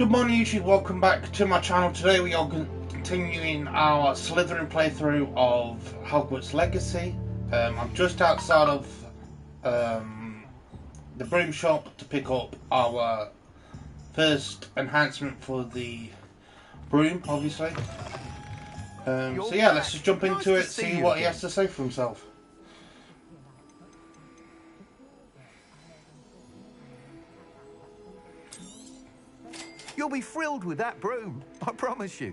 Good morning YouTube, welcome back to my channel. Today we are continuing our Slytherin playthrough of Hogwarts Legacy. I'm just outside of the broom shop to pick up our first enhancement for the broom, obviously. So yeah, let's just jump into it, see what he has to say for himself. You'll be thrilled with that broom, I promise you.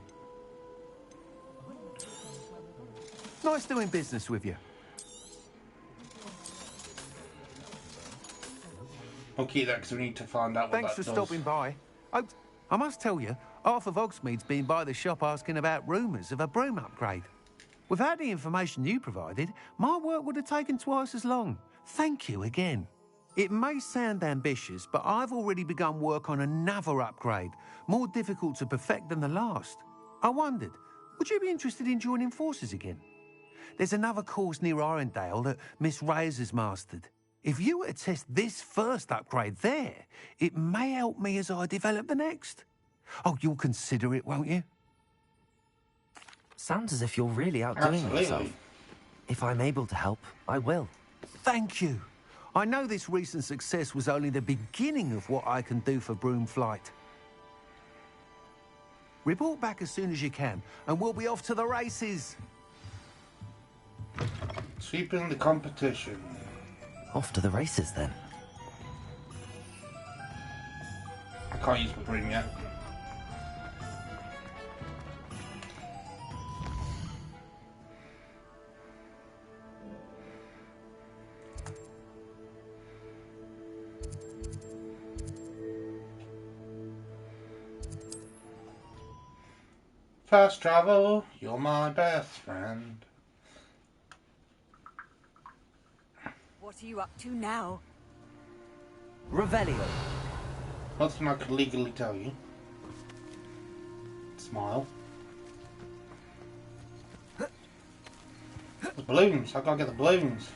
Nice doing business with you. I'll keep that because we need to find out what that does. Thanks for stopping by. Oh, I must tell you, half of Hogsmeade's been by the shop asking about rumours of a broom upgrade. Without the information you provided, my work would have taken twice as long. Thank you again. It may sound ambitious, but I've already begun work on another upgrade, more difficult to perfect than the last. I wondered, would you be interested in joining forces again? There's another course near Arendelle that Miss Reyes has mastered. If you were to test this first upgrade there, it may help me as I develop the next. Oh, you'll consider it, won't you? Sounds as if you're really outdoing yourself. If I'm able to help, I will. Thank you. I know this recent success was only the beginning of what I can do for broom flight. Report back as soon as you can, and we'll be off to the races. Sweeping the competition. Off to the races, then. I can't use my broom yet. Fast travel, you're my best friend. What are you up to now? Revelio. Nothing I could legally tell you. Smile. The balloons, I gotta get the balloons.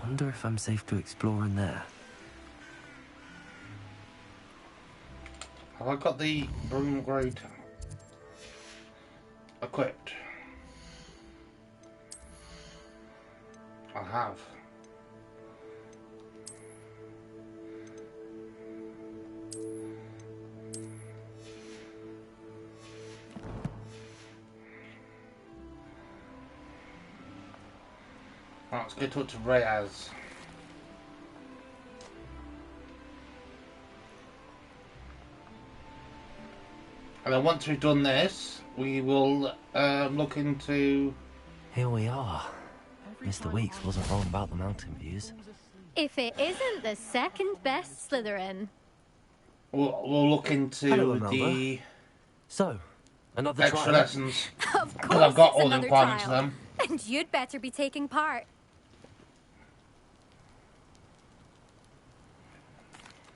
Wonder if I'm safe to explore in there. Have I got the broom grade equipped? I have. Right, let's go talk to Reyes. And then once we've done this, we will look into... Here we are. Mr. Weeks wasn't wrong about the mountain views. If it isn't the second best Slytherin. We'll look into the... So, another extra trial. lessons. Of course, Because I've got it's all the another requirements for trial. them. And you'd better be taking part.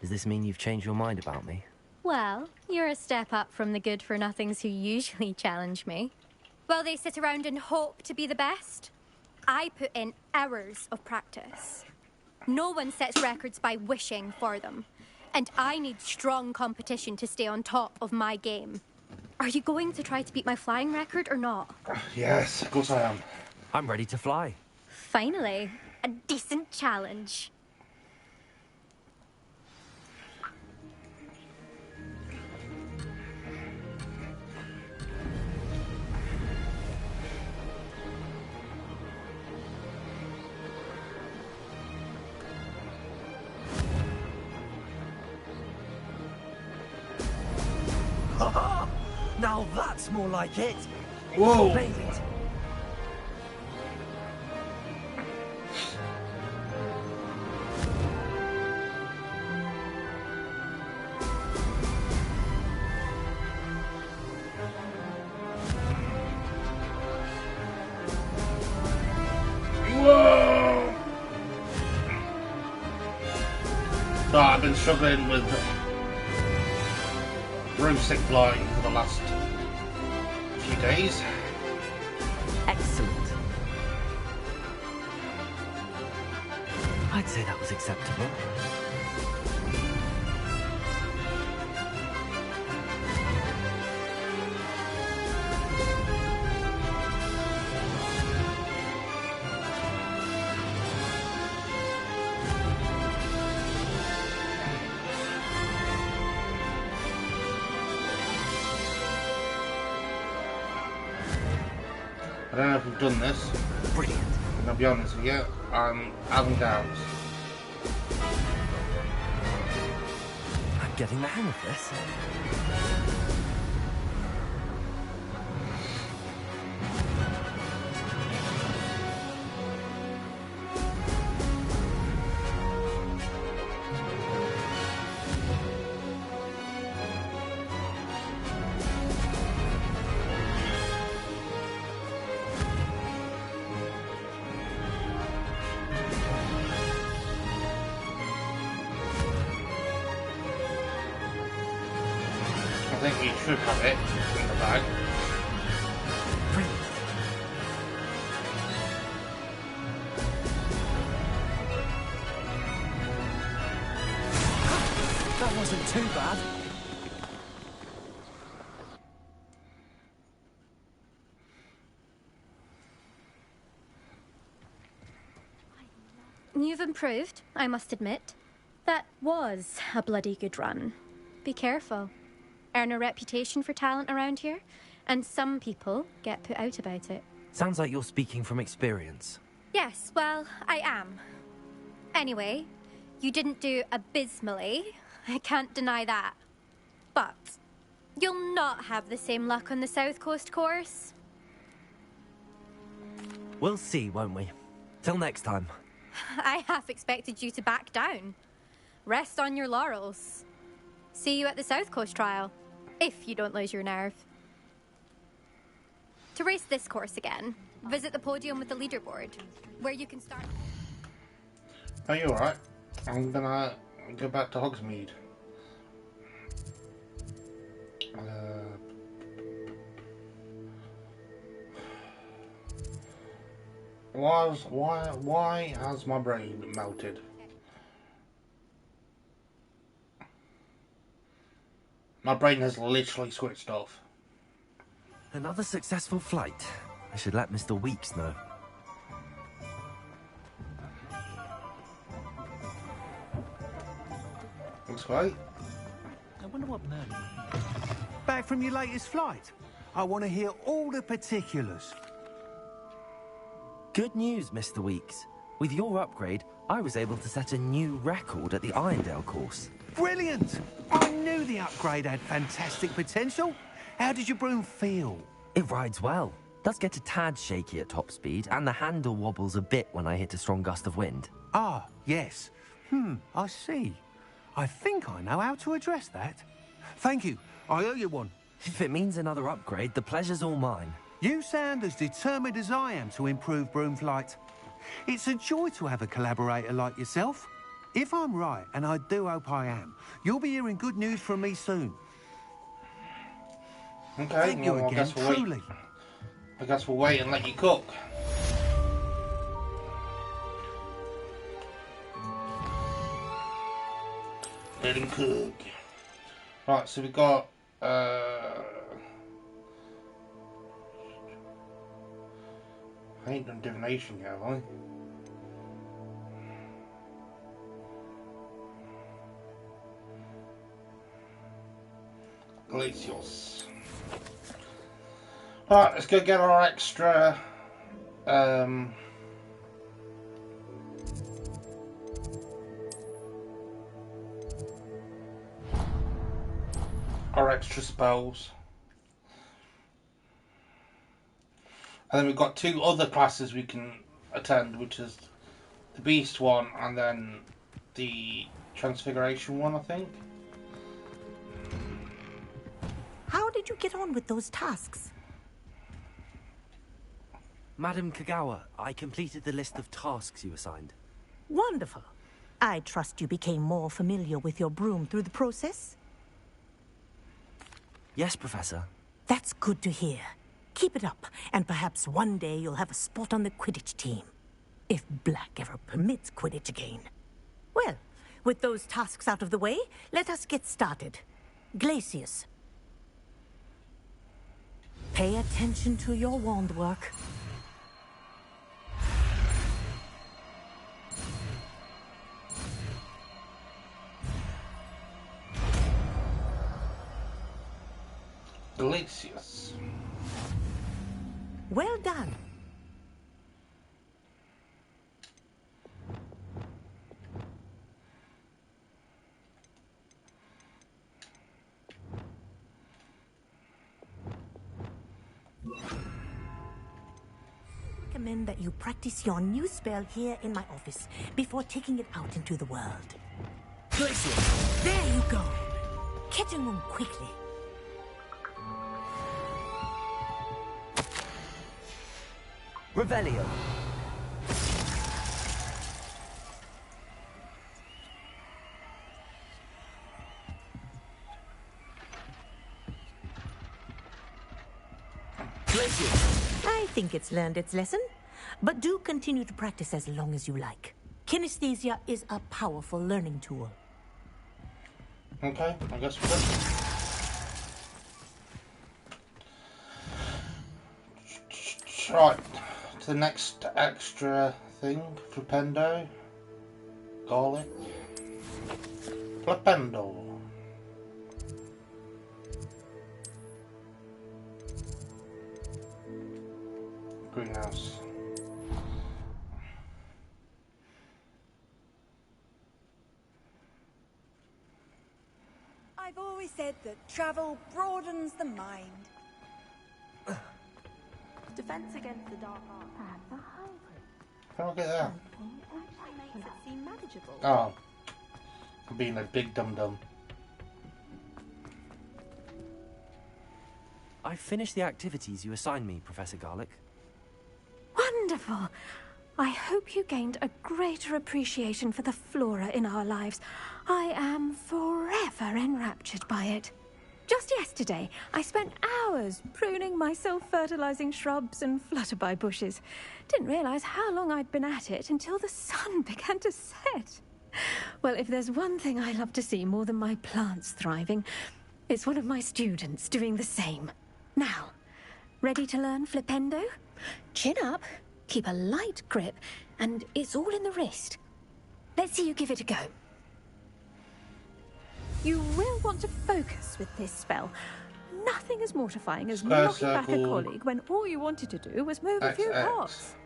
Does this mean you've changed your mind about me? Well, you're a step up from the good-for-nothings who usually challenge me. While they sit around and hope to be the best, I put in hours of practice. No one sets records by wishing for them. And I need strong competition to stay on top of my game. Are you going to try to beat my flying record or not? Yes, of course I am. I'm ready to fly. Finally, a decent challenge. Now that's more like it. Whoa! Made it. So I've been struggling with broomstick flying for the last few days. Excellent. I'd say that was acceptable. I don't know if we've done this. Brilliant. And I'll be honest with you, I'm having doubts. I'm getting the hang of this. I think you should have it in the bag. Brilliant. That wasn't too bad. You've improved, I must admit. That was a bloody good run. Be careful. Earn a reputation for talent around here, and some people get put out about it. Sounds like you're speaking from experience. Yes, well, I am. Anyway, you didn't do abysmally. I can't deny that. But you'll not have the same luck on the South Coast course. We'll see, won't we? Till next time. I half expected you to back down. Rest on your laurels. See you at the South Coast trial, if you don't lose your nerve. To race this course again, visit the podium with the leaderboard, where you can start... Are you alright? I'm gonna go back to Hogsmeade. Why has my brain melted? My brain has literally switched off. Another successful flight. I should let Mr. Weeks know. Looks great. I wonder what man. Back from your latest flight. I want to hear all the particulars. Good news, Mr. Weeks. With your upgrade, I was able to set a new record at the Irondale course. Brilliant! I knew the upgrade had fantastic potential. How did your broom feel? It rides well. Does get a tad shaky at top speed, and the handle wobbles a bit when I hit a strong gust of wind. Ah, yes. I see. I think I know how to address that. Thank you. I owe you one. If it means another upgrade, the pleasure's all mine. You sound as determined as I am to improve broom flight. It's a joy to have a collaborator like yourself. If I'm right, and I do hope I am, you'll be hearing good news from me soon. Okay, Thank you well, again, truly. I guess we'll wait and let you cook. Let him cook. Right, so we've got I ain't done divination yet, have I? Glacios. Alright, let's go get our extra spells. And then we've got two other classes we can attend, which is the Beast one and then the Transfiguration one, I think. How did you get on with those tasks? Madam Kagawa, I completed the list of tasks you assigned. Wonderful. I trust you became more familiar with your broom through the process? Yes, Professor. That's good to hear. Keep it up, and perhaps one day you'll have a spot on the Quidditch team. If Black ever permits Quidditch again. Well, with those tasks out of the way, let us get started. Glacius. Pay attention to your wand work. Glacius. Well done. I recommend that you practice your new spell here in my office before taking it out into the world. Glacius! There you go. Catching them quickly. Revelio. Glacius. I think it's learned its lesson, but do continue to practice as long as you like. Kinesthesia is a powerful learning tool. Okay, I guess we're done. Right, to the next extra thing. Flipendo. Garlic. Flipendo. Greenhouse. I've always said that travel broadens the mind. Defense against the dark arts and the hybrid. How do I get that? Actually makes it seem manageable. Oh. I'm being a big dum-dum. I finished the activities you assigned me, Professor Garlic. Wonderful. I hope you gained a greater appreciation for the flora in our lives. I am forever enraptured by it. Just yesterday, I spent hours pruning my self-fertilizing shrubs and flutterby bushes. Didn't realize how long I'd been at it until the sun began to set. Well, if there's one thing I love to see more than my plants thriving, it's one of my students doing the same. Now, ready to learn Flipendo? Chin up, keep a light grip, and it's all in the wrist. Let's see you give it a go. You will want to focus with this spell. Nothing as mortifying as Square knocking back a circle. colleague when all you wanted to do was move a few XX. pots.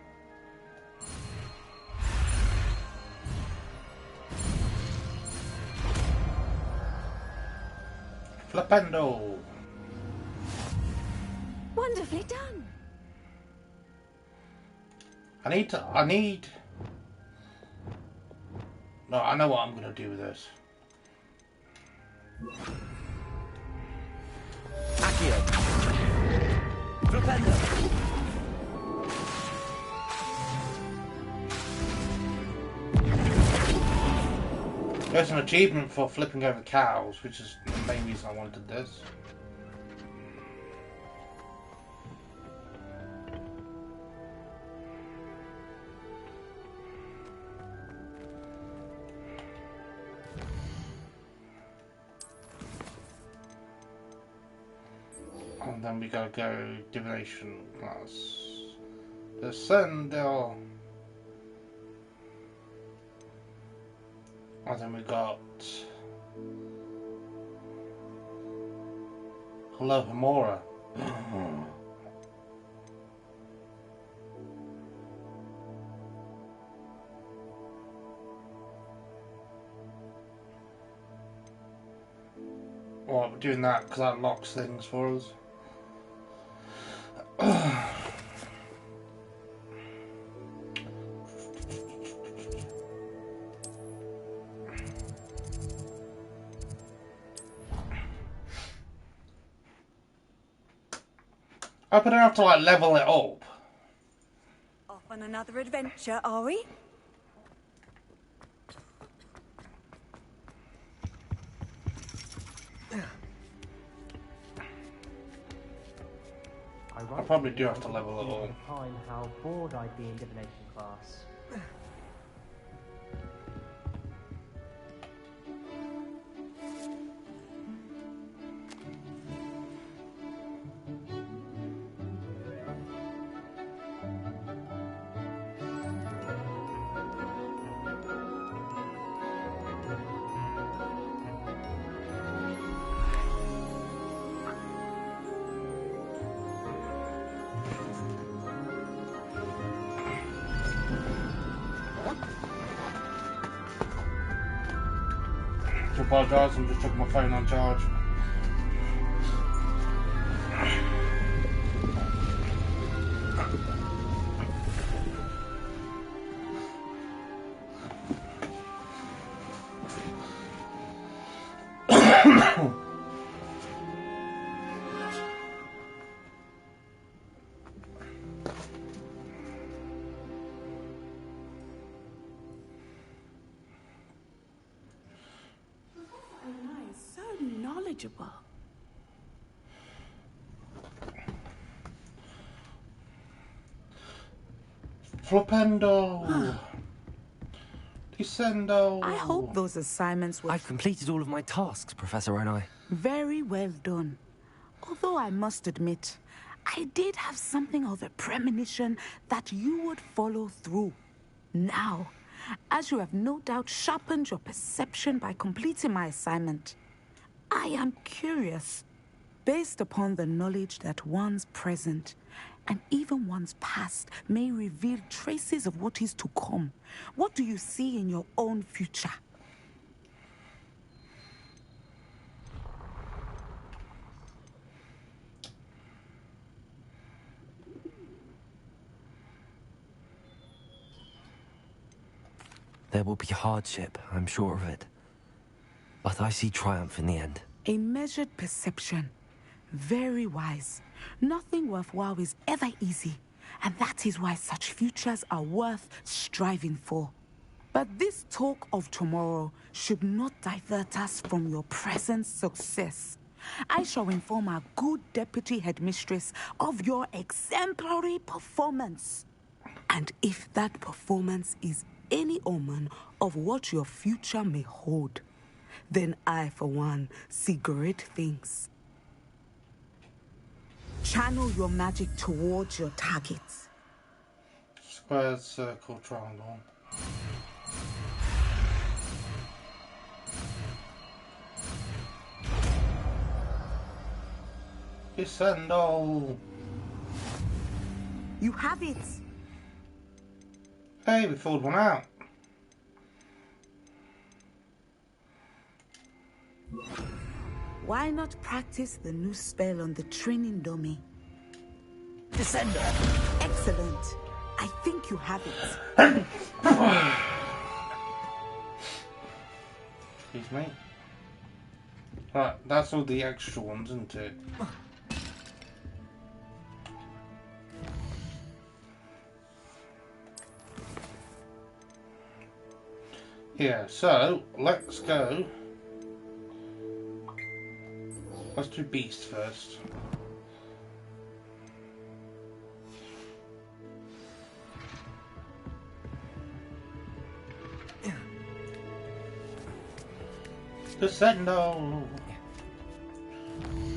Flipendo. Wonderfully done. I need... No, I know what I'm going to do with this. Accio. Flipendo. There's an achievement for flipping over cows, which is the main reason I wanted this. And then we gotta go divination class. Descendel. And then we got Hello Hamora. Well, we're doing that because that locks things for us. I don't have to like level it up. Off on another adventure, are we? I probably do have to level it all. Time how bored I'd be in divination class. I apologise, I'm just checking my phone on charge. Flipendo! Descendo! I hope those assignments were... I've completed all of my tasks, Professor Onai. Very well done. Although I must admit, I did have something of a premonition that you would follow through. Now, as you have no doubt sharpened your perception by completing my assignment, I am curious, based upon the knowledge that one's present and even one's past may reveal traces of what is to come. What do you see in your own future? There will be hardship, I'm sure of it. But I see triumph in the end. A measured perception. Very wise. Nothing worthwhile is ever easy, and that is why such futures are worth striving for. But this talk of tomorrow should not divert us from your present success. I shall inform our good deputy headmistress of your exemplary performance. And if that performance is any omen of what your future may hold, then I, for one, see great things. Channel your magic towards your targets. Square, circle, triangle. Descendo! You have it! Hey, we filled one out. Why not practice the new spell on the training dummy? Descender! Excellent. I think you have it. Excuse me. Right, that's all the extra ones, isn't it? Yeah, so let's go. Let's do Beast first. Descendo!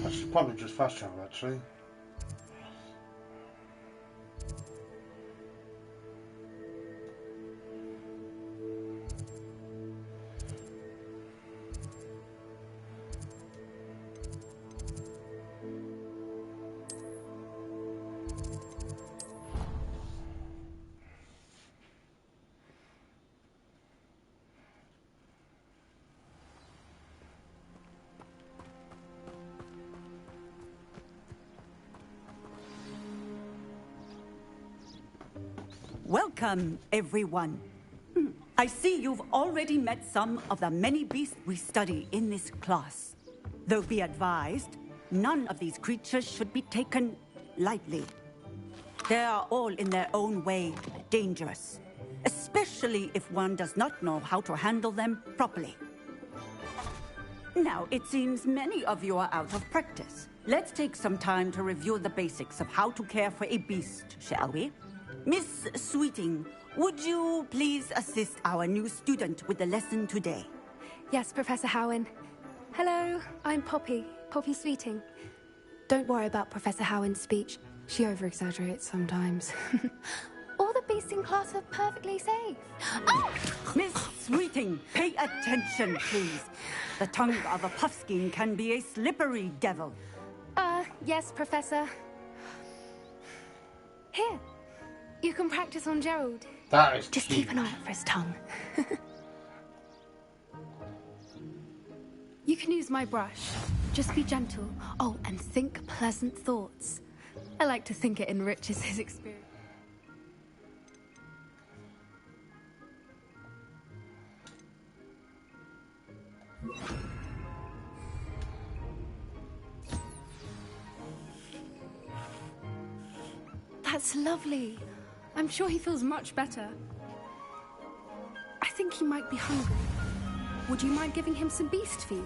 I should probably just fast travel actually. Welcome, everyone. I see you've already met some of the many beasts we study in this class. Though be advised, none of these creatures should be taken lightly. They are all in their own way dangerous, especially if one does not know how to handle them properly. Now, it seems many of you are out of practice. Let's take some time to review the basics of how to care for a beast, shall we? Miss Sweeting, would you please assist our new student with the lesson today? Yes, Professor Howen. Hello, I'm Poppy Sweeting. Don't worry about Professor Howen's speech. She over-exaggerates sometimes. All the beasts in class are perfectly safe. Oh! Miss Sweeting, pay attention, please. The tongue of a puffskein can be a slippery devil. Yes, Professor. Here, you can practice on Gerald. That is Just cute. keep an eye out for his tongue. You can use my brush. Just be gentle. Oh, and think pleasant thoughts. I like to think it enriches his experience. That's lovely. I'm sure he feels much better. I think he might be hungry. Would you mind giving him some beast feed?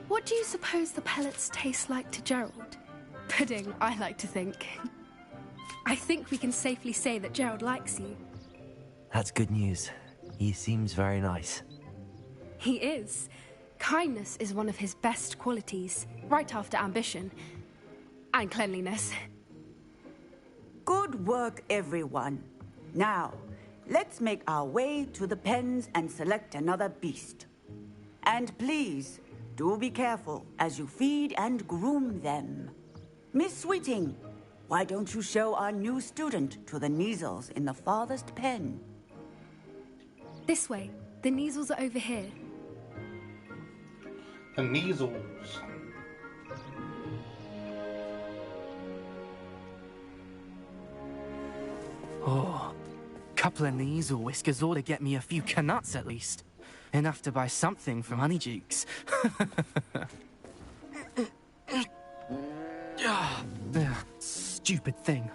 What do you suppose the pellets taste like to Gerald? Pudding, I like to think. I think we can safely say that Gerald likes you. That's good news. He seems very nice. He is. Kindness is one of his best qualities, right after ambition. And cleanliness. Good work, everyone. Now, let's make our way to the pens and select another beast. And please, do be careful as you feed and groom them. Miss Sweeting, why don't you show our new student to the Neasels in the farthest pen? This way. The Neasels are over here. The Neasels. Oh, couple of Neasel whiskers ought to get me a few canuts at least. Enough to buy something from Honeydukes. Stupid thing.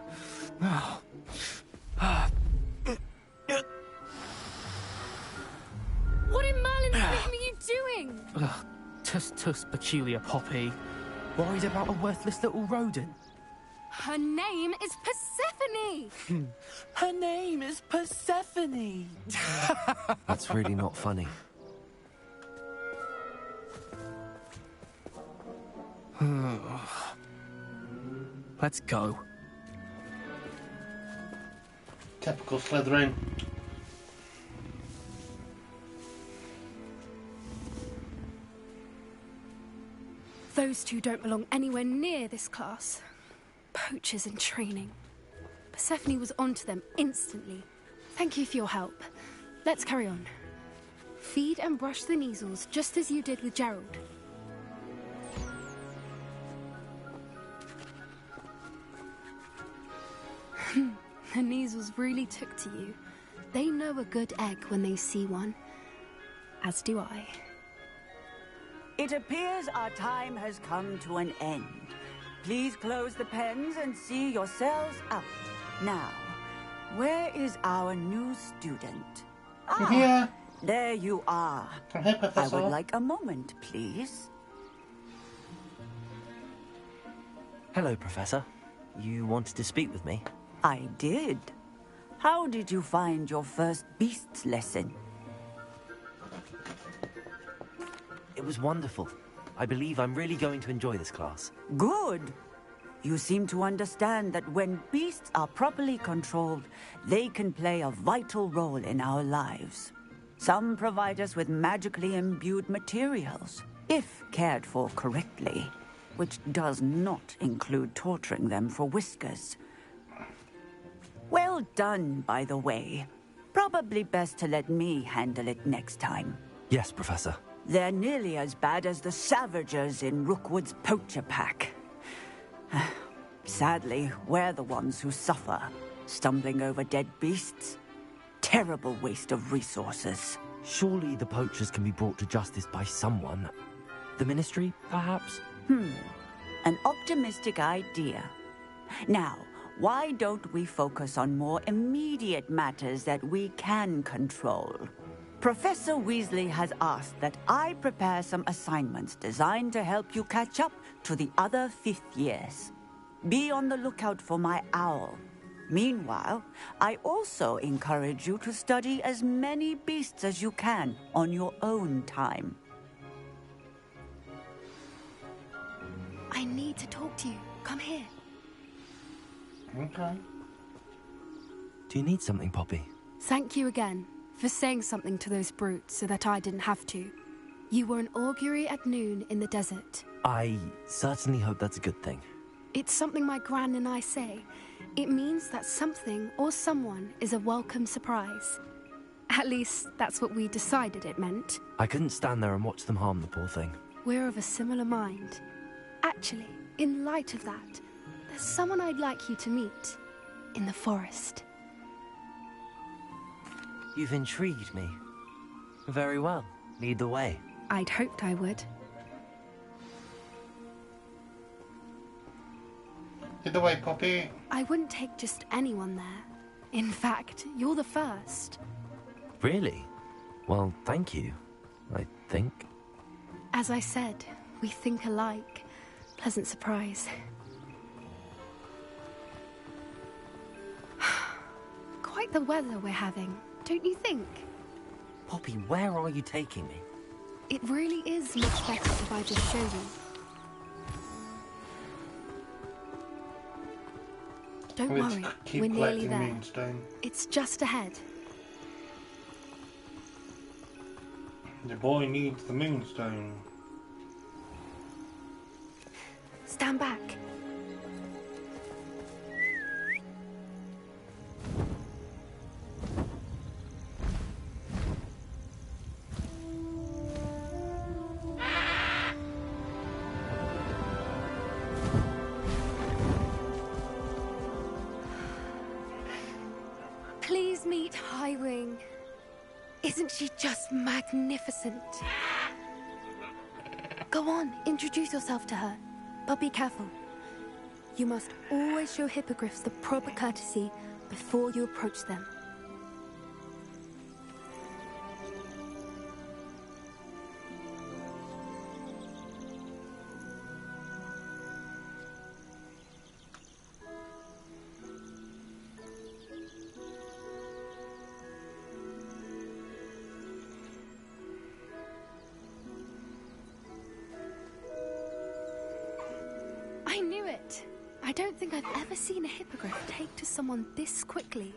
What in Merlin's name are you doing? Tuss, peculiar Poppy. Worried about a worthless little rodent? Her name is Persephone! Her name is Persephone! That's really not funny. Let's go. Typical Slytherin. Those two don't belong anywhere near this class. Poachers in training. Persephone was onto them instantly. Thank you for your help. Let's carry on. Feed and brush the Neasels just as you did with Gerald. The Neasels really took to you. They know a good egg when they see one. As do I. It appears our time has come to an end. Please close the pens and see yourselves out. Now, where is our new student? Here. There you are. Hey, Professor. I would like a moment, please. Hello, Professor. You wanted to speak with me? I did. How did you find your first beasts lesson? It was wonderful. I believe I'm really going to enjoy this class. Good. You seem to understand that when beasts are properly controlled, they can play a vital role in our lives. Some provide us with magically imbued materials, if cared for correctly, which does not include torturing them for whiskers. Well done, by the way. Probably best to let me handle it next time. Yes, Professor. They're nearly as bad as the Savagers in Rookwood's poacher pack. Sadly, we're the ones who suffer, stumbling over dead beasts. Terrible waste of resources. Surely the poachers can be brought to justice by someone. The Ministry, perhaps? An optimistic idea. Now, why don't we focus on more immediate matters that we can control? Professor Weasley has asked that I prepare some assignments designed to help you catch up to the other 5th years. Be on the lookout for my owl. Meanwhile, I also encourage you to study as many beasts as you can on your own time. I need to talk to you. Come here. Okay. Do you need something, Poppy? Thank you again for saying something to those brutes so that I didn't have to. You were an augury at noon in the desert. I certainly hope that's a good thing. It's something my gran and I say. It means that something or someone is a welcome surprise. At least, that's what we decided it meant. I couldn't stand there and watch them harm the poor thing. We're of a similar mind. Actually, in light of that, there's someone I'd like you to meet. In the forest. You've intrigued me. Very well. Lead the way. I'd hoped I would. Lead the way, Poppy. I wouldn't take just anyone there. In fact, you're the first. Really? Well, thank you, I think. As I said, we think alike. Pleasant surprise. Quite the weather we're having, don't you think? Poppy, where are you taking me? It really is much better if I just show you. Don't worry, we're nearly there. Moonstone. It's just ahead. The boy needs the Moonstone. Stand back. Please meet Highwing. Isn't she just magnificent? Go on, introduce yourself to her. But be careful. You must always show hippogriffs the proper courtesy before you approach them. I knew it! I don't think I've ever seen a hippogriff take to someone this quickly.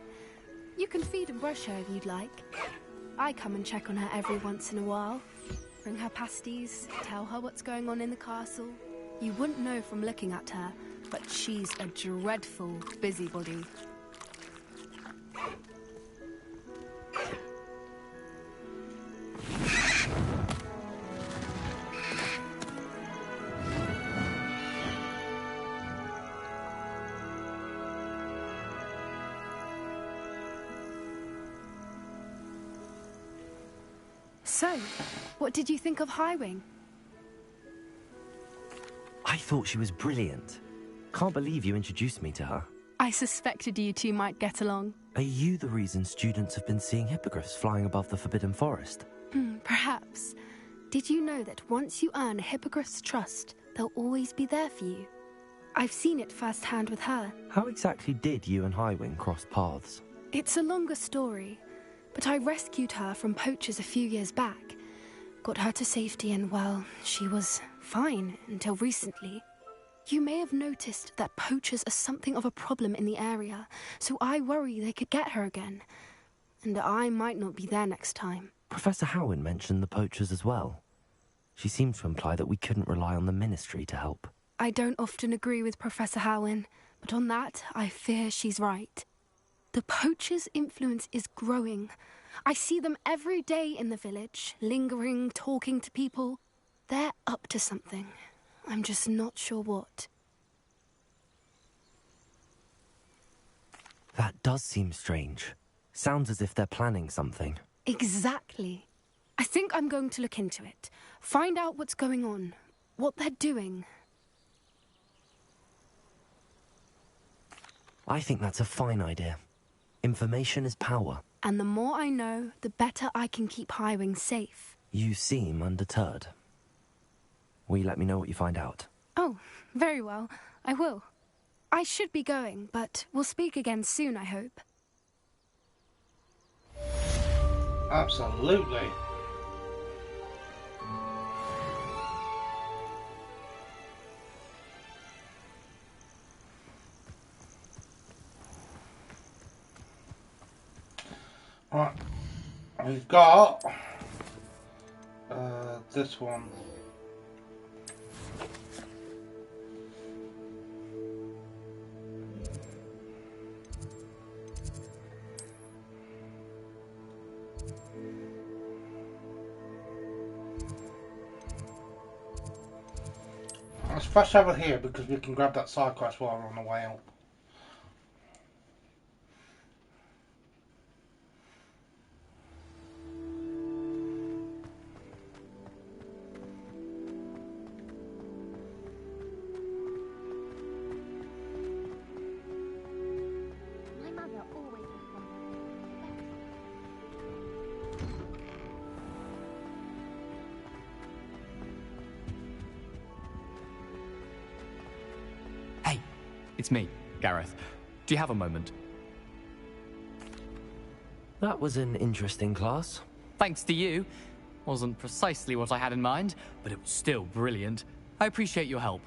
You can feed and brush her if you'd like. I come and check on her every once in a while. Bring her pasties, tell her what's going on in the castle. You wouldn't know from looking at her, but she's a dreadful busybody. So, what did you think of Highwing? I thought she was brilliant. Can't believe you introduced me to her. I suspected you two might get along. Are you the reason students have been seeing hippogriffs flying above the Forbidden Forest? Perhaps. Did you know that once you earn a hippogriff's trust, they'll always be there for you? I've seen it firsthand with her. How exactly did you and Highwing cross paths? It's a longer story, but I rescued her from poachers a few years back. Got her to safety and, well, she was fine until recently. You may have noticed that poachers are something of a problem in the area, so I worry they could get her again. And I might not be there next time. Professor Howin mentioned the poachers as well. She seemed to imply that we couldn't rely on the Ministry to help. I don't often agree with Professor Howin, but on that, I fear she's right. The poachers' influence is growing, I see them every day in the village, lingering, talking to people. They're up to something. I'm just not sure what. That does seem strange. Sounds as if they're planning something. Exactly. I think I'm going to look into it. Find out what's going on. What they're doing. I think that's a fine idea. Information is power. And the more I know, the better I can keep Highwing safe. You seem undeterred. Will you let me know what you find out? Oh, very well. I will. I should be going, but we'll speak again soon, I hope. Absolutely. Right, we've got this one. Let's flash over here because we can grab that side quest while we're on the way up. It's me, Gareth. Do you have a moment? That was an interesting class. Thanks to you. Wasn't precisely what I had in mind, but it was still brilliant. I appreciate your help.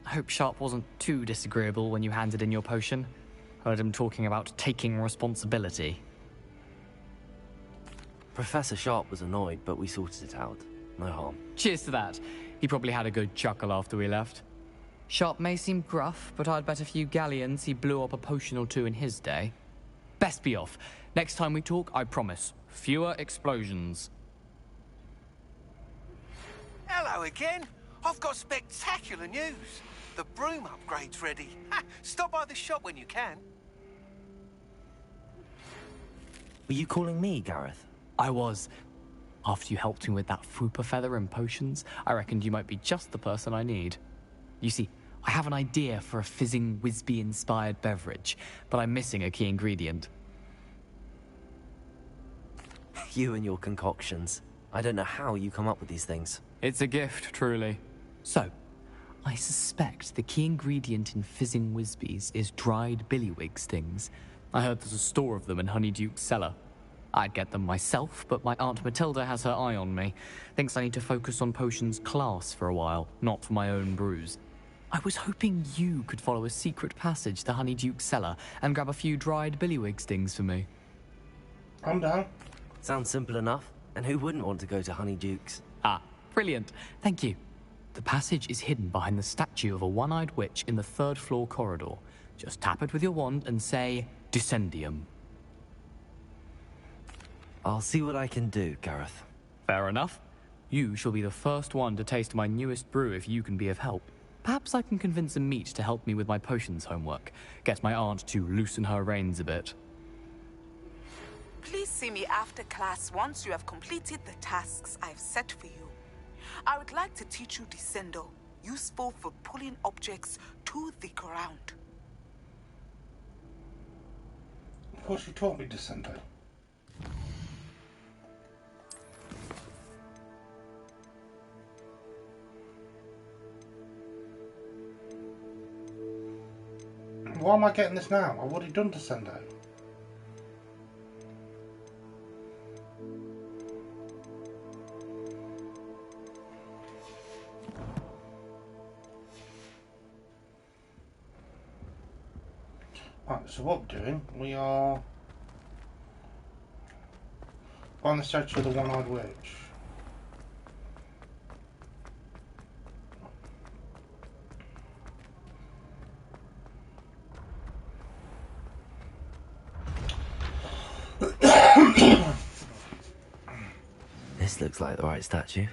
I hope Sharp wasn't too disagreeable when you handed in your potion. Heard him talking about taking responsibility. Professor Sharp was annoyed, but we sorted it out. No harm. Cheers to that. He probably had a good chuckle after we left. Sharp may seem gruff, but I'd bet a few galleons he blew up a potion or two in his day. Best be off. Next time we talk, I promise, fewer explosions. Hello again. I've got spectacular news. The broom upgrade's ready. Stop by the shop when you can. Were you calling me, Gareth? I was. After you helped me with that Fupa feather and potions, I reckoned you might be just the person I need. You see, I have an idea for a fizzing Whizbee-inspired beverage, but I'm missing a key ingredient. You and your concoctions. I don't know how you come up with these things. It's a gift, truly. So, I suspect the key ingredient in fizzing Whizbees is dried billywig stings. I heard there's a store of them in Honeyduke's cellar. I'd get them myself, but my Aunt Matilda has her eye on me. Thinks I need to focus on potions class for a while, not for my own brews. I was hoping you could follow a secret passage to Honeyduke's cellar and grab a few dried billywig stings for me. I'm down. Sounds simple enough. And who wouldn't want to go to Honeyduke's? Ah, brilliant. Thank you. The passage is hidden behind the statue of a one-eyed witch in the third-floor corridor. Just tap it with your wand and say, Descendium. I'll see what I can do, Gareth. Fair enough. You shall be the first one to taste my newest brew if you can be of help. Perhaps I can convince a meat to help me with my potions homework. Get my aunt to loosen her reins a bit. Please see me after class once you have completed the tasks I've set for you. I would like to teach you Descendo, useful for pulling objects to the ground. Of course you taught me Descendo. Why am I getting this now? I've already done Descendo. Right, so what we're doing, we are on the statue of the one-eyed witch. This looks like the right statue.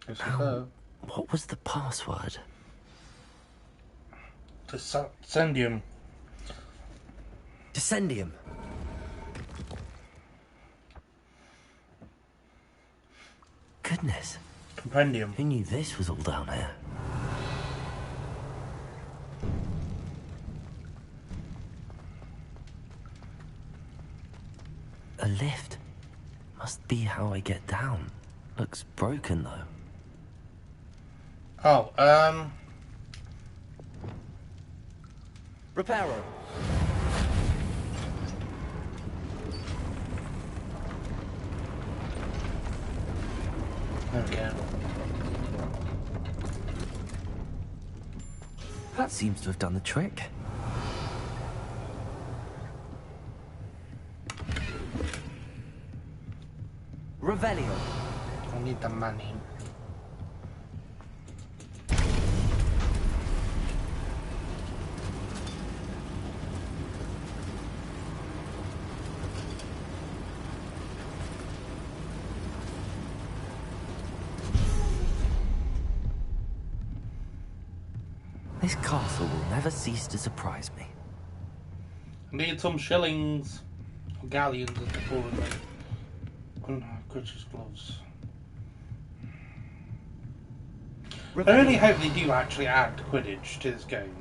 Yes, What was the password? Descendium. Descendium. Goodness. Compendium. Who knew this was all down here? A lift. Must be how I get down. Looks broken though. Oh, Reparo. Okay. That seems to have done the trick. Revelio. I need the money. This castle will never cease to surprise me. Need some shillings. Or galleons as they call them. Creature's gloves. I really hope they do actually add Quidditch to this game.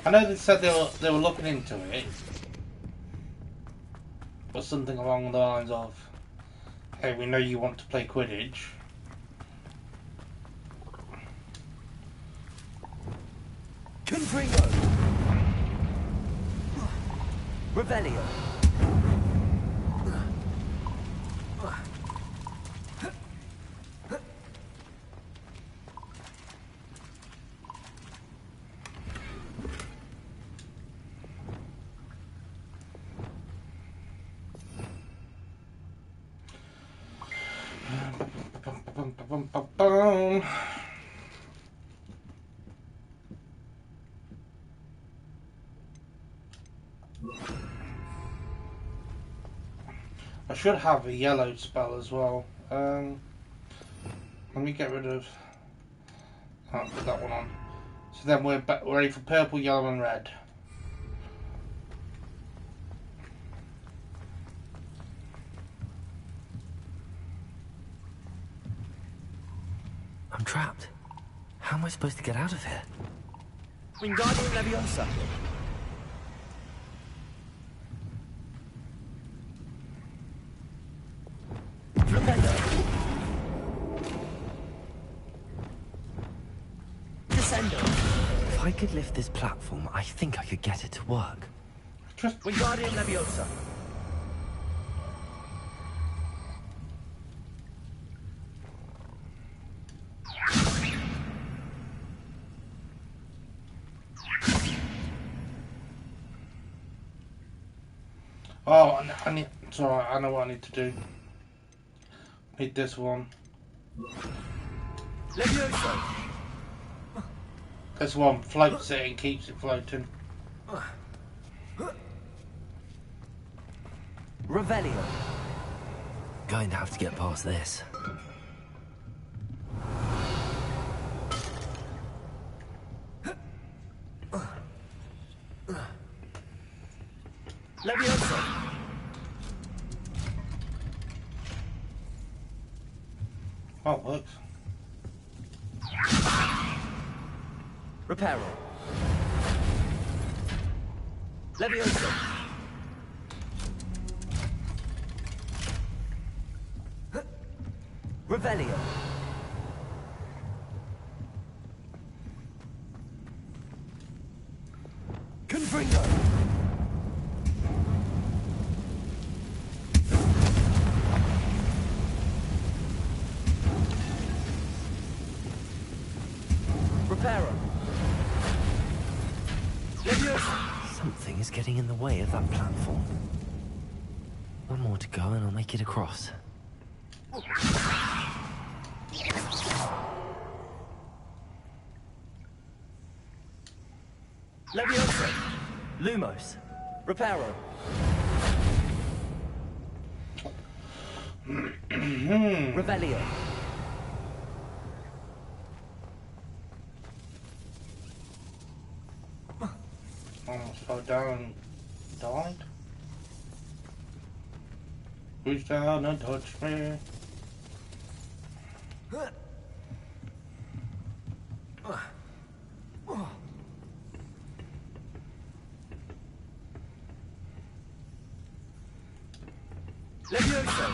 I know they said they were looking into it. But something along the lines of, hey, we know you want to play Quidditch. Confringo. Revelio. I should have a yellow spell as well. Let me get rid of... I'll put that one on. So then we're ready for purple, yellow and red. I'm trapped. How am I supposed to get out of here? Wingardium Leviosa. If I could lift this platform, I think I could get it to work. Wingardium Leviosa. Oh, I need... It's alright, I know what I need to do. Need this one. Leviosa. This one floats it and keeps it floating. Revelio. Going to have to get past this. Leviosa. Oh, it works. Reparo. Leviosa. Revelio. Confringo. Reparo. Leviosa. Something is getting in the way of that platform. One more to go and I'll make it across. Leviosa. Lumos. Reparo. Revelio. Almost fell down and died. Reach down and touch me. Levioso.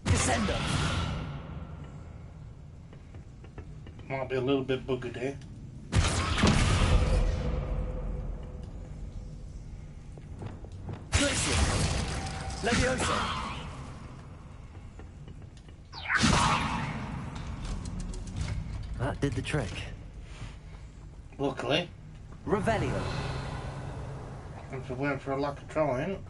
Descendo. Might be a little bit buggered here. Glacier. Levioso. That did the trick. Luckily. Revelio. If it went for a lack of trying.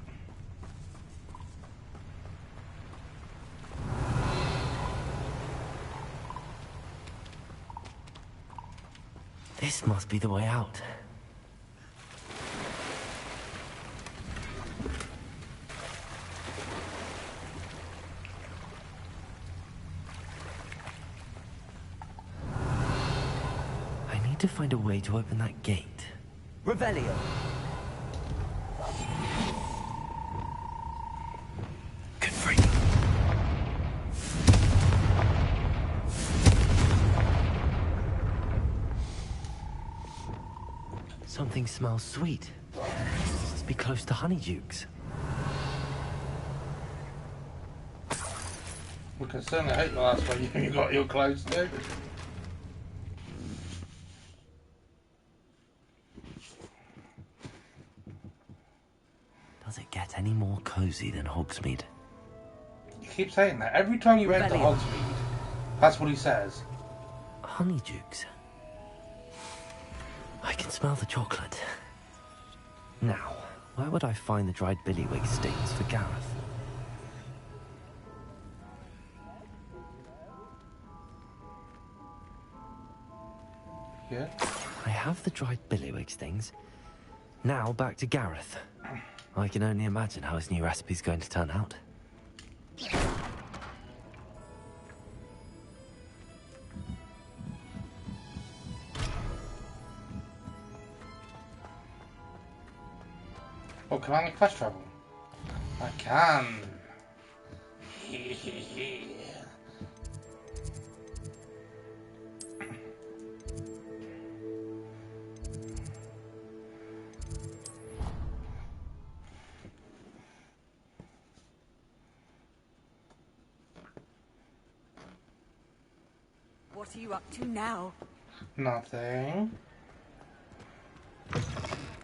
This must be the way out. I need to find a way to open that gate. Revelio. Good for you. Something smells sweet. Must be close to Honeydukes. We can certainly hope the last one you got your clothes to. Does it get any more cozy than Hogsmeade? You keep saying that. Every time you enter Hogsmeade, that's what he says. Honeydukes. I can smell the chocolate. Now, where would I find the dried billywig stings for Gareth? Yeah? I have the dried billywig stings. Now back to Gareth. I can only imagine how his new recipe's going to turn out. Oh, can I fast travel? I can. What are you up to now? Nothing.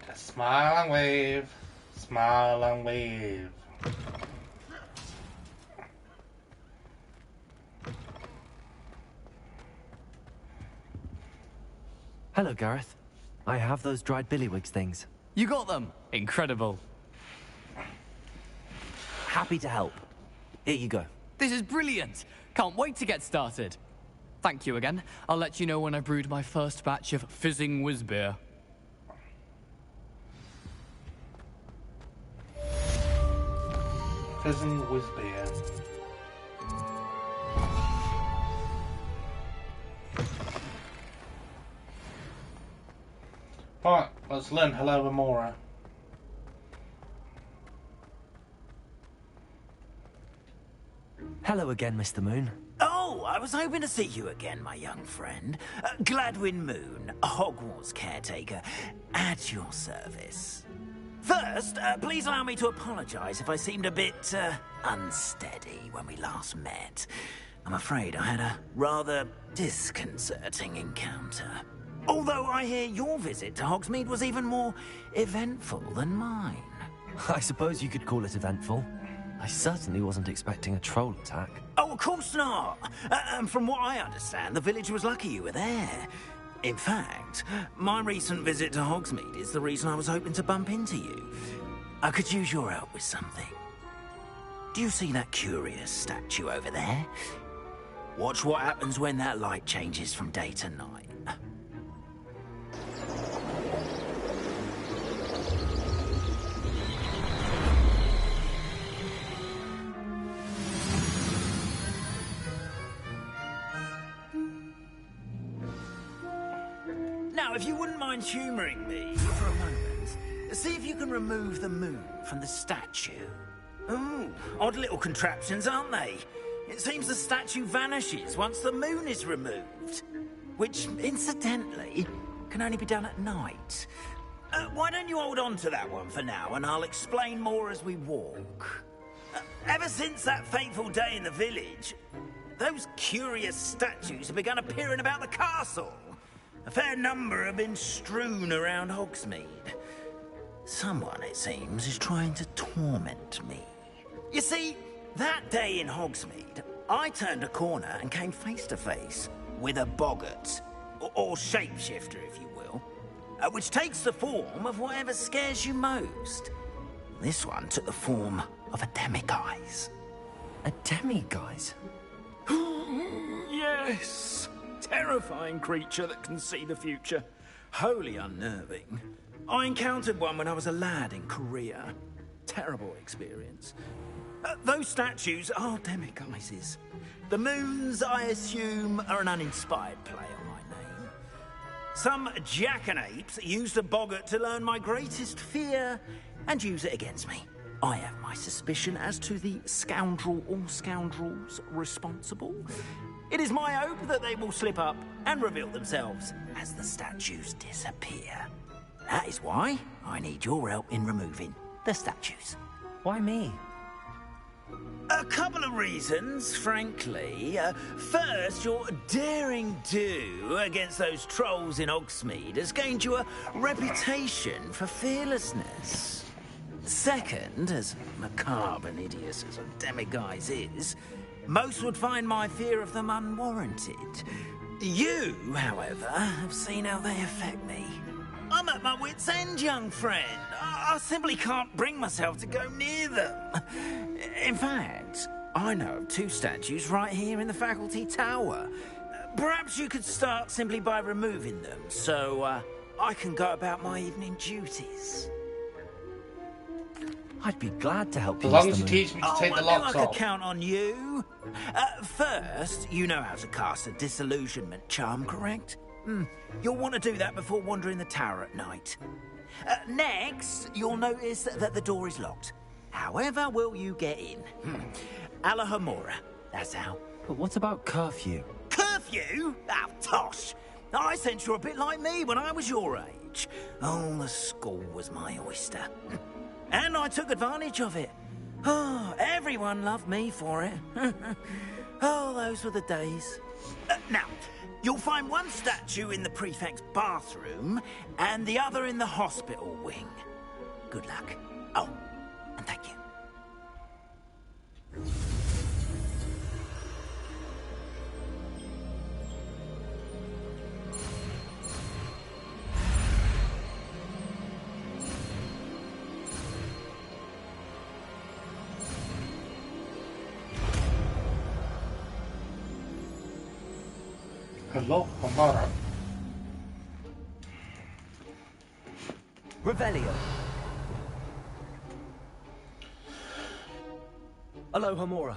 Just smile and wave. Smile and wave. Hello, Gareth. I have those dried billywig things. You got them? Incredible. Happy to help. Here you go. This is brilliant. Can't wait to get started. Thank you again. I'll let you know when I brewed my first batch of fizzing whiz beer. Fizzing whiz beer. Alright, let's learn Hello Amora. Hello again, Mr. Moon. Oh, I was hoping to see you again, my young friend. Gladwin Moon, Hogwarts caretaker, at your service. First, please allow me to apologize if I seemed a bit, unsteady when we last met. I'm afraid I had a rather disconcerting encounter. Although I hear your visit to Hogsmeade was even more eventful than mine. I suppose you could call it eventful. I certainly wasn't expecting a troll attack. Oh, of course not. And from what I understand, the village was lucky you were there. In fact, my recent visit to Hogsmeade is the reason I was hoping to bump into you. I could use your help with something. Do you see that curious statue over there? Watch what happens when that light changes from day to night. Now, if you wouldn't mind humouring me for a moment, see if you can remove the moon from the statue. Ooh, odd little contraptions, aren't they? It seems the statue vanishes once the moon is removed. Which, incidentally, can only be done at night. Why don't you hold on to that one for now, and I'll explain more as we walk. Ever since that fateful day in the village, those curious statues have begun appearing about the castle. A fair number have been strewn around Hogsmeade. Someone, it seems, is trying to torment me. You see, that day in Hogsmeade, I turned a corner and came face to face with a boggart, or shapeshifter, if you will, which takes the form of whatever scares you most. This one took the form of a demiguise. A demiguise? Yes! Terrifying creature that can see the future. Wholly unnerving. I encountered one when I was a lad in Korea. Terrible experience. Those statues are demiguises. The moons, I assume, are an uninspired play on my name. Some jackanapes used a boggart to learn my greatest fear and use it against me. I have my suspicion as to the scoundrel or scoundrels responsible. It is my hope that they will slip up and reveal themselves as the statues disappear. That is why I need your help in removing the statues. Why me? A couple of reasons, frankly. First, your daring do against those trolls in Hogsmeade has gained you a reputation for fearlessness. Second, as macabre and hideous as a demiguise is, most would find my fear of them unwarranted. You, however, have seen how they affect me. I'm at my wit's end, young friend. I simply can't bring myself to go near them. In fact, I know of two statues right here in the faculty tower. Perhaps you could start simply by removing them, so I can go about my evening duties. I'd be glad to help you. As long as you teach me to take the locks I off. could count on you. First, you know how to cast a disillusionment charm, correct? You'll want to do that before wandering the tower at night. Next, you'll notice that the door is locked. However will you get in? Alahomora, that's how. But what about curfew? Curfew? Oh, tosh. I sense you're a bit like me when I was your age. Oh, the school was my oyster. And I took advantage of it. Oh, everyone loved me for it. Oh, those were the days. Now, you'll find one statue in the prefect's bathroom and the other in the hospital wing. Good luck. Oh, and thank you. Hello, Homora. Revelio. Hello, Homora.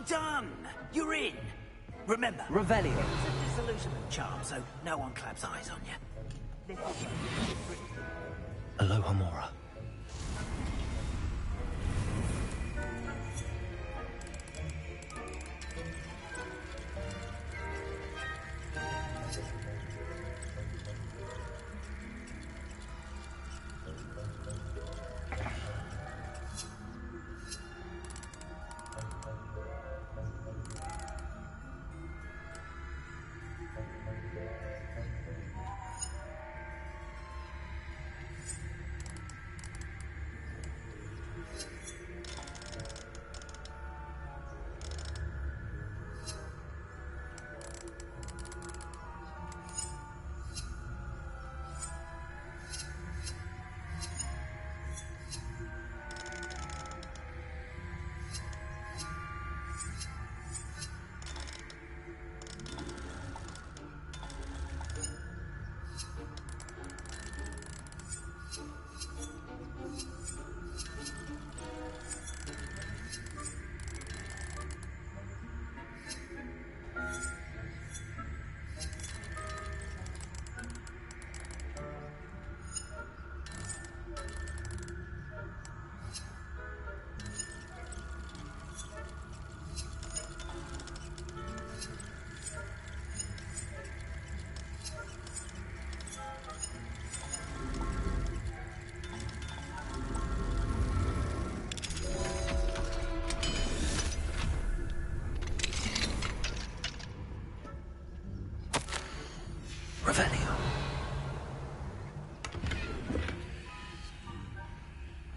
done! You're in! Remember, Revelio. It's a disillusionment charm, so no one claps eyes on you. Aloha Mora.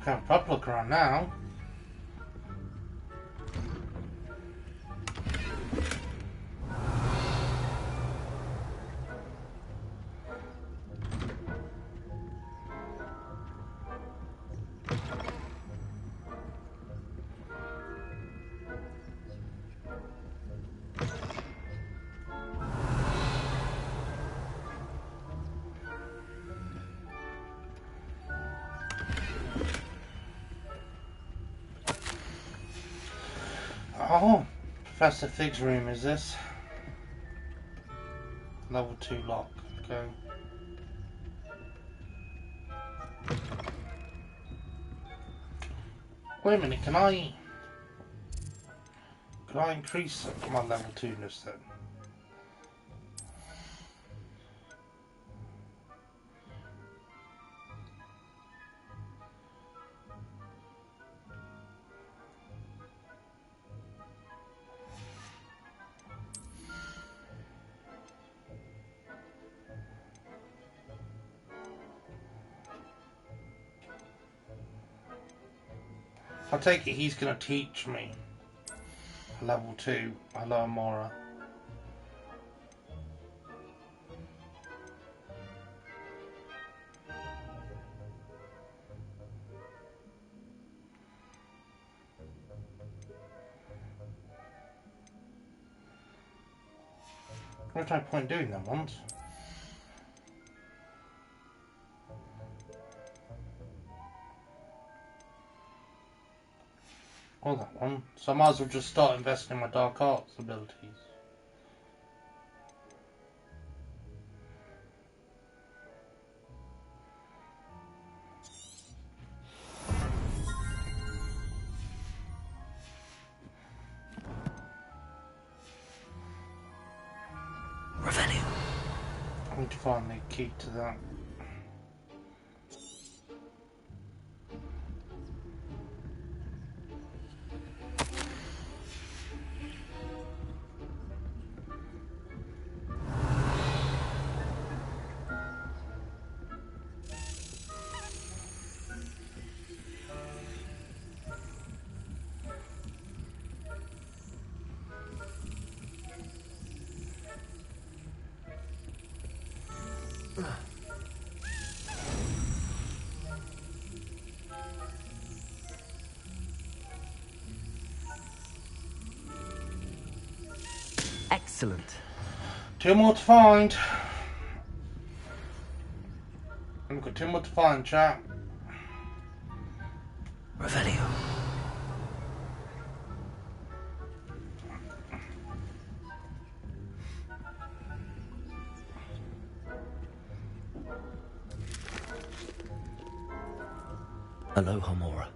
Can't proper look around now. Oh, Professor Fig's room is this? Level 2 lock, okay. Wait a minute, can I increase my level 2-ness then? I take it he's going to teach me level 2 Aloha Mora. What's no point doing that once? Or that one. So I might as well just start investing in my dark arts abilities. Revelio. I need to find the key to that. Excellent. 2 more to find. I've got 2 more to find, chat. Revelio. Aloha Mora.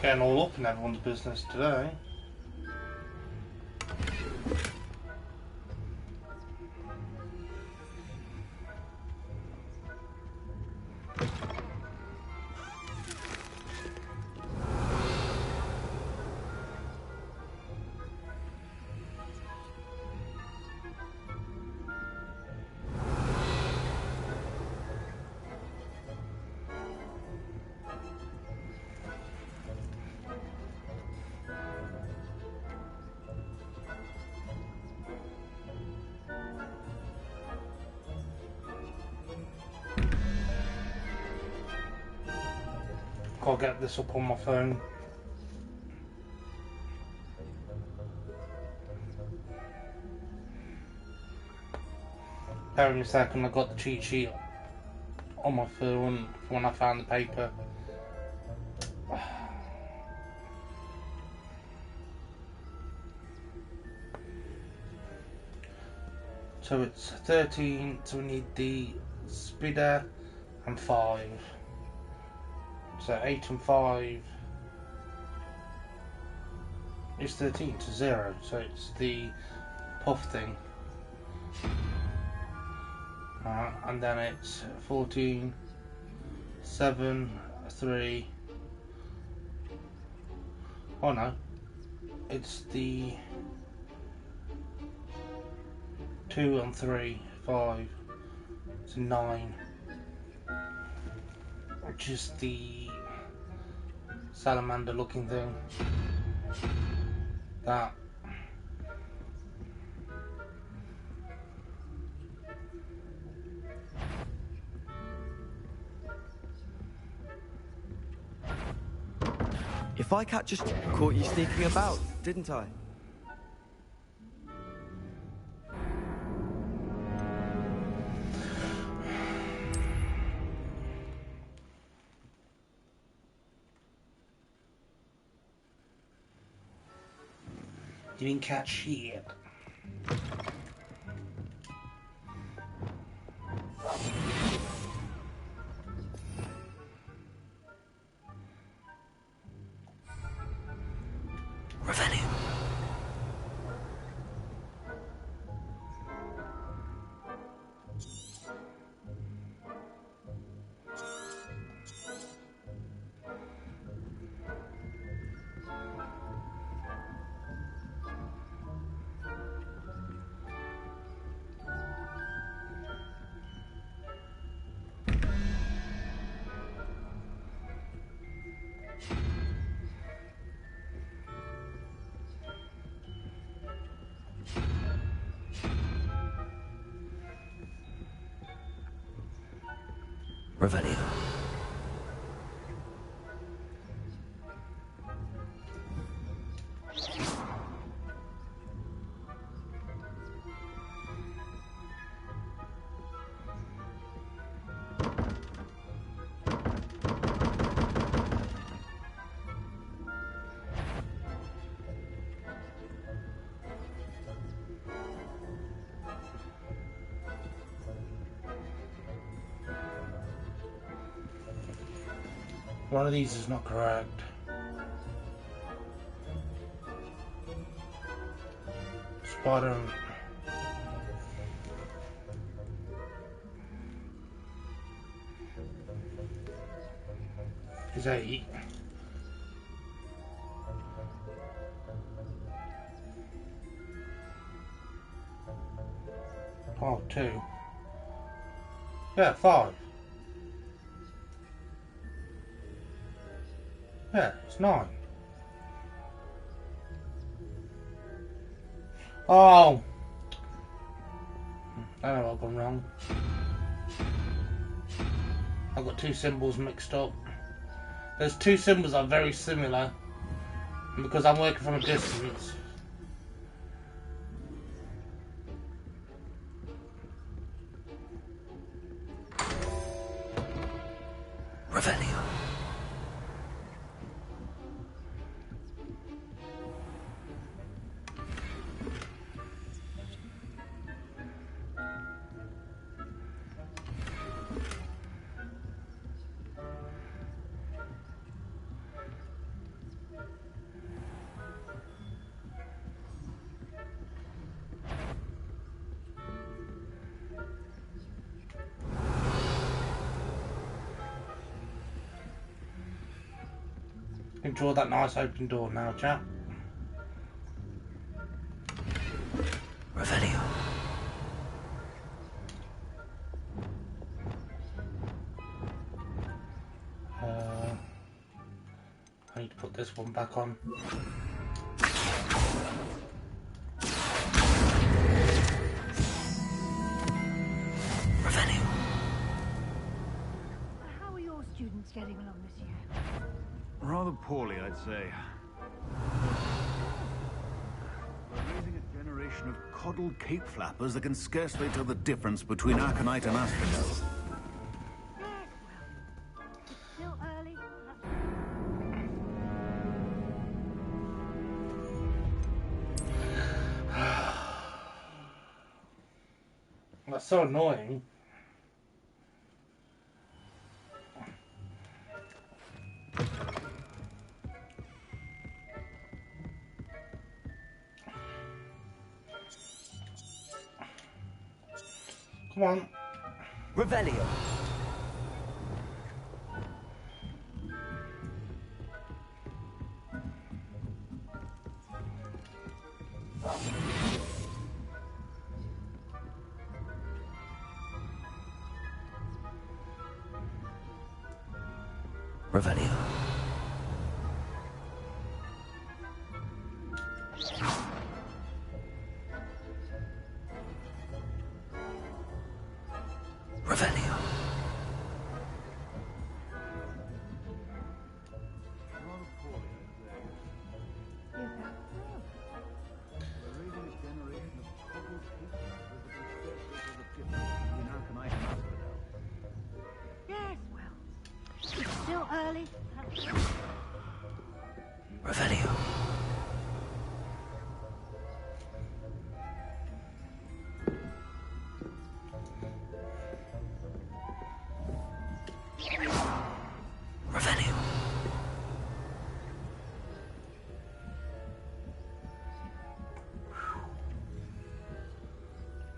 Getting all up in everyone's business today. Gotta get this up on my phone. Bear with me a second, I got the cheat sheet on my phone when I found the paper. So it's 13, so we need the speeder and 5. So 8 and 5 is 13 to 0, so it's the puff thing. And then it's 14, 7, 3. Oh no, it's the 2 and 3, 5. It's 9. Which is the salamander looking thing. That. If I just caught you sneaking about, didn't I? You didn't catch shit. Revenue. Revelio. One of these is not correct. Spider is 8. Oh, 2. Yeah, 5. Yeah, it's 9. Oh! I don't know what I've gone wrong. I've got two symbols mixed up. There's two symbols that are very similar, and because I'm working from a distance. Revelio. Draw that nice open door now, chap. Revelio. I need to put this one back on. Revelio. How are your students getting along this year? Rather poorly, I'd say. We're raising a generation of coddled cape flappers that can scarcely tell the difference between Aconite and Asphodel. Yes, well, it's still early. That's so annoying. Come on. Revelio. Revelio. Revelio. Yes, well, it's still early. Revelio. Revelio.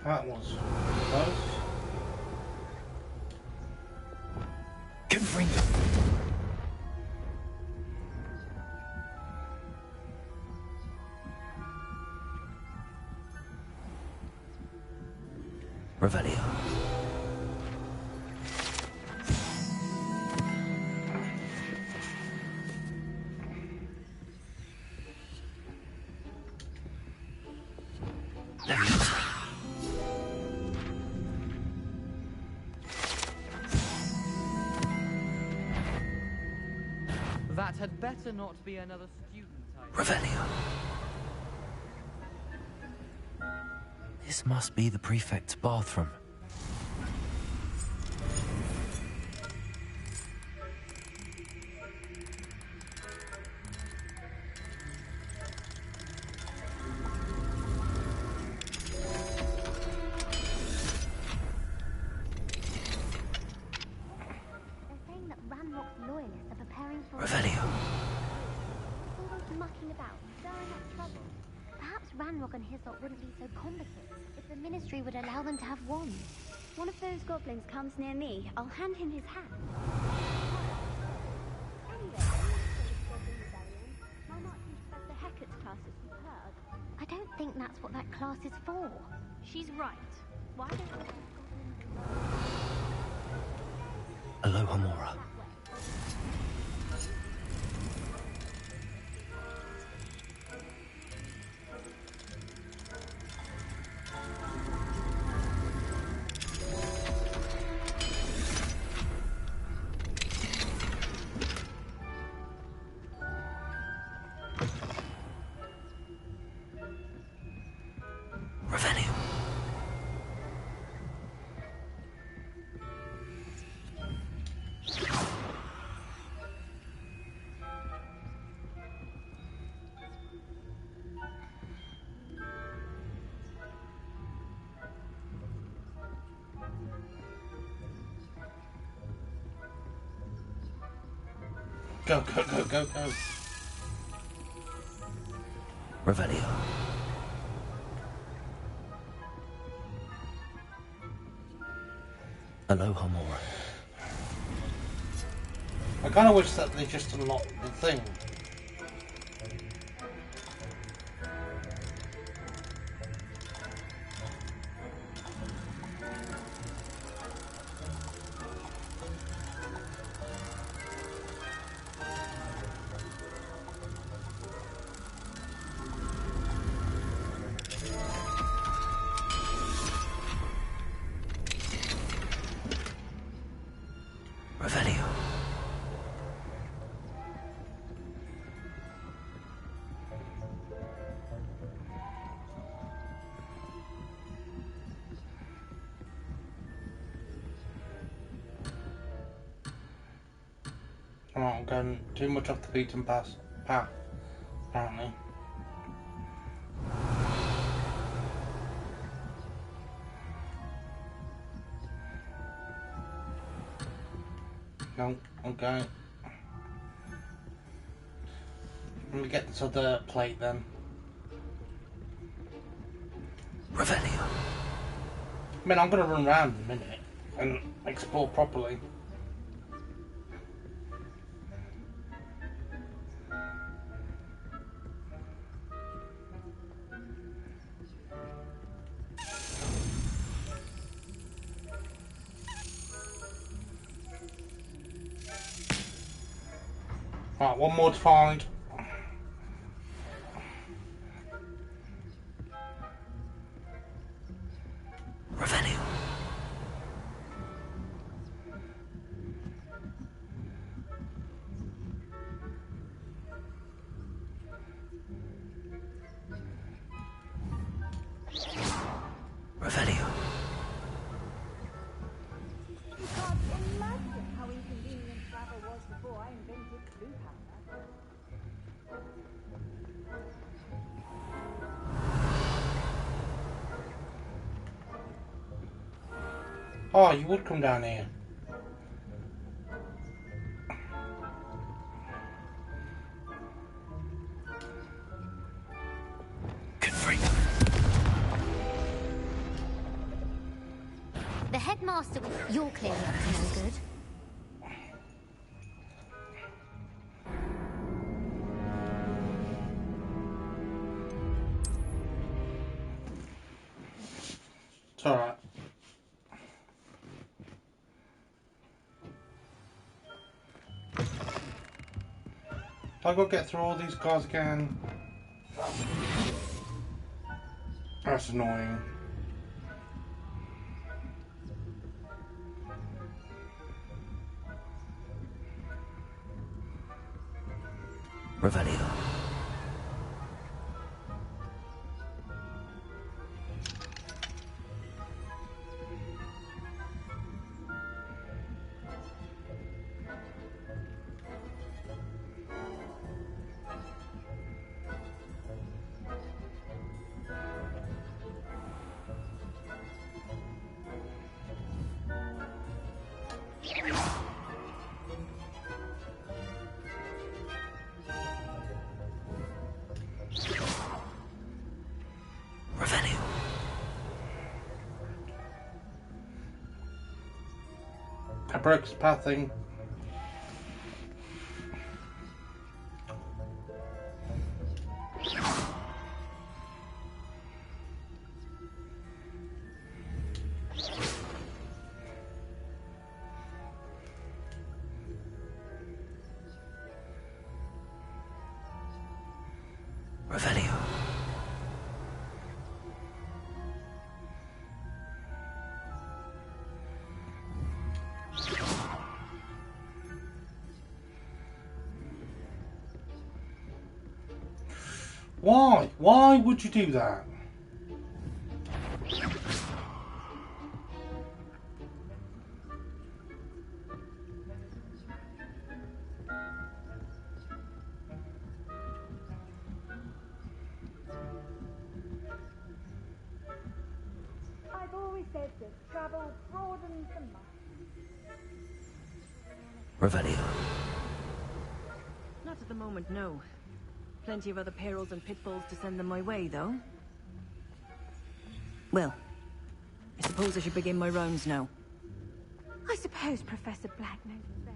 That was close. Confringo. Revelio. That had better not be another student. Revelio. This must be the prefect's bathroom. They're saying that Ranrock's loyalists are preparing for Revelio. always mucking about, stirring up trouble. Perhaps Ranrock and his lot wouldn't be so combative if the Ministry would allow them to have wands. One of those goblins comes near me, I'll hand him his hat. Anyway, my Marching Professor Hecat's class is superb. I don't think that's what that class is for. She's right. Why don't we... Aloha Mora. Go, go, go, go, go. Revelio. Aloha Mora. I kind of wish that they just unlocked the thing. Revelio. I'm going too much off the beaten path, apparently. No, okay. Let me get this other plate then. Revelio. I mean, I'm going to run around in a minute and explore properly. Right, one more to find. Revelio. Revelio. You can't imagine how inconvenient travel was before I invented blue powder. Oh, you would come down here. The headmaster, you're clearly up to no good. It's alright. I gotta get through all these guys again. That's annoying. Revelio. Revelio. I broke his path thing. Revelio. Why? Why would you do that? I've always said that travel broadens the mind. Revelio. Not at the moment, no. Plenty of other perils and pitfalls to send them my way, though. Well, I suppose I should begin my rounds now. I suppose Professor Black knows best.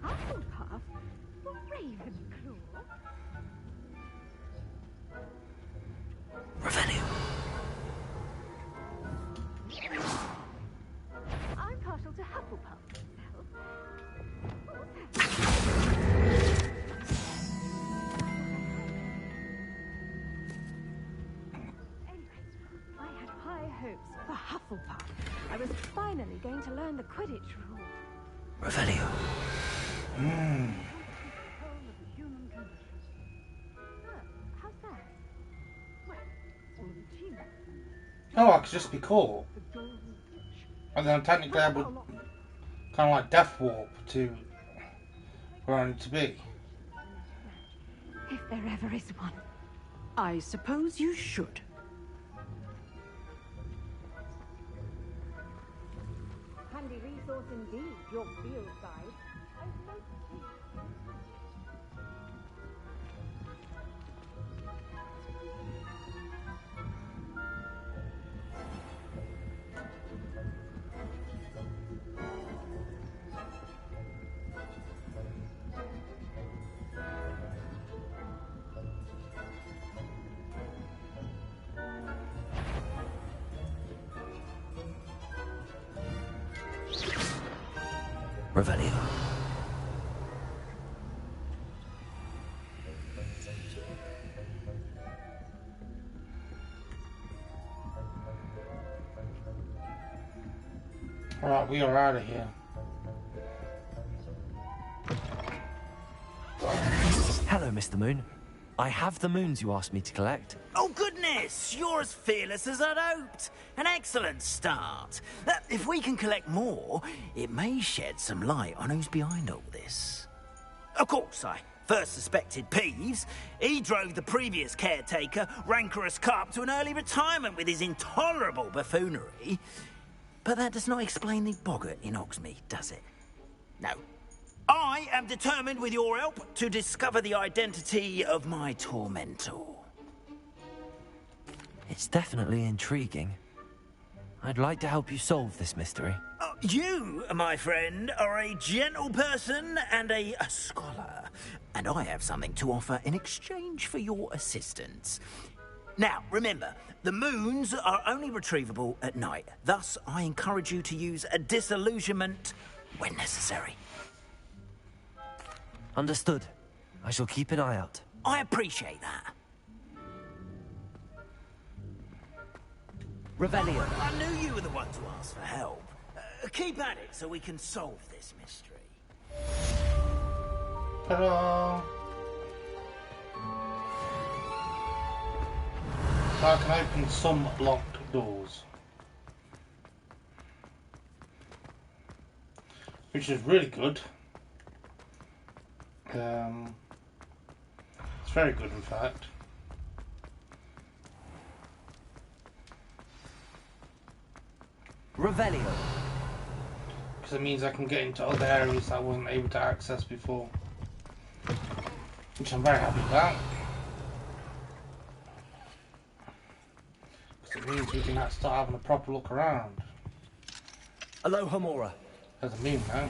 Hufflepuff? The Ravenclaw? Revelio. I'm partial to Hufflepuff myself. I had high hopes for Hufflepuff. I was finally going to learn the Quidditch rules. Revelio. How's that? Well, all the tunes. Oh, I could just be caught. And then technically I would kind of like death warp to where I need to be. If there ever is one. I suppose you should. Handy resource indeed, your field guide. Revelio. Alright, we are out of here. Hello, Mr. Moon. I have the moons you asked me to collect. Oh, goodness! You're as fearless as I'd hoped. An excellent start. If we can collect more, it may shed some light on who's behind all this. Of course, I first suspected Peeves. He drove the previous caretaker, Rancorous Carp, to an early retirement with his intolerable buffoonery. But that does not explain the boggart in Hogsmeade, does it? No. I am determined, with your help, to discover the identity of my tormentor. It's definitely intriguing. I'd like to help you solve this mystery. You, my friend, are a gentle person and a scholar, and I have something to offer in exchange for your assistance. Now, remember, the moons are only retrievable at night. Thus, I encourage you to use a disillusionment when necessary. Understood. I shall keep an eye out. I appreciate that. Revelio. I knew you were the one to ask for help. Keep at it so we can solve this mystery. Ta-da! So I can open some locked doors. Which is really good. It's very good, in fact. Revelio. Because it means I can get into other areas that I wasn't able to access before. Which I'm very happy about. Because it means we can start having a proper look around. Aloha Mora. There's a meme now.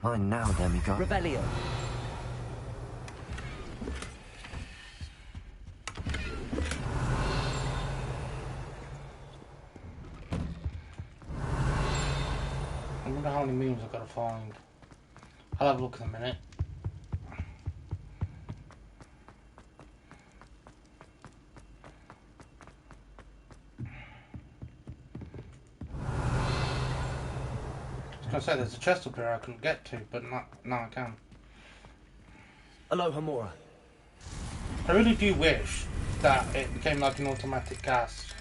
Mine now, demigod. Revelio. I wonder how many memes I've got to find. I'll have a look in a minute. I was going to say, there's a chest up here I couldn't get to, but now I can. Aloha Mora. I really do wish that, it became like an automatic cast.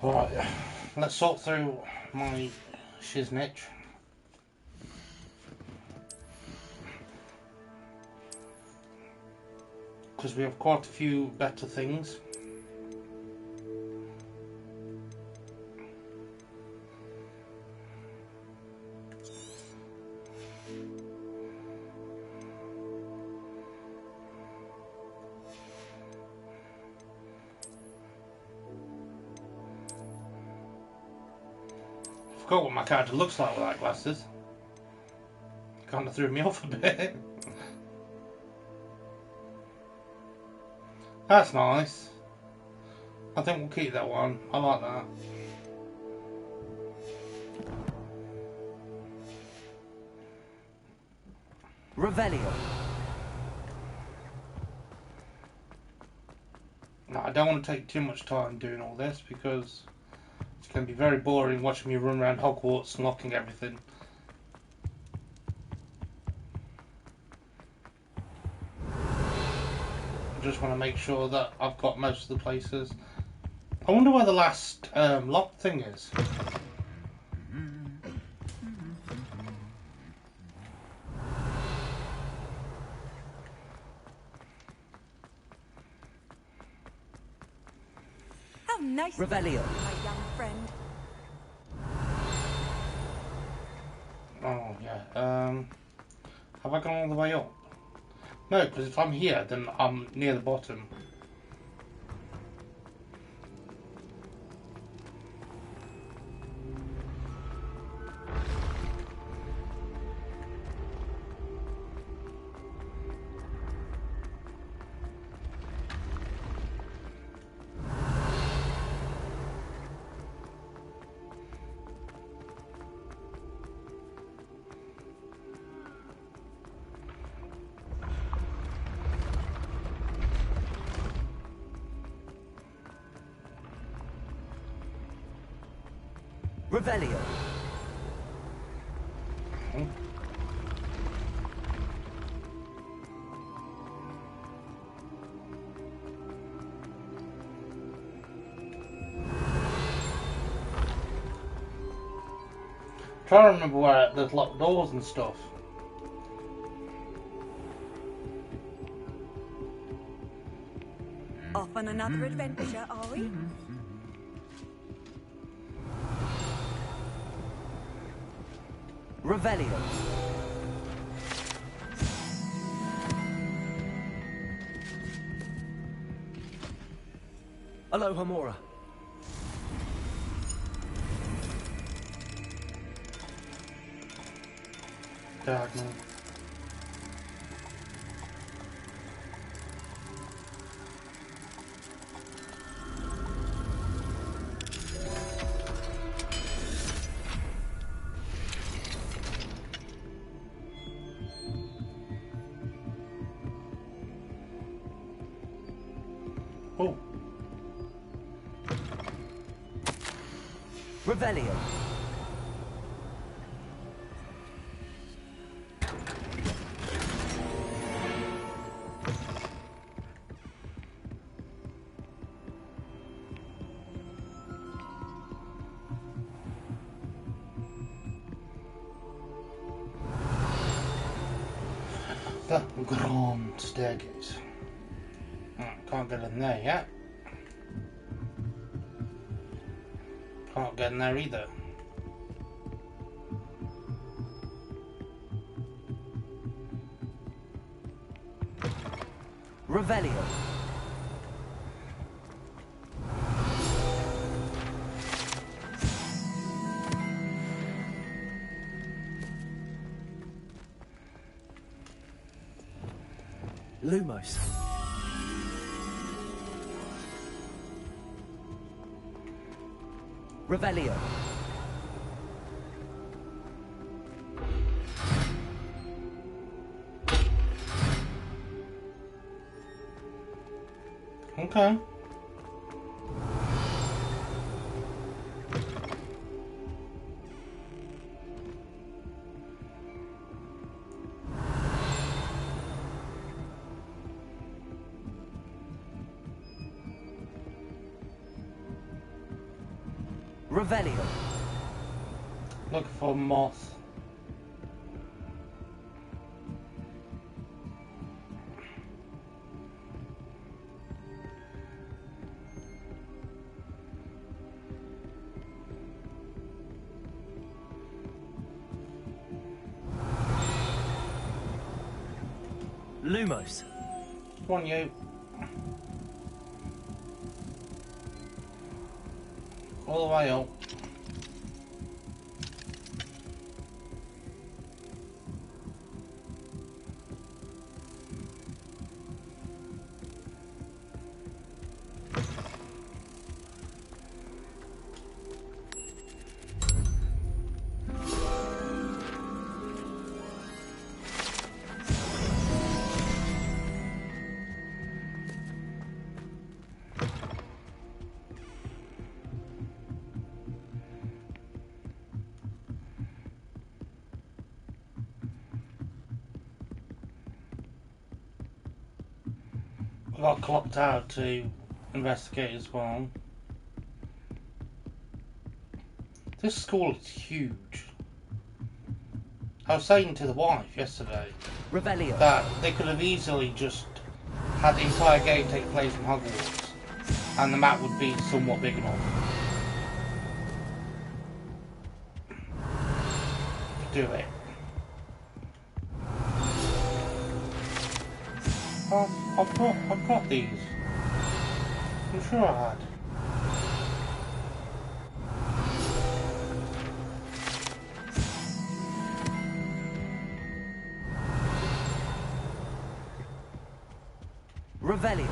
Alright, let's sort through my shiznitch. Because we have quite a few better things. I forgot what my character looks like without glasses. Kind of threw me off a bit. That's nice. I think we'll keep that one. I like that. Revelio. Now, I don't want to take too much time doing all this because it's going to be very boring watching me run around Hogwarts unlocking everything. I just want to make sure that I've got most of the places. I wonder where the last lock thing is. How nice, Revelio. my young friend. Oh yeah. Have I gone all the way up? No, because if I'm here, then I'm near the bottom. Revelio. Trying to remember where there's locked doors and stuff. Off on another adventure, are we? Revelio. Aloha Mora. Diagonal. Oh. Revelio. The grand staircase. Can't get in there yet. Can't get in there either. Revelio. Lumos. Revelio. Okay. Revelio. Look for moth. Lumos. Come on, you. All the way up. I got clocked out to investigate as well. This school is huge. I was saying to the wife yesterday Revelio. that they could have easily just had the entire game take place in Hogwarts and the map would be somewhat big enough to do it. I've got these. I'm sure I had. Revelio.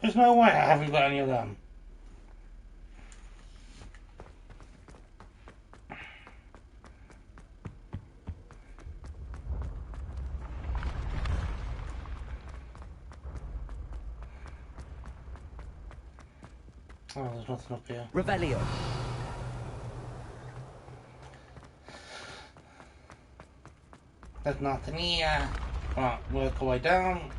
There's no way I haven't got any of them. Oh, there's nothing up here. Revelio. There's nothing here. Right, work our way down.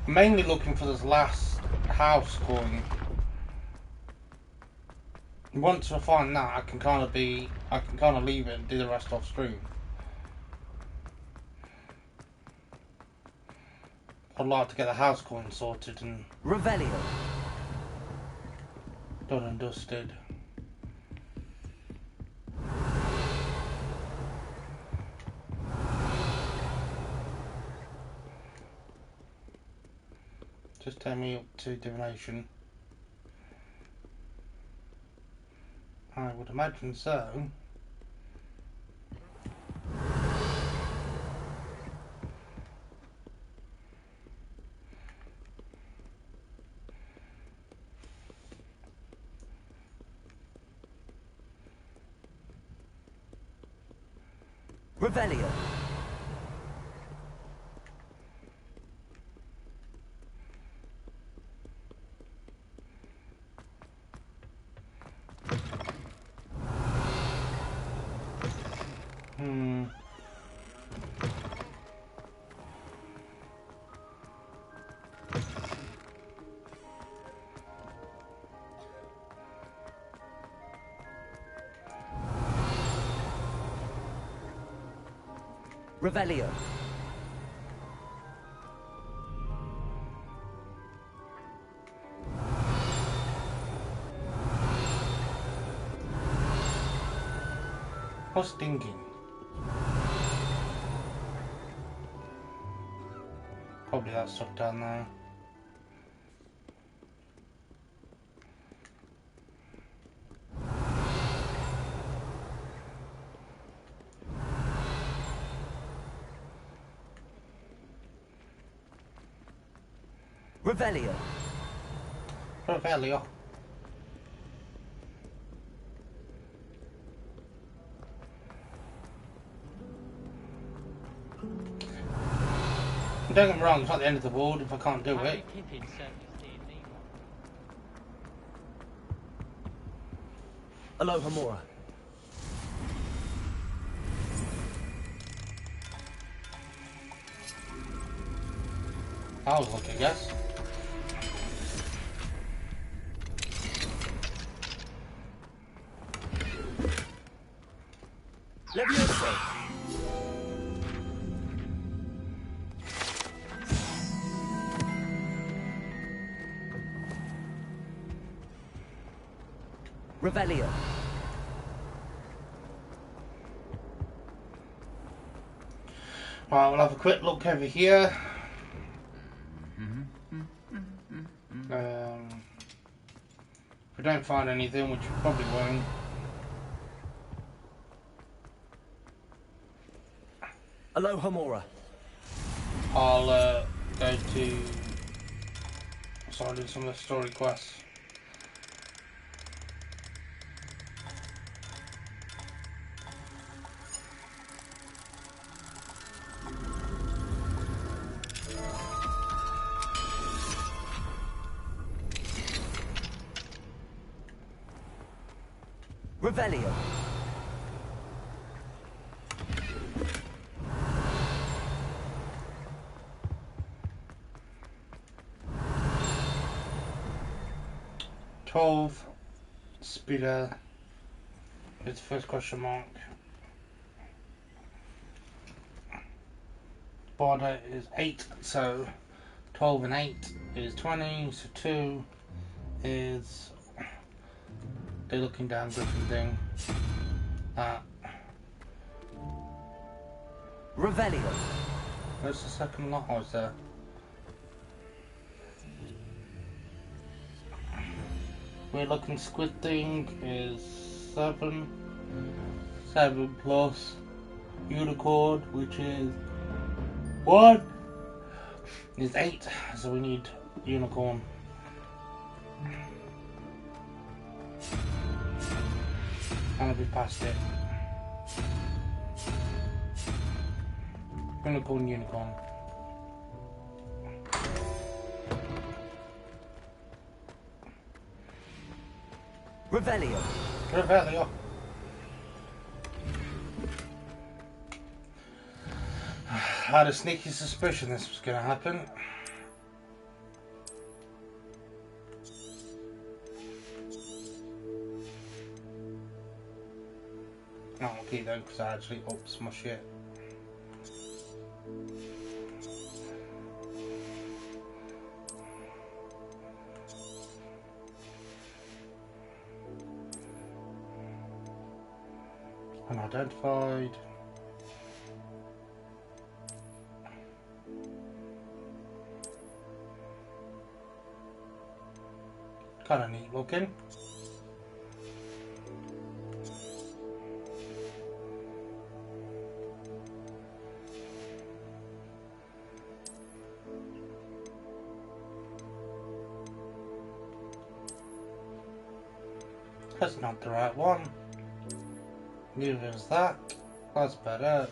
I'm mainly looking for this last house coin. Once I find that, I can kind of leave it and do the rest off screen. I'd like to get the house coin sorted and Revelio. done and dusted. Just take me up to divination. I would imagine so. Revelio. Revelio. What's thinking? Probably that stuff down there. Revelio. Revelio. Don't get me wrong, it's not the end of the world if I can't do it. Aloha Mora. I was lucky, I guess. Levioso. Revelio. Right, we'll have a quick look over here. If we don't find anything, which we probably won't. Aloha Mora. I'll go to start doing some of the story quests. Revelio. Speeder is the first question mark. Border is 8, so 12 and 8 is 20, so 2 is they're looking down Griffin thing. Revelio. Where's the second lot? Oh, it's there. We're looking squid thing is 7 plus unicorn, which is 1 is 8, so we need unicorn. And we passed it. Unicorn. Revelio. I had a sneaky suspicion this was going to happen. Oh, okay then, because I actually ups my shit. Unidentified. Kind of neat looking. That's not the right one. Neither is that. That's better.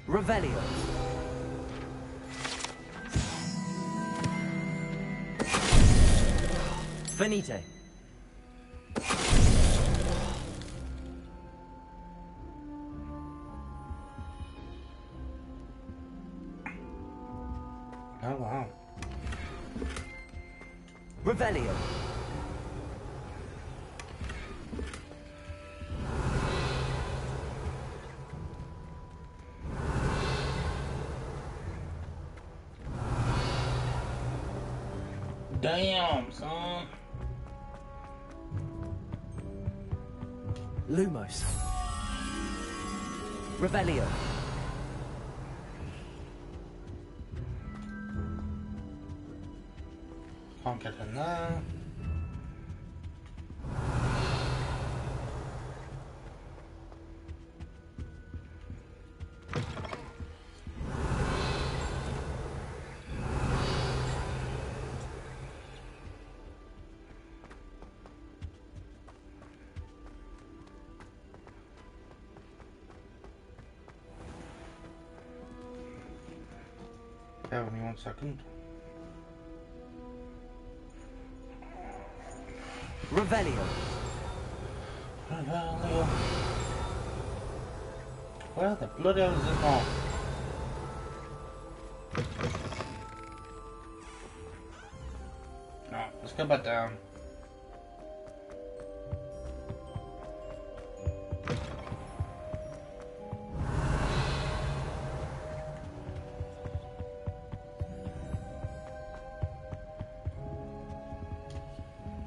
Revelio. Finite. Oh wow. Revelio. Damn, son. Lumos. Revelio. Can't get in there. Bear with me 1 second. Revelio. Revelio. Where the bloody hell is it gone? No, let's go back down.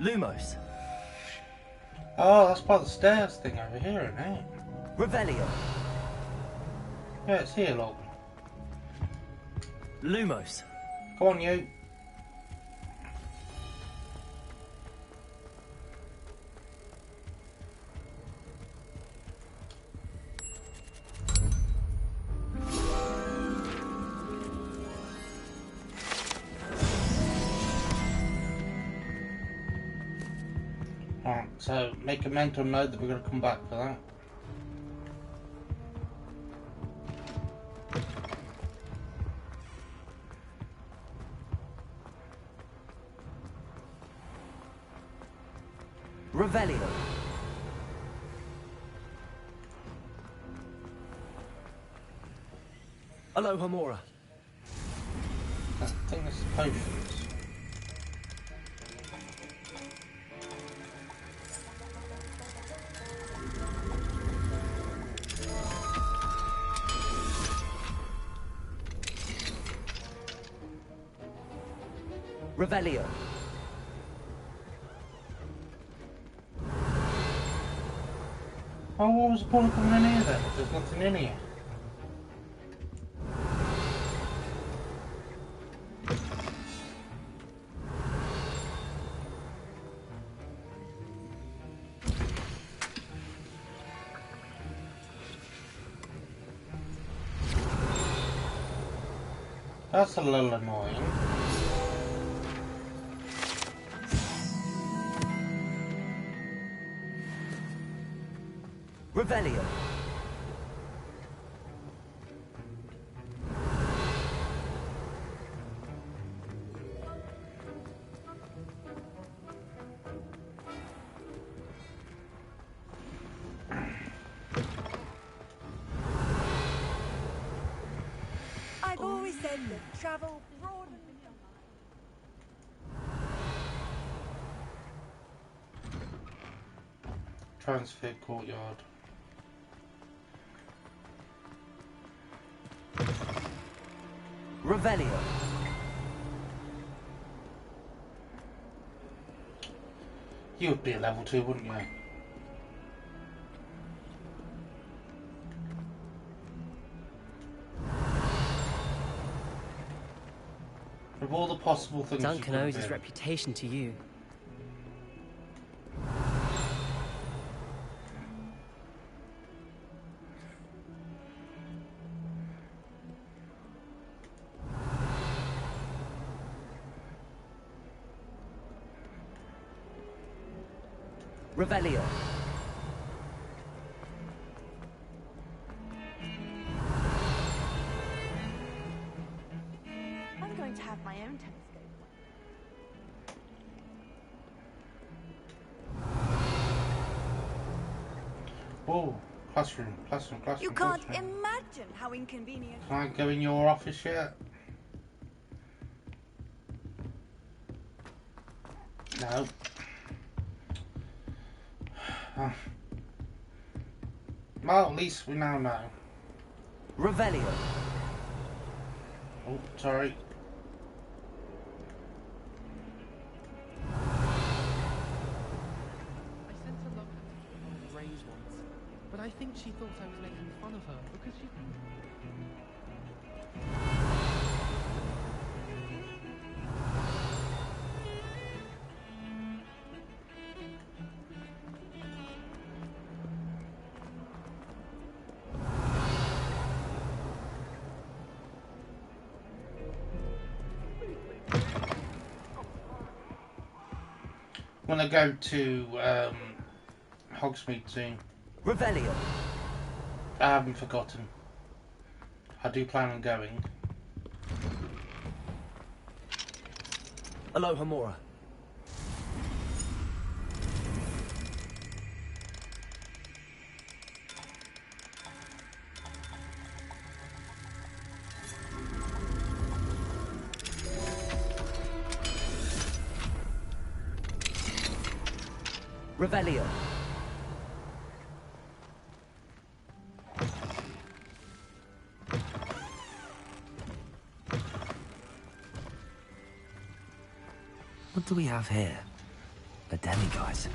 Lumos. Oh, that's by the stairs thing over here, isn't it? Revelio. Yeah, it's here, look. Lumos. Come on, you. Right, so make a mental note that we're going to come back for that. Revelio. Aloha Mora. I think this is potions. Revelio. Oh, what was the point of coming in here then? If there's nothing in here. That's a little annoying. Revelio. I've always said that travel broadens your mind. Transfer courtyard. Revelio. You would be a level 2, wouldn't you? Of all the possible things Duncan you owes could his do. reputation to you. Revelio. I'm going to have my own telescope. Oh, classroom, classroom, classroom. You can't classroom. imagine how inconvenient. Can I go in your office yet? No. Well, at least we now know. Revelio. Oh, sorry. I sent a love letter to Ray's once, but I think she thought I was making fun of her because she... I'm gonna go to Hogsmeade soon. Revelio. I haven't forgotten. I do plan on going. Alohomora. Revelio. What do we have here? A demiguise.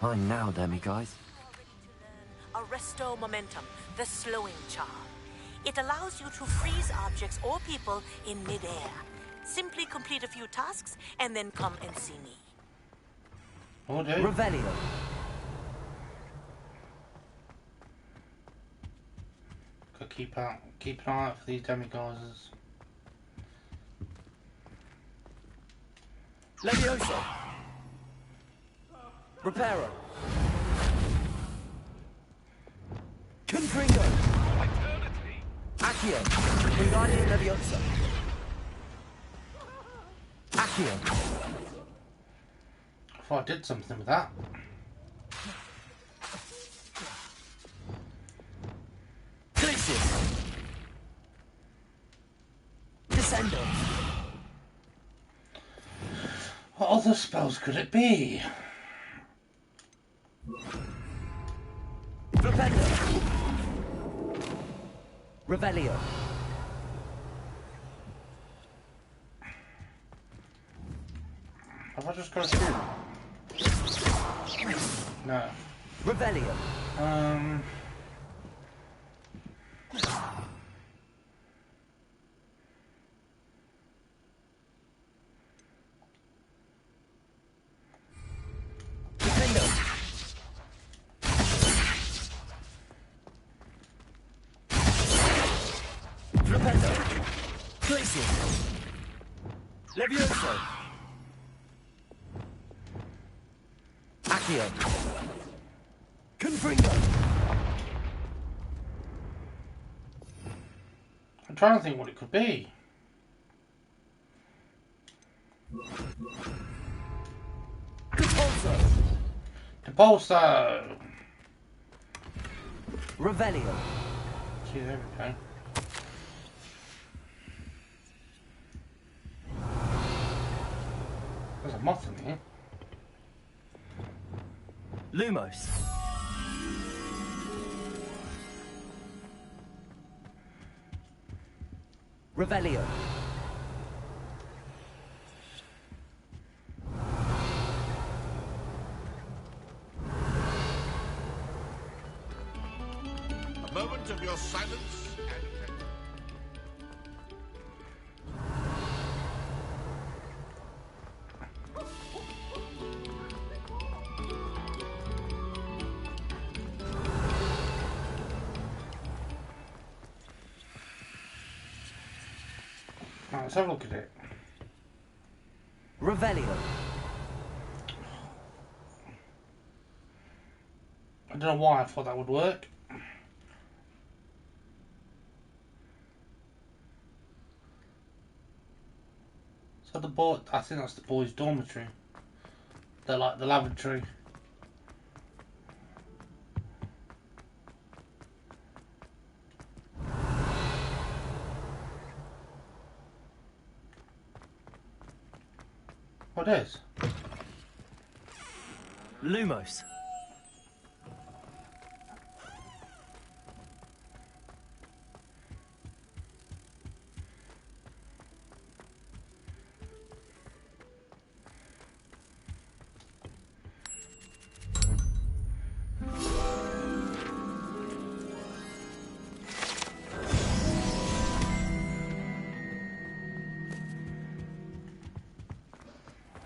Fine now, demiguise. Arresto momentum, the slowing charm. It allows you to freeze objects or people in midair. Simply complete a few tasks and then come and see me. Okay. Revelio. Gotta keep an eye out for these demiguises. Levioso. Reparo. Confringo. Accio. Wingardium Levioso. Accio. I thought I did something with that. Glacius. Descendo. What other spells could it be? Flipendo. Revelio. Have I just got a shoot? No. Revelio. Levioso. Accio. Confringo. I'm trying to think what it could be. Depulso. Depulso. Revelio. See, there we go. There's a moth in here. Lumos. Revelio. A moment of your silence and Right, let's have a look at it. Revelio. I don't know why I thought that would work. So the boy, I think that's the boys' dormitory. They're like the lavatory. What is? Lumos.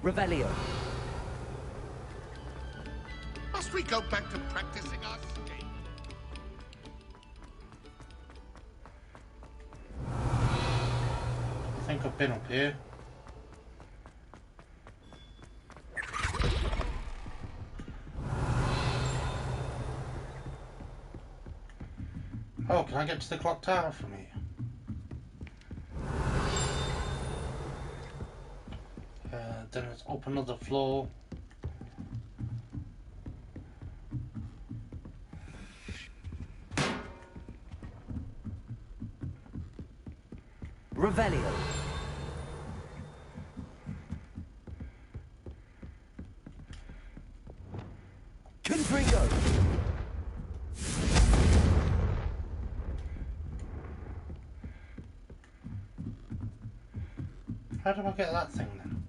Revelio. must we go back to practicing our skate? I think I've been up here. can I get to the clock tower from here? Then it's up another floor. Revelio. Confringo. How do I get that thing then?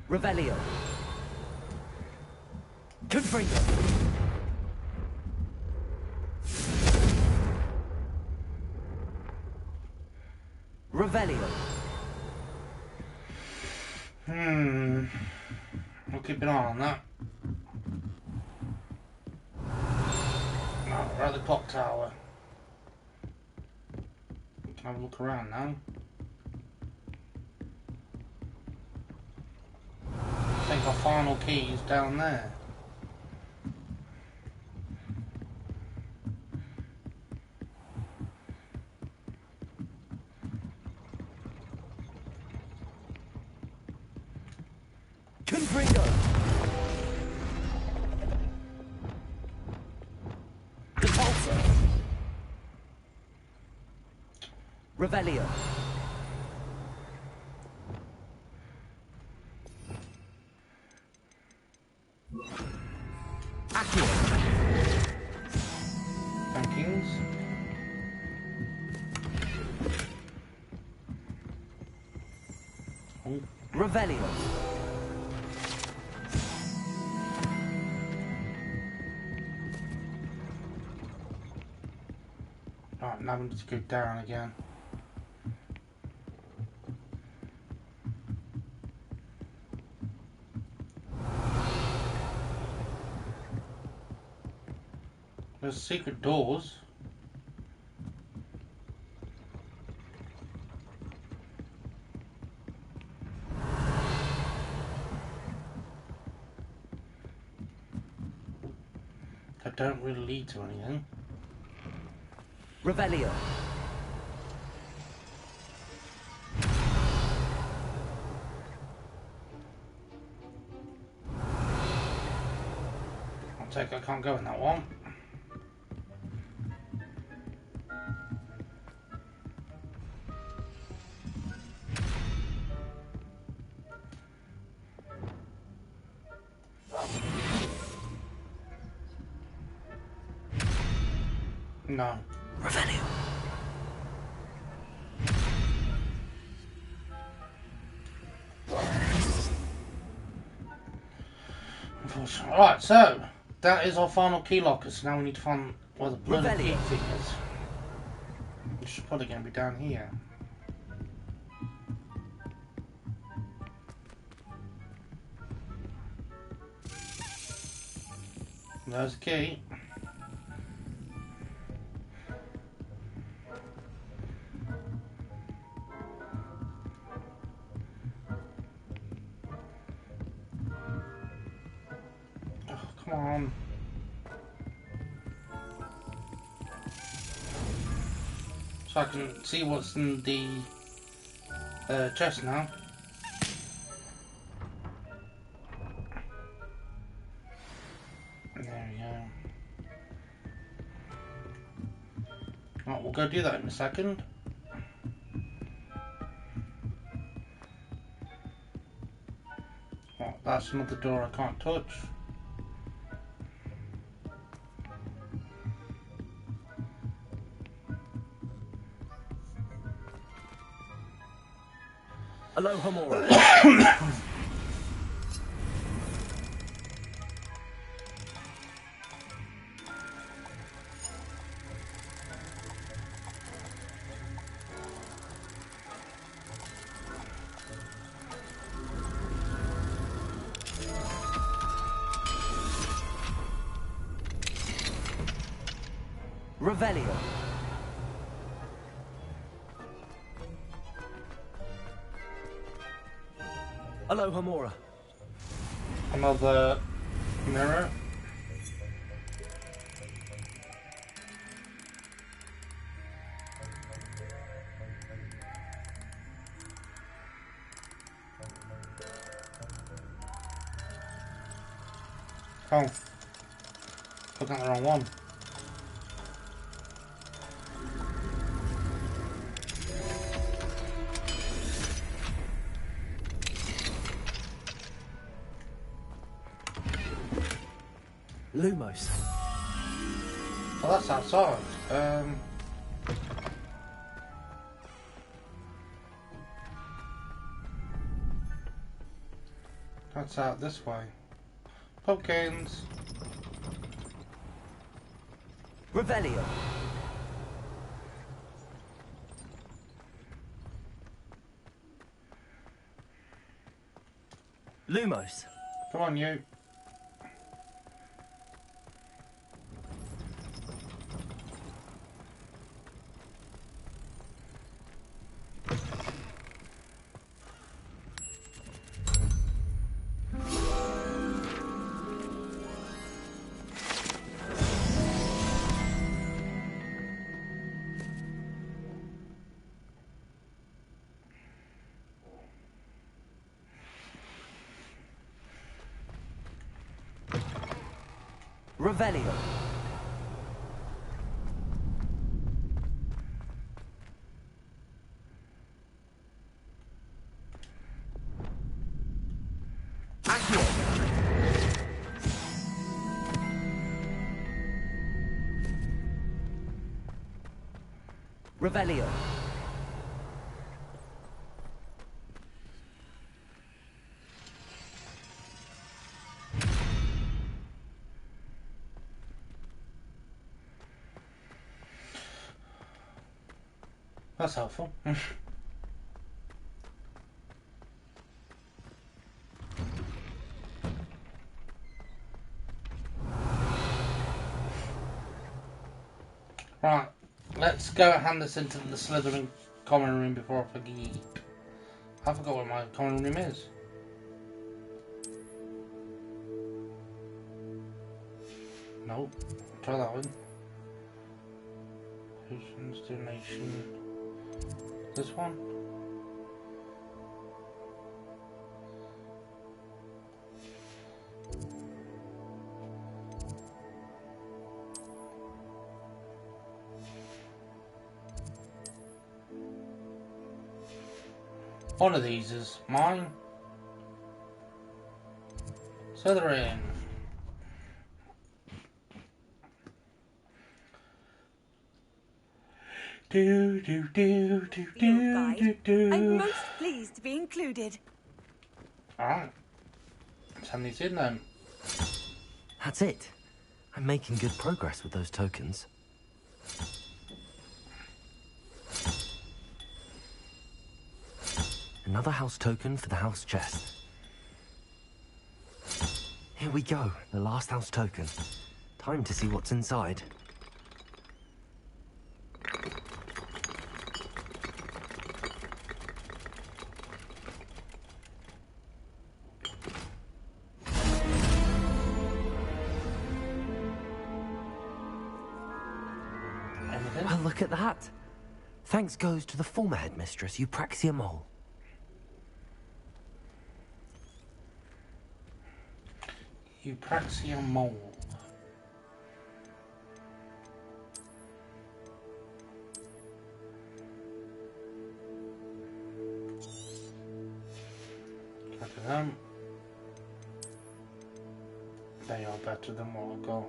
Revelio. Confringo. Revelio. We'll keep an eye on that. Oh, we're at the clock tower. We can have a look around now. I think our final key is down there. Confringo. Repulsor. Revelio. Thankings. Oh. Revelio. Right, now we need to go down again. There's secret doors. That don't really lead to anything. Revelio. I'll take it, I can't go in that one. No. Revelio. Unfortunately. Right, so that is our final key locker. So now we need to find where the bloody key thing is. Which is probably going to be down here. There's the key. Come on. So I can see what's in the chest now. There we go. Right, we'll go do that in a second. Oh, that's another door I can't touch. Aloha Mora. Revelio. Alohomora. Another mirror. Oh. Looking at the wrong one. Lumos. Oh, that's outside. That's out this way. Pumpkins. Revelio. Lumos. Come on, you. Revelio. Accio. Revelio. That's helpful. Right, let's go hand this into the Slytherin common room before I forget. I forgot what my common room is. Nope, try that one. Potions, donation. This one? One of these is mine. Slytherin. Your guide. I'm most pleased to be included. Alright. Let's hand these in then. That's it. I'm making good progress with those tokens. Another house token for the house chest. Here we go, the last house token. Time to see what's inside. Well, look at that. Thanks goes to the former headmistress, Eupraxia Mole. Eupraxia Mole. Look at them. They are better than what I've got.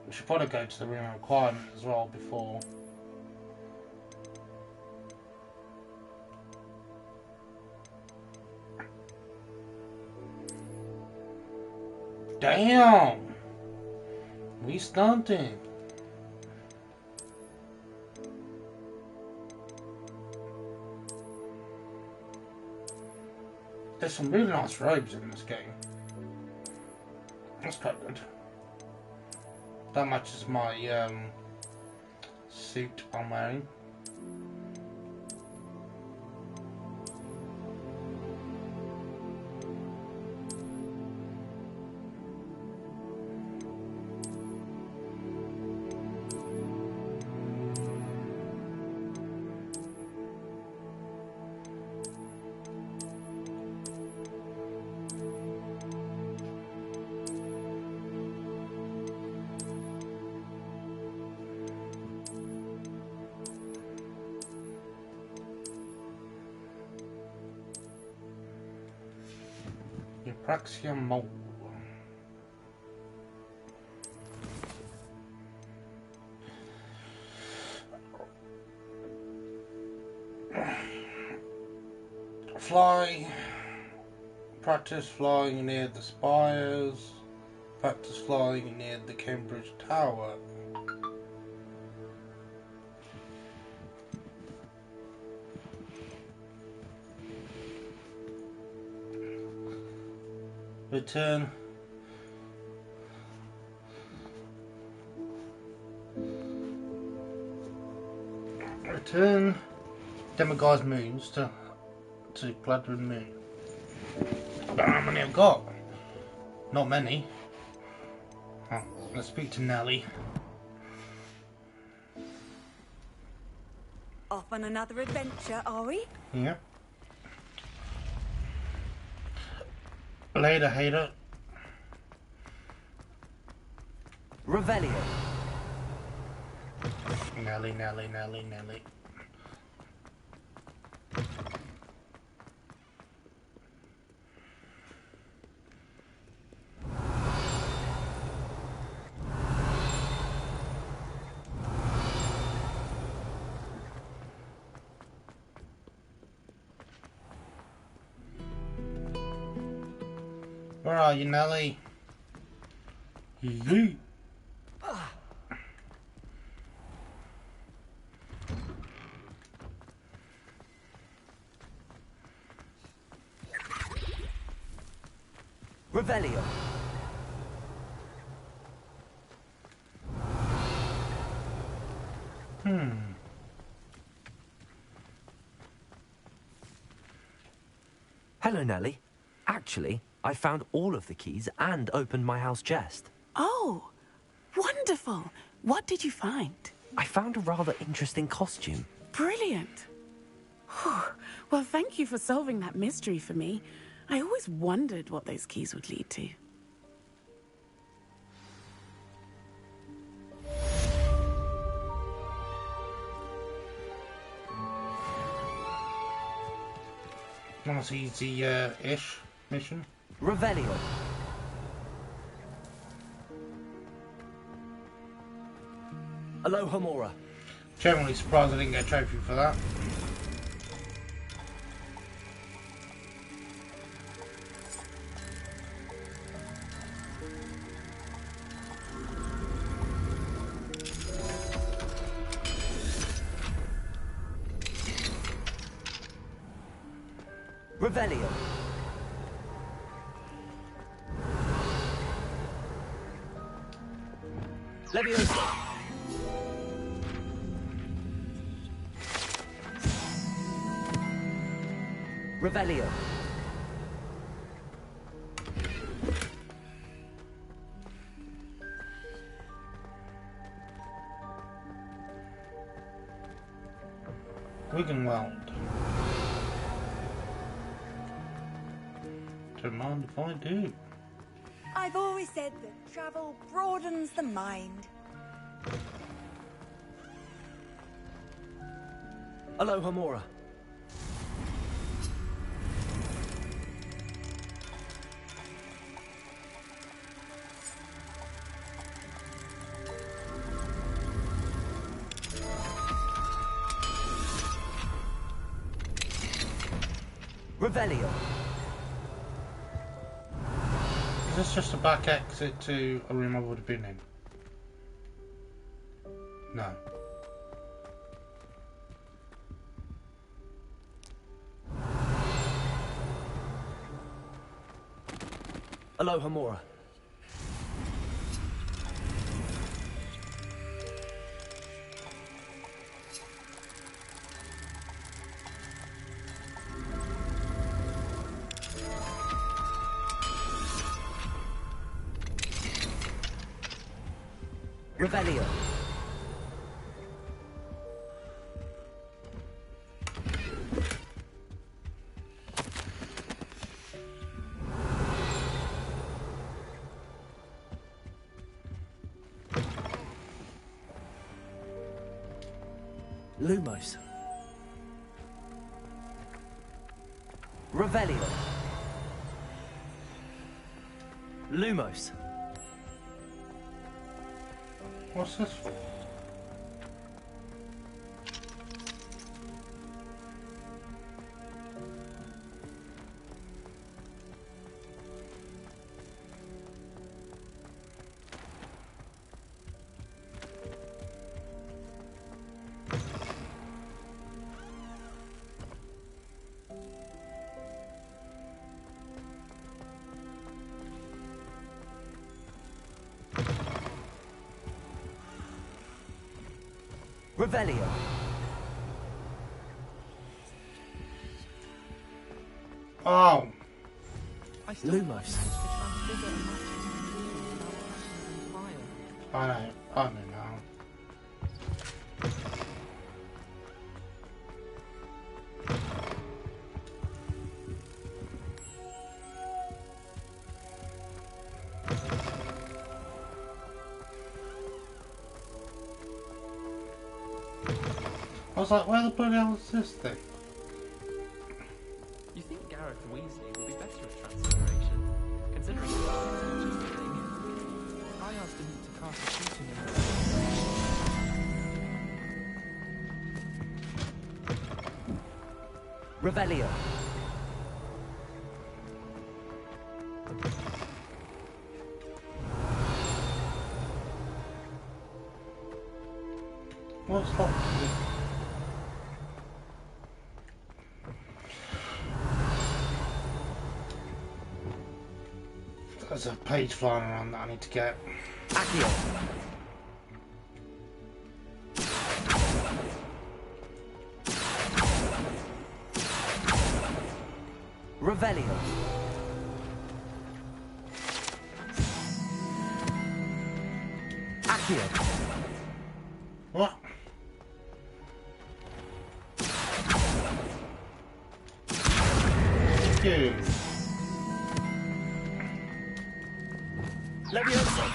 We should probably go to the room requirement as well before. Damn! We stunting. There's some really nice robes in this game. That's quite good. That matches my suit I'm wearing. Praxia mole. Fly. Practice flying near the spires. Practice flying near the Cambridge Tower. Return. Return Demiguise moons to Gladwin Moon. I don't know how many I've got. Not many. Oh, let's speak to Nellie. Off on another adventure, are we? Yeah. Later, hater. Revelio. Nelly, Nelly, Nelly, Nelly. Where are you, Nelly? Yeet. Revelio. Hello, Nellie. Actually, I found all of the keys and opened my house chest. Oh, wonderful. What did you find? I found a rather interesting costume. Brilliant. Whew. Well, thank you for solving that mystery for me. I always wondered what those keys would lead to. Nice easy-ish mission. Revelio. Alohomora. Generally surprised I didn't get a trophy for that. Revelio. Leviosa. Revelio. Wiggenweld. Don't mind if I do. I've always said that travel broadens the mind. Alohomora. Revelio. Is this just a back exit to a room I would have been in? No. Alohomora. Revelio. Lumos. Revelio. Lumos. What's this for? Revelio. Oh. Lumos. I know now. I was like, where the bloody hell is this thing? You think Gareth Weasley would be better at transfiguration, considering he's just a thing. I asked him to cast a shooting Revelio. What's that? There's a page flying around that I need to get. Accio. Revelio. Accio. What? You. Levioso.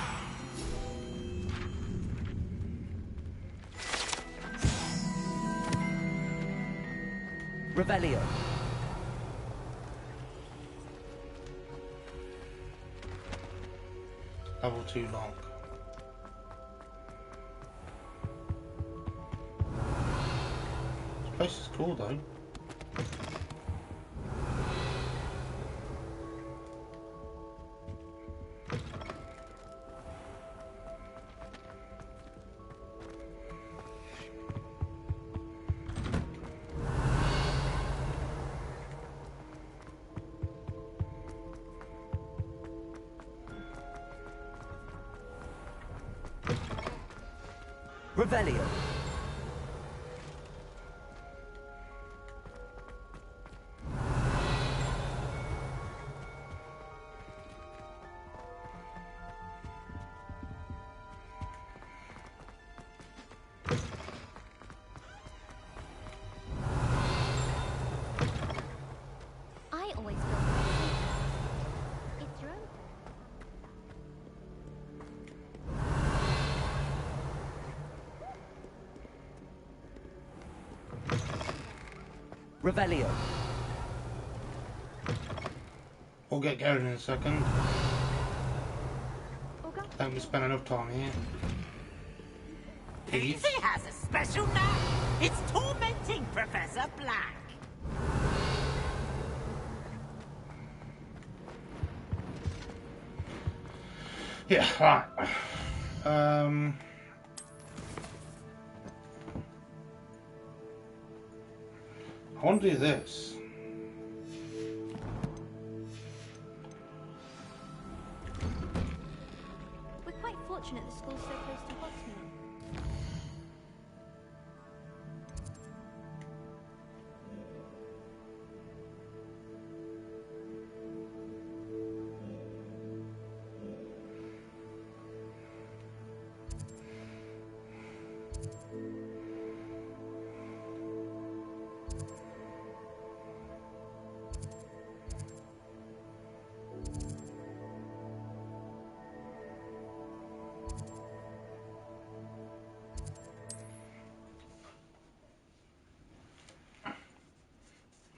Revelio. Level 2 long. This place is cool though. Revelio. I always feel it's your own. Revelio. We'll get going in a second. Don't we spend enough time here? Daisy has a special knack. It's tormenting Professor Black. Yeah, right. I want to do this. We're quite fortunate the school's so close to Hogsmeade.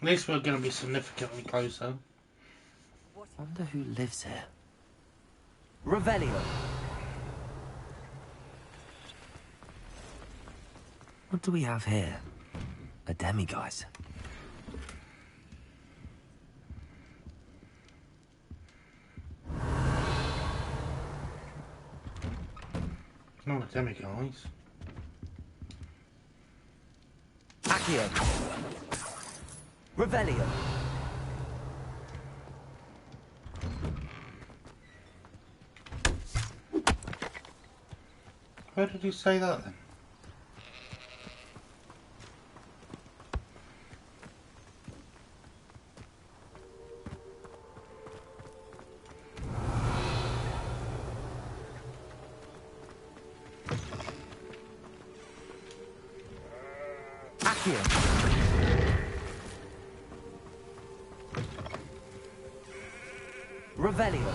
At least we're going to be significantly closer. Wonder who lives here. Revelio. What do we have here? A demiguise. Not a demiguise. Accio. Revelio. Where did you say that then? Accio. Revelio.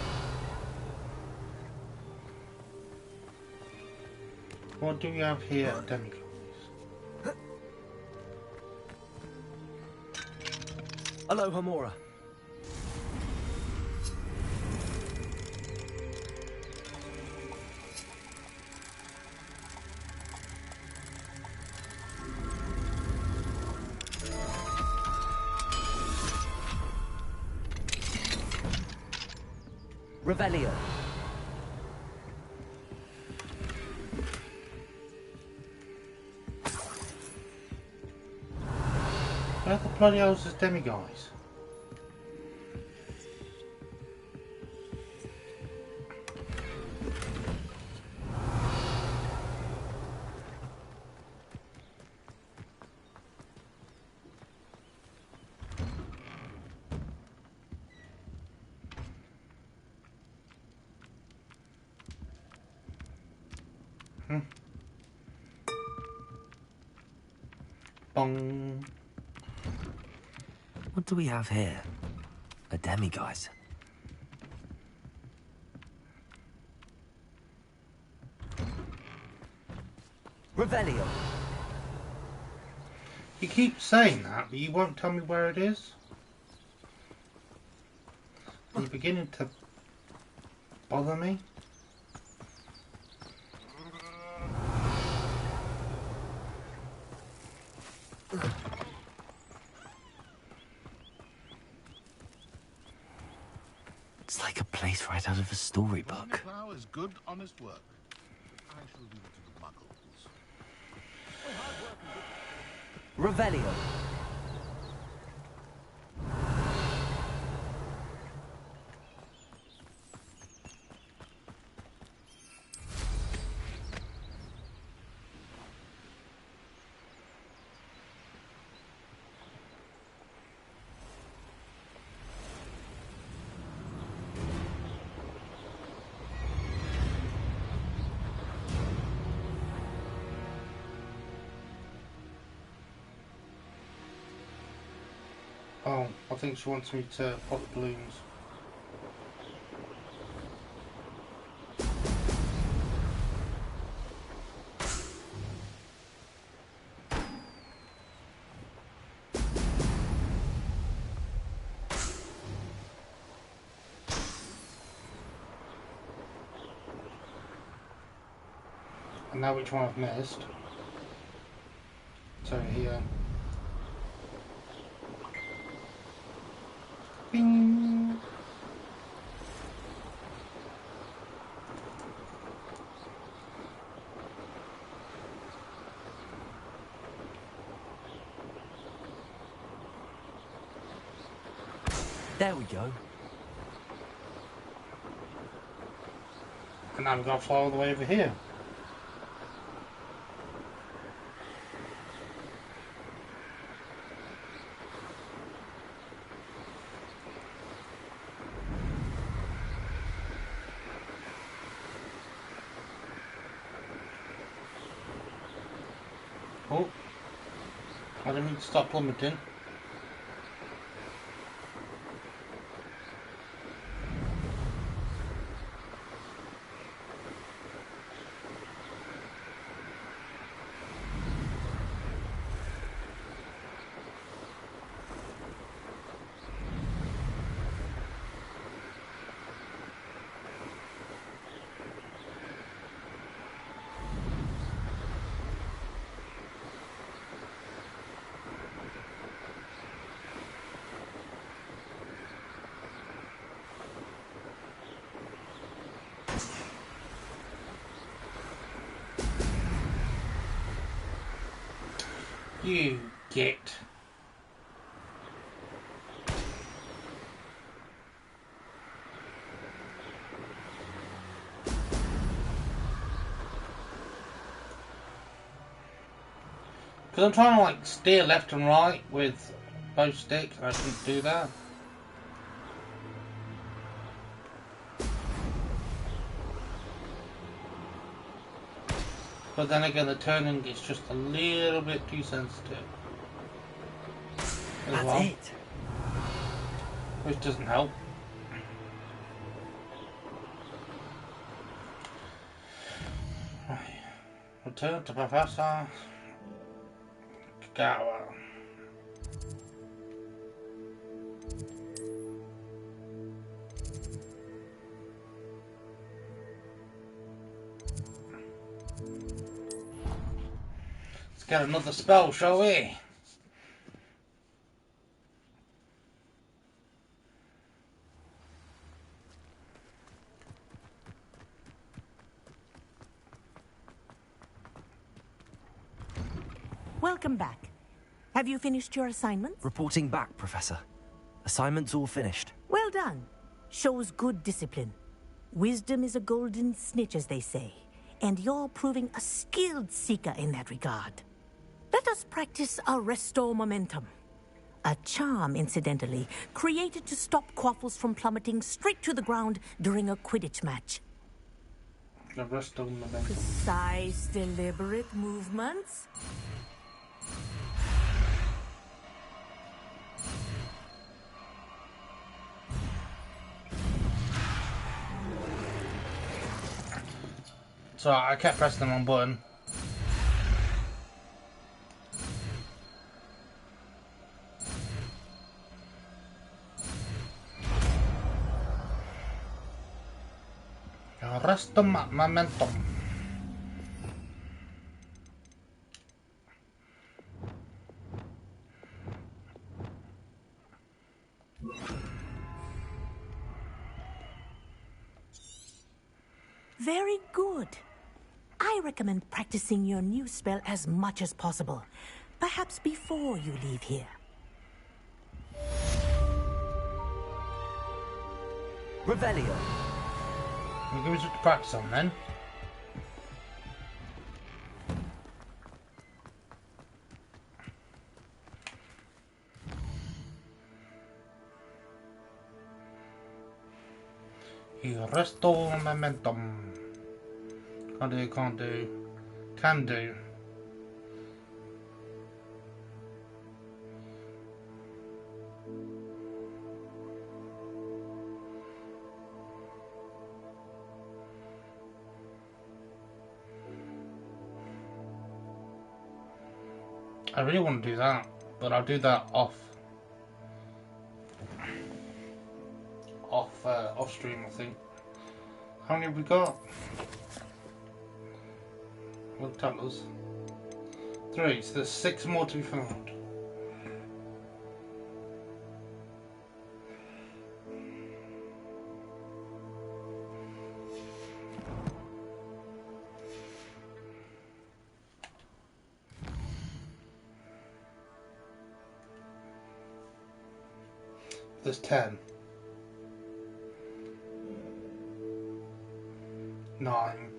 What do we have here at demiguise? Aloha Mora. Revelio. Where the bloody hell's this demiguise? Bong. What do we have here? A demiguise. Revelio. You keep saying that, but you won't tell me where it is. You're beginning to bother me. It's like a place right out of a storybook. Plow is good, honest work. I shall leave it to the muggles. Revelio. Oh, I think she wants me to pop the balloons. And now which one I've missed. So here. Bing. There we go. And now we've got to fly all the way over here. Oh, I didn't mean to stop plummeting. You get. Because I'm trying to like steer left and right with both sticks, and I couldn't do that. But then again, the turning is just a little bit too sensitive. That's it. Which doesn't help. Right. Return to Professor Kagawa. Let's get another spell, shall we? Welcome back. Have you finished your assignments? Reporting back, Professor. Assignment's all finished. Well done. Shows good discipline. Wisdom is a golden snitch, as they say, and you're proving a skilled seeker in that regard. Let us practice a restore momentum. A charm, incidentally, created to stop quaffles from plummeting straight to the ground during a Quidditch match. The restore momentum. Precise, deliberate movements. So I kept pressing the wrong button. Rest the momentum. Very good. I recommend practicing your new spell as much as possible. Perhaps before you leave here. Revelio. We'll give us something to practice on then. Restore momentum. Can't do, can't do. Can do. I really want to do that, but I'll do that off stream, I think. How many have we got? Will tell us. 3, so there's 6 more to be found. There's 10. 9.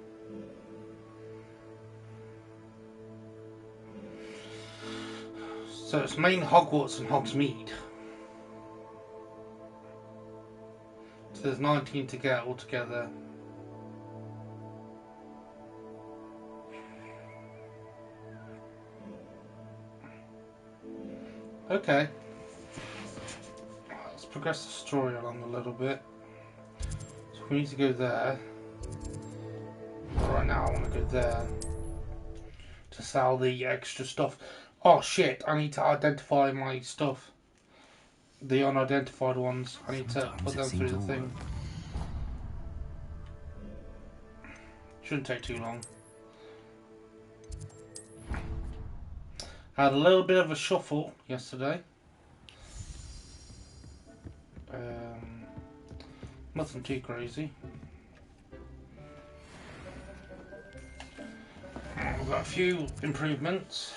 So it's main Hogwarts and Hogsmeade. So there's 19 to get altogether. Okay. Let's progress the story along a little bit. So we need to go there. Right now I want to go there to sell the extra stuff. Oh shit, I need to identify my stuff. The unidentified ones. I need to put them through the thing. Shouldn't take too long. I had a little bit of a shuffle yesterday. Nothing too crazy. We've got a few improvements.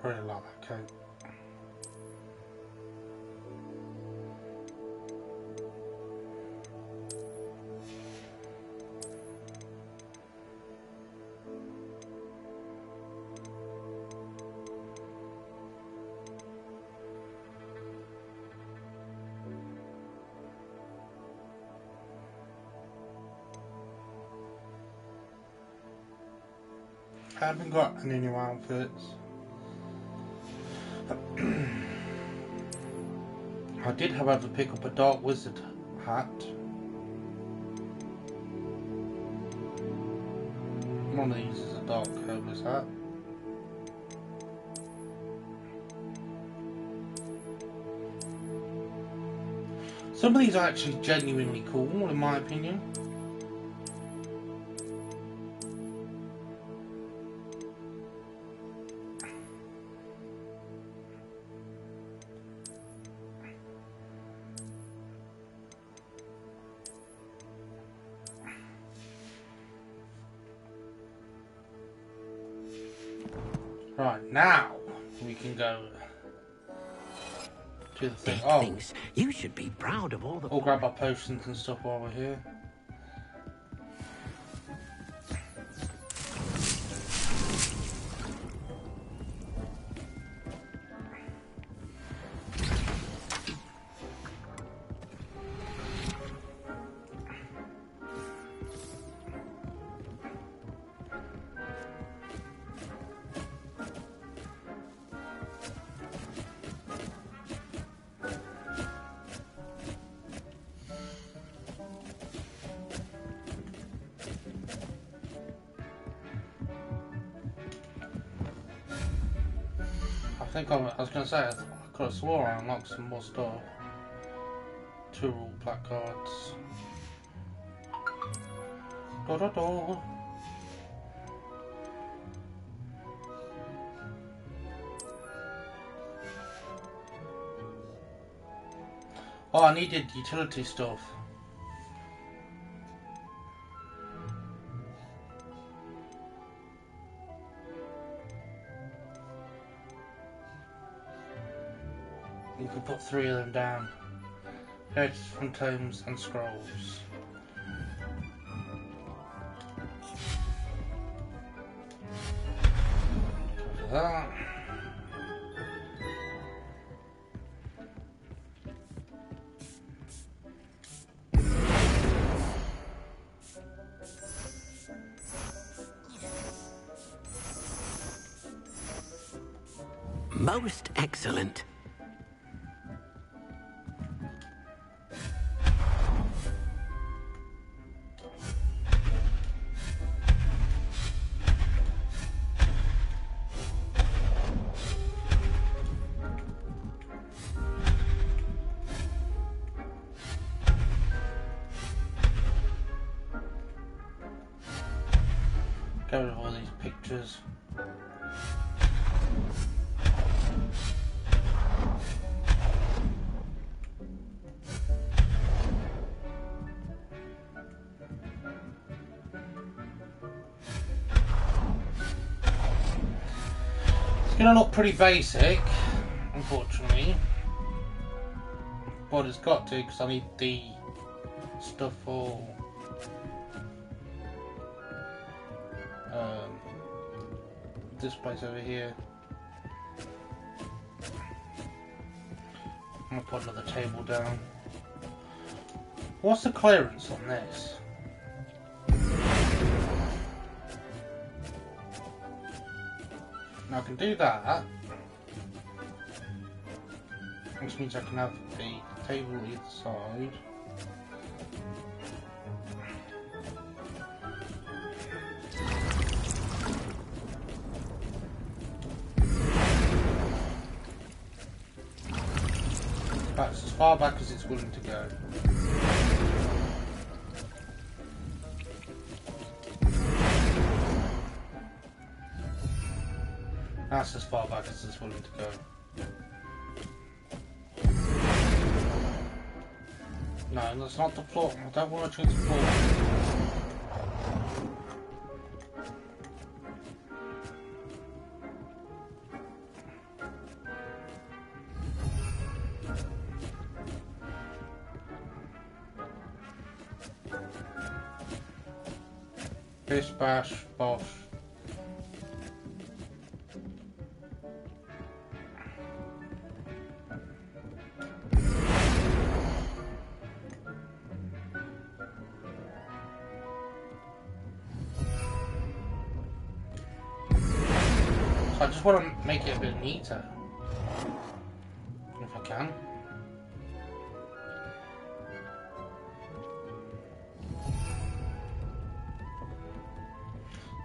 really like that coat. I haven't got any new outfits. I did, however, pick up a Dark Wizard hat. One of these is a Dark Cobra's hat. Some of these are actually genuinely cool, in my opinion. Right, now we can go to the thing. Oh, Thinks you should be proud of all the. We'll grab our potions and stuff while we're here. I was going to say, I could have swore I unlocked some more stuff. 2 rule placards. Da da da. Oh, I needed utility stuff. You can put 3 of them down. Heads from tomes and scrolls. Cover that. Most excellent. Get rid of all these pictures. It's gonna look pretty basic, unfortunately, but it's got to, because I need the stuff for this place over here. I'm gonna put another table down. What's the clearance on this? Now I can do that, which means I can have a table either side. That's as far back as it's willing to go. That's as far back as it's willing to go. No, that's not the floor. I don't want to change the floor. Bish bash bosh. So I just want to make it a bit neater, if I can.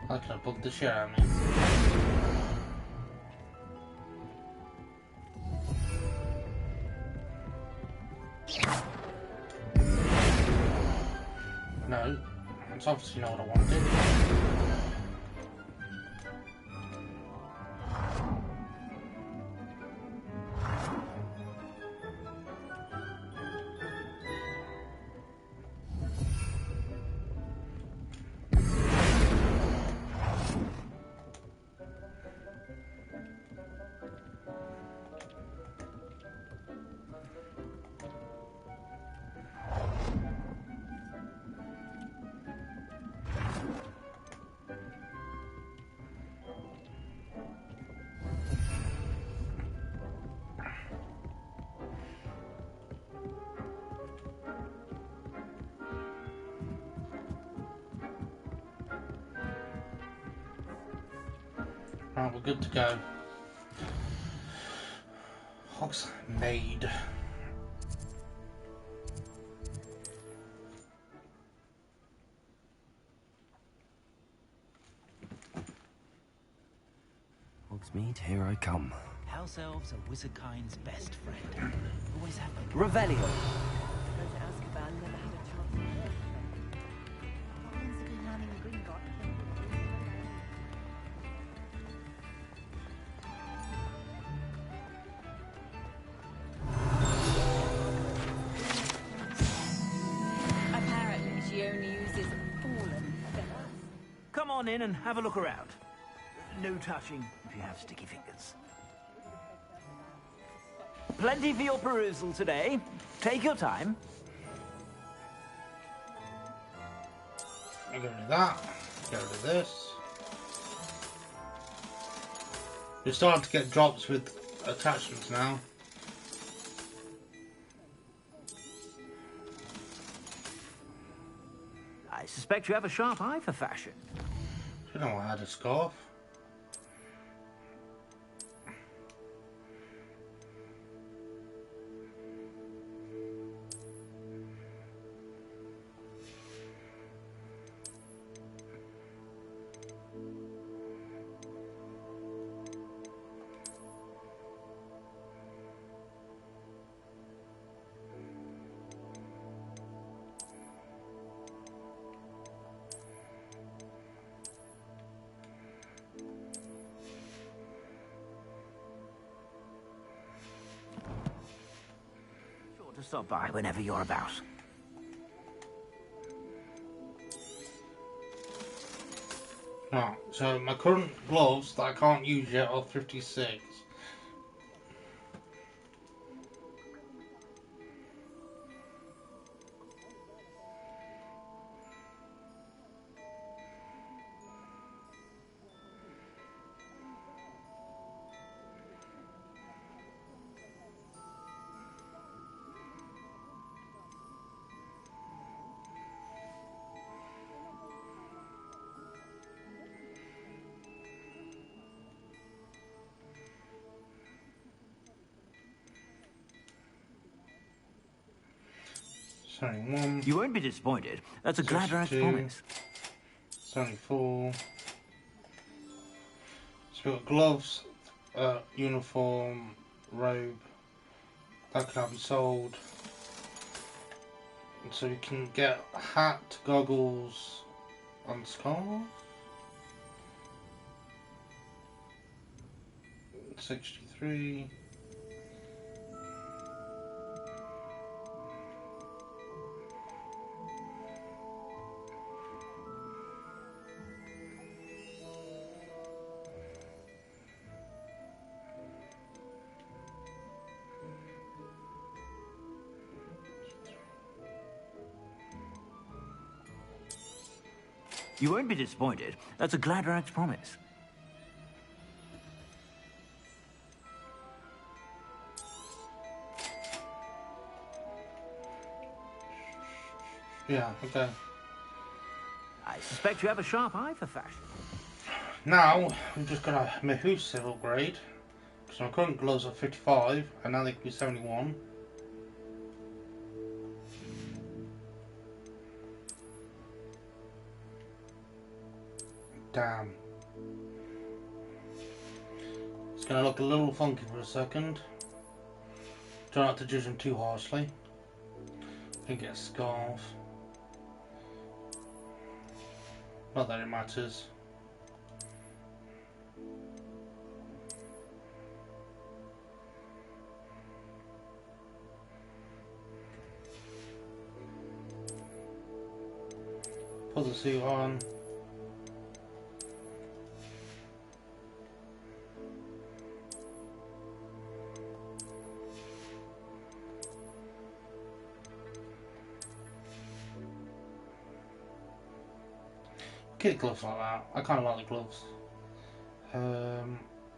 I could have bugged the shit out of me. No, that's obviously not what I wanted. Right, we're good to go. Hogsmeade. Hogsmeade, here I come. House elves are wizardkind's best friend. Always have been. Revelio. Apparently, she only uses fallen feathers. Come on in and have a look around. No touching if you have sticky fingers. Plenty for your perusal today. Take your time. Get rid of that. Get rid of this. We're starting to get drops with attachments now. I suspect you have a sharp eye for fashion. You know, I had a scarf. To stop by whenever you're about. Right, so my current gloves that I can't use yet are 56. You won't be disappointed. That's a glad rags promise. 74. So we've got gloves, uniform, robe. That can be sold. And so you can get a hat, goggles, and scarf. 63. You won't be disappointed. That's a Gladrag's promise. Yeah, okay. I suspect you have a sharp eye for fashion. Now, we've just got a Mehusiv upgrade. So my current gloves are 55, and now they can be 71. Damn. It's going to look a little funky for a second. Try not to judge them too harshly. I can get a scarf. Not that it matters. Put the suit on. Get gloves like that. I kind of like the gloves.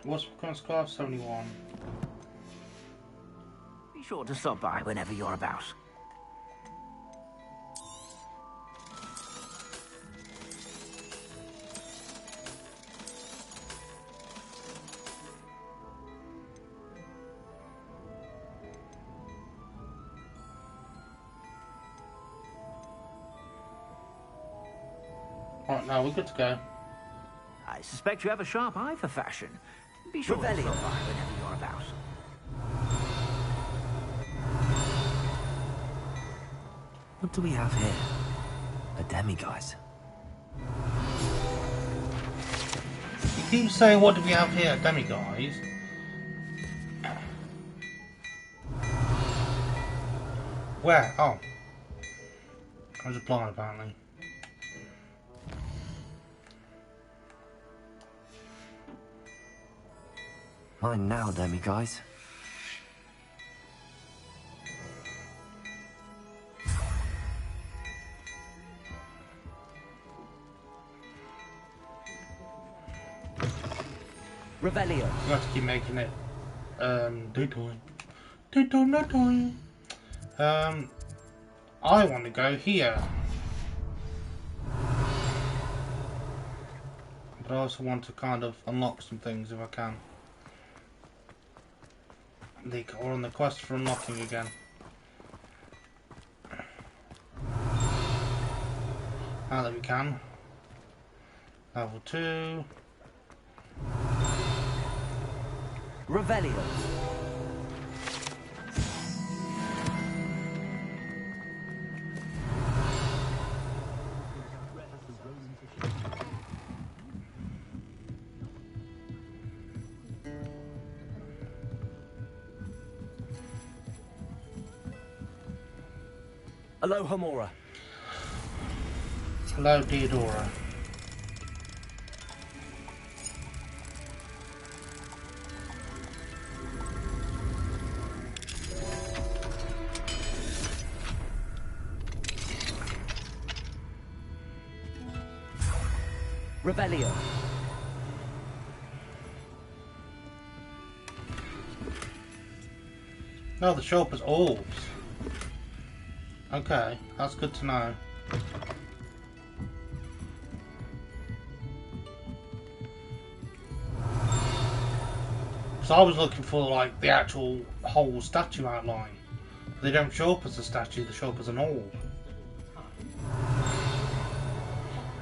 What's my current scarf? 71. Be sure to stop by whenever you're about. Right, now we're good to go. I suspect you have a sharp eye for fashion. Be sure to stop by whenever you're about. What do we have here? A demiguise. You keep saying, what do we have here, demiguise? Where? Oh. I was blind, apparently. Mine now, demiguise. Revelio. You have to keep making it daytime. Daytime. I want to go here. But I also want to kind of unlock some things if I can. We're on the quest for unlocking again. Now that we can. Level 2. Revelio. Hello, Homora. Hello, Deodora. Revelio. No, the shop is orbs. Okay, that's good to know. So I was looking for like the actual whole statue outline. They don't show up as a statue, they show up as an orb.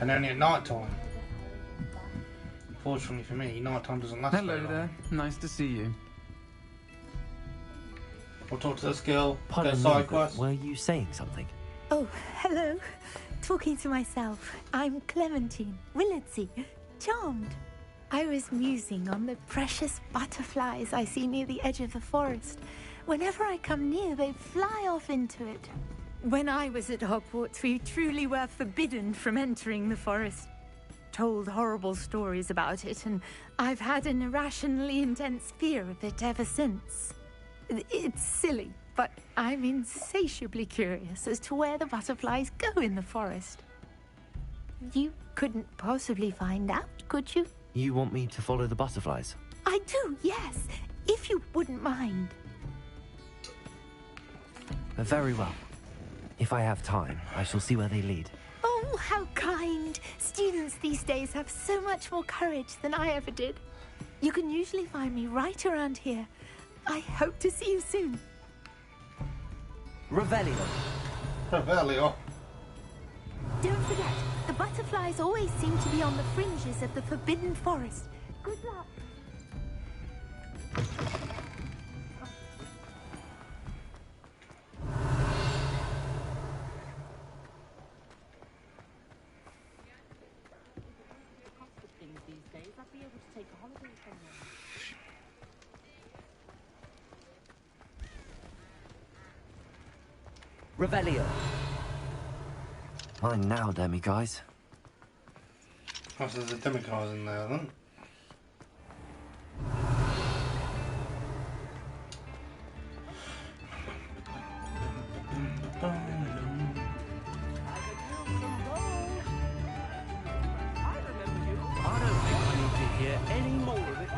And only at night time. Fortunately for me, night time doesn't last very long. Hello there, nice to see you. We'll talk to this girl, Pardon go me, side but quest. were you saying something? Oh, hello. Talking to myself. I'm Clementine, Willardsey, charmed. I was musing on the precious butterflies I see near the edge of the forest. Whenever I come near, they fly off into it. When I was at Hogwarts, we truly were forbidden from entering the forest. Told horrible stories about it, and I've had an irrationally intense fear of it ever since. It's silly, but I'm insatiably curious as to where the butterflies go in the forest. You couldn't possibly find out, could you? You want me to follow the butterflies? I do, yes. If you wouldn't mind. Very well. If I have time, I shall see where they lead. Oh, how kind. Students these days have so much more courage than I ever did. You can usually find me right around here. I hope to see you soon. Revelio. Revelio. Don't forget, the butterflies always seem to be on the fringes of the Forbidden Forest. Good luck. Revelio. Mine now, demiguise. Oh, so there's a demiguise in there then. I don't think I need to hear any more of it.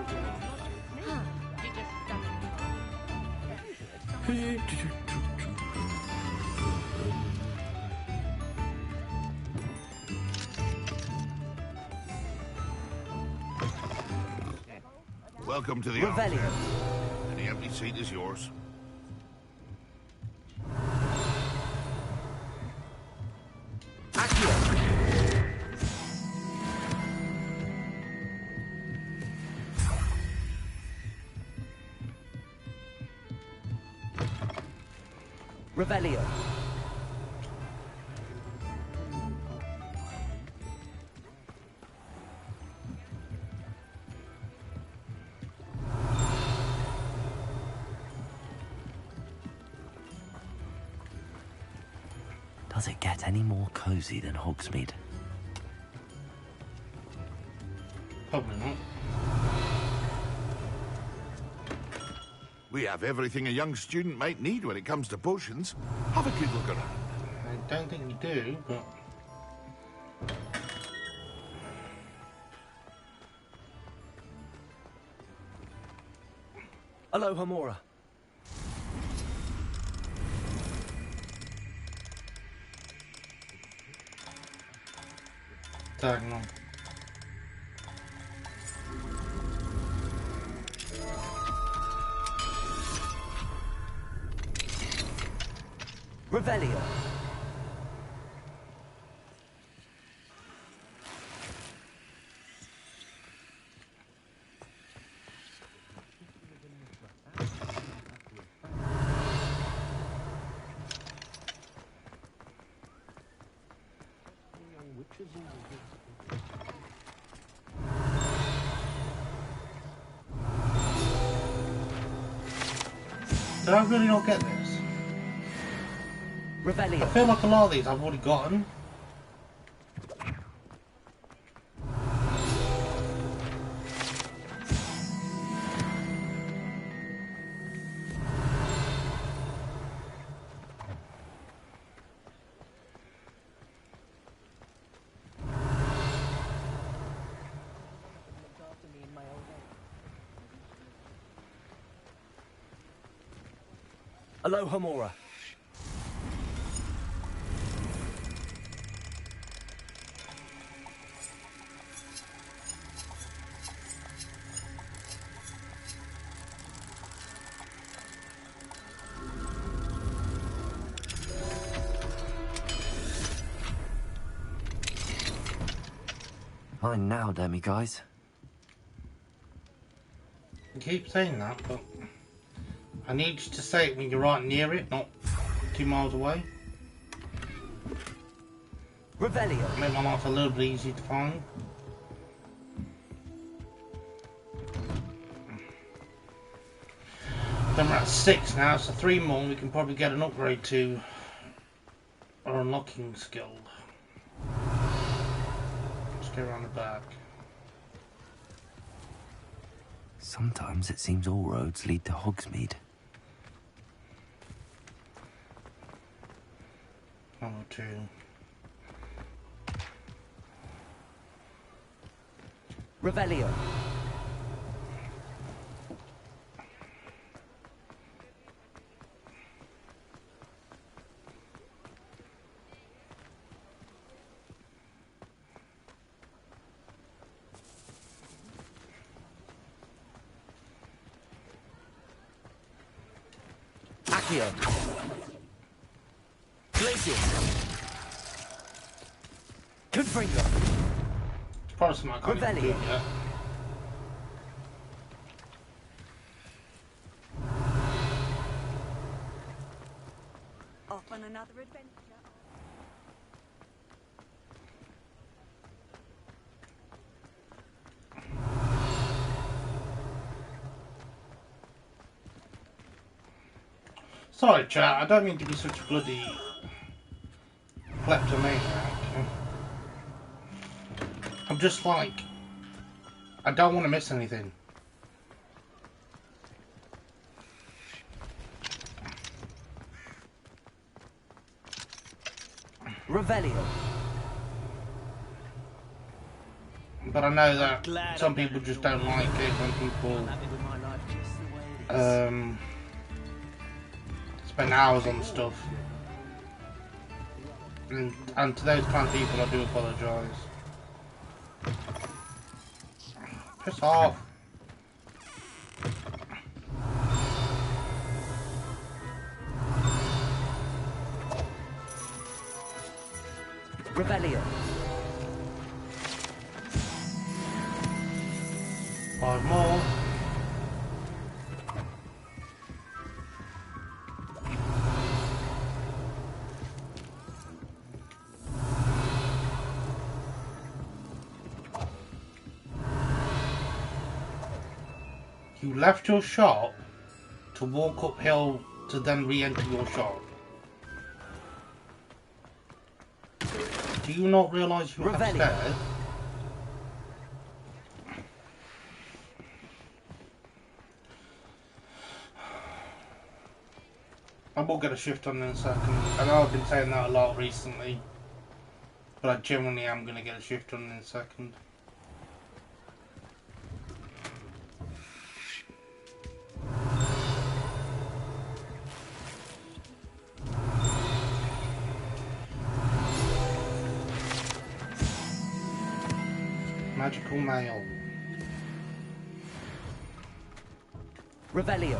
Welcome to the Revelio. office. Any empty seat is yours. Revelio. Does it get any more cozy than Hogsmeade? Probably not. We have everything a young student might need when it comes to potions. Have a good look around. I don't think we do, but... Hello, Hamora. Diagonal. Revelio. Did I really not get this? Revelio. I feel like a lot of these I've already gotten. Hello, Hamora. Mine now, demiguise. You keep saying that, but I need you to say it when you're right near it, not 2 miles away. Revelio. Make my life a little bit easier to find. Then we're at 6 now, so 3 more and we can probably get an upgrade to our unlocking skill. Let's go around the back. Sometimes it seems all roads lead to Hogsmeade. 1 or 2. Revelio. Accio. Glacius. Confringo. Probably something I can't even do yet. Off on another adventure. Sorry, chat, I don't mean to be such a bloody kleptomaniac. I'm just like, I don't want to miss anything. Revelio. But I know that some people just don't like it when people spend hours on stuff. And to those kind of people I do apologise. Piss off. Revelio. 5 more. You left your shop to walk uphill to then re-enter your shop. Do you not realise you're upstairs? I will get a shift on in a second. I know I've been saying that a lot recently, but I genuinely am going to get a shift on in a second. Magical mail. Revelio.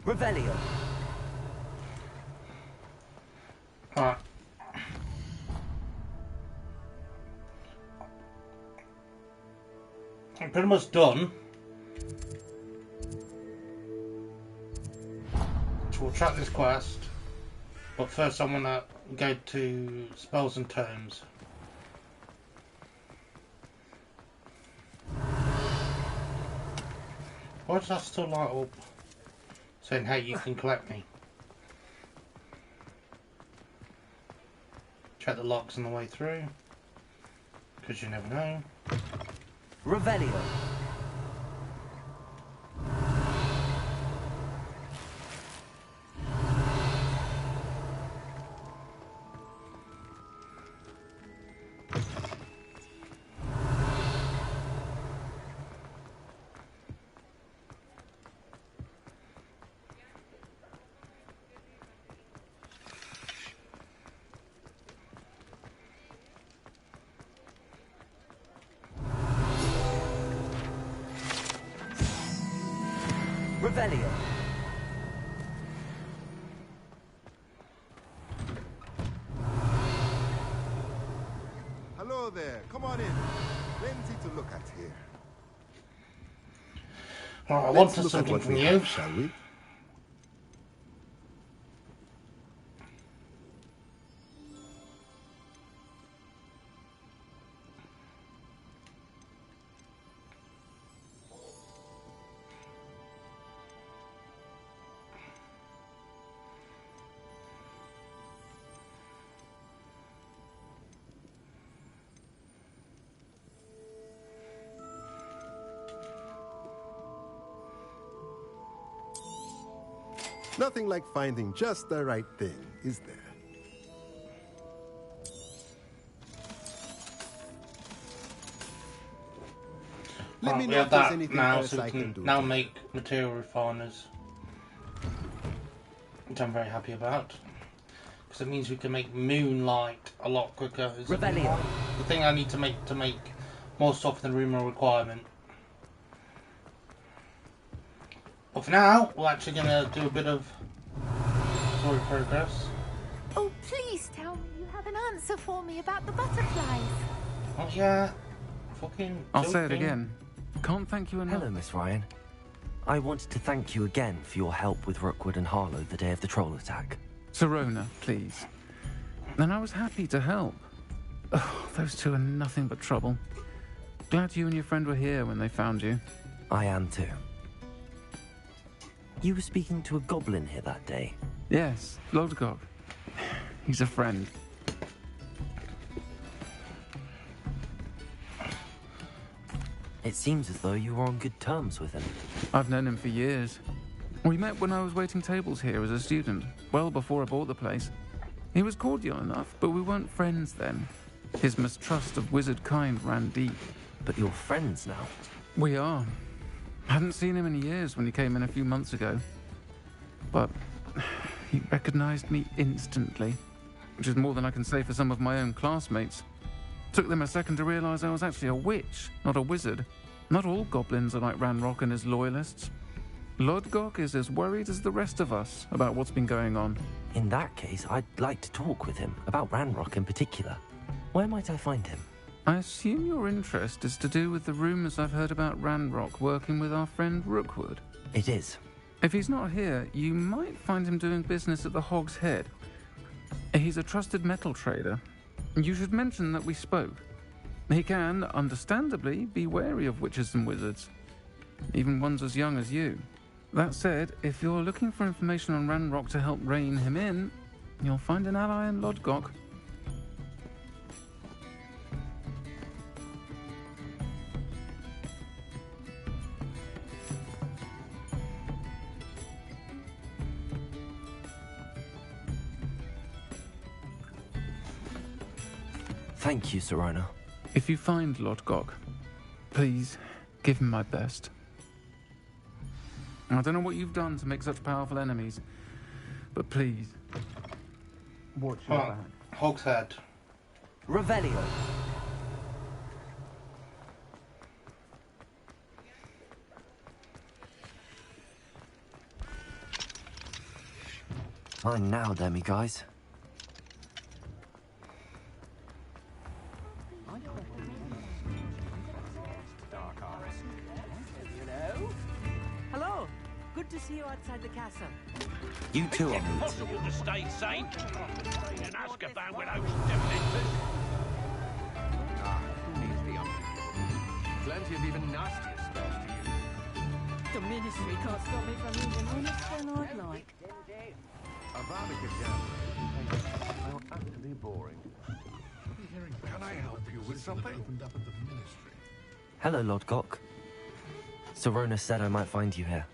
Revelio. Alright. I'm pretty much done. So we'll track this quest. But first I'm gonna go to spells and terms. Why does that still light up? Saying, hey, you can collect me. Check the locks on the way through. Because you never know. Revelio. Revelio. Hello there. Come on in. Plenty to look at here. Alright, I wanted something from you. Have, shall we? Nothing like finding just the right thing, is there? Let me we know have if there's that anything now, else so we I can can do. now make material refiners, which I'm very happy about, because it means we can make moonlight a lot quicker. Is the thing I need to make more stuff than room requirement. But for now, we're actually going to do a bit of story progress. Oh, please tell me you have an answer for me about the butterflies. Oh yeah, fucking. I'll say it again. Can't thank you enough. Hello, Miss Ryan. I wanted to thank you again for your help with Rookwood and Harlow the day of the troll attack. Sirona, please. And I was happy to help. Oh, those two are nothing but trouble. Glad you and your friend were here when they found you. I am too. You were speaking to a goblin here that day? Yes, Lodgok. He's a friend. It seems as though you were on good terms with him. I've known him for years. We met when I was waiting tables here as a student, well before I bought the place. He was cordial enough, but we weren't friends then. His mistrust of wizard kind ran deep. But you're friends now? We are. Hadn't seen him in years when he came in a few months ago. But he recognized me instantly, which is more than I can say for some of my own classmates. Took them a second to realize I was actually a witch, not a wizard. Not all goblins are like Ranrock and his loyalists. Lodgok is as worried as the rest of us about what's been going on. In that case, I'd like to talk with him, about Ranrock in particular. Where might I find him? I assume your interest is to do with the rumors I've heard about Ranrock working with our friend Rookwood. It is. If he's not here, you might find him doing business at the Hog's Head. He's a trusted metal trader. You should mention that we spoke. He can, understandably, be wary of witches and wizards, even ones as young as you. That said, if you're looking for information on Ranrock to help rein him in, you'll find an ally in Lodgok. Thank you, Sirona. If you find Lodgok, please give him my best. I don't know what you've done to make such powerful enemies, but please, watch your back. Hog's Head. Revelio. Fine now, Demi guys. Hello. Good to see you outside the castle. You too, Is it Amit. possible to stay sane? In Azkaban with those dementors? Who needs the plenty of even nastier spells to use. The ministry can't stop me from using honest and I'd like. Avada Kedavra. How utterly boring. Can I help you with something? Opened up at the ministry. Hello, Lodgok. Sirona said I might find you here.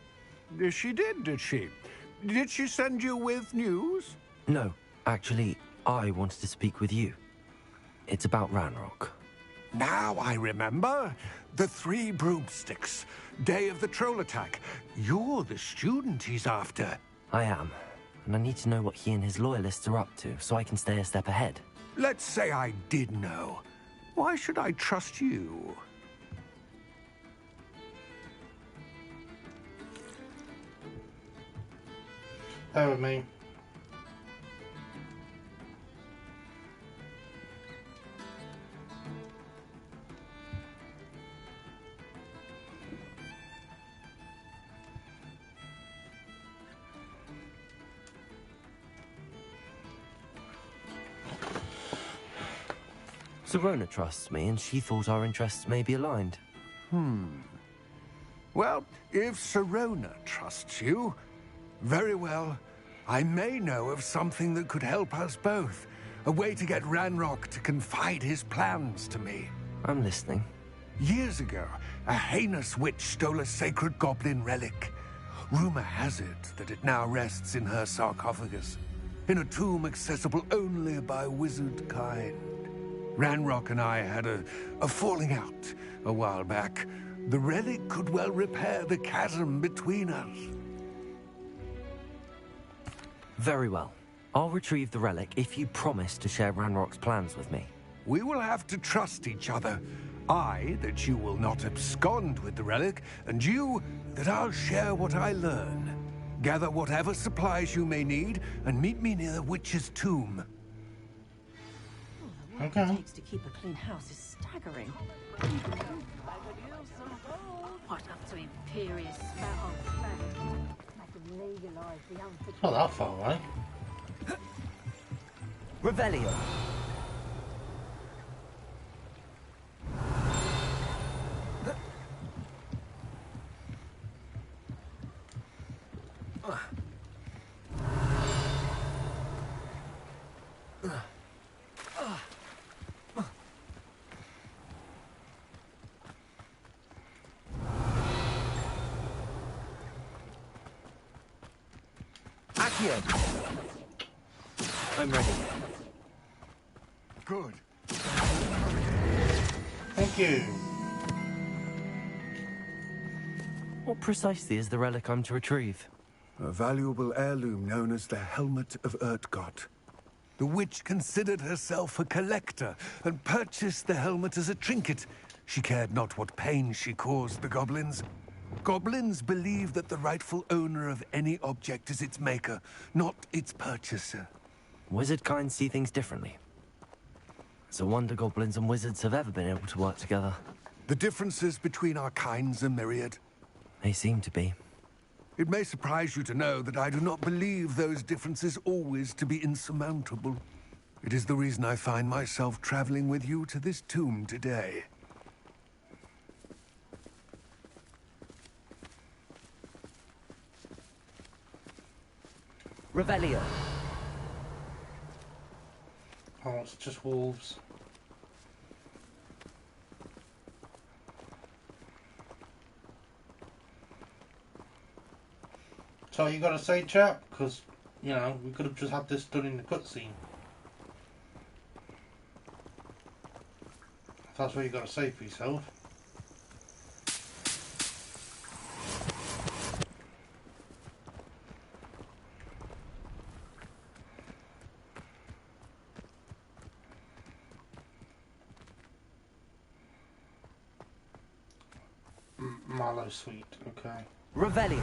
She did she? Did she send you with news? No, actually, I wanted to speak with you. It's about Ranrock. Now I remember. The 3 broomsticks. Day of the troll attack. You're the student he's after. I am, and I need to know what he and his loyalists are up to so I can stay a step ahead. Let's say I did know. Why should I trust you? Bear with me. Sirona trusts me, and she thought our interests may be aligned. Well, if Sirona trusts you, very well. I may know of something that could help us both. A way to get Ranrock to confide his plans to me. I'm listening. Years ago, a heinous witch stole a sacred goblin relic. Rumor has it that it now rests in her sarcophagus, in a tomb accessible only by wizard kind. Ranrock and I had a falling out a while back. The relic could well repair the chasm between us. Very well. I'll retrieve the relic if you promise to share Ranrock's plans with me. We will have to trust each other. I, that you will not abscond with the relic, and you, that I'll share what I learn. Gather whatever supplies you may need, and meet me near the witch's tomb. What it takes to keep a clean house is staggering. What up to imperious spat on It's not that far away. Revelio. Accio. I'm ready. Good. Thank you. What precisely is the relic I'm to retrieve? A valuable heirloom known as the Helmet of Urtgott. The witch considered herself a collector and purchased the helmet as a trinket. She cared not what pain she caused the goblins. Goblins believe that the rightful owner of any object is its maker, not its purchaser. Wizard kind see things differently. It's a wonder goblins and wizards have ever been able to work together. The differences between our kinds are myriad. They seem to be. It may surprise you to know that I do not believe those differences always to be insurmountable. It is the reason I find myself traveling with you to this tomb today. Revelio. Oh, it's just wolves. So you got to say, chap, because you know we could have just had this done in the cutscene. If that's what you got to say for yourself. Mallow sweet, okay. Revelio.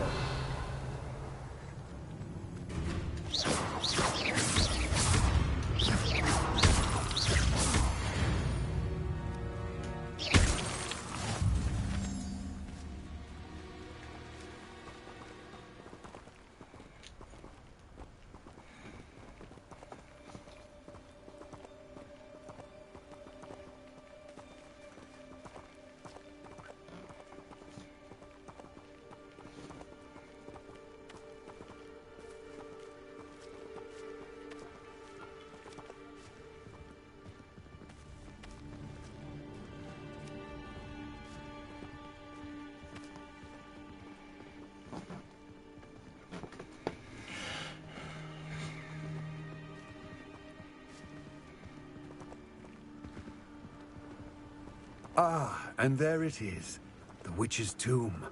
Ah, and there it is. The witch's tomb.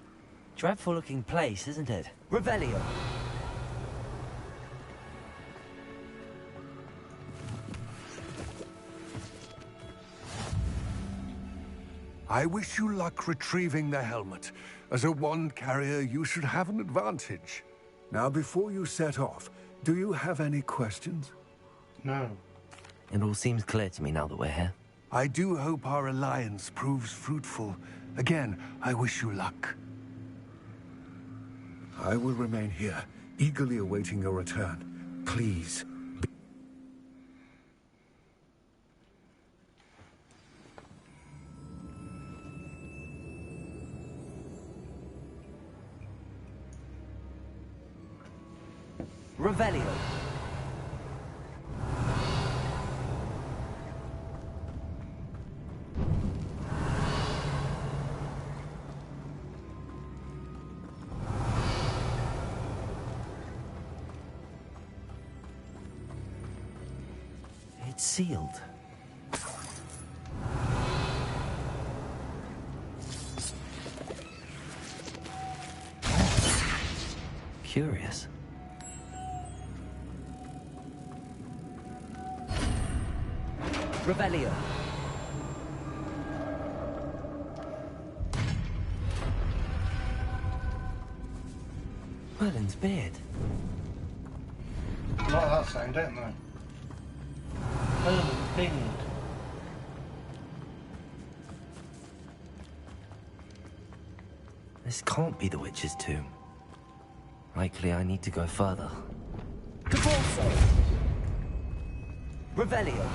Dreadful looking place, isn't it? Revelio. I wish you luck retrieving the helmet. As a wand carrier, you should have an advantage. Now, before you set off, do you have any questions? No. It all seems clear to me now that we're here. I do hope our alliance proves fruitful. Again, I wish you luck. I will remain here, eagerly awaiting your return. Please. Revelio. It's sealed. Curious. Revelio. Merlin's beard. Like that sound, don't they? Merlin's beard. This can't be the witch's tomb. Likely I need to go further. Caporso. Revelio.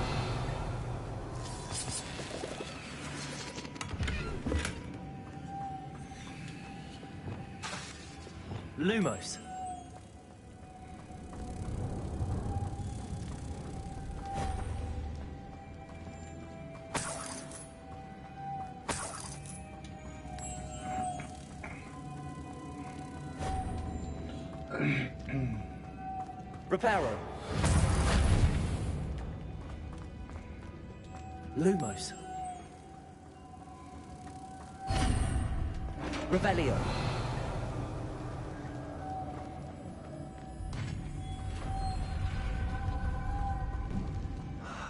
Lumos. Reparo. Lumos. Revelio.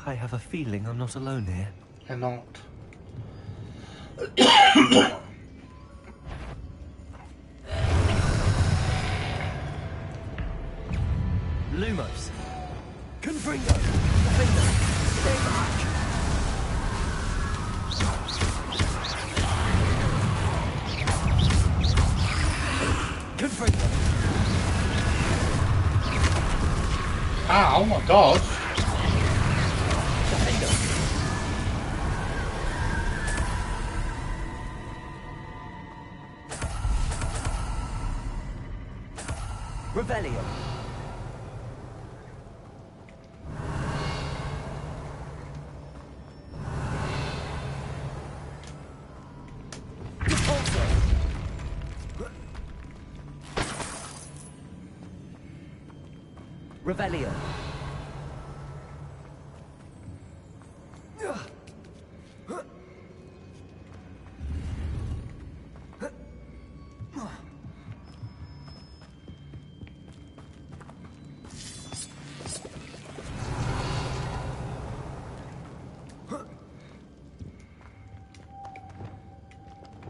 I have a feeling I'm not alone here. You're not. Lumos. Confringo. Defender. Stay back. Confringo. Oh my god. Defender. Revelio. Revelio.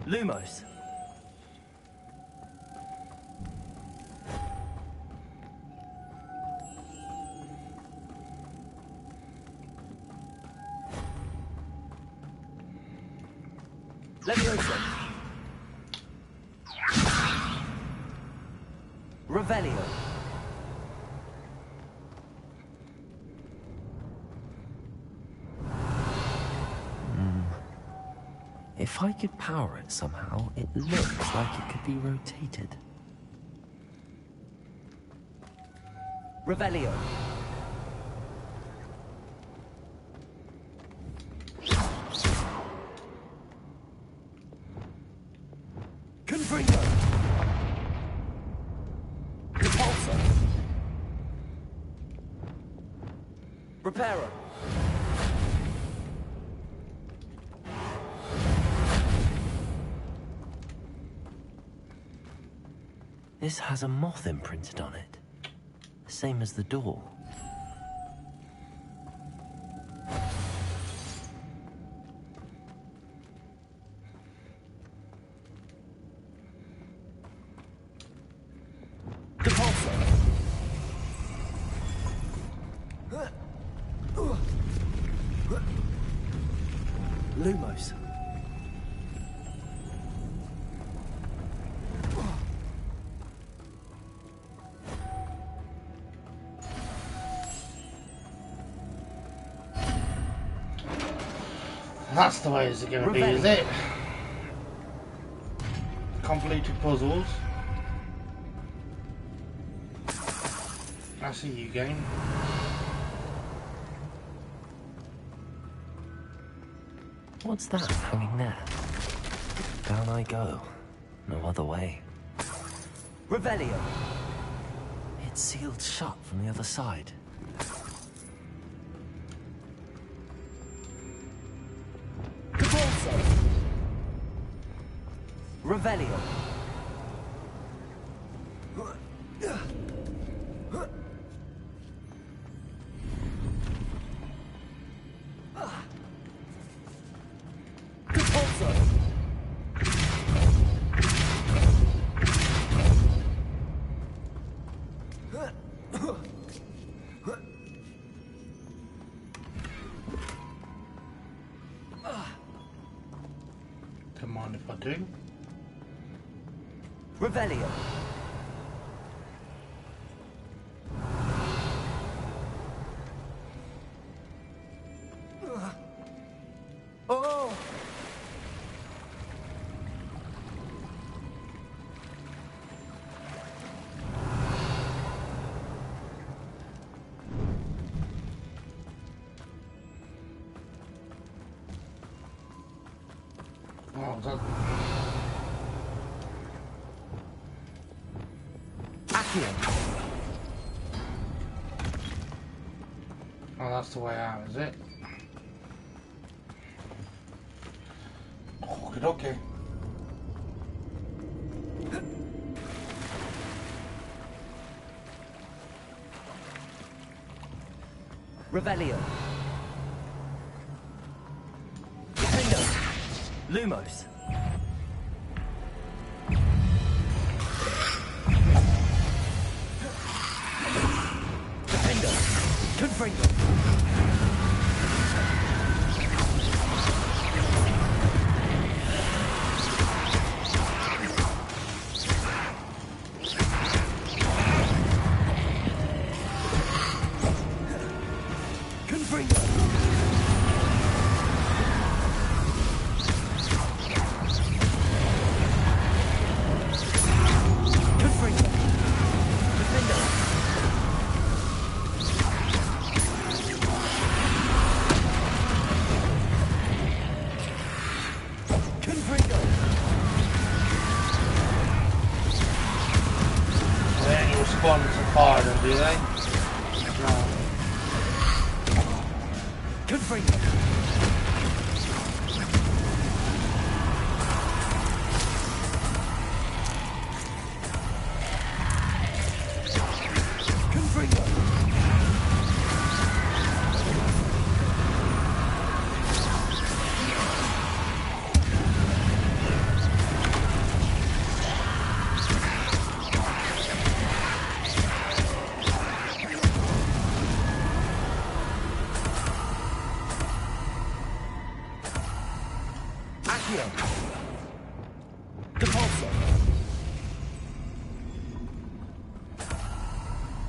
Lumos. Levioso. Revelio. If I could power it somehow, it looks like it could be rotated. Revelio. Confringo. Repulsor. Reparo. This has a moth imprinted on it. Same as the door. Lumos. That's the way it's going to be, is it? Completed puzzles. I see you, game. What's that hanging there? Down I go. No other way. Revelio. It's sealed shut from the other side. Revelio. Don't mind if I do. Revelio. Oh! Oh, that... Oh, that's the way out, is it? Okay. Revelio. Lumos. Defender. Confringo. Respond to fire them, do they? No. Confringo.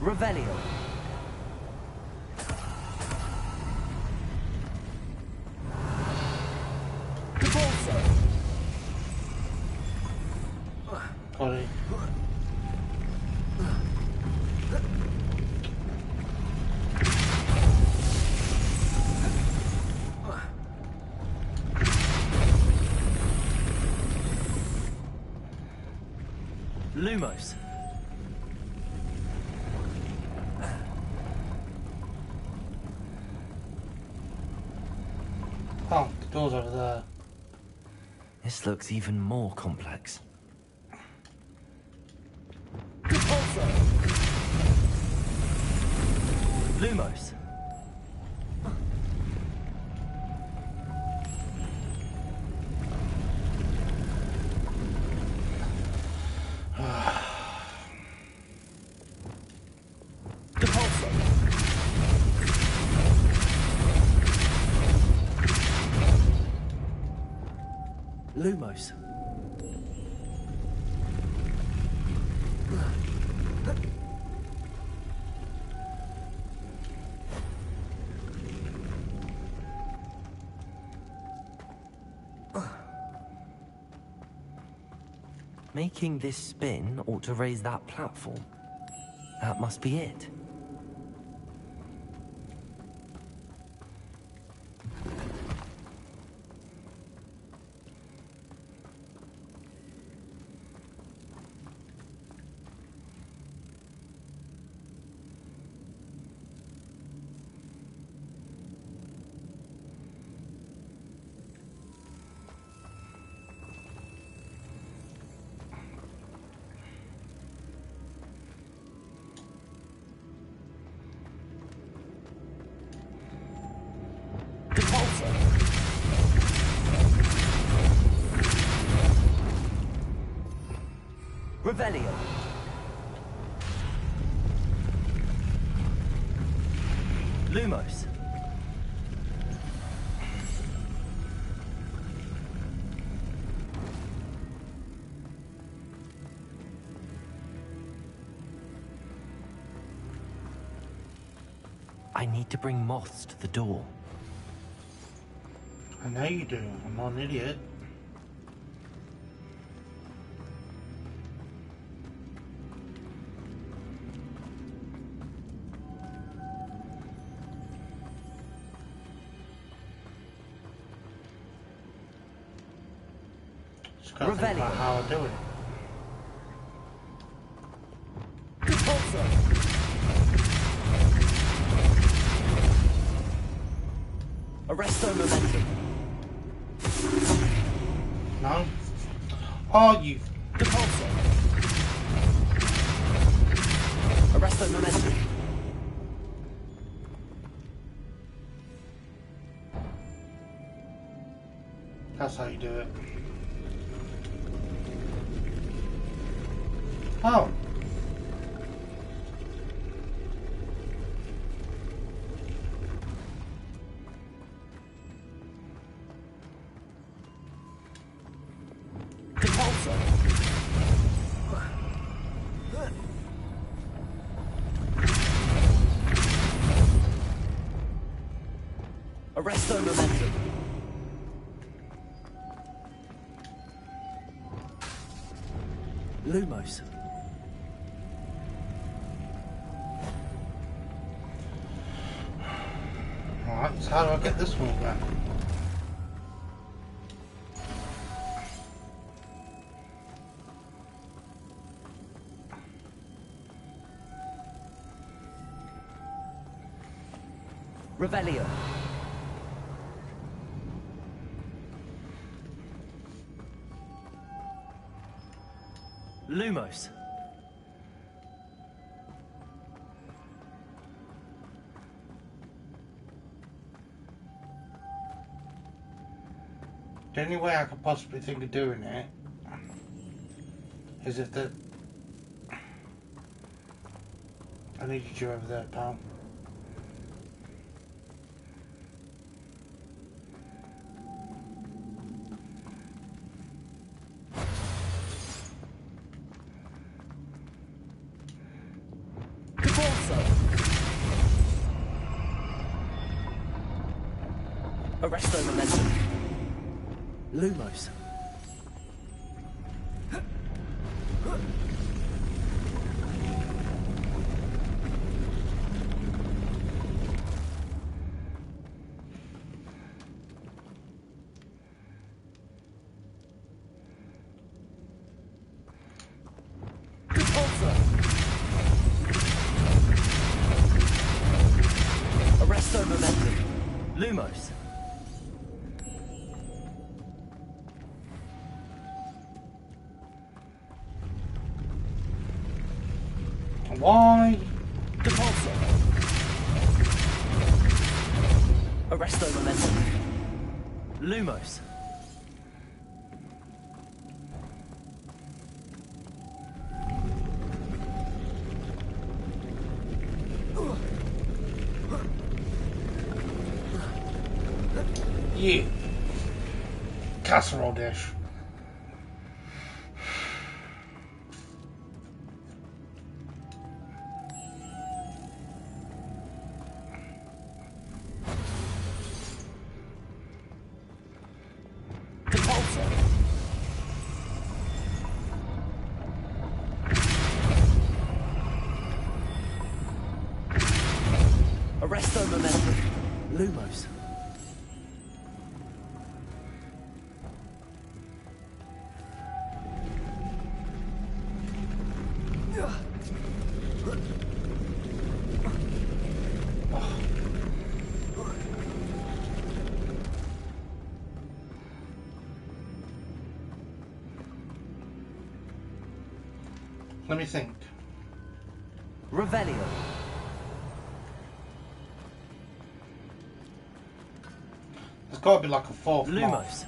Revelio. Sorry. Lumos. Oh, the door's over there. This looks even more complex. Lumos. Lumos. Making this spin ought to raise that platform. That must be it. Revelio. Lumos. I need to bring moths to the door. I know you do. I'm not an idiot. Just gotta think about how I do it. Arresto momentum. No. Oh, you. Depulso. Arresto momentum. That's how you do it. Oh. Arresto momentum. Lumos. Alright, so how do I get this one back? Revelio. Lumos. The only way I could possibly think of doing it is if the... I need you over there, pal. Arresto momentum. Lumos. Arresto momentum. Lumos. Why? Depulso. Arresto momentum. Lumos. You. Casserole dish. Arresto momentum. Lumos. Let me think. Revelio. There's got to be like a fourth Lumos. moth.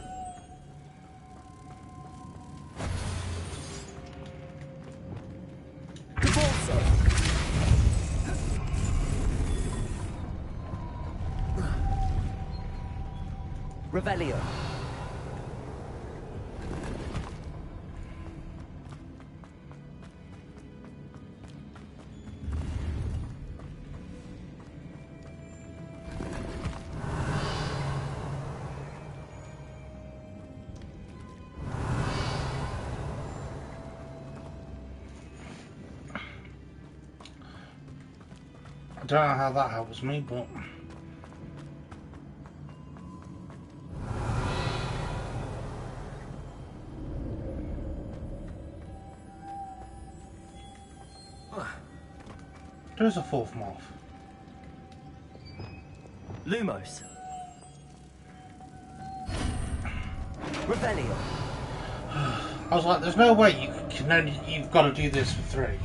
Revelio. I don't know how that helps me, but... There's a fourth moth. Lumos. Revelio. I was like, there's no way you can only... You've got to do this for 3.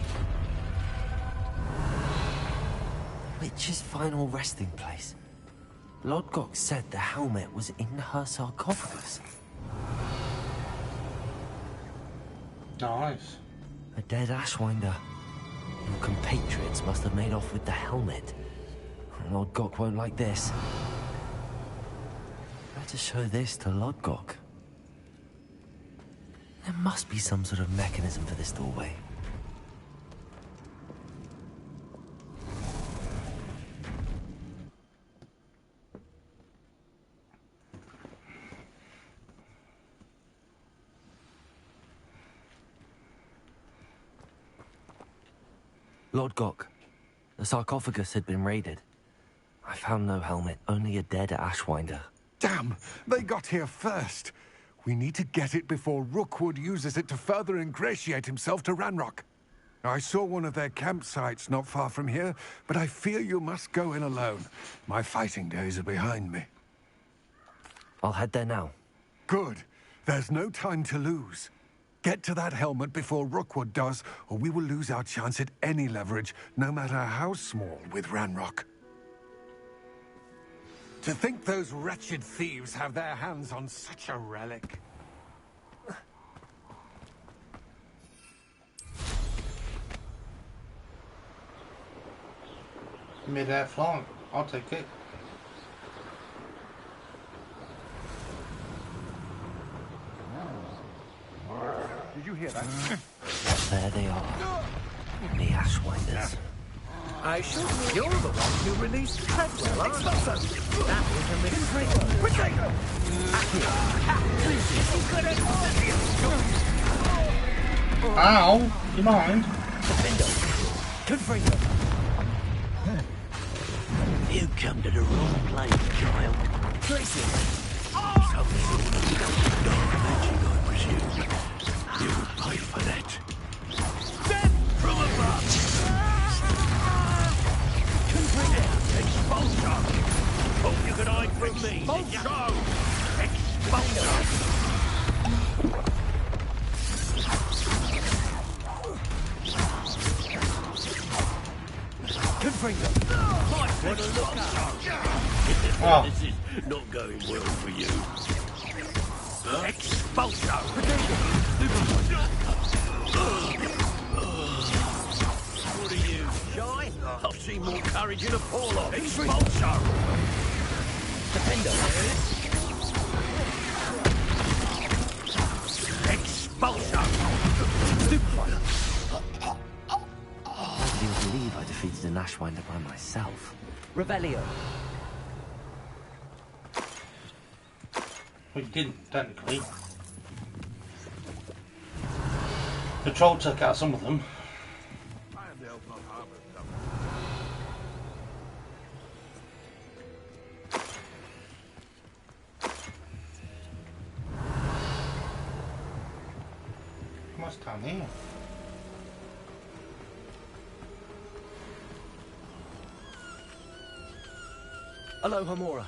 Witch's final resting place. Lodgok said the helmet was in her sarcophagus. Nice. A dead Ashwinder. Your compatriots must have made off with the helmet. Lodgok won't like this. Better show this to Lodgok. There must be some sort of mechanism for this doorway. Lodgok, the sarcophagus had been raided. I found no helmet, only a dead Ashwinder. Damn! They got here first. We need to get it before Rookwood uses it to further ingratiate himself to Ranrock. I saw one of their campsites not far from here, but I fear you must go in alone. My fighting days are behind me. I'll head there now. Good. There's no time to lose. Get to that helmet before Rookwood does, or we will lose our chance at any leverage, no matter how small, with Ranrock. To think those wretched thieves have their hands on such a relic. Mid-air flying. I'll take it. Did you hear that? There they are. The Ashwinders. I should. You're the one who released Treadwell, aren't you? That was a mistake. Ow! You mind? Confringo. You come to the wrong place, child. Tracy. Some sort of dark magic, I presume. You will pay for that. Death from above! Expulsion! Hope you could hide from me. Expulsion! Confringo. Might want to look up. This is not going well for you. Expulsion! What are you, shy? I've seen more courage in a fall-off. Expulsion! Defender. Expulsion! Nobody would believe I defeated an Ashwinder by myself. Revelio. We didn't, technically. The troll took out some of them. What's down here? Aloha Mora.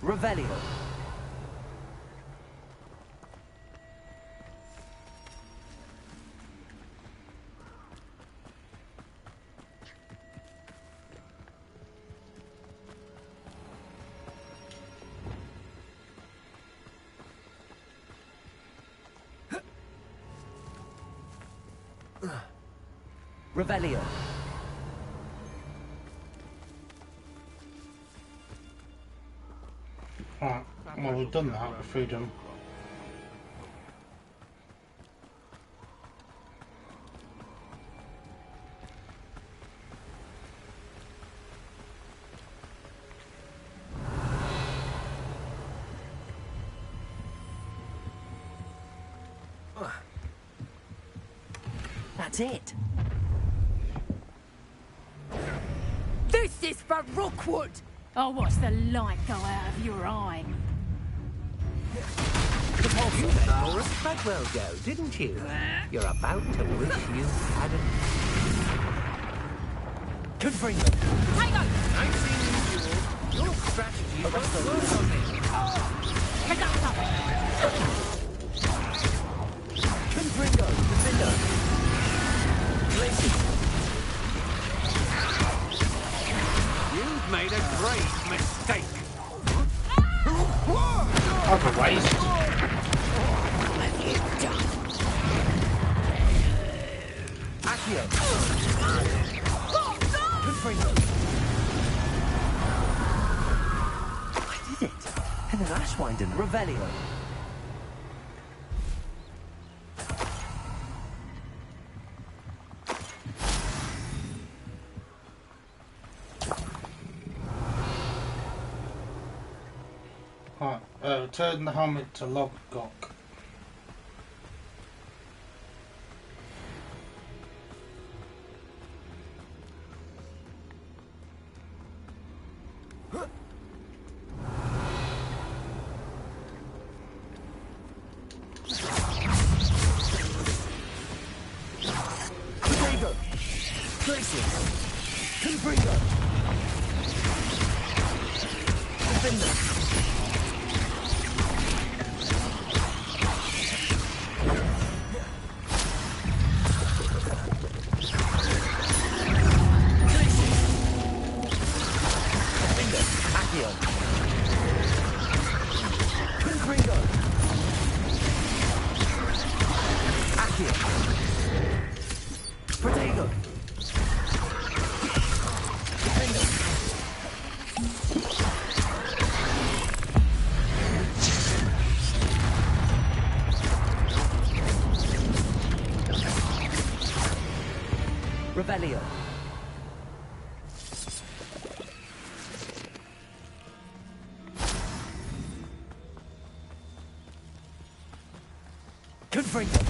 Revelio. Revelio. Right, well, we've done that with freedom. That's it. This is for Rookwood! I'll watch the light go out of your eye. You let Laura Treadwell go, didn't you? You're about to wish you hadn't. Confringo. Tango! I've seen you duel. Your strategy won't work on me. Conductor! Confringo. Defender. You've made a great mistake. That's a waste. What have you done? Accio. Confringo. I did it. And then Ashwinder. Revelio. Turn the helmet to Logok. Confringo. Glacius. Confringo. Defender. Revelio. Confringo.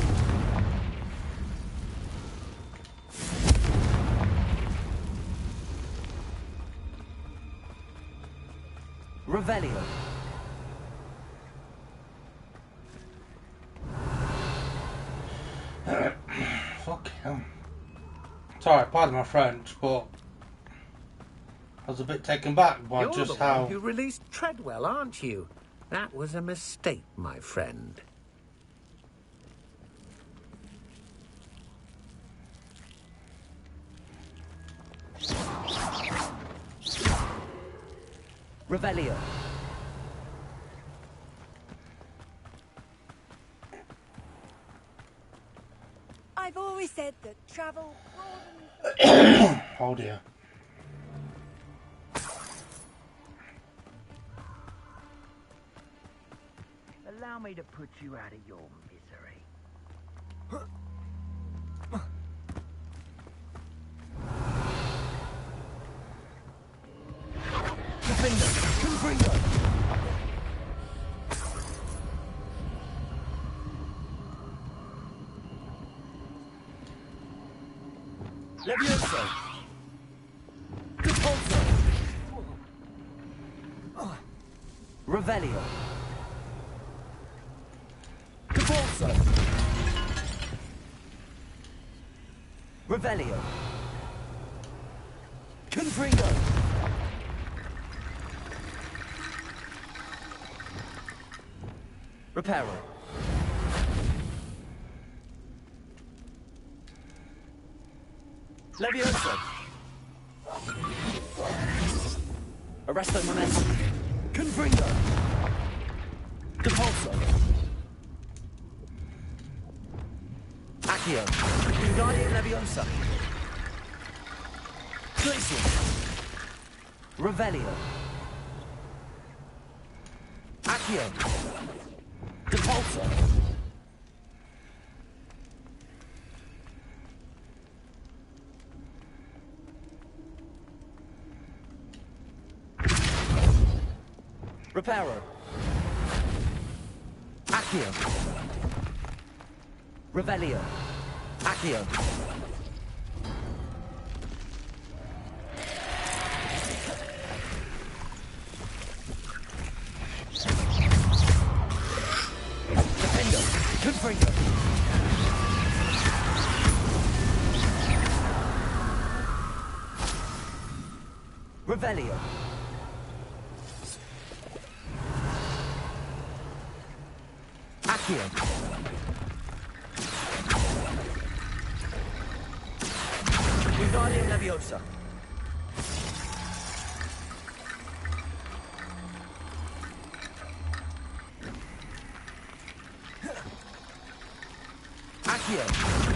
Revelio. Fuck him. Sorry, pardon my French, but I was a bit taken back by You're just the how... one who released Treadwell, aren't you? That was a mistake, my friend. Revelio. I've always said that travel Oh dear. Allow me to put you out of your misery. Defender. Confringo. Levioso. Repulso. Revelio. Repulso. Revelio. Confringo. Reparo. Levioso. Arresto momentum. Confringo. Depulso. Accio. Wingardium Leviosa. Glacium. Revelio. Accio. Depulsor. Reparo. Accio. Revelio. Accio. Defendo. Confringo. Revelio. Accio. Wingardium Leviosa. Accio.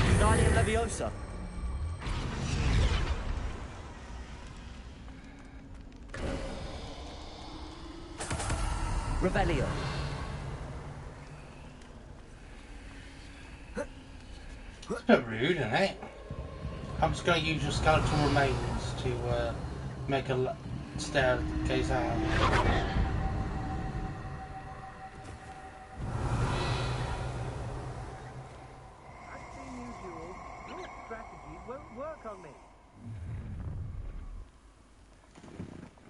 Wingardium Leviosa. Revelio. It's a bit rude, isn't it? I'm just going to use your skeletal remains to make a staircase out. Your strategies won't work on me.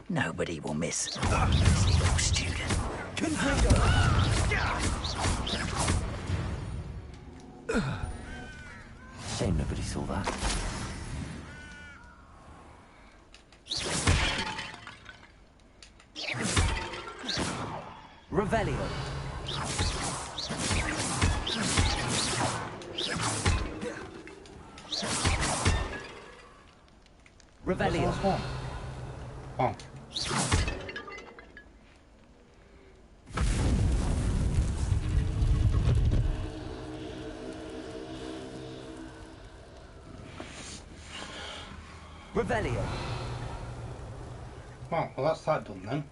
Nobody will miss this little student. Shame nobody saw that. Revelio. Revelio. Oh. Revelio. Well, that's that done then.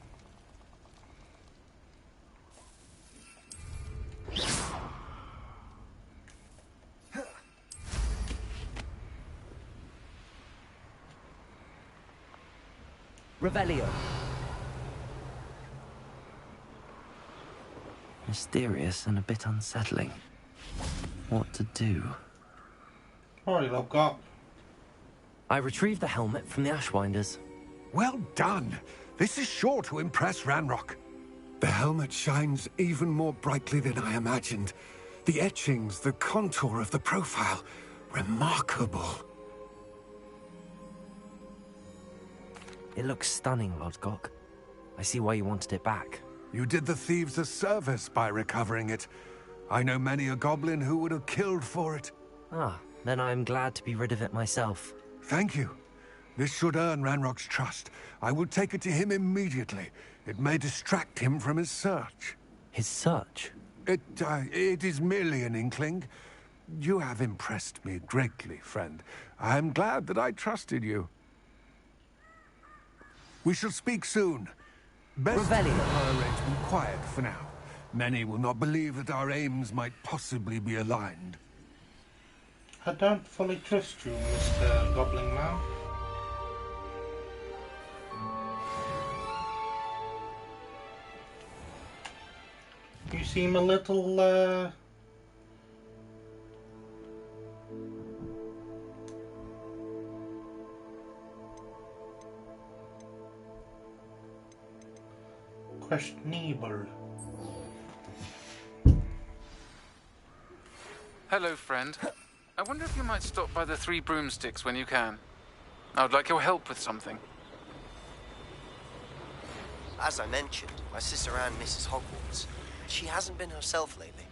Revelio. Mysterious and a bit unsettling. What to do? Alright, Lobcock. I retrieved the helmet from the Ashwinders. Well done. This is sure to impress Ranrock. The helmet shines even more brightly than I imagined. The etchings, the contour of the profile. Remarkable. It looks stunning, Lodgok. I see why you wanted it back. You did the thieves a service by recovering it. I know many a goblin who would have killed for it. Ah, then I'm glad to be rid of it myself. Thank you. This should earn Ranrock's trust. I will take it to him immediately. It may distract him from his search. His search? It is merely an inkling. You have impressed me greatly, friend. I am glad that I trusted you. We shall speak soon. Best keep our arrangement quiet for now. Many will not believe that our aims might possibly be aligned. I don't fully trust you, Mr. Goblin Man. You seem a little, questionable. Hello, friend. I wonder if you might stop by the Three Broomsticks when you can. I would like your help with something. As I mentioned, my sister Anne misses Hogwarts. She hasn't been herself lately.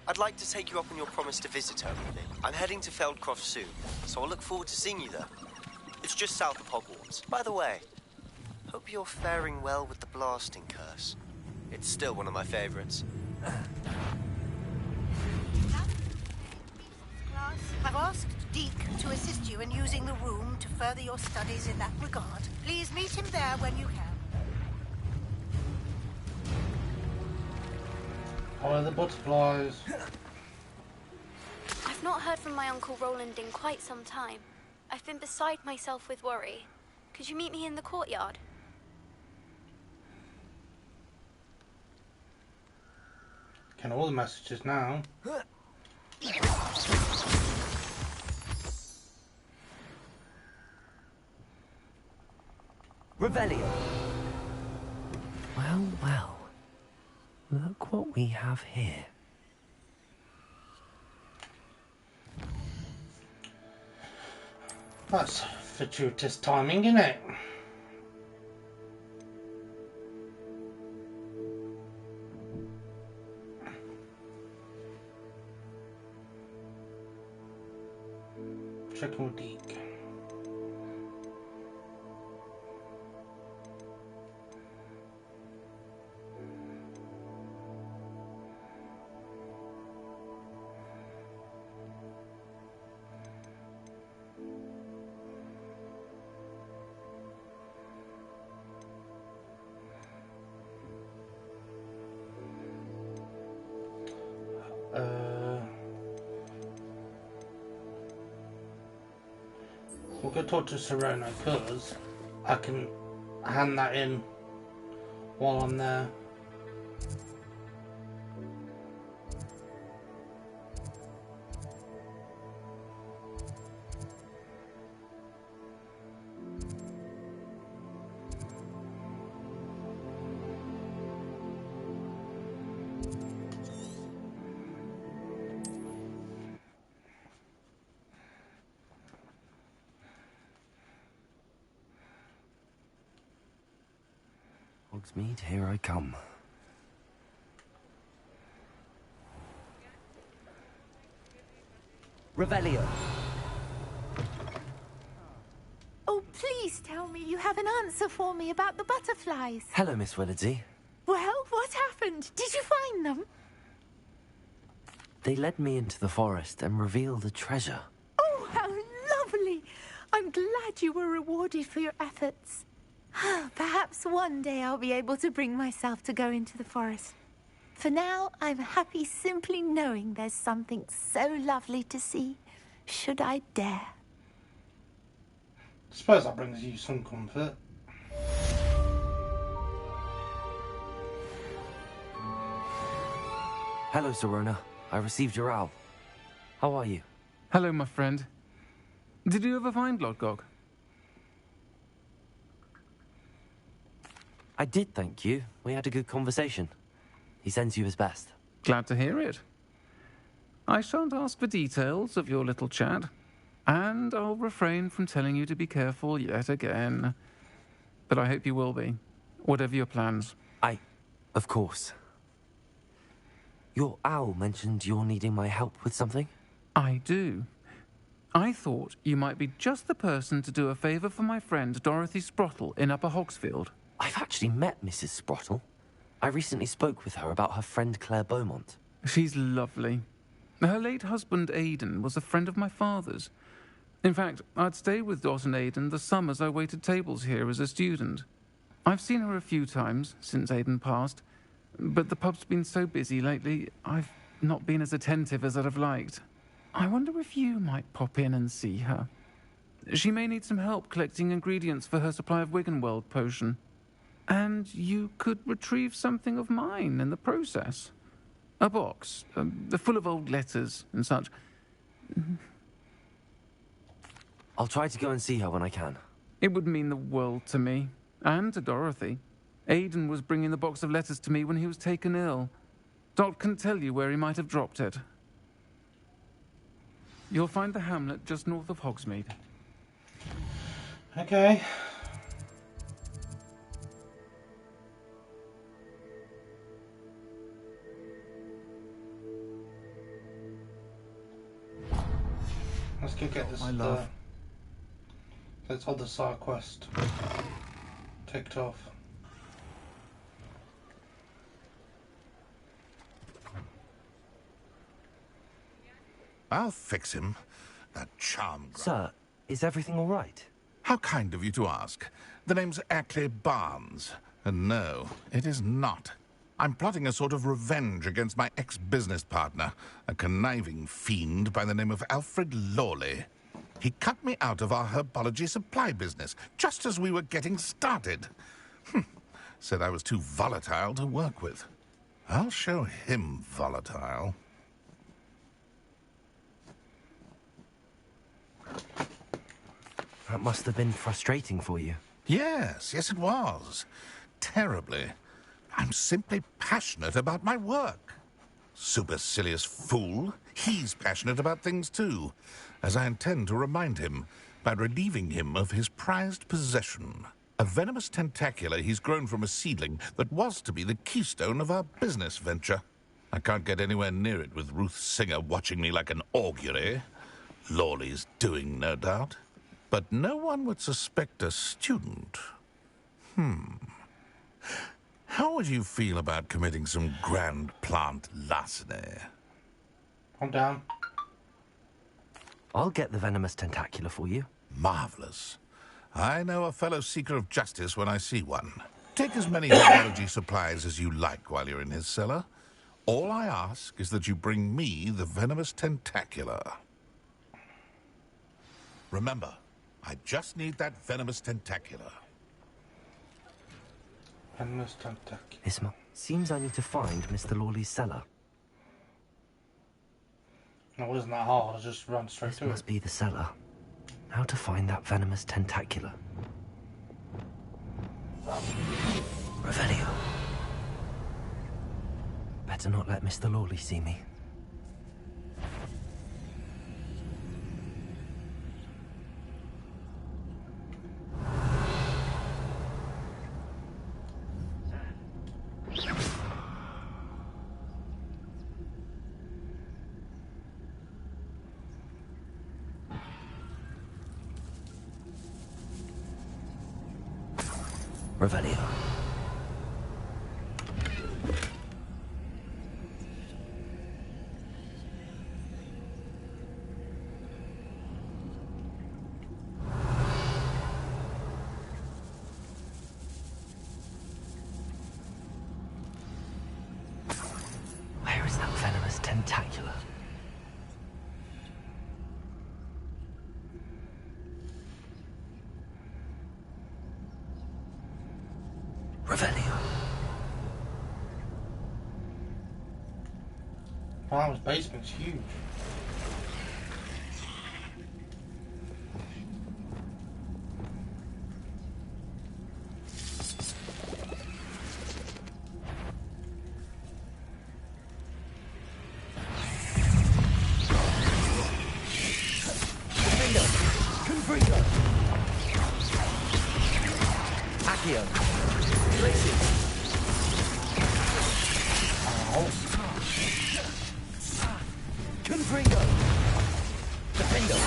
I'd like to take you up on your promise to visit her with me. I'm heading to Feldcroft soon, so I'll look forward to seeing you there. It's just south of Hogwarts. By the way, hope you're faring well with the blasting curse. It's still one of my favorites. I've asked Deke to assist you in using the room to further your studies in that regard. Please meet him there when you can. How are the butterflies? I've not heard from my Uncle Roland in quite some time. I've been beside myself with worry. Could you meet me in the courtyard? Can all the messages now? Revelio. Well, well. Look what we have here. That's fortuitous timing, isn't it? Check more Deke. We'll go talk to Serona because I can hand that in while I'm there. Hogsmeade, here I come. Revelio. Oh, please tell me you have an answer for me about the butterflies. Hello, Miss Willardsey. Well, what happened? Did you find them? They led me into the forest and revealed a treasure. Oh, how lovely! I'm glad you were rewarded for your efforts. Perhaps one day I'll be able to bring myself to go into the forest. For now, I'm happy simply knowing there's something so lovely to see, should I dare. I suppose that brings you some comfort. Hello, Serona. I received your owl. How are you? Hello, my friend. Did you ever find Lodgok? I did, thank you. We had a good conversation. He sends you his best. Glad to hear it. I shan't ask for details of your little chat, and I'll refrain from telling you to be careful yet again. But I hope you will be, whatever your plans. Of course. Your owl mentioned you're needing my help with something? I do. I thought you might be just the person to do a favour for my friend Dorothy Sprottle in Upper Hogsfield. I've actually met Mrs. Sprottle. I recently spoke with her about her friend Claire Beaumont. She's lovely. Her late husband Aidan was a friend of my father's. In fact, I'd stayed with Dot and Aidan the summers I waited tables here as a student. I've seen her a few times since Aidan passed, but the pub's been so busy lately, I've not been as attentive as I'd have liked. I wonder if you might pop in and see her. She may need some help collecting ingredients for her supply of Wiggenweld potion. And you could retrieve something of mine in the process. A box, full of old letters and such. I'll try to go and see her when I can. It would mean the world to me, and to Dorothy. Aidan was bringing the box of letters to me when he was taken ill. Dot can tell you where he might have dropped it. You'll find the hamlet just north of Hogsmeade. Okay. Let's go get this. This other side quest ticked off. I'll fix him. That charm. Sir, is everything all right? How kind of you to ask. The name's Ackley Barnes. And no, it is not. I'm plotting a sort of revenge against my ex-business partner, a conniving fiend by the name of Alfred Lawley. He cut me out of our herbology supply business, just as we were getting started. Said I was too volatile to work with. I'll show him volatile. That must have been frustrating for you. Yes, it was. Terribly. I'm simply passionate about my work. Supercilious fool. He's passionate about things too, as I intend to remind him by relieving him of his prized possession. A venomous tentacula he's grown from a seedling that was to be the keystone of our business venture. I can't get anywhere near it with Ruth Singer watching me like an augury. Lawley's doing, no doubt. But no one would suspect a student. How would you feel about committing some grand plant larceny? I'm down. I'll get the venomous tentacula for you. Marvelous. I know a fellow seeker of justice when I see one. Take as many herbology supplies as you like while you're in his cellar. All I ask is that you bring me the venomous tentacula. Remember, I just need that venomous tentacula. Venomous tentacula. Isma, seems I need to find Mr. Lawley's cellar. It wasn't that hard, I just run straight This to it. must be the cellar. How to find that venomous tentacula? Revelio. Better not let Mr. Lawley see me. Revelio. Where is that venomous tentacula? Revelio. Wow, his basement's huge. Confringo! Accio! Tracy! Confringo! Defendo!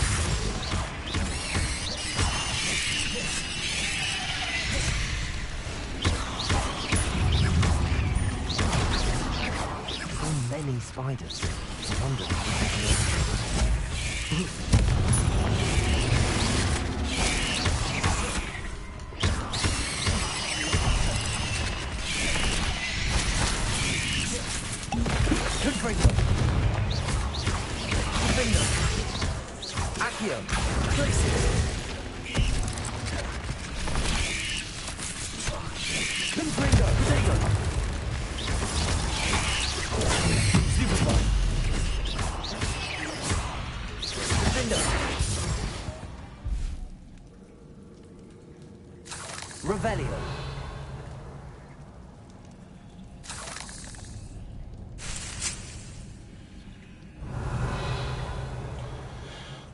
So many spiders. I wonder Confringo! Defendo! Accio! Tracy! Confringo! Potato! Superfly! Defendo! Revelio!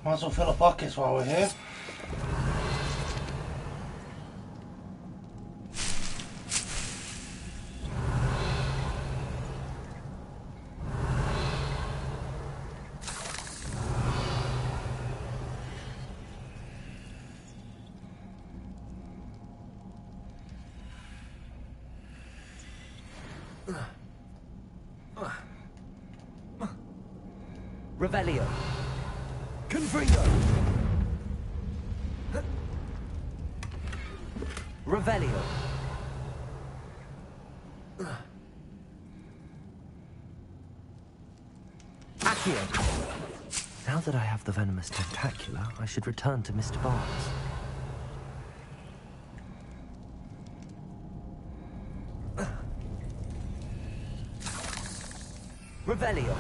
Might as well fill up buckets while we're here. Revelio! Confringo! Revelio. Accio. Now that I have the venomous tentacula, I should return to Mr. Barnes. Revelio.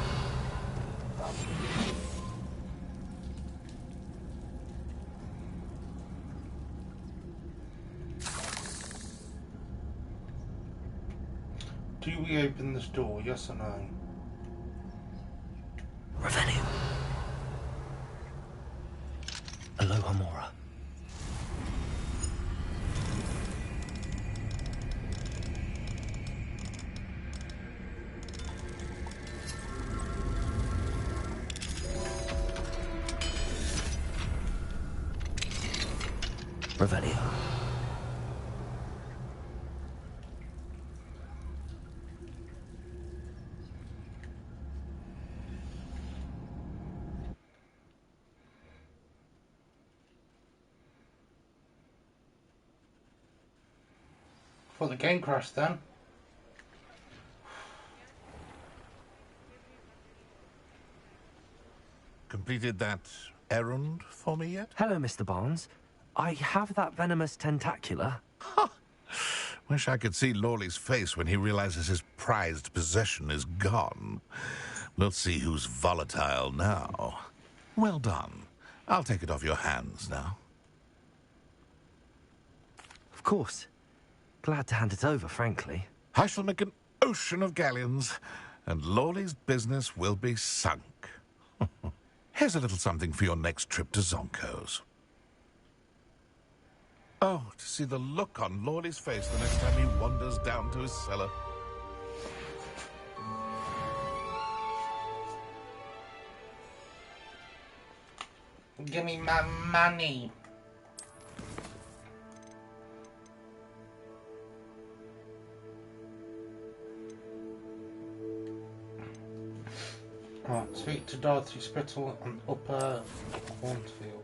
Do we open this door, yes or no? Revelio. Aloha Mora. Revelio. Before the game crashed then. Completed that errand for me yet? Hello, Mr. Barnes. I have that venomous tentacula. Wish I could see Lawley's face when he realizes his prized possession is gone. We'll see who's volatile now. Well done. I'll take it off your hands now. Of course. Glad to hand it over, frankly. I shall make an ocean of galleons, and Lawley's business will be sunk. Here's a little something for your next trip to Zonko's. Oh, to see the look on Lawley's face the next time he wanders down to his cellar. Give me my money. Right, speak to Dorothy Spittle and Upper Hornsfield.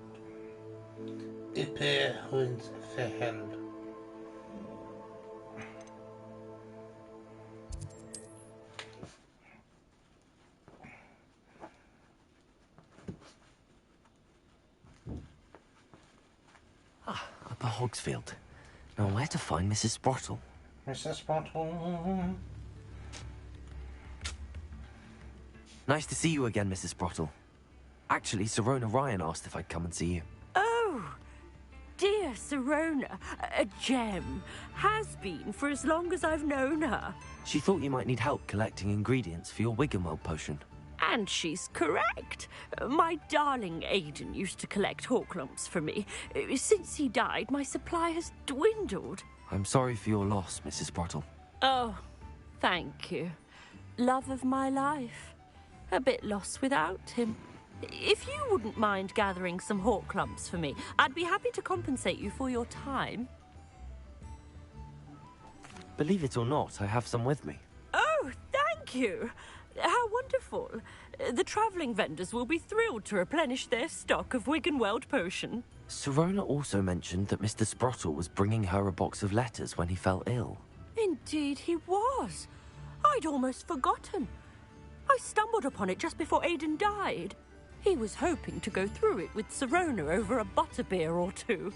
Upper Hornsfield. Upper Hogsfield. Now where to find Mrs. Sprottle? Mrs. Sprottle. Nice to see you again, Mrs. Sprottle. Actually, Sirona Ryan asked if I'd come and see you. Oh, dear Sirona, a gem. Has been for as long as I've known her. She thought you might need help collecting ingredients for your Wiggenweld potion. And she's correct. My darling Aidan used to collect Horklumps for me. Since he died, my supply has dwindled. I'm sorry for your loss, Mrs. Sprottle. Oh, thank you. Love of my life. A bit lost without him. If you wouldn't mind gathering some Horklumps for me, I'd be happy to compensate you for your time. Believe it or not, I have some with me. Oh, thank you. How wonderful. The travelling vendors will be thrilled to replenish their stock of Wiggenweld potion. Sirona also mentioned that Mr. Sprottle was bringing her a box of letters when he fell ill. Indeed he was. I'd almost forgotten. I stumbled upon it just before Aidan died. He was hoping to go through it with Sirona over a butterbeer or two.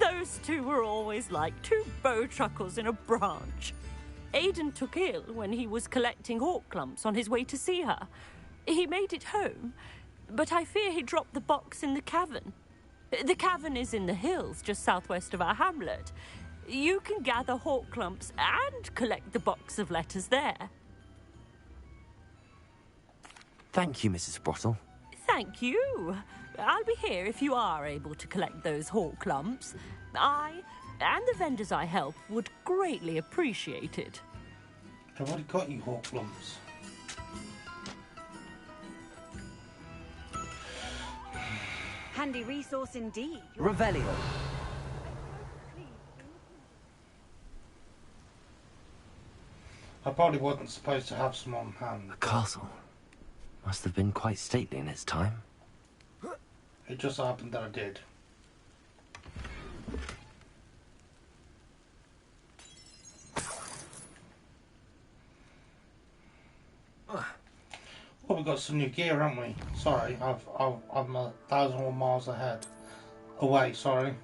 Those two were always like two bowtruckles in a branch. Aidan took ill when he was collecting Horklumps on his way to see her. He made it home, but I fear he dropped the box in the cavern. The cavern is in the hills just southwest of our hamlet. You can gather Horklumps and collect the box of letters there. Thank you, Mrs. Sprottle. Thank you. I'll be here if you are able to collect those Horklumps. I and the vendors I help would greatly appreciate it. I've already got you Horklumps. Handy resource indeed. Revelio. I probably wasn't supposed to have some on hand. The castle must have been quite stately in its time. It just so happened that I did. Well, we've got some new gear, haven't we? Sorry, I'm 1,001 miles ahead. Away, sorry.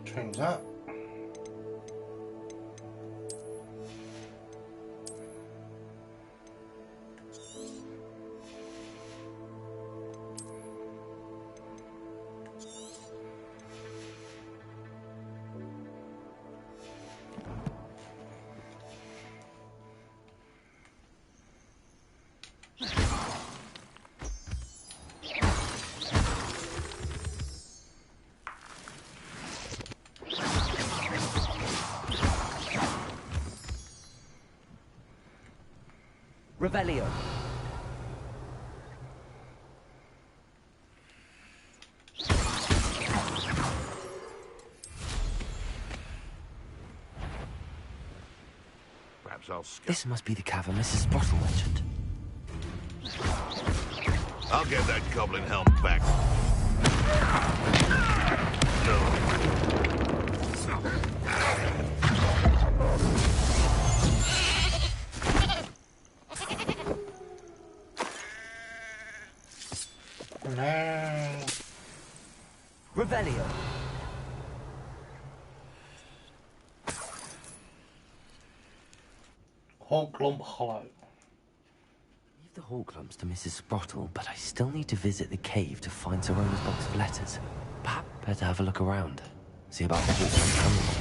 Change that. Revelio. Perhaps I'll This must be the cavern Mrs. Sprottle mentioned. I'll get that goblin helmet back. Revelio. Hawklump Hollow. Leave the Hawklumps to Mrs. Sprottle, but I still need to visit the cave to find Serona's box of letters. Perhaps better have a look around. See about the Hawklump camera.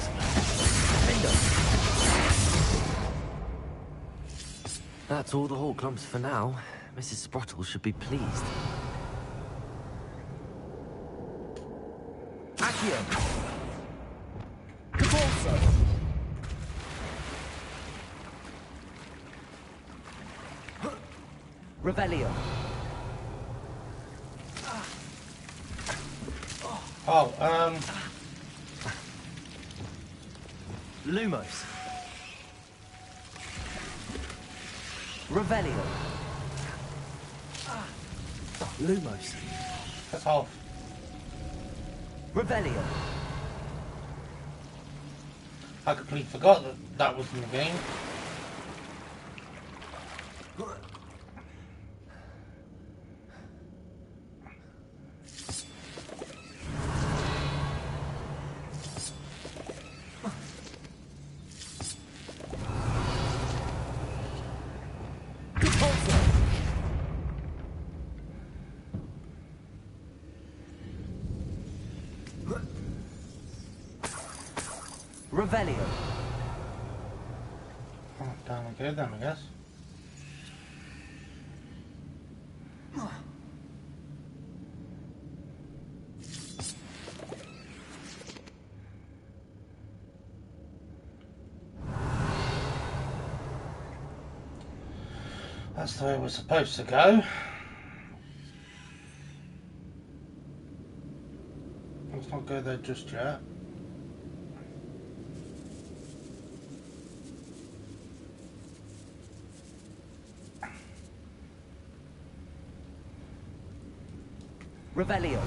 That's all the Hawklumps for now. Mrs. Sprottle should be pleased. Accio. Capolso. Revelio. Oh, Lumos. Revelio. Lumos. That's off. Revelio. I completely forgot that that was in the game. Revelio. Oh, down we go then, I guess. That's the way we're supposed to go. Let's not go there just yet. Revelio.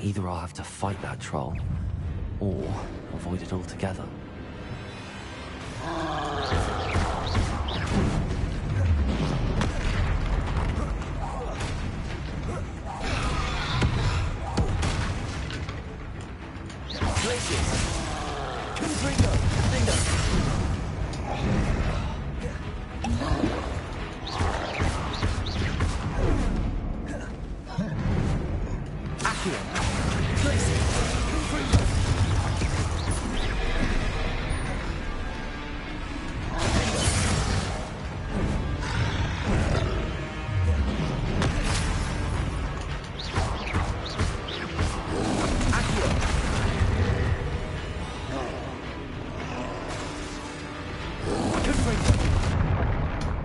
Either I'll have to fight that troll, or avoid it altogether.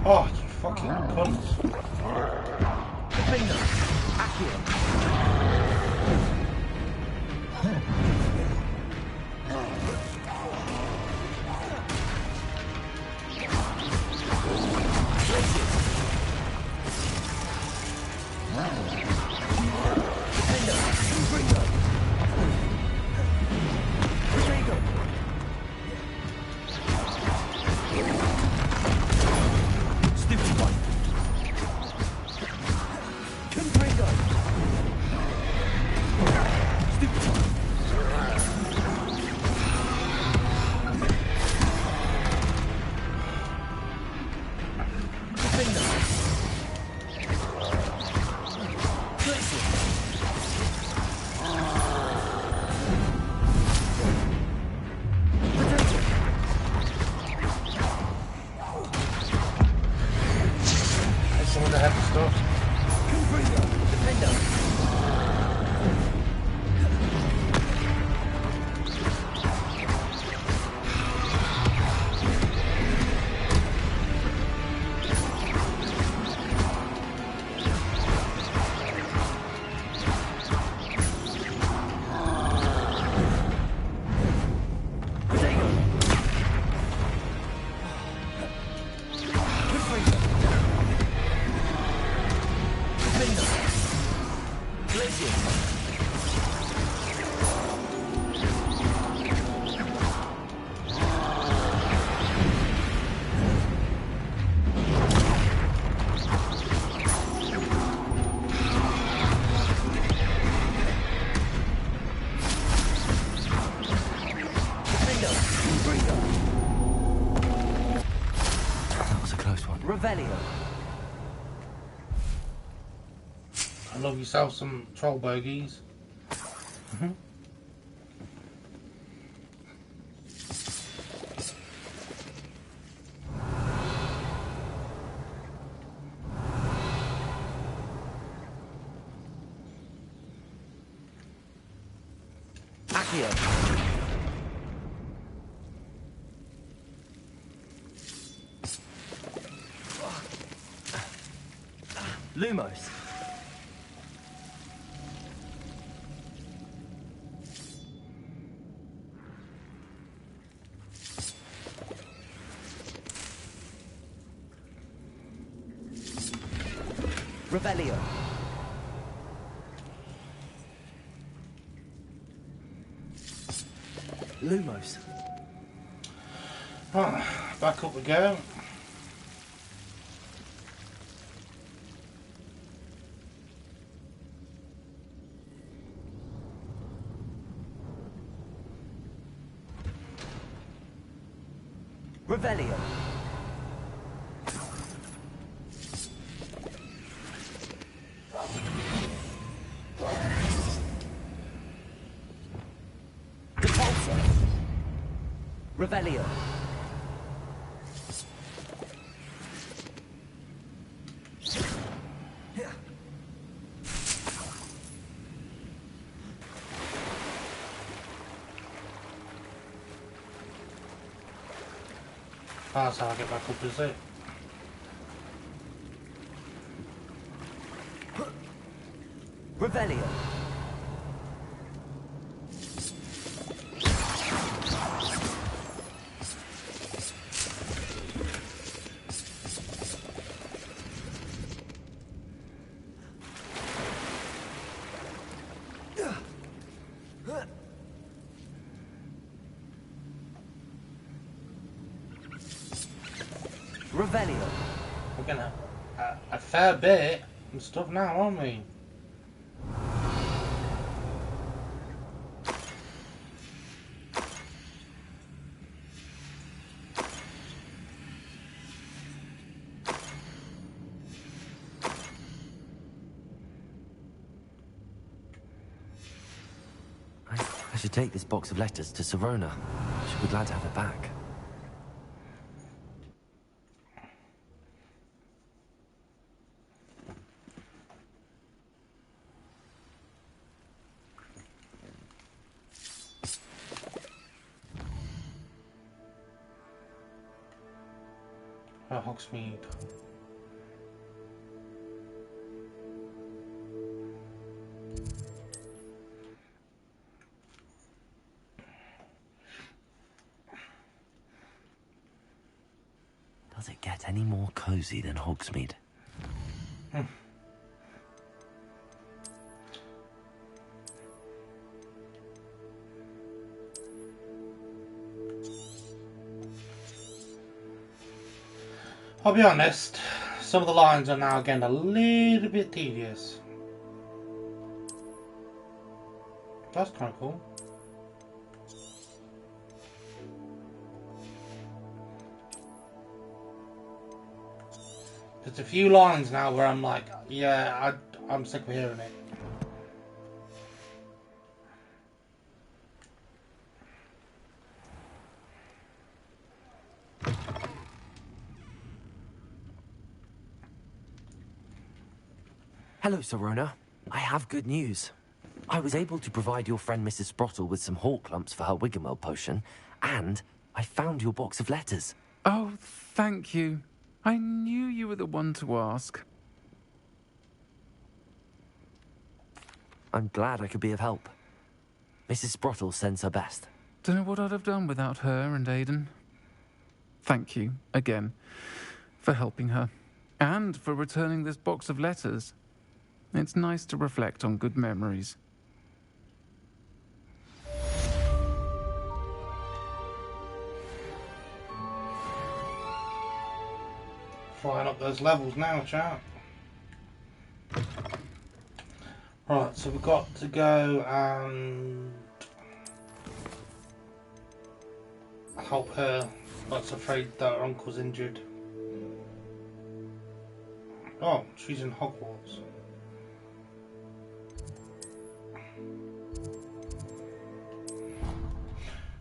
Oh, you fucking cunt. I love yourself some troll bogies. Lumos. Revelio. Lumos. Oh, back up we go. Revelio. Repulsor. Revelio. That's how I get back up, is it? Revelio. Revelio. We're gonna a fair bit and stuff now, aren't we? I should take this box of letters to Sirona. She'll be glad to have it back. Hogsmeade. Does it get any more cozy than Hogsmeade? I'll be honest, some of the lines are now getting a little bit tedious. That's kind of cool. There's a few lines now where I'm like, yeah, I'm sick of hearing it. Hello, Sirona. I have good news. I was able to provide your friend Mrs. Sprottle with some hawk lumps for her Wiggenweld potion, and I found your box of letters. Oh, thank you. I knew you were the one to ask. I'm glad I could be of help. Mrs. Sprottle sends her best. Don't know what I'd have done without her and Aidan. Thank you, again, for helping her, and for returning this box of letters. It's nice to reflect on good memories. Flying up those levels now, chat. Right, so we've got to go and help her. That's afraid that her uncle's injured. Oh, she's in Hogwarts.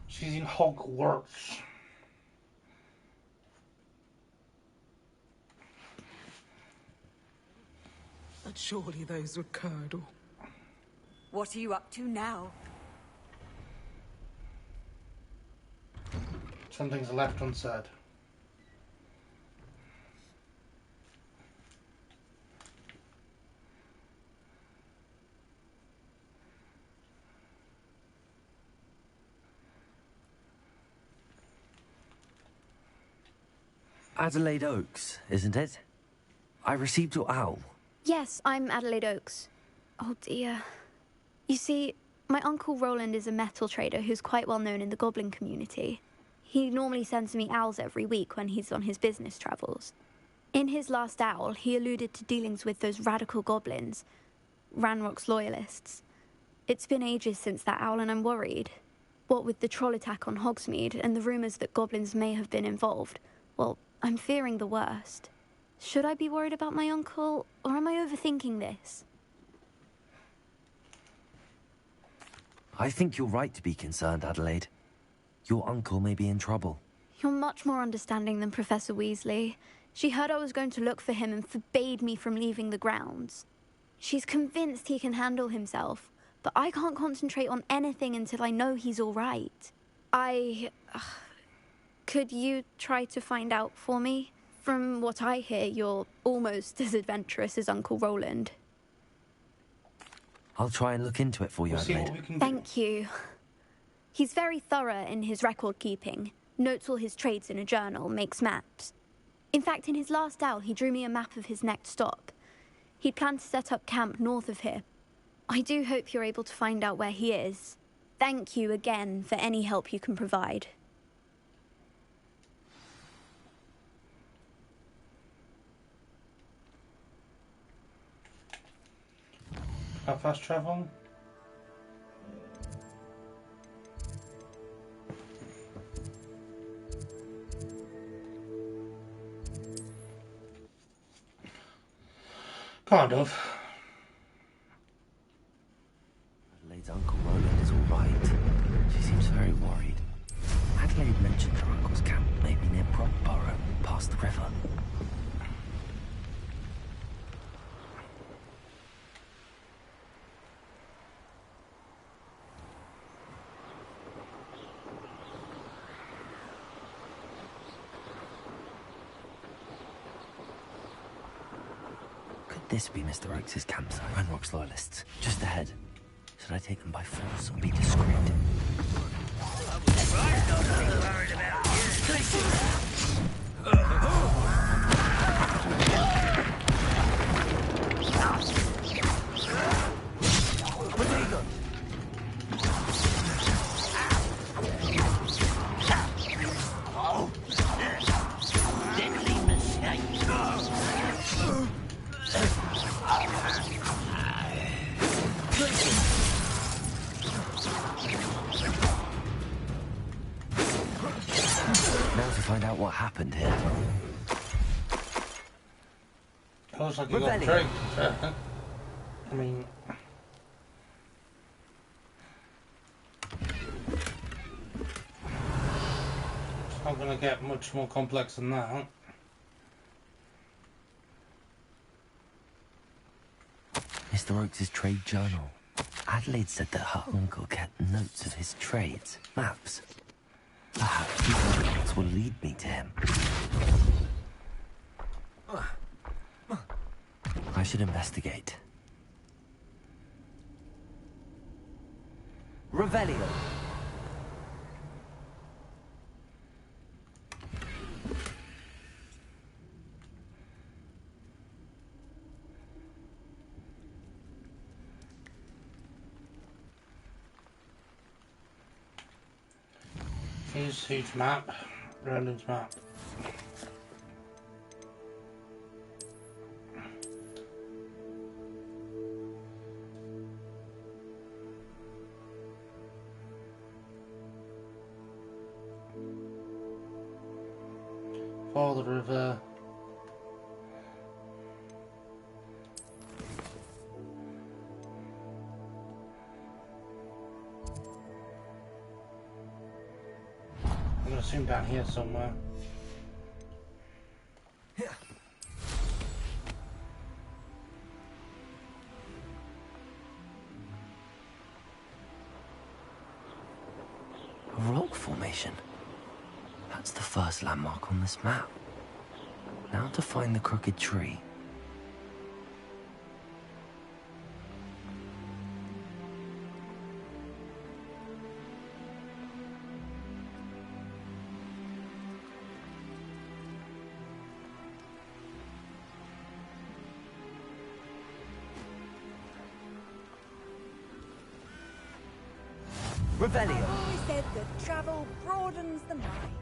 She's in Hogwarts. But surely those were Curdle. What are you up to now? Some things are left unsaid. Adelaide Oaks, isn't it? I received your owl. Yes, I'm Adelaide Oaks. Oh dear. You see, my Uncle Roland is a metal trader who's quite well known in the goblin community. He normally sends me owls every week when he's on his business travels. In his last owl, he alluded to dealings with those radical goblins, Ranrock's loyalists. It's been ages since that owl and I'm worried. What with the troll attack on Hogsmeade and the rumours that goblins may have been involved, well, I'm fearing the worst. Should I be worried about my uncle, or am I overthinking this? I think you're right to be concerned, Adelaide. Your uncle may be in trouble. You're much more understanding than Professor Weasley. She heard I was going to look for him and forbade me from leaving the grounds. She's convinced he can handle himself, but I can't concentrate on anything until I know he's all right. Could you try to find out for me? From what I hear, you're almost as adventurous as Uncle Roland. I'll try and look into it for you, Adelaide. Thank you. He's very thorough in his record keeping, notes all his trades in a journal, makes maps. In fact, in his last owl, he drew me a map of his next stop. He'd planned to set up camp north of here. I do hope you're able to find out where he is. Thank you again for any help you can provide. How fast travel? Kind of. Adelaide's Uncle Roland is all right. She seems very worried. Adelaide mentioned her uncle's camp may be near Brockborough, past the river. Could this be Mr. Oakes' campsite? Ranrock's loyalists, just ahead. Should I take them by force or be discreet? Find out what happened here. Looks like you got tricked. I mean, it's not going to get much more complex than that. Mr. Oakes' trade journal. Adelaide said that her uncle kept notes of his trades, maps. Perhaps these records will lead me to him. I should investigate. Revelio. Here's his map, Roland's map. Follow the river. I'm gonna assume down here somewhere. A rock formation. That's the first landmark on this map. Now to find the crooked tree. I've always said that travel broadens the mind.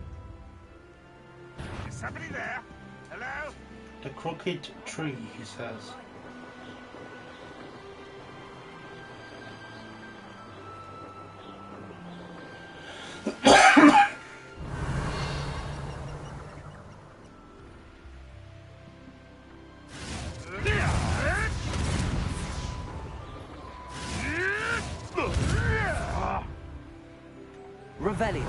Is somebody there? Hello? The crooked tree, he says. Revelio.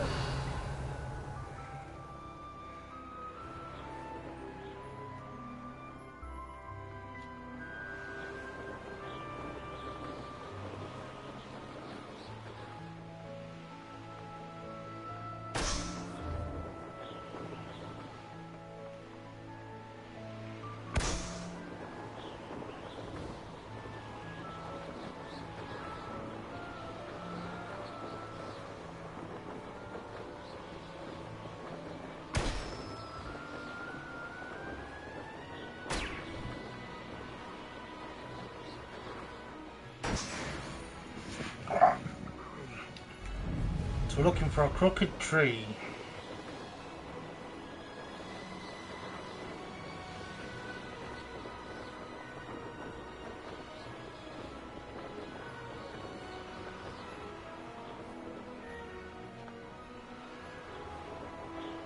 So we're looking for a crooked tree.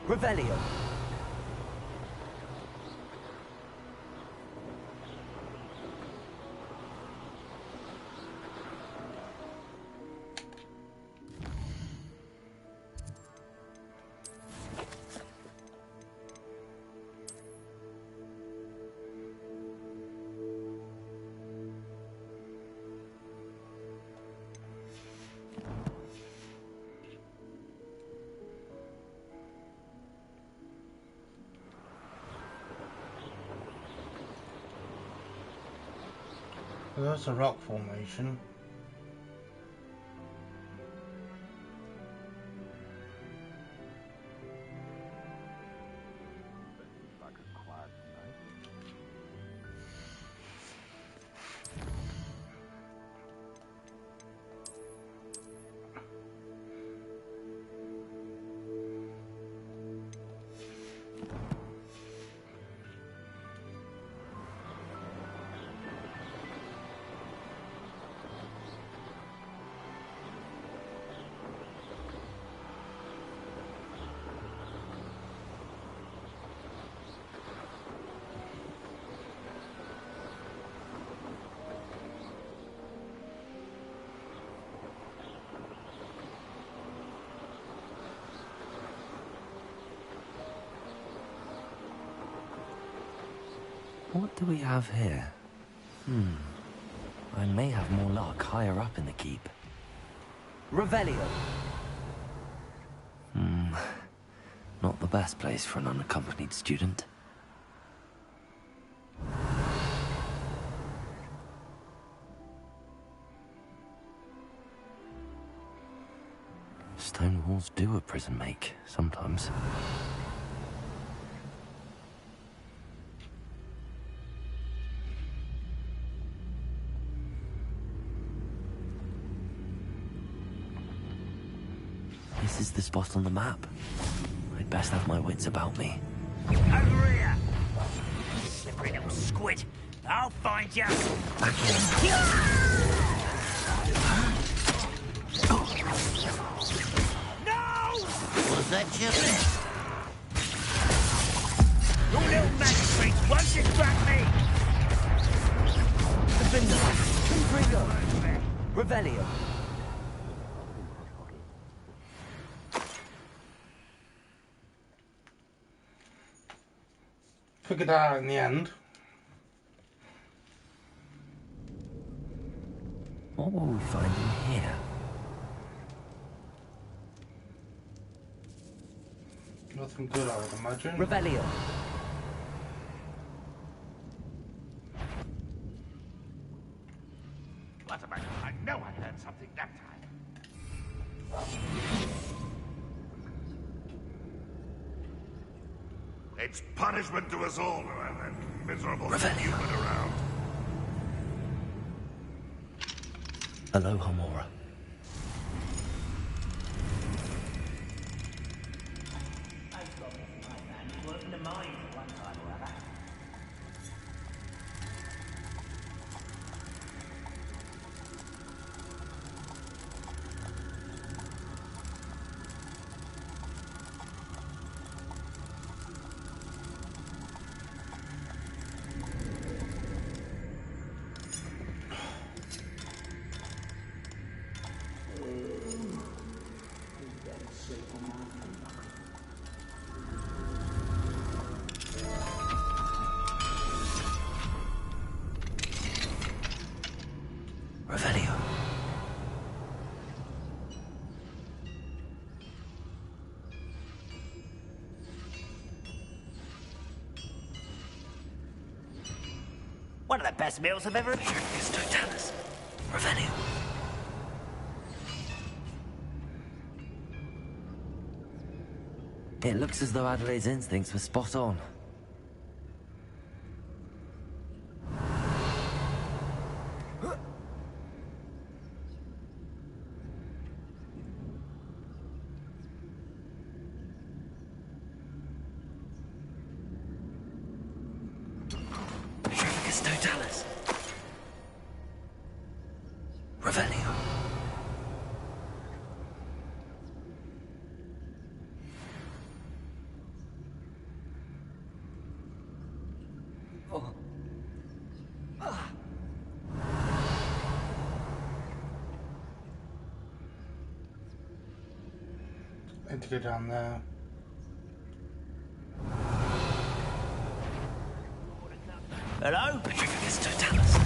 Revelio. That's a rock formation. What do we have here? I may have more luck higher up in the keep. Revelio. Not the best place for an unaccompanied student. Stone walls do a prison make, sometimes. This is the spot on the map. I'd best have my wits about me. Over here! Slippery little squid. I'll find you! No! Was that your best? Your little magistrate won't distract me! Confringo! Revelio. Figured that out in the end. What will we find in here? Nothing good, I would imagine. Revelio. What about it? I know I heard something that time. It's punishment to us all to have that miserable Revelio. human around. Hello, Homora. Revelio. One of the best meals I've ever... Totalis. Revelio. It looks as though Adelaide's instincts were spot on. Totalis. Revelio. Need to go down there. Hello?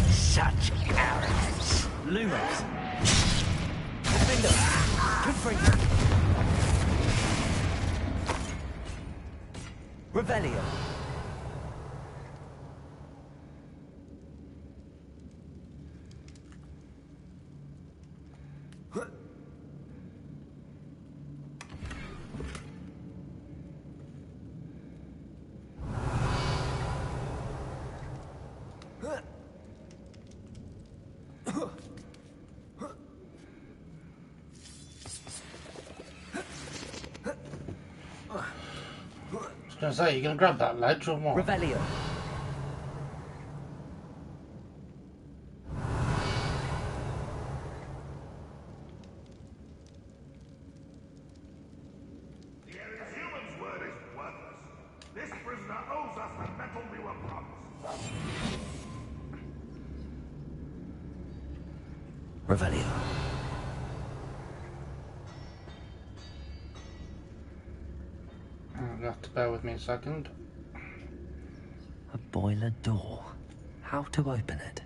Such arrogance. Lumos. Revelio. I was gonna say, you gonna grab that ledge or what? Revelio. The area's human's word is worthless. This prisoner owes us the metal we were promised. Revelio. You'll have to bear with me a second. A boiler door. How to open it?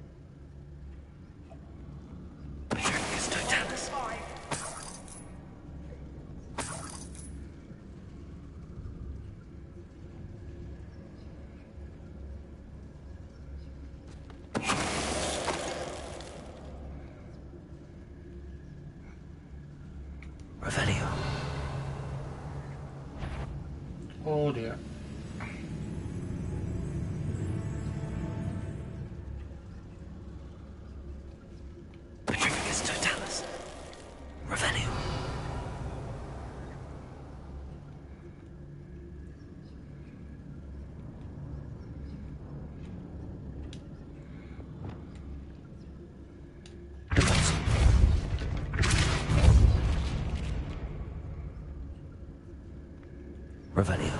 Revelio. Oh dear. Petrificus totalis. Revelio. Revelio.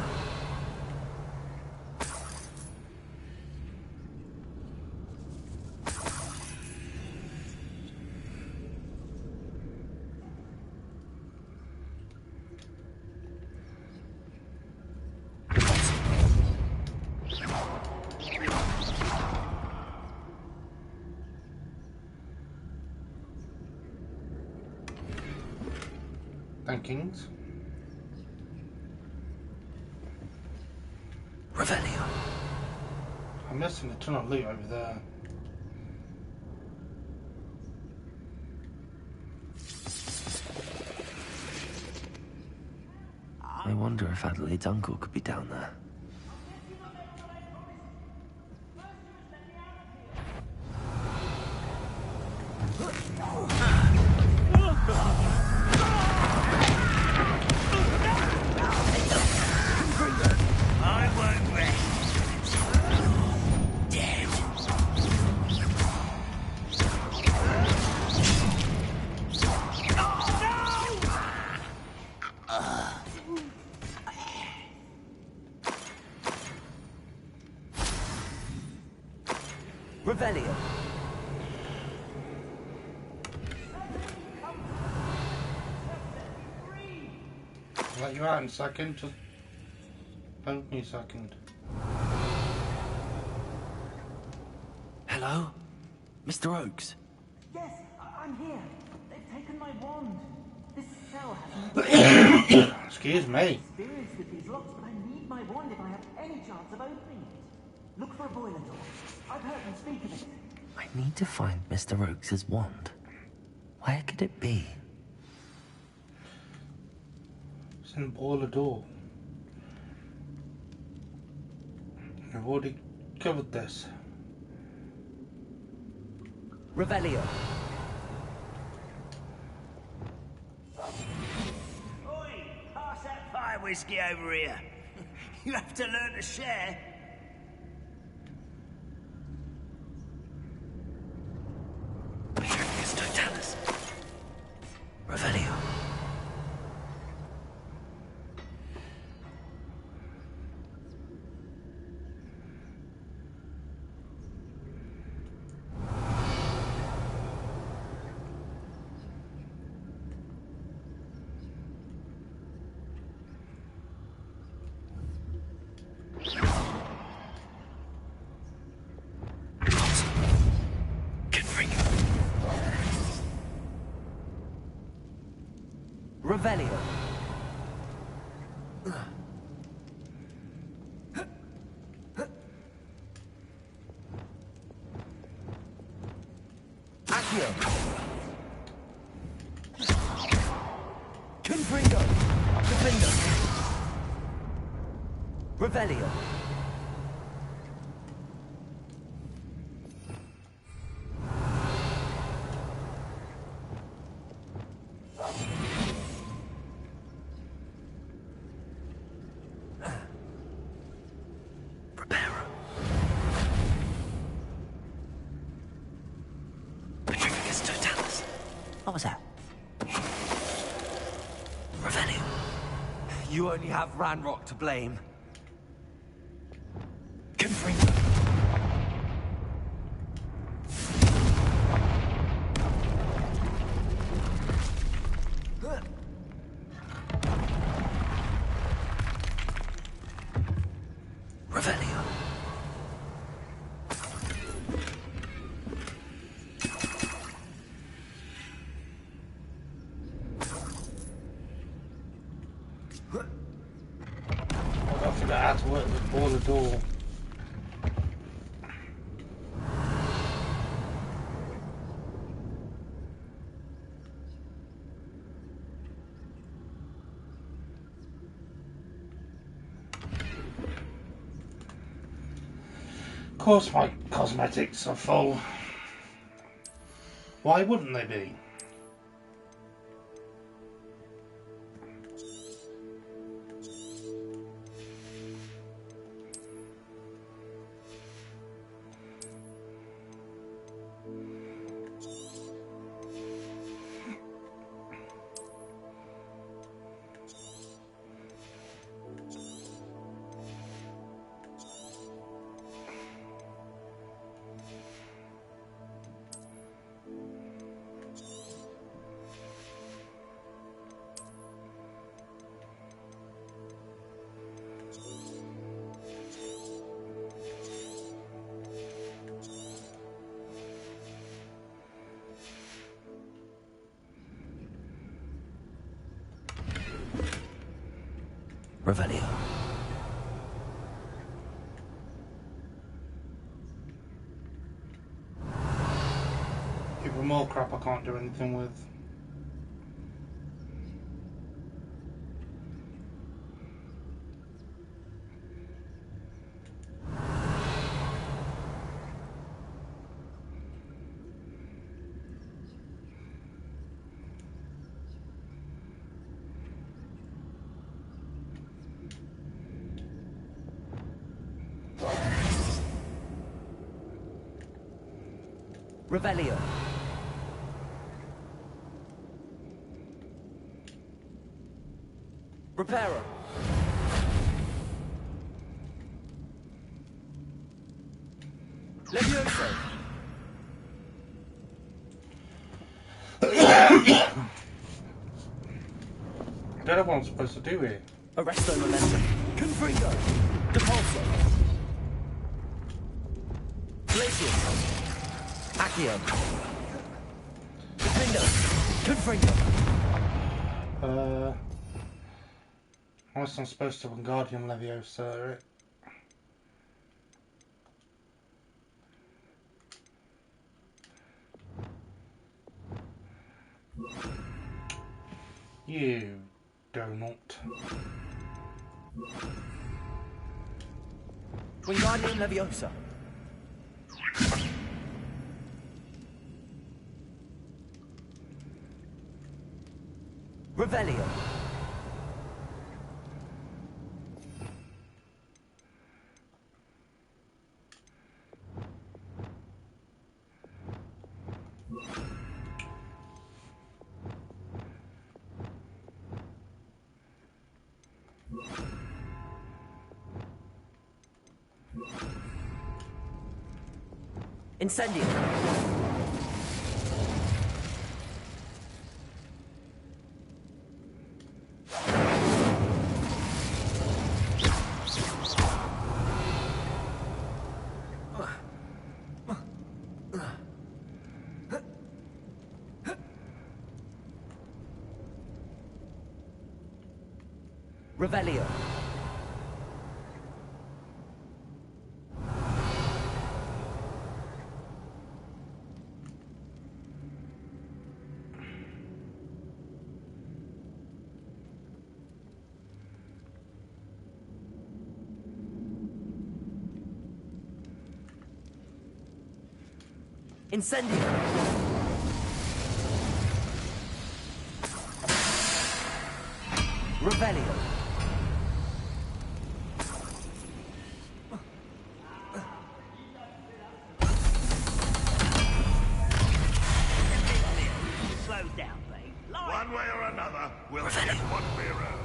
Thankings. Revelio. I'm missing a ton of loot over there. I wonder if Adelaide's uncle could be down there. I won't rest. Dead. Revelio. I'll let you out in a second. Just hold me a second. Hello? Mr. Oakes? Yes, I'm here. They've taken my wand. This cell has Excuse me. experience with these locks, but I need my wand if I have any chance of opening it. Look for a boiler door. I've heard them speak of it. I need to find Mr. Oakes' wand. Where could it be? It's in the boiler door. I've already covered this. Revelio. Oi, pass that fire whiskey over here. You have to learn to share. Petrificus totalis. Revelio. Revelio. Accio. Confringo. Defendo. Revelio. What was that? Revelio. You only have Ranrock to blame. Confringo. Revelio. I forgot how to work the border door. Of course my cosmetics are full. Why wouldn't they be? Revelio. Even more crap I can't do anything with. Revelio. Reparo. Levioso. I don't know what I'm supposed to do here. Arresto momentum. Confringo. Depulso. Glacius. Accio. Defendo. Confringo. Unless I'm supposed to Wingardium Leviosa it. You donut. Wingardium Leviosa. Revelio. Incendio. Revelio. Incendio. Revelio. Slow down, babe. One way or another, we'll get what we're owed.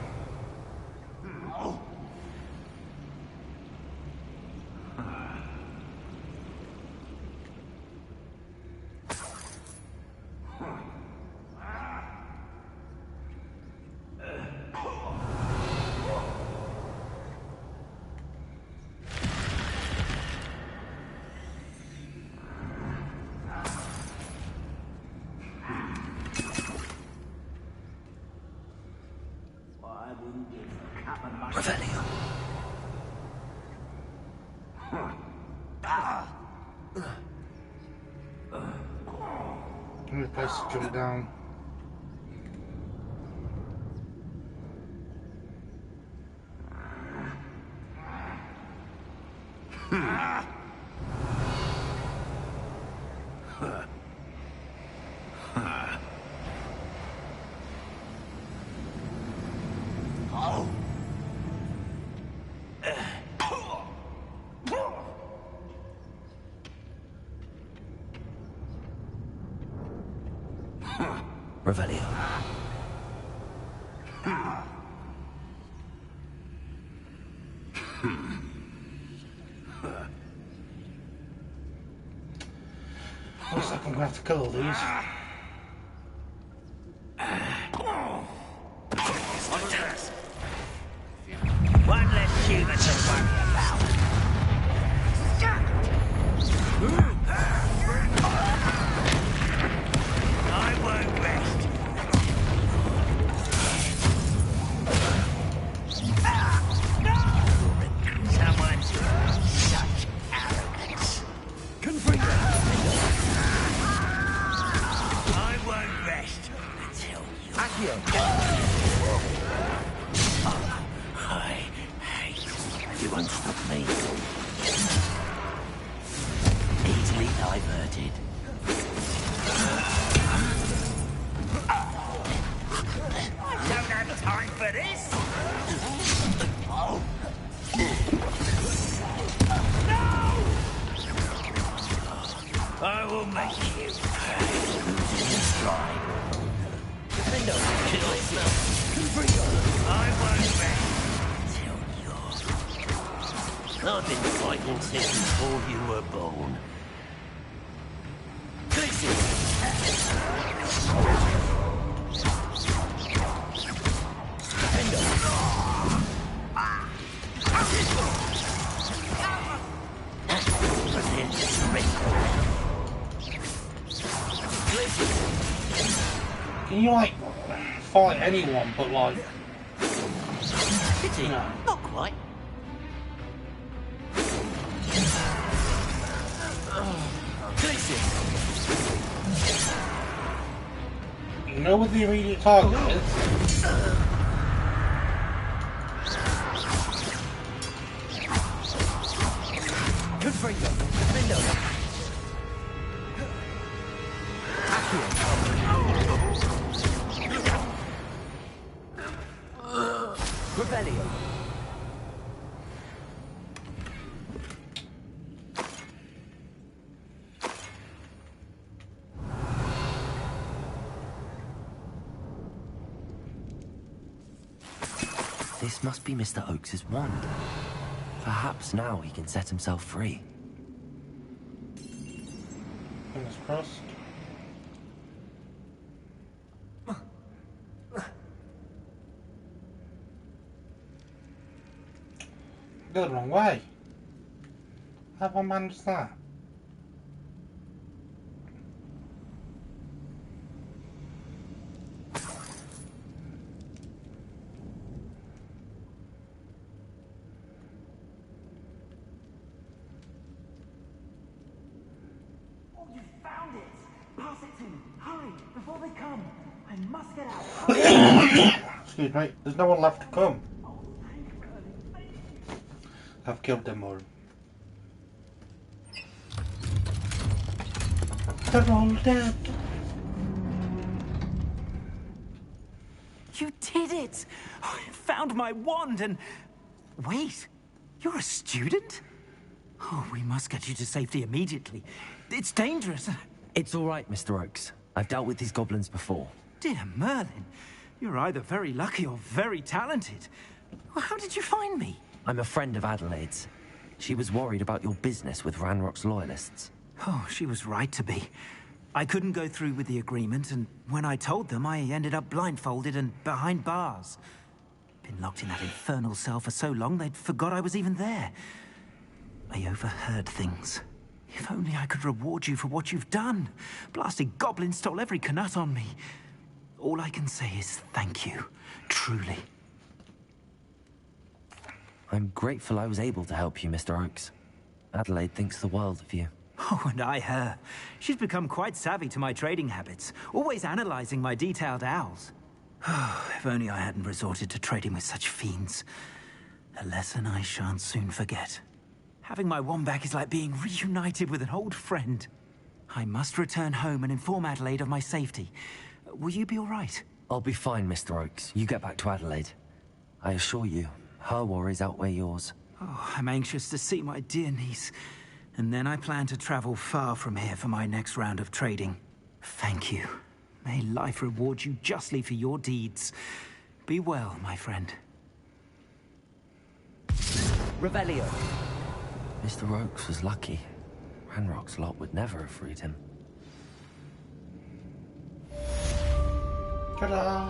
Revelio. Only place to jump down. Revelio. Looks like I'm gonna have to kill all these. One less human to worry about. I won't rest. Someone's such arrogance. I won't rest until you. I hate. You won't stop me. Easily diverted. I don't have time for this. No! I will make you pay. Losing your stride. Defendo, kill yourself. I won't rest until you're. I've been fighting since before you were born. Can you like fight anyone but like Pity, no. not quite. You know what the immediate target is? Revelio. This must be Mr. Oakes's wand. Perhaps now he can set himself free. Fingers crossed. Go the wrong way. How have I managed that? Pass it to me. Hurry, before they come. I must get out. Excuse me, there's no one left to come. I've killed them all. They're all dead. You did it! I found my wand and... Wait, you're a student? Oh, we must get you to safety immediately. It's dangerous. It's all right, Mr. Oakes. I've dealt with these goblins before. Dear Merlin, you're either very lucky or very talented. Well, how did you find me? I'm a friend of Adelaide's. She was worried about your business with Ranrock's loyalists. Oh, she was right to be. I couldn't go through with the agreement, and when I told them, I ended up blindfolded and behind bars. Been locked in that infernal cell for so long, they'd forgot I was even there. I overheard things. If only I could reward you for what you've done. Blasted goblin stole every canut on me. All I can say is thank you, truly. I'm grateful I was able to help you, Mr. Oakes. Adelaide thinks the world of you. Oh, and I her. She's become quite savvy to my trading habits, always analyzing my detailed owls. If only I hadn't resorted to trading with such fiends. A lesson I shan't soon forget. Having my wand back is like being reunited with an old friend. I must return home and inform Adelaide of my safety. Will you be all right? I'll be fine, Mr. Oakes. You get back to Adelaide. I assure you, her worries outweigh yours. Oh, I'm anxious to see my dear niece. And then I plan to travel far from here for my next round of trading. Thank you. May life reward you justly for your deeds. Be well, my friend. Revelio. Mr. Oakes was lucky. Ranrock's lot would never have freed him. Ta-da!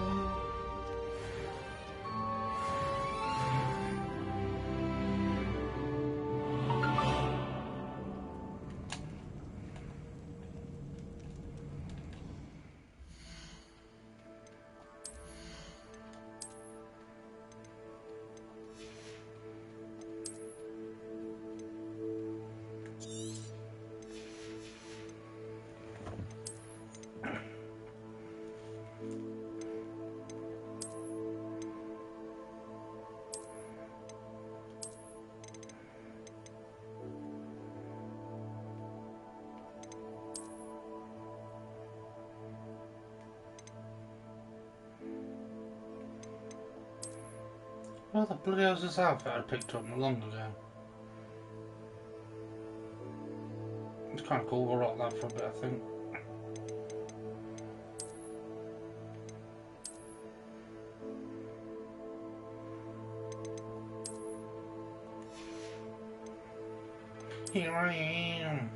What the bloody hell is this outfit I picked up not long ago? It's kind of cool, we'll rock that for a bit, I think. Here I am.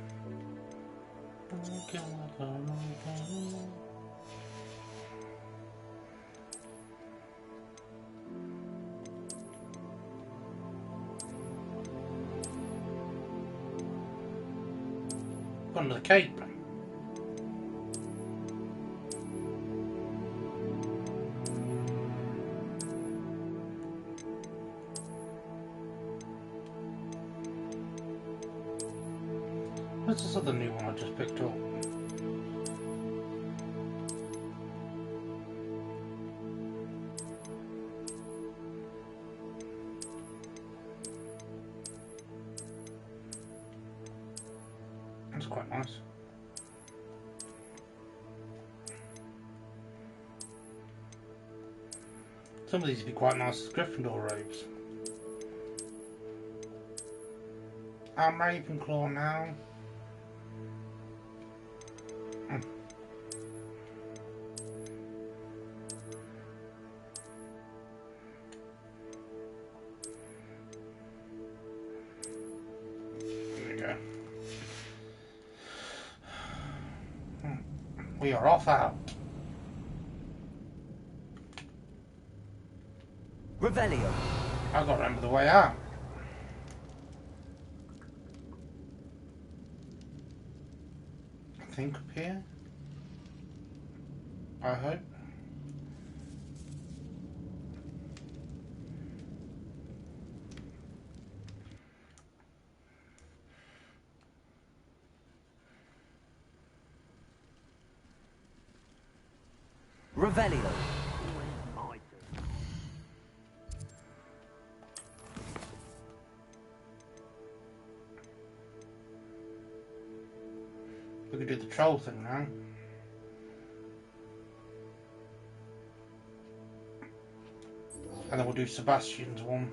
Under the cape. What's this other new one I just picked up? That's quite nice. Some of these would be quite nice as Gryffindor robes. I'm Ravenclaw now. We are off out. Revelio. I got to remember the way out. I think up here. I hope. Revelio. We could do the troll thing now. And then we'll do Sebastian's one.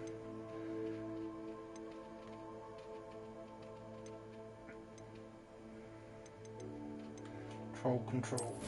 Troll control.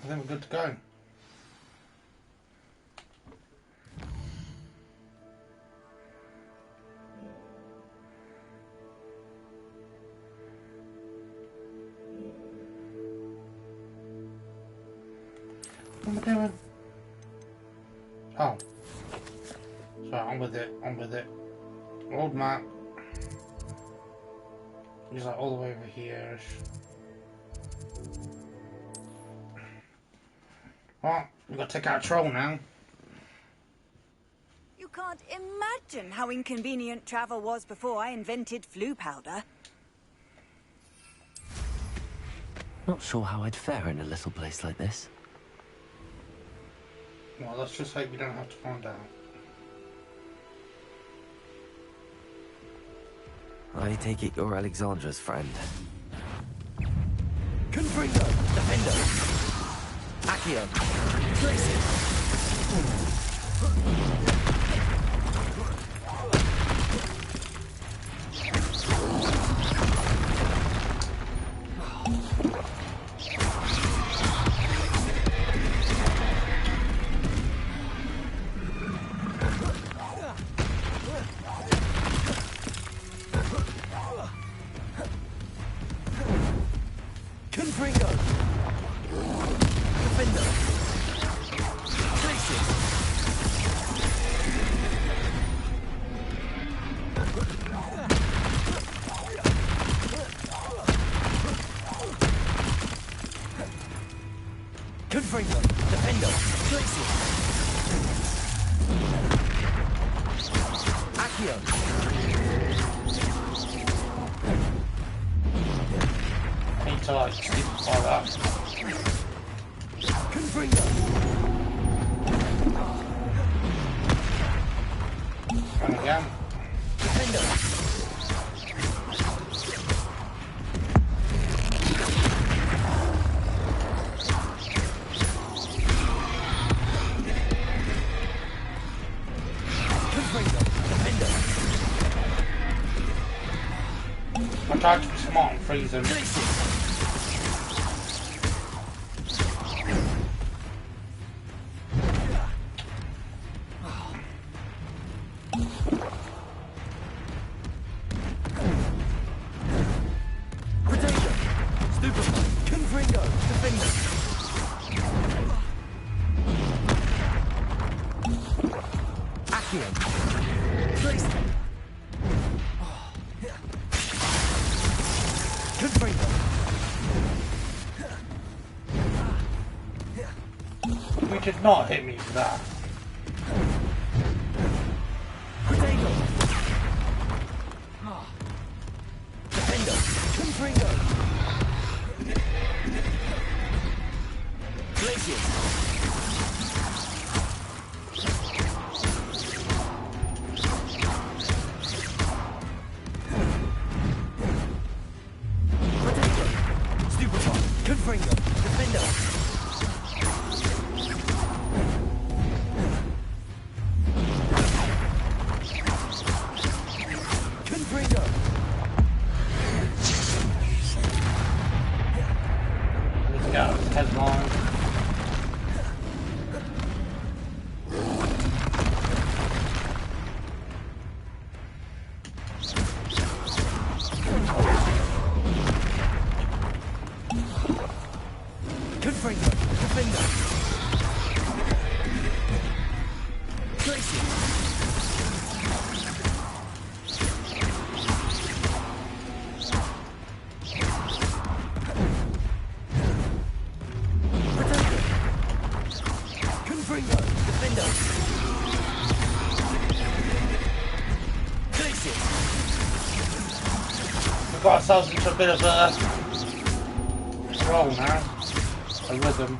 I think we're good to go. What am I doing? Oh. Sorry, I'm with it. Old map. He's like all the way over here. Well, we've got to take out a troll now. You can't imagine how inconvenient travel was before I invented flu powder. Not sure how I'd fare in a little place like this. Well, let's just hope we don't have to find out. I take it you're Alexandra's friend. Confringo! Defendo! Accio! I tried to be smart and freeze him. You did not hit me for that. Confringo, Defender. Confringo. Let's go. Headlong. Confringo, Defender. Tracy. Confringo, Defender. Tracy. We've got ourselves into a bit of a roll now. A rhythm.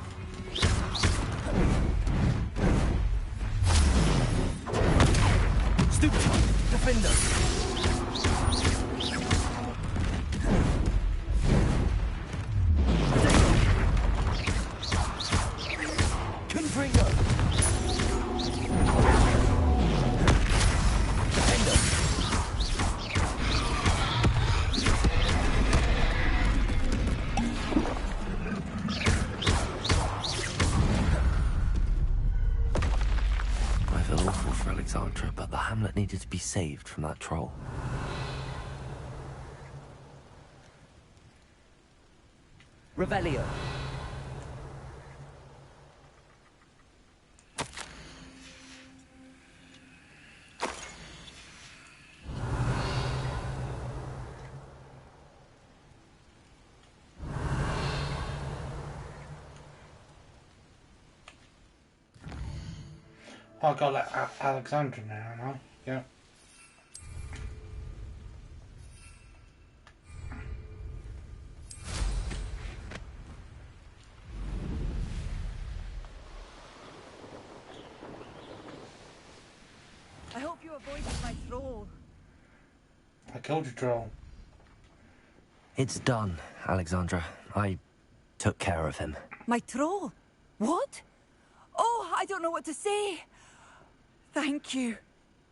Stupid. Defender. Confringo. Defender. I feel awful for Alexandra, but the hamlet needed to be saved from that troll. Revelio. I got like Alexandra now, haven't I? Yeah. I hope you avoided my troll. I killed your troll. It's done, Alexandra. I took care of him. My troll? What? Oh, I don't know what to say. Thank you.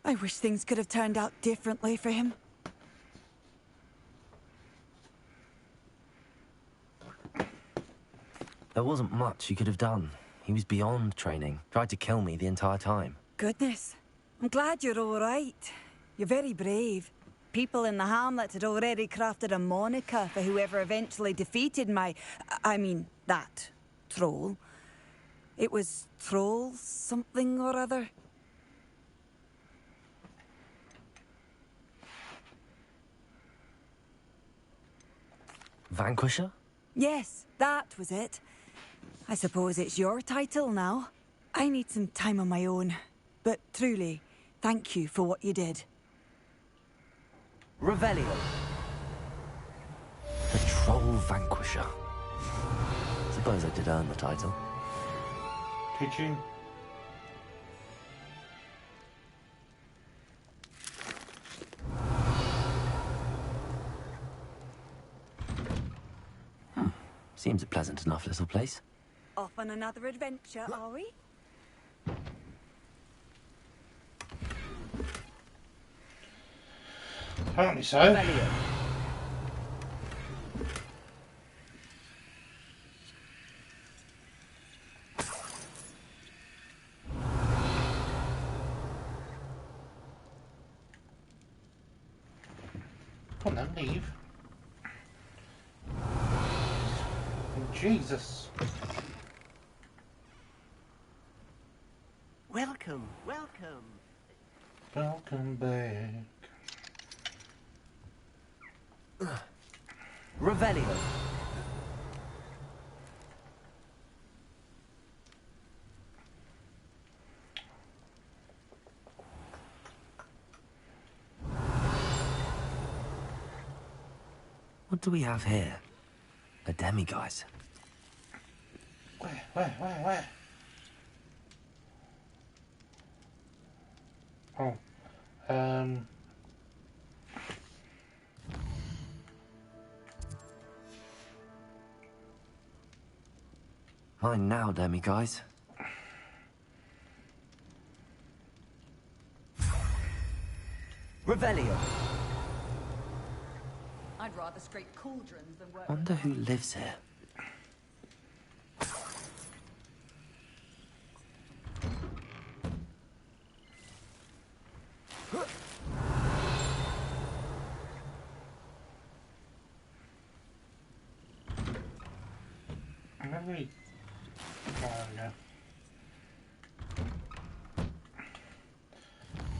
I wish things could have turned out differently for him. There wasn't much you could have done. He was beyond training. Tried to kill me the entire time. Goodness. I'm glad you're all right. You're very brave. People in the hamlet had already crafted a moniker for whoever eventually defeated that troll. It was Troll something or other. Vanquisher? Yes, that was it. I suppose it's your title now. I need some time on my own. But truly, thank you for what you did. Revelio. The Troll Vanquisher. Suppose I did earn the title. Did you? Seems a pleasant enough little place. Off on another adventure, are we? Apparently so. Revelio. Come on then, leave. Jesus. Welcome, welcome. Welcome back. Revelio. What do we have here? A demiguise. Where? Oh. Mine now, guys. Revelio. I'd rather scrape cauldrons than work. Wonder who lives here.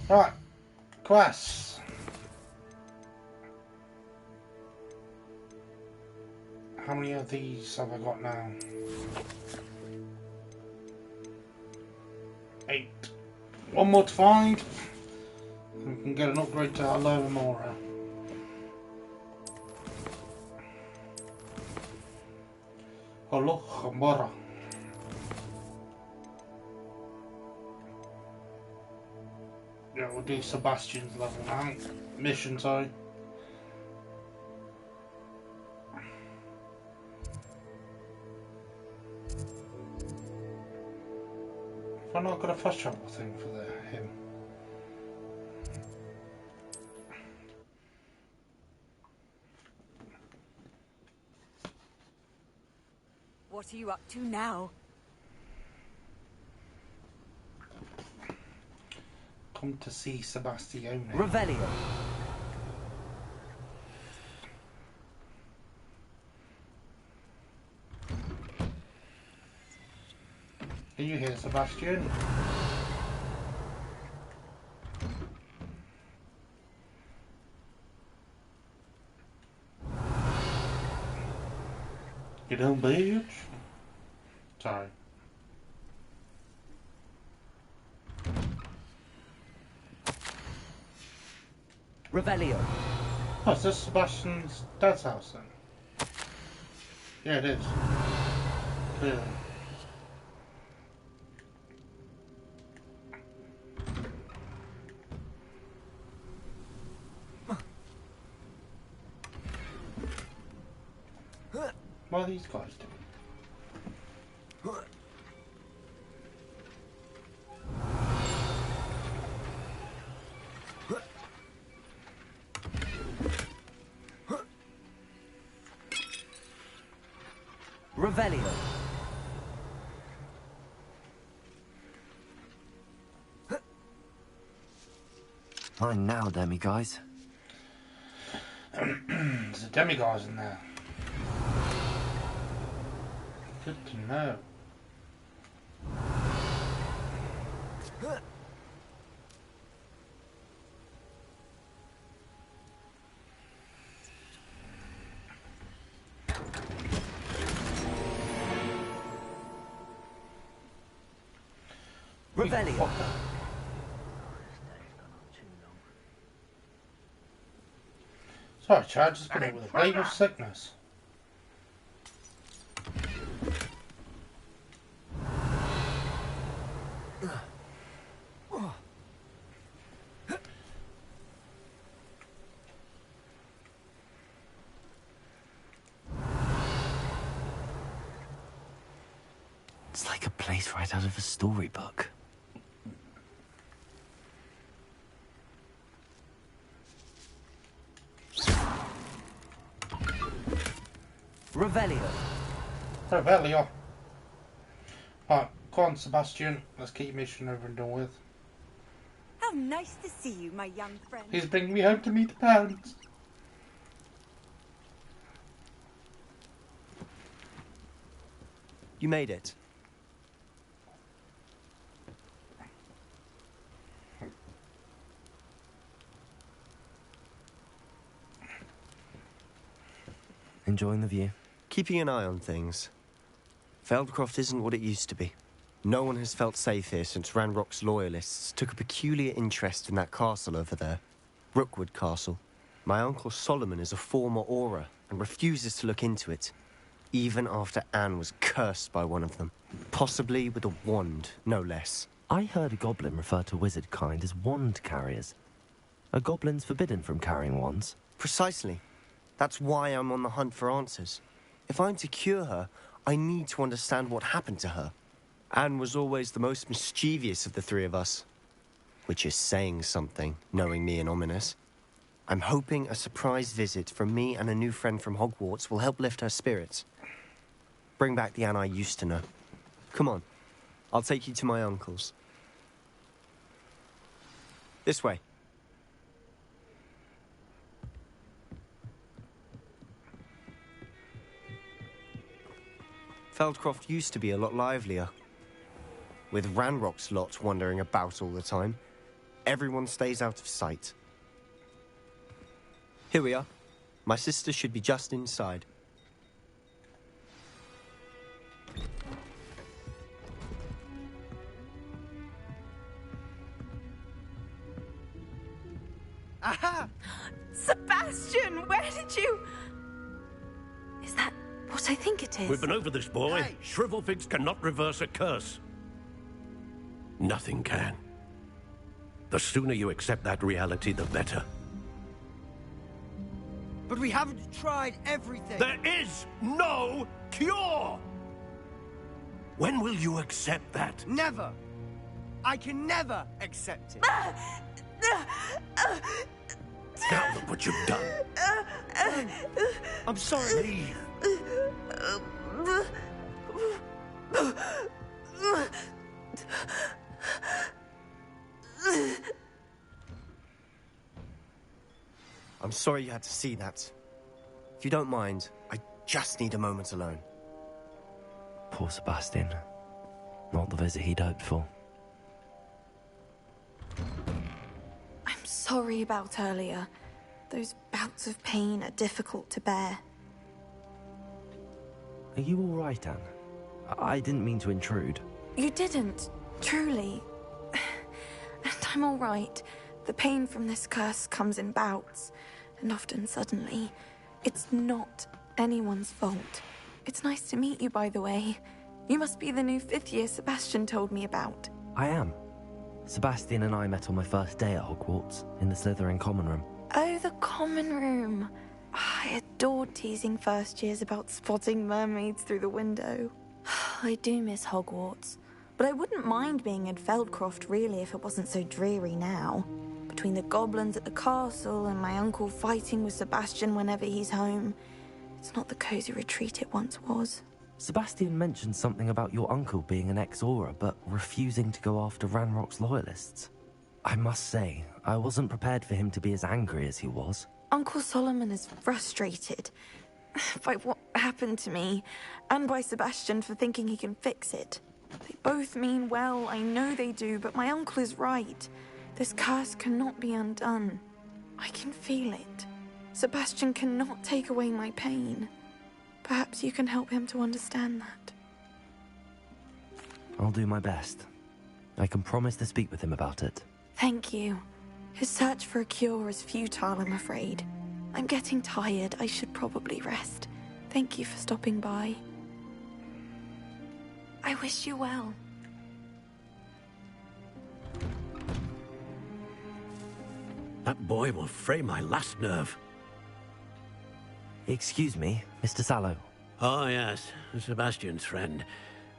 Right, quests. How many of these have I got now? 8. One more to find. We can get an upgrade to our lower Mora. Hello, Mora. Yeah, we'll do Sebastian's level now. Mission, sorry. Have I not got a fast travel thing for him? What are you up to now? Come to see Sebastione. Revelio. Are you here, Sebastian? You don't bitch? Sorry. Revelio. Oh, is this Sebastian's dad's house then? Yeah, it is. Clearly. What are these guys doing? Revelio. Mine now, guys. There's a demiguise in there. Good to know. Revelio. Sorry, Chad, just put it with a wave of sickness. It's like a place right out of a storybook. Revelio. Revelio. Right, go on, Sebastian. Let's get your mission over and done with. How nice to see you, my young friend. He's bringing me home to meet the parents. You made it. Enjoying the view? Keeping an eye on things. Feldcroft isn't what it used to be. No one has felt safe here since Ranrock's loyalists took a peculiar interest in that castle over there. Rookwood Castle. My uncle Solomon is a former Auror and refuses to look into it, even after Anne was cursed by one of them. Possibly with a wand, no less. I heard a goblin refer to wizard kind as wand carriers. Are goblins forbidden from carrying wands? Precisely. That's why I'm on the hunt for answers. If I'm to cure her, I need to understand what happened to her. Anne was always the most mischievous of the three of us. Which is saying something, knowing me and Ominous. I'm hoping a surprise visit from me and a new friend from Hogwarts will help lift her spirits. Bring back the Anne I used to know. Come on, I'll take you to my uncle's. This way. Feldcroft used to be a lot livelier. With Ranrock's lot wandering about all the time, everyone stays out of sight. Here we are. My sister should be just inside. Aha! Sebastian, where did you... Is that what I think it is? We've been over this, boy. Hey. Shrivelfigs cannot reverse a curse. Nothing can. The sooner you accept that reality, the better. But we haven't tried everything. There is no cure! When will you accept that? Never. I can never accept it. Now look what you've done. I'm sorry. Leave. I'm sorry you had to see that. If you don't mind, I just need a moment alone. Poor Sebastian. Not the visit he'd hoped for. I'm sorry about earlier. Those bouts of pain are difficult to bear. Are you all right, Anne? I didn't mean to intrude. You didn't, truly. And I'm all right. The pain from this curse comes in bouts, and often suddenly. It's not anyone's fault. It's nice to meet you, by the way. You must be the new 5th year Sebastian told me about. I am. Sebastian and I met on my first day at Hogwarts, in the Slytherin common room. Oh, the common room. I adored teasing first years about spotting mermaids through the window. I do miss Hogwarts, but I wouldn't mind being in Feldcroft really if it wasn't so dreary now. Between the goblins at the castle and my uncle fighting with Sebastian whenever he's home, it's not the cozy retreat it once was. Sebastian mentioned something about your uncle being an ex-Auror, but refusing to go after Ranrock's loyalists. I must say, I wasn't prepared for him to be as angry as he was. Uncle Solomon is frustrated by what happened to me, and by Sebastian for thinking he can fix it. They both mean well, I know they do, but my uncle is right. This curse cannot be undone. I can feel it. Sebastian cannot take away my pain. Perhaps you can help him to understand that. I'll do my best. I can promise to speak with him about it. Thank you. His search for a cure is futile, I'm afraid. I'm getting tired. I should probably rest. Thank you for stopping by. I wish you well. That boy will fray my last nerve. Excuse me, Mr. Sallow. Oh, yes, Sebastian's friend.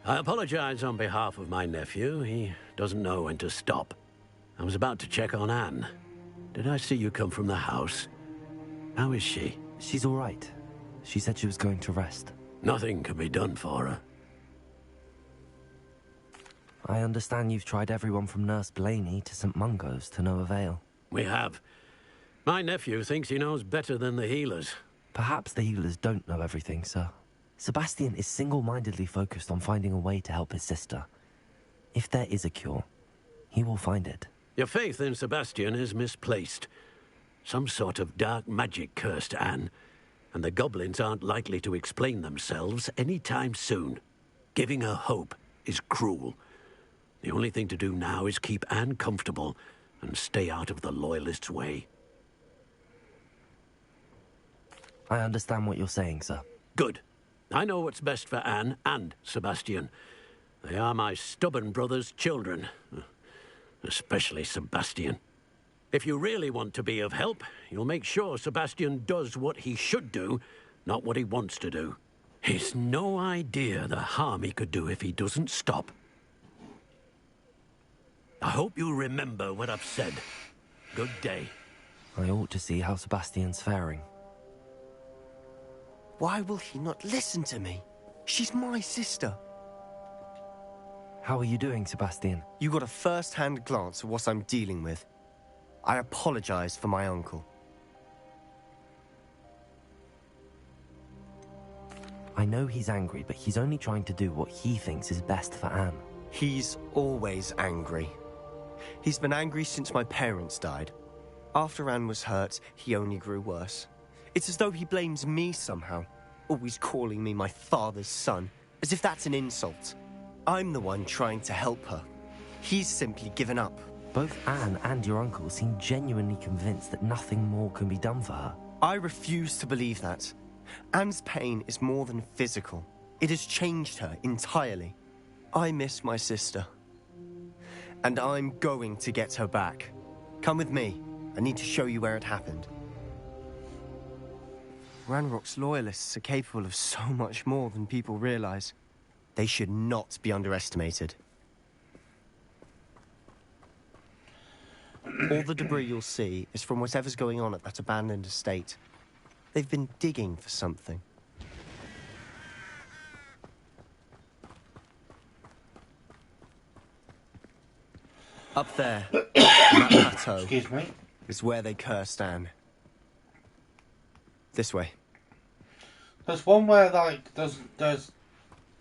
I apologize on behalf of my nephew. He doesn't know when to stop. I was about to check on Anne. Did I see you come from the house? How is she? She's all right. She said she was going to rest. Nothing can be done for her. I understand you've tried everyone from Nurse Blaney to St. Mungo's to no avail. We have. My nephew thinks he knows better than the healers. Perhaps the healers don't know everything, sir. Sebastian is single-mindedly focused on finding a way to help his sister. If there is a cure, he will find it. Your faith in Sebastian is misplaced. Some sort of dark magic cursed Anne, and the goblins aren't likely to explain themselves anytime soon. Giving her hope is cruel. The only thing to do now is keep Anne comfortable and stay out of the Loyalists' way. I understand what you're saying, sir. Good. I know what's best for Anne and Sebastian. They are my stubborn brother's children. Especially Sebastian. If you really want to be of help, you'll make sure Sebastian does what he should do, not what he wants to do. He's no idea the harm he could do if he doesn't stop. I hope you'll remember what I've said. Good day. I ought to see how Sebastian's faring. Why will he not listen to me? She's my sister. How are you doing, Sebastian? You got a first-hand glance at what I'm dealing with. I apologize for my uncle. I know he's angry, but he's only trying to do what he thinks is best for Anne. He's always angry. He's been angry since my parents died. After Anne was hurt, he only grew worse. It's as though he blames me somehow, always calling me my father's son, as if that's an insult. I'm the one trying to help her. He's simply given up. Both Anne and your uncle seem genuinely convinced that nothing more can be done for her. I refuse to believe that. Anne's pain is more than physical. It has changed her entirely. I miss my sister. And I'm going to get her back. Come with me. I need to show you where it happened. Ranrock's loyalists are capable of so much more than people realize. They should not be underestimated. All the debris you'll see is from whatever's going on at that abandoned estate. They've been digging for something. Up there, in that plateau, excuse me, is where they cursed Anne. This way. There's one where like there's the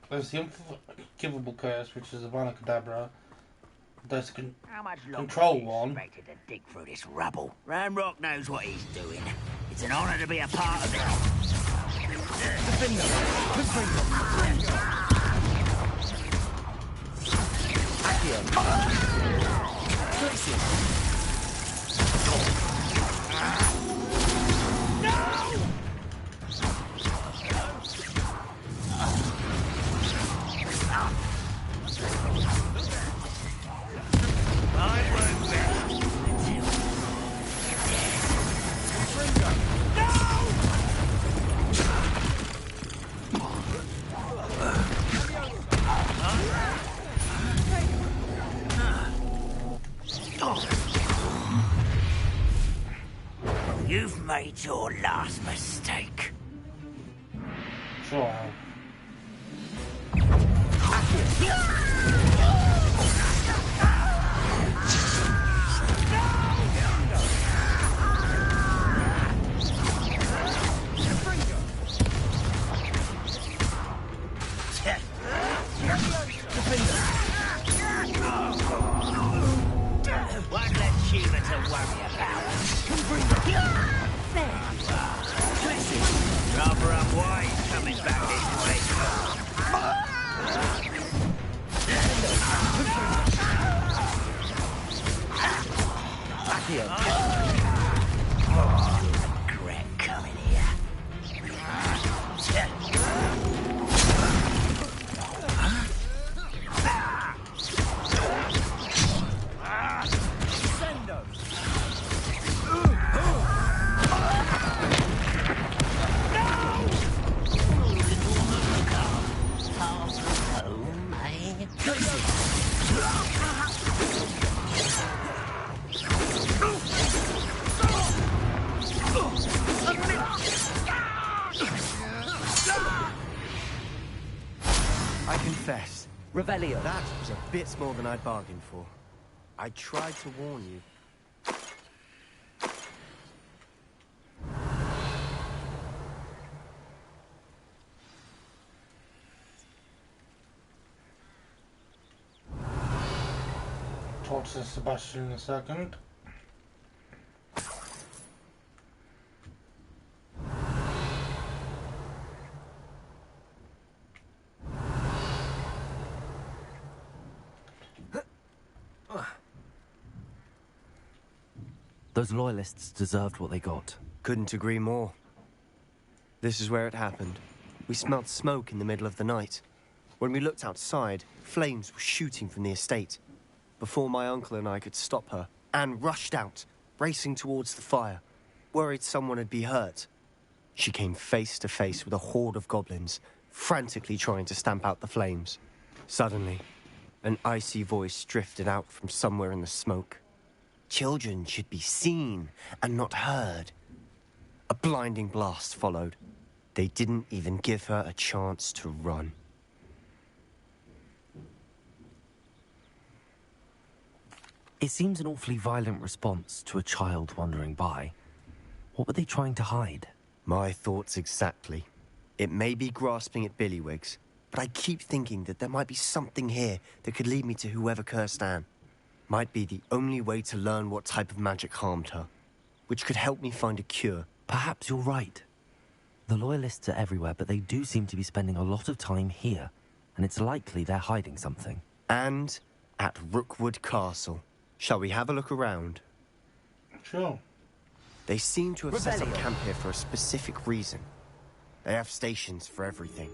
unforgivable curse, which is Avada Kedavra. There's the control one. To dig through this rubble. Ranrock knows what he's doing. It's an honor to be a part of You've made your last mistake. Sure. One less Shiva to worry about. Rather unwise coming back this way. Regret coming here. I confess. Revelio. That was a bit more than I'd bargained for. I tried to warn you. Talk to Sebastian in a second. Those loyalists deserved what they got. Couldn't agree more. This is where it happened. We smelled smoke in the middle of the night. When we looked outside, flames were shooting from the estate. Before my uncle and I could stop her, Anne rushed out, racing towards the fire, worried someone had been hurt. She came face to face with a horde of goblins, frantically trying to stamp out the flames. Suddenly, an icy voice drifted out from somewhere in the smoke. Children should be seen and not heard. A blinding blast followed. They didn't even give her a chance to run. It seems an awfully violent response to a child wandering by. What were they trying to hide? My thoughts exactly. It may be grasping at Billywigs, but I keep thinking that there might be something here that could lead me to whoever cursed Anne. Might be the only way to learn what type of magic harmed her, which could help me find a cure. Perhaps you're right. The Loyalists are everywhere, but they do seem to be spending a lot of time here, and it's likely they're hiding something. And at Rookwood Castle. Shall we have a look around? Sure. They seem to have set up camp here for a specific reason. They have stations for everything.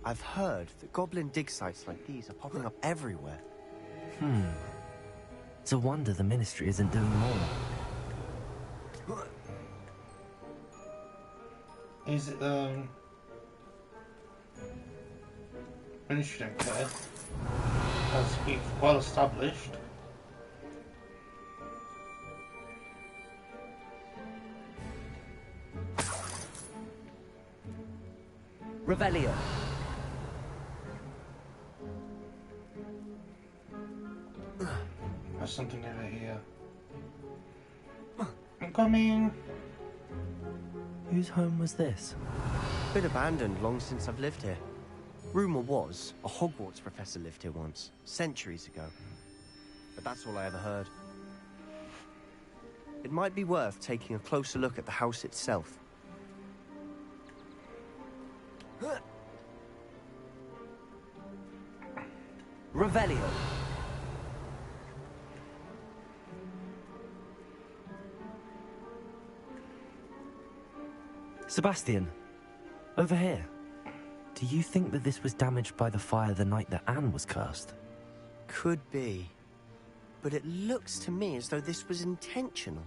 I've heard that goblin dig sites like these are popping up everywhere. It's a wonder the Ministry isn't doing more. Is it Ministry don't care. As we've well established. Revelio. There's something over here. I'm coming. Whose home was this? Been abandoned long since I've lived here. Rumour was a Hogwarts professor lived here once, centuries ago. But that's all I ever heard. It might be worth taking a closer look at the house itself. Revelio. Sebastian, over here. Do you think that this was damaged by the fire the night that Anne was cursed? Could be. But it looks to me as though this was intentional.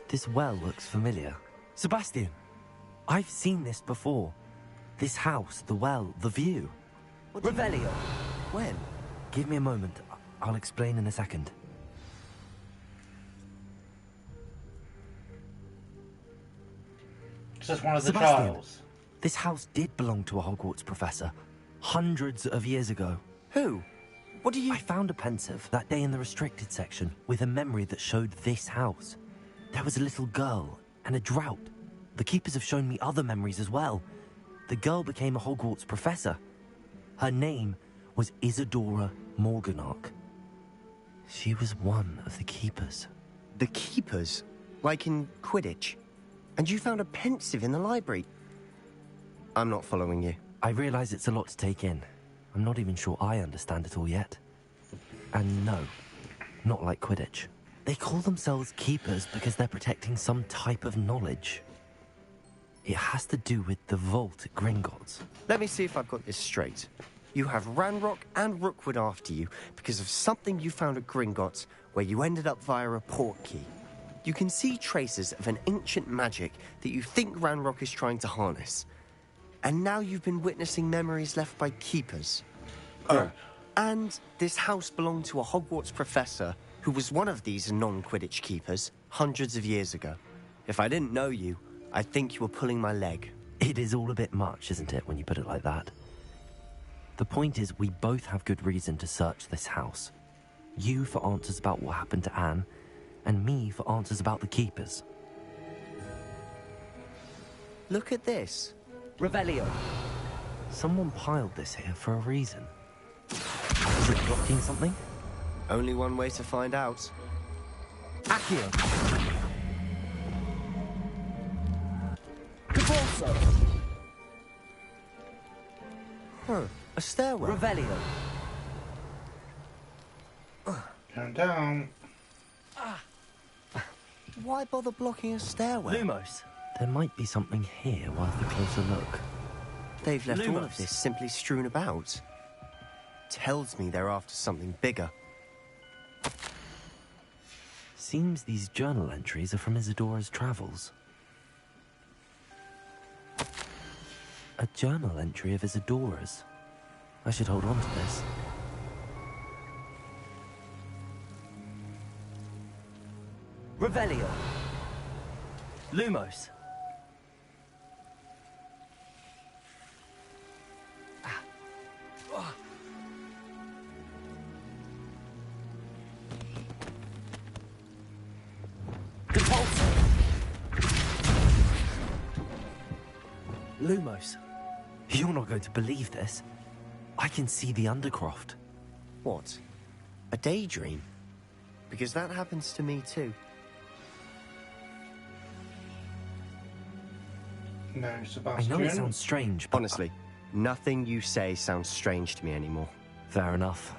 This well looks familiar. Sebastian, I've seen this before. This house, the well, the view. Revelio. When? Give me a moment. I'll explain in a second. Is this one of the Sebastian, trials? This house did belong to a Hogwarts professor. Hundreds of years ago. Who? What do you... I found a pensive that day in the restricted section with a memory that showed this house. There was a little girl and a drought. The keepers have shown me other memories as well. The girl became a Hogwarts professor. Her name was Isadora Morganach. She was one of the keepers. The keepers? Like in Quidditch? And you found a pensive in the library? I'm not following you. I realize it's a lot to take in. I'm not even sure I understand it all yet. And no, not like Quidditch. They call themselves keepers because they're protecting some type of knowledge. It has to do with the vault at Gringotts. Let me see if I've got this straight. You have Ranrock and Rookwood after you because of something you found at Gringotts where you ended up via a port key. You can see traces of an ancient magic that you think Ranrock is trying to harness. And now you've been witnessing memories left by keepers. Oh, and this house belonged to a Hogwarts professor who was one of these non-Quidditch keepers hundreds of years ago. If I didn't know you, I think you were pulling my leg. It is all a bit much, isn't it, when you put it like that? The point is, we both have good reason to search this house. You for answers about what happened to Anne, and me for answers about the keepers. Look at this. Revelio. Someone piled this here for a reason. Is it blocking something? Only one way to find out. Accio. Caborso. Huh. A stairwell. Revelio. Count down. Why bother blocking a stairwell? Lumos. There might be something here worth a closer look. They've left all of this simply strewn about. tells me they're after something bigger. Seems these journal entries are from Isadora's travels. A journal entry of Isadora's. I should hold on to this. Revelio. Lumos. Lumos, you're not going to believe this. I can see the Undercroft. What? A daydream? Because that happens to me too. No, Sebastian. I know it sounds strange, but... Honestly, nothing you say sounds strange to me anymore. Fair enough.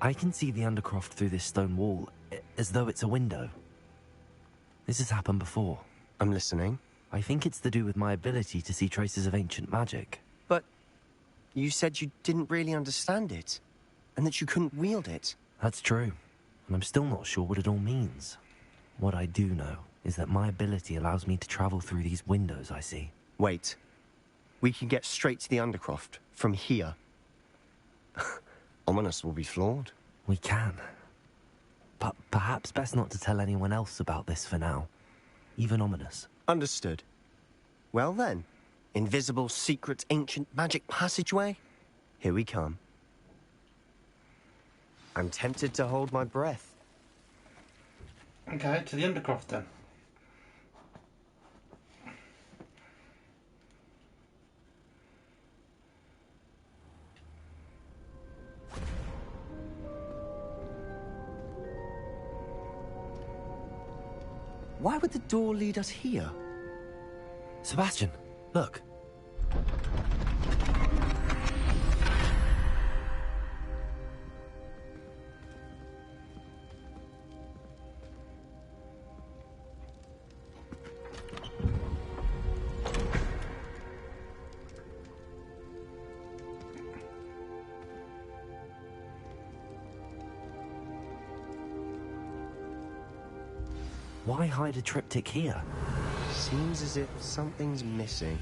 I can see the Undercroft through this stone wall, as though it's a window. This has happened before. I'm listening. I think it's to do with my ability to see traces of ancient magic. But you said you didn't really understand it, and that you couldn't wield it. That's true, and I'm still not sure what it all means. What I do know is that my ability allows me to travel through these windows I see. Wait. We can get straight to the Undercroft from here. Ominous will be flawed. We can. But perhaps best not to tell anyone else about this for now. Even Ominous. Understood. Well then, invisible, secret, ancient magic passageway? Here we come. I'm tempted to hold my breath. Okay, to the Undercroft then. Why would the door lead us here? Sebastian, look. Why hide a triptych here? Seems as if something's missing.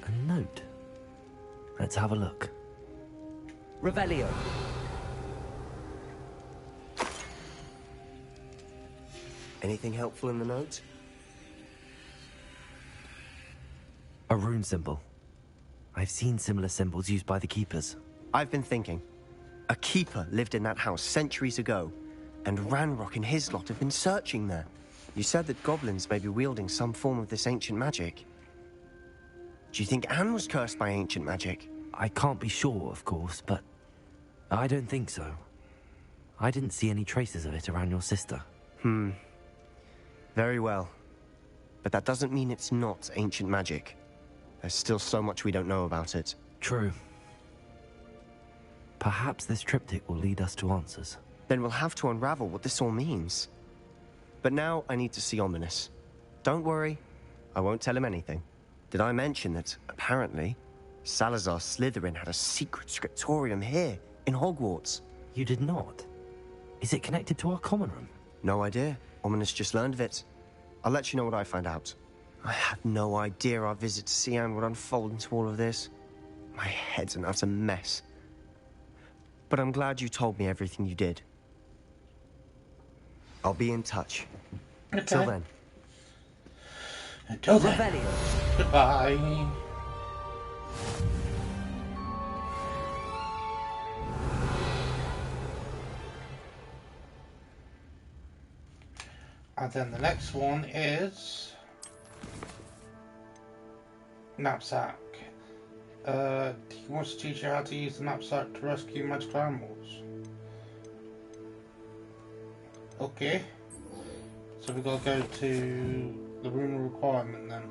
A note. Let's have a look. Revelio. Anything helpful in the note? A rune symbol. I've seen similar symbols used by the Keepers. I've been thinking. A Keeper lived in that house centuries ago, and Ranrock and his lot have been searching there. You said that goblins may be wielding some form of this ancient magic. Do you think Anne was cursed by ancient magic? I can't be sure, of course, but I don't think so. I didn't see any traces of it around your sister. Very well. But that doesn't mean it's not ancient magic. There's still so much we don't know about it. True. Perhaps this triptych will lead us to answers. Then we'll have to unravel what this all means. But now I need to see Ominous. Don't worry, I won't tell him anything. Did I mention that, apparently, Salazar Slytherin had a secret scriptorium here, in Hogwarts? You did not? Is it connected to our common room? No idea. Ominous just learned of it. I'll let you know what I find out. I had no idea our visit to Sian would unfold into all of this. My head's an utter mess. But I'm glad you told me everything you did. I'll be in touch. Okay. Till then. Until then. Goodbye. And then the next one is knapsack. He wants to teach you how to use the knapsack to rescue magical animals. Okay. So we gotta go to the room requirement then.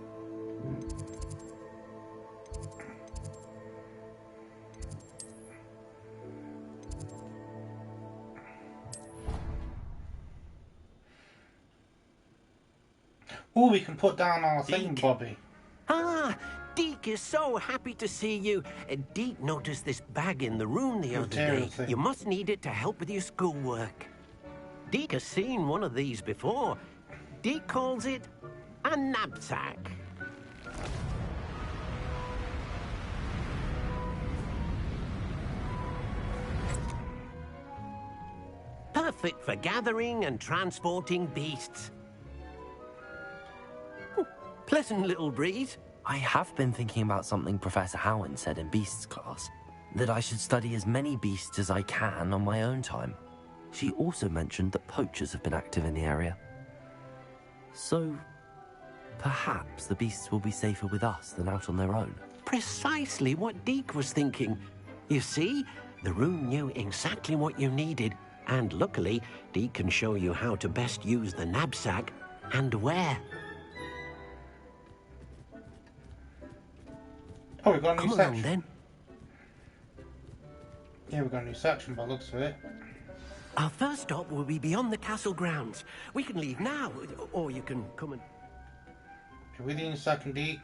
Oh, we can put down our thing, Bobby. Ah, Deek Deek is so happy to see you. Deek noticed this bag in the room the other day. You must need it to help with your schoolwork. Deek has seen one of these before. Deek calls it a knapsack. Perfect for gathering and transporting beasts. Pleasant little breeze. I have been thinking about something Professor Howard said in Beasts class, that I should study as many beasts as I can on my own time. She also mentioned that poachers have been active in the area. So, perhaps the beasts will be safer with us than out on their own. Precisely what Deek was thinking. You see, the room knew exactly what you needed, and luckily, Deek can show you how to best use the knapsack and where. Oh, we've got a new Come section. along, then. Yeah, we've got a new section by the looks of it. Our first stop will be beyond the castle grounds. We can leave now, or you can come and... With you in a second, Deek.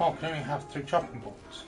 Oh, I can only have 3 chopping boards.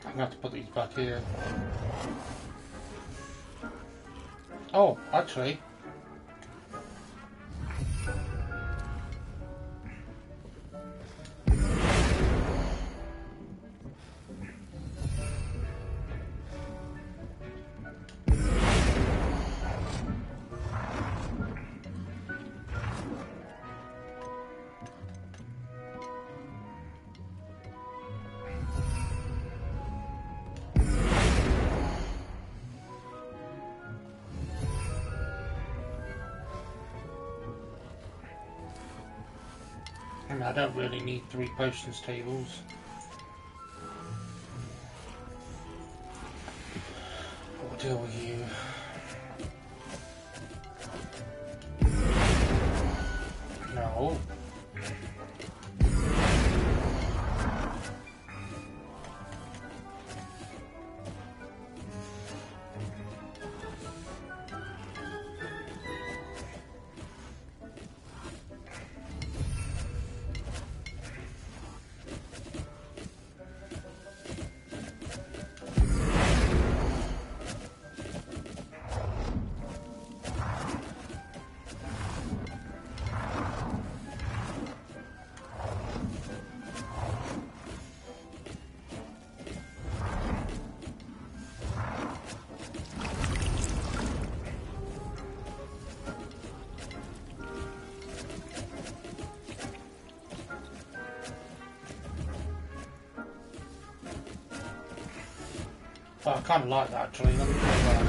I'm going to have to put these back here. Oh, actually. And I don't really need 3 potions tables. We'll deal with you. No. Oh, I kind of like that actually. Let me try that.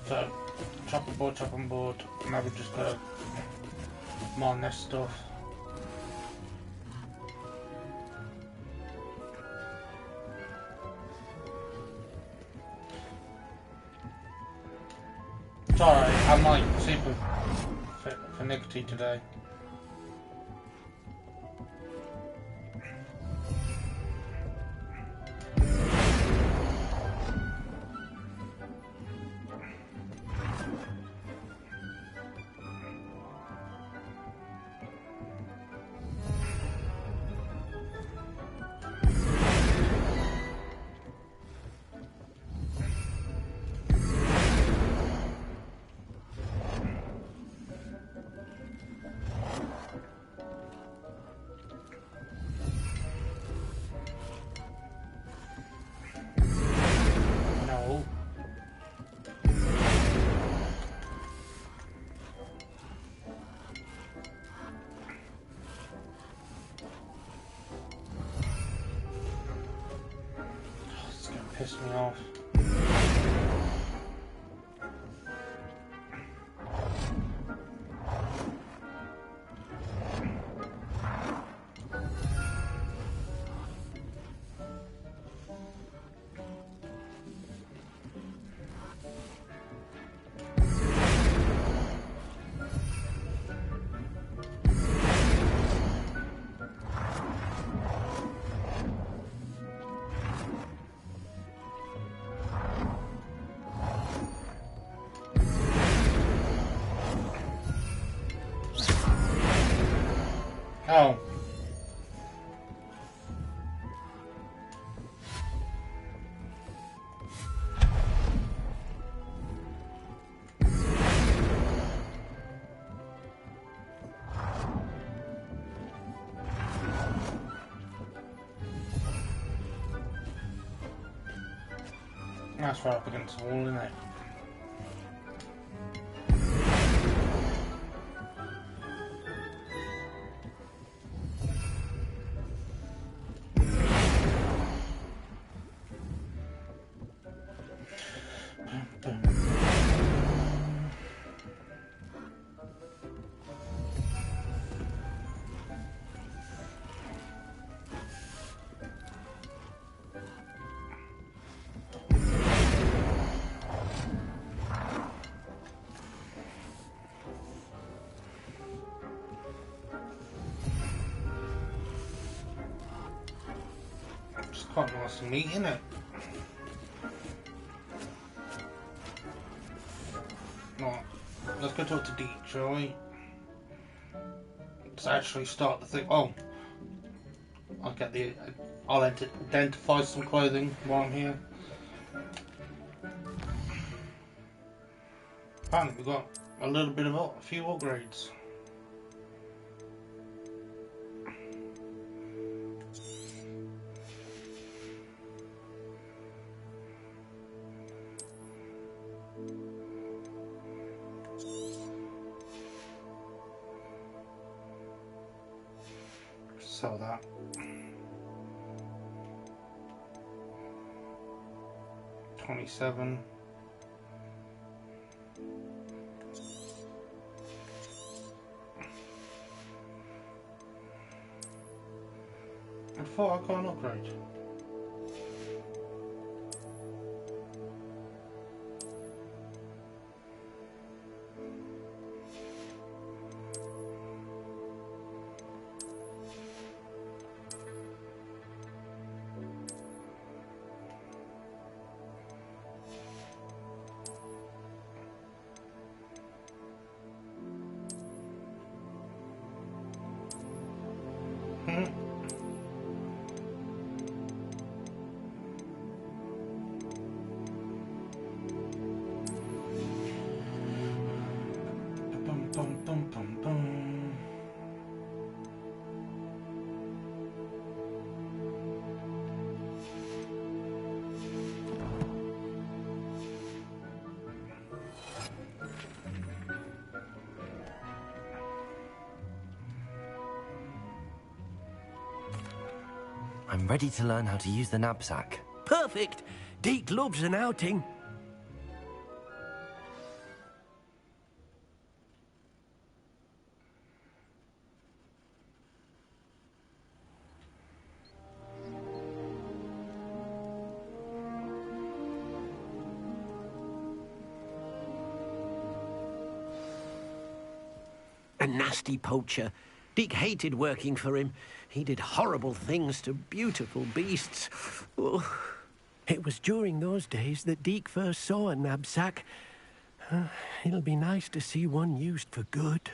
So, chop on board. Now we just gotta mine this stuff. It's alright, I might super finicky today. Piss me off. Oh. That's right up against the wall, isn't it? It's quite nice and neat, isn't it? Right, let's go talk to Deep, shall we? Let's actually start the thing. Oh, I'll identify some clothing while I'm here. Apparently we've got a little bit of a few upgrades. sell that. $27. I thought I can't upgrade. I'm ready to learn how to use the knapsack. Perfect! Deke loves an outing. A nasty poacher. Deke hated working for him. He did horrible things to beautiful beasts. Oh. It was during those days that Deke first saw a knapsack. It'll be nice to see one used for good.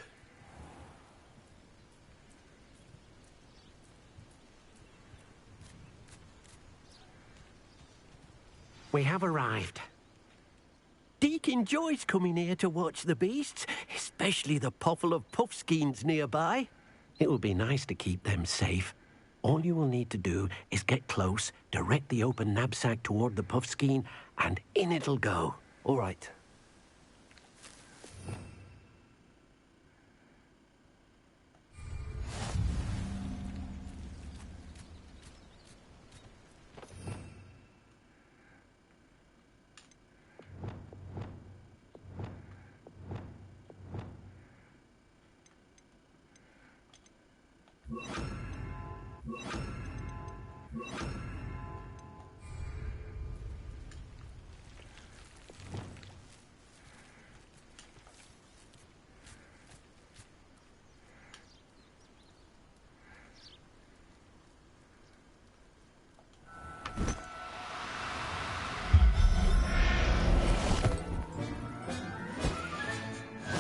We have arrived. Deke enjoys coming here to watch the beasts, especially the potful of puffskeins nearby. It will be nice to keep them safe. All you will need to do is get close, direct the open knapsack toward the puffskein, and in it'll go. All right.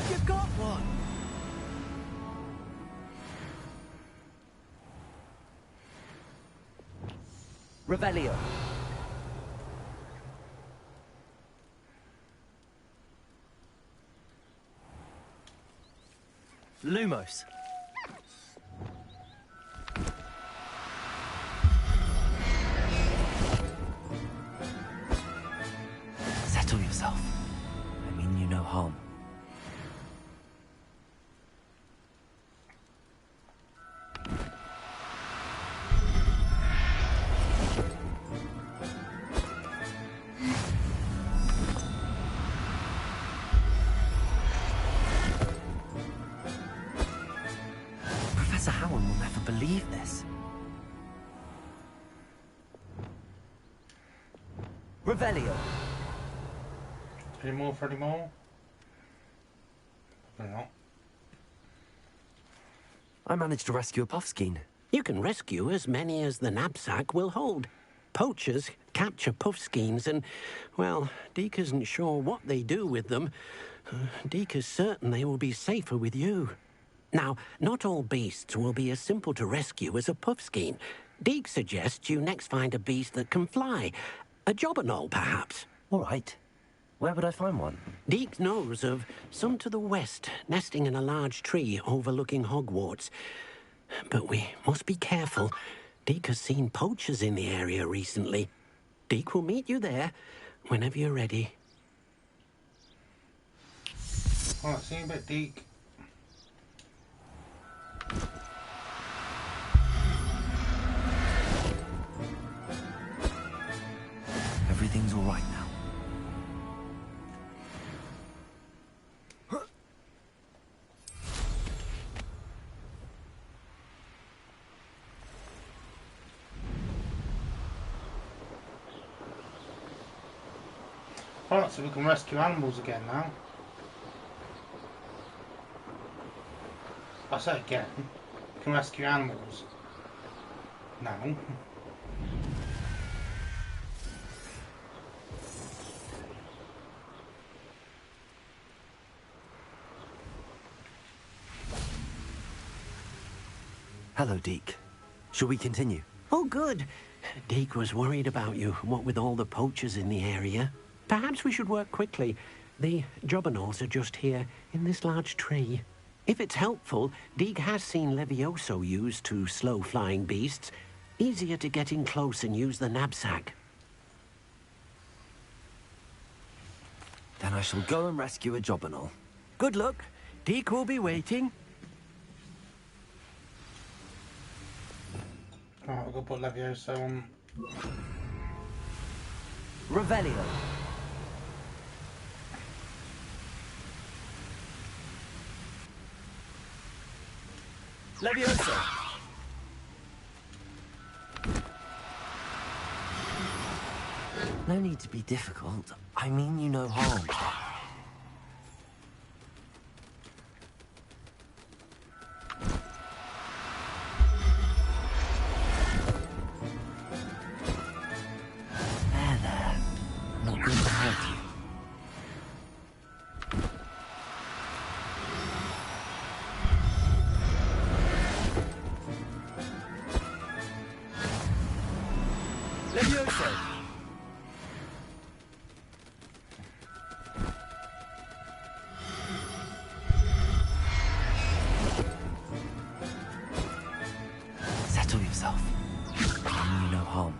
You've got one! Revelio. Lumos. Settle yourself. I mean you no harm. Professor Howard will never believe this. Revelio. Any more for any more? Probably not. I managed to rescue a puffskein. You can rescue as many as the knapsack will hold. Poachers capture puffskeins and, well, Deke isn't sure what they do with them. Deke is certain they will be safer with you. Now, not all beasts will be as simple to rescue as a puffskein. Deke suggests you next find a beast that can fly. A jobberknoll, perhaps. All right. Where would I find one? Deke knows of some to the west, nesting in a large tree overlooking Hogwarts. But we must be careful. Deke has seen poachers in the area recently. Deke will meet you there whenever you're ready. Alright, see you a bit, Deke. everything's all right now. Alright, so we can rescue animals again now. I said again, we can rescue animals now. Hello, Deke. Shall we continue? Oh, good. Deke was worried about you, what with all the poachers in the area. Perhaps we should work quickly. The jobberknolls are just here, in this large tree. If it's helpful, Deke has seen Levioso used to slow flying beasts. Easier to get in close and use the knapsack. Then I shall go and rescue a jobberknoll. Good luck. Deke will be waiting. Alright, we'll go put Levioso on. Revelio. Levioso. No need to be difficult. I mean you no harm. There. I'm not going to hurt you. Levioso. Settle yourself. I mean you no harm.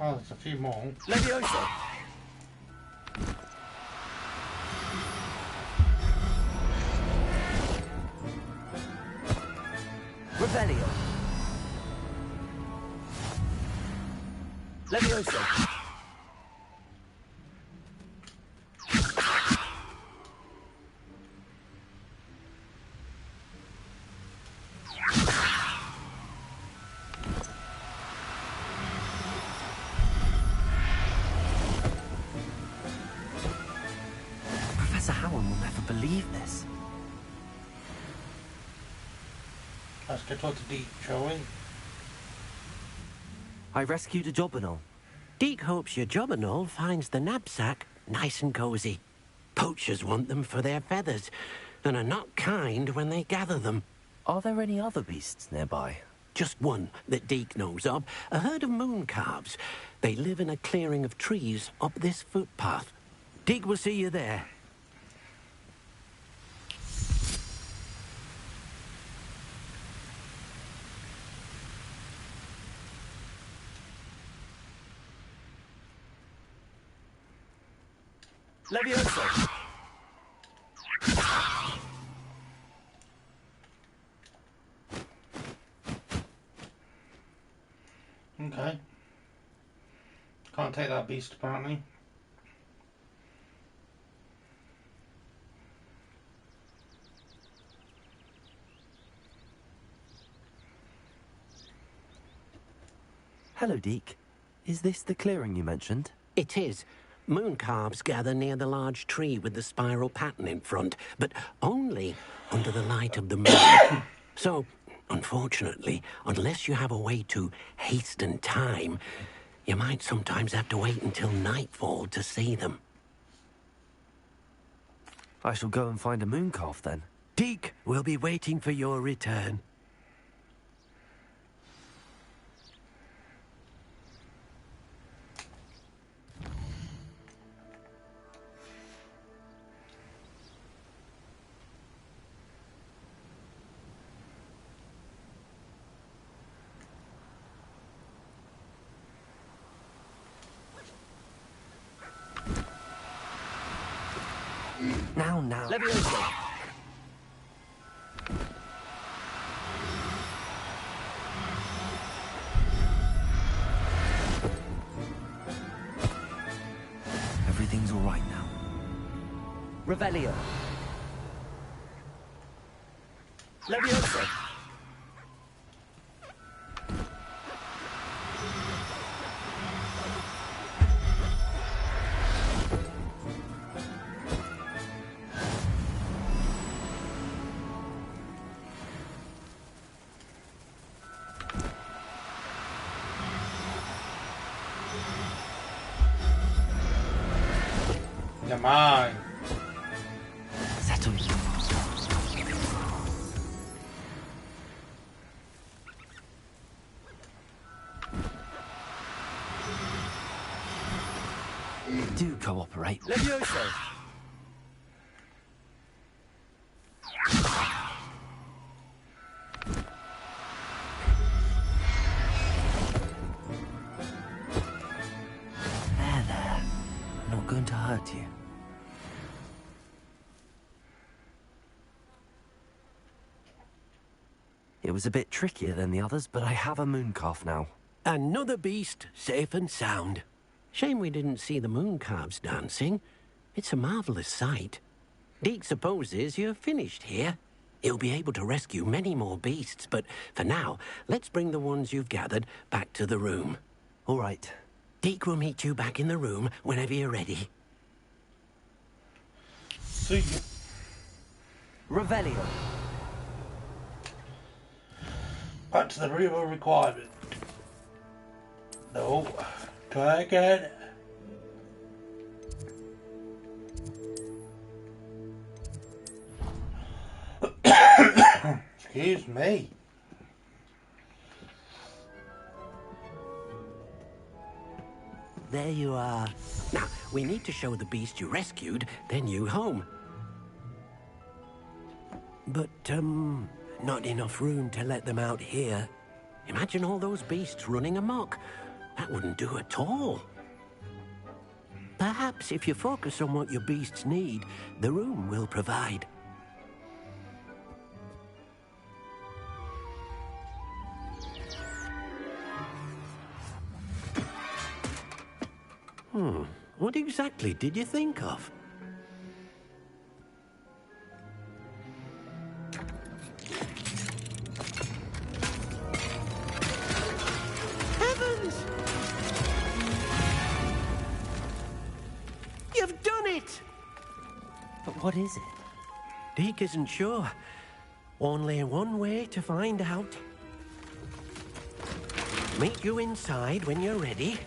Oh, there's a few more. Levioso. Revelio. Levioso. Professor Howard will never believe this. Let's get on to Deke, shall we? I rescued a jobberknoll. Deke hopes your jobberknoll finds the knapsack nice and cozy. Poachers want them for their feathers, and are not kind when they gather them. Are there any other beasts nearby? Just one that Deke knows of, a herd of moon calves. They live in a clearing of trees up this footpath. Deke will see you there. Levioso. Okay. Can't take that beast apparently. Hello, Deke. Is this the clearing you mentioned? It is. Moon calves gather near the large tree with the spiral pattern in front, but only under the light of the moon. So, unfortunately, unless you have a way to hasten time, you might sometimes have to wait until nightfall to see them. I shall go and find a moon calf then. Deke will be waiting for your return. Now. Levioso. Everything's all right now. Revelio. Levioso. Come on. Settle. Do cooperate. Levioso. There. I'm not going to hurt you. It was a bit trickier than the others, but I have a mooncalf now. Another beast, safe and sound. Shame we didn't see the mooncalves dancing. It's a marvellous sight. Deke supposes you're finished here. He'll be able to rescue many more beasts, but for now, let's bring the ones you've gathered back to the room. All right. Deke will meet you back in the room whenever you're ready. See you. Revelio. Back to the room of requirement. No. Try again. Excuse me. There you are. Now, we need to show the beast you rescued their new home. But, not enough room to let them out here. Imagine all those beasts running amok. That wouldn't do at all. Perhaps if you focus on what your beasts need, the room will provide. What exactly did you think of? Heavens! You've done it! But what is it? Deke isn't sure. Only one way to find out. Meet you inside when you're ready.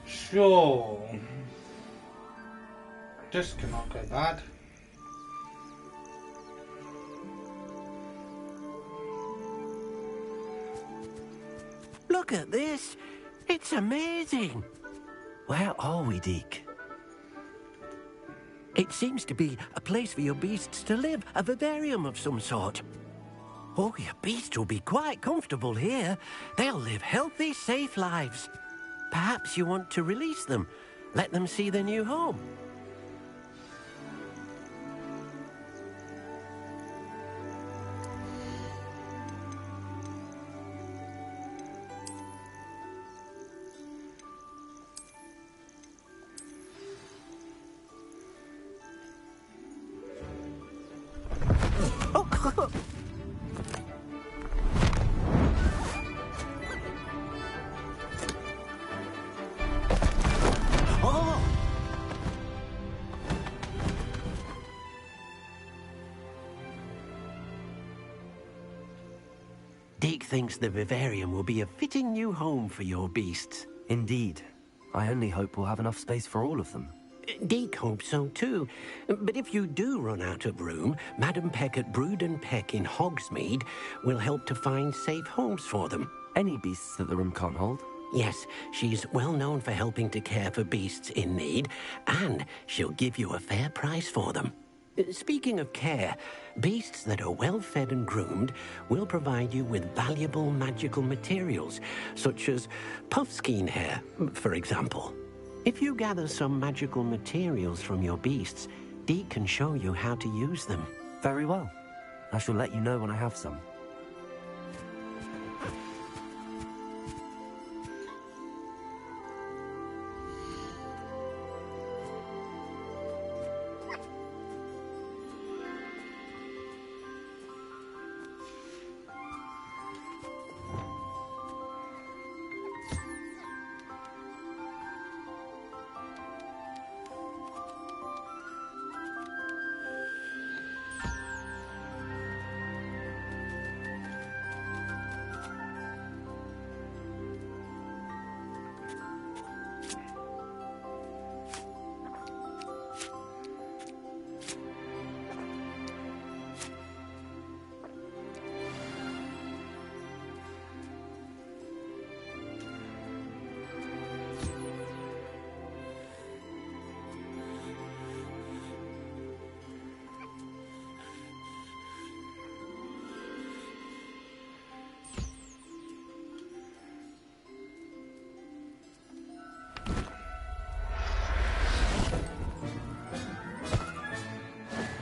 Sure. This cannot go bad. Look at this. It's amazing. Where are we, Deke? It seems to be a place for your beasts to live, a vivarium of some sort. Oh, your beasts will be quite comfortable here. They'll live healthy, safe lives. Perhaps you want to release them, let them see their new home. Deke thinks the vivarium will be a fitting new home for your beasts. Indeed. I only hope we'll have enough space for all of them. Deke hopes so too. But if you do run out of room, Madam Peck at Brood and Peck in Hogsmeade will help to find safe homes for them. Any beasts that the room can't hold? Yes, she's well known for helping to care for beasts in need, and she'll give you a fair price for them. Speaking of care, beasts that are well fed and groomed will provide you with valuable magical materials, such as puffskein hair, for example. If you gather some magical materials from your beasts, Deke can show you how to use them. Very well. I shall let you know when I have some.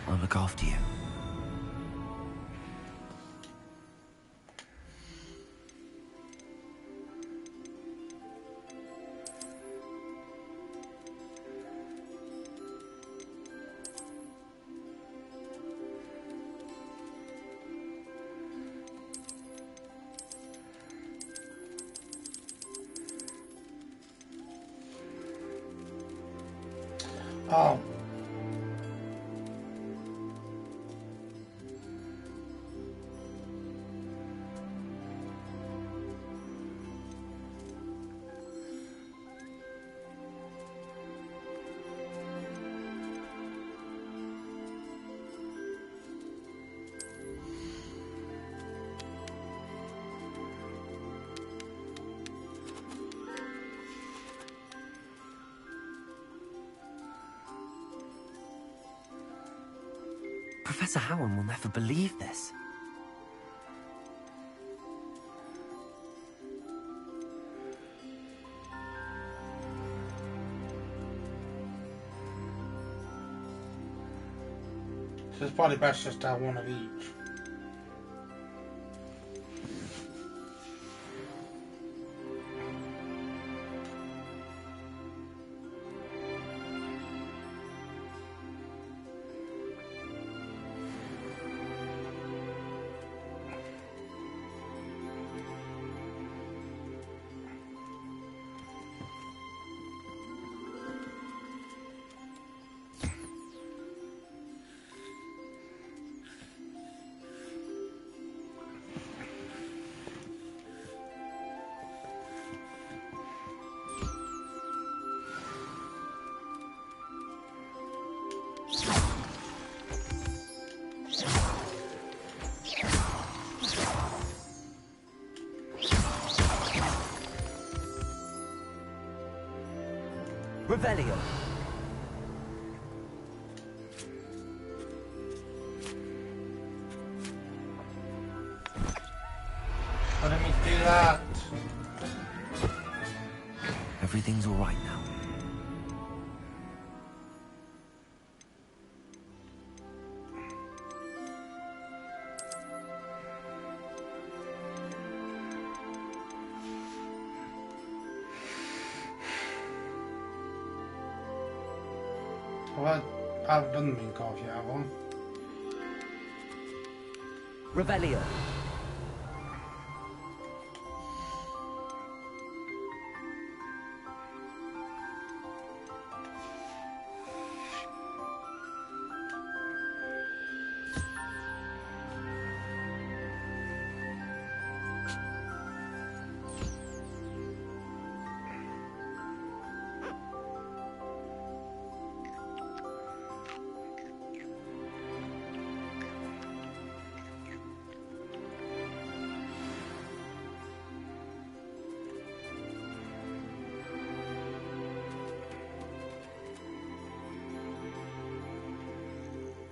I'll look after you. Oh. Professor Howard will never believe this. So it's probably best just to have one of each. Revelio. I didn't mean to do that. Everything's all right now. Well, I haven't done the mean coffee yet, have I? Revelio.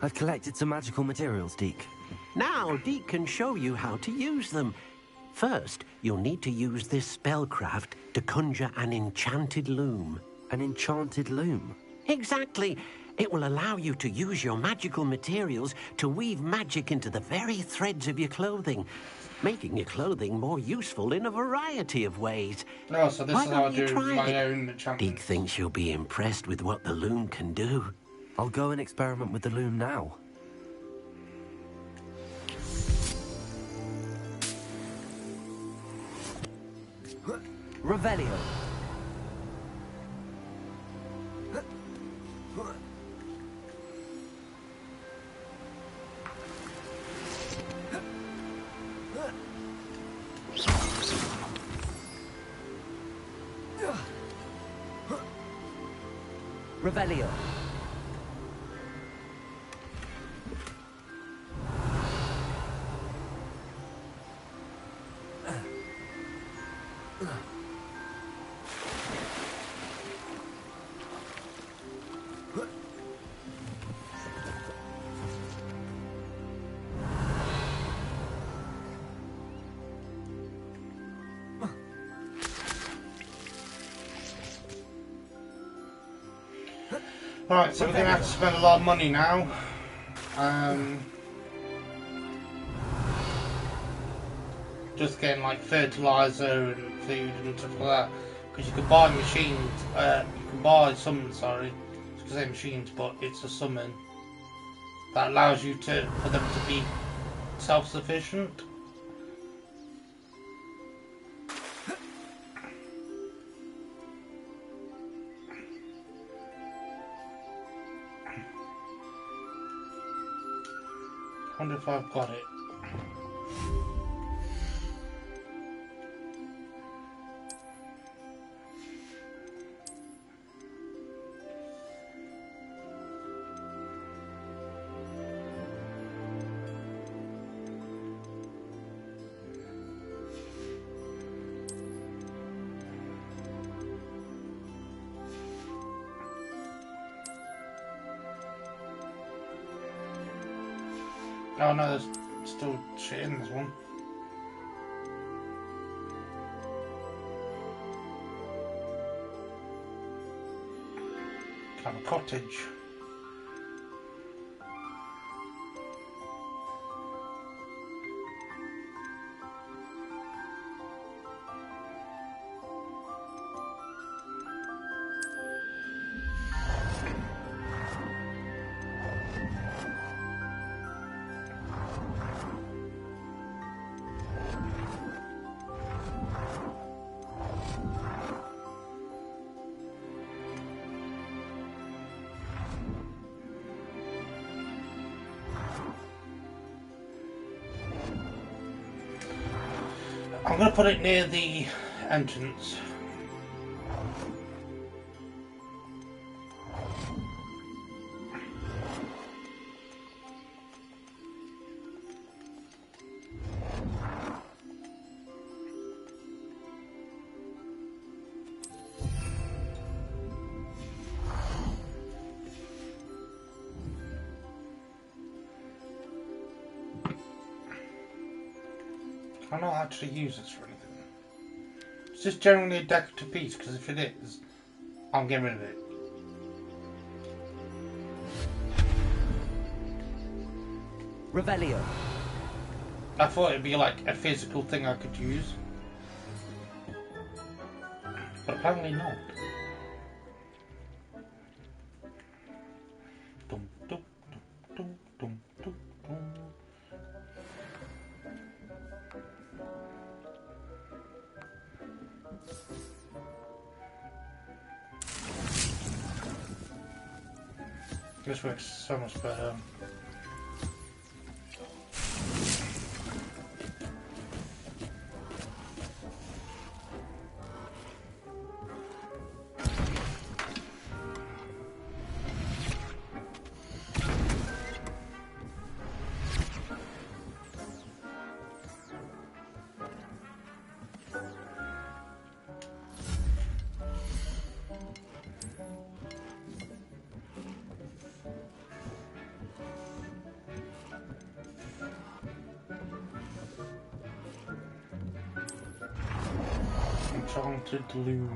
I've collected some magical materials, Deke. Now Deke can show you how to use them. First, you'll need to use this spellcraft to conjure an enchanted loom. An enchanted loom? Exactly. It will allow you to use your magical materials to weave magic into the very threads of your clothing, making your clothing more useful in a variety of ways. Oh, so this Why is how I don't you do try my it? own enchantments. Deke thinks you'll be impressed with what the loom can do. I'll go and experiment with the loom now. Revelio. Revelio. Right, so we're going to have to spend a lot of money now. Just getting like fertilizer and food and stuff like that. Because you can buy machines, you can buy summons, sorry. I was going to say machines, but it's a summon that allows you for them to be self-sufficient. I wonder if I've got it. Oh no, there's still shit in this one. Kind of cottage. I'm going to put it near the entrance. Can I not actually use this for anything? It's just generally a decorative piece, because if it is, I'm getting rid of it. Revelio. I thought it'd be like a physical thing I could use. But apparently not. Dum, dum, dum, dum, dum, dum. This works so much better. Enchanted loom.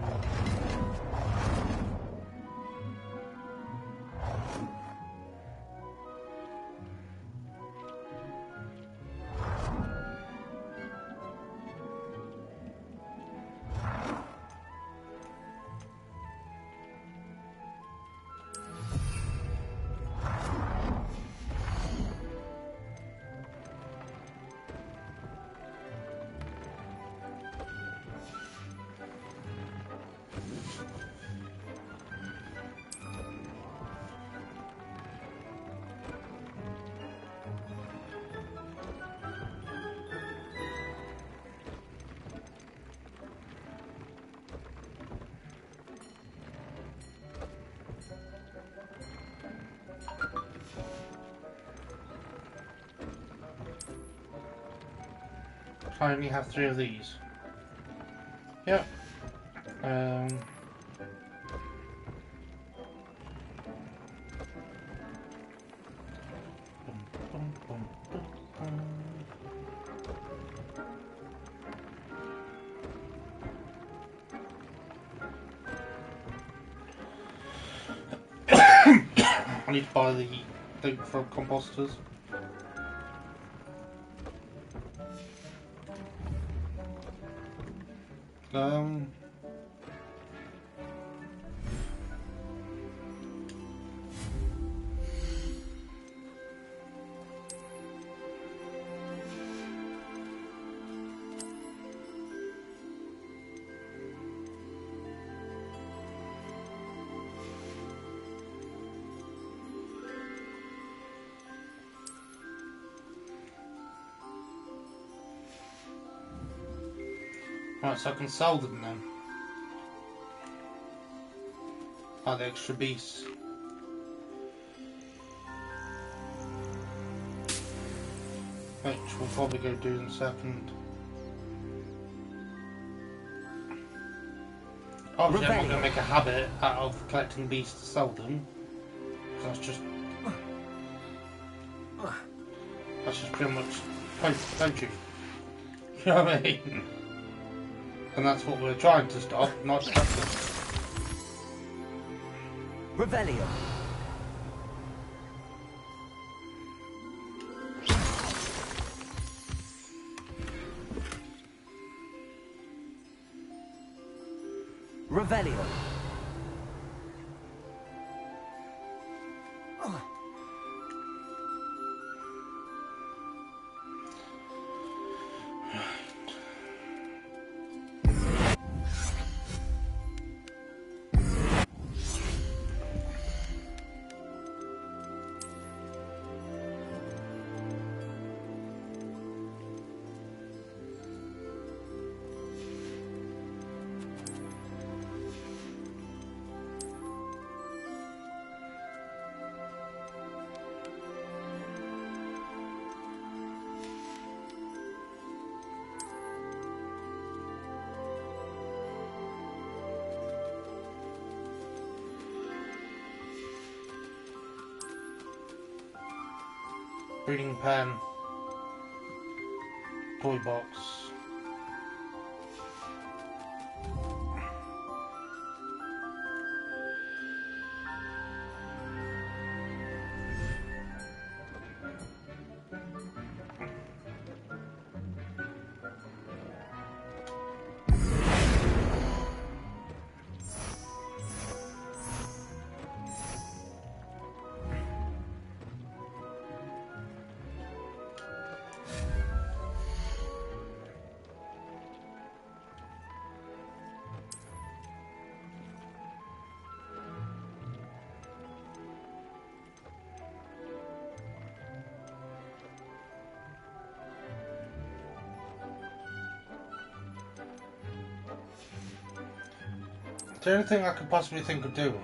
I only have 3 of these. Yep. I need to buy the thing from composters. Right, so I can sell them then. Like the extra beasts. Which we'll probably go do in a second. Obviously I'm not going to make a habit out of collecting beasts to sell them. Because that's just pretty much poaching. You know what I mean? And that's what we're trying to stop, not stopping. Revelio. Revelio. Reading pen. Toy box. The only thing I could possibly think of doing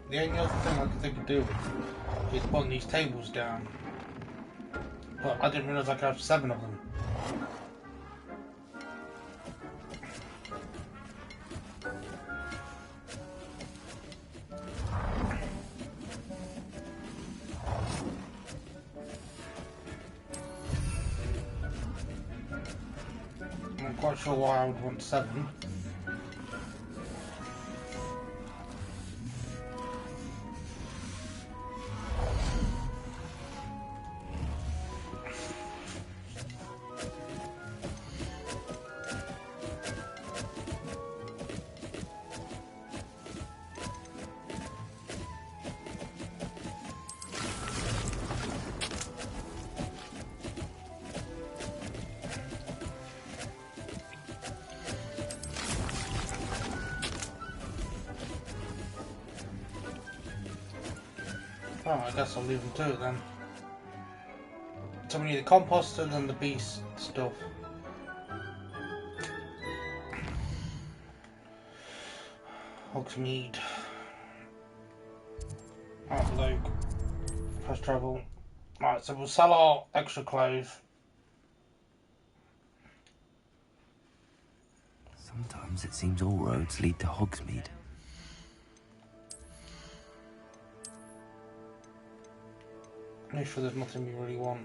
the only other thing I could think of doing is putting these tables down. But I didn't realise I could have 7 of them. I'm not quite sure why I would want 7. Oh, I guess I'll leave them to it then. So we need the composter and the beast stuff. Hogsmeade. Outlook. Fast travel. Right, so we'll sell our extra clothes. Sometimes it seems all roads lead to Hogsmeade. Make sure there's nothing we really want.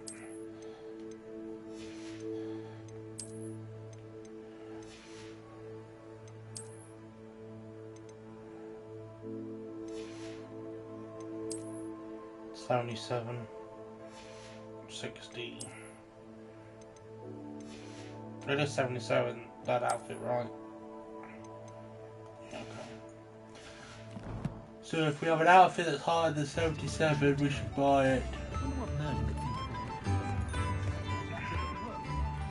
$77, 60. It is 77. That outfit, right? Yeah, okay. So if we have an outfit that's higher than 77, we should buy it.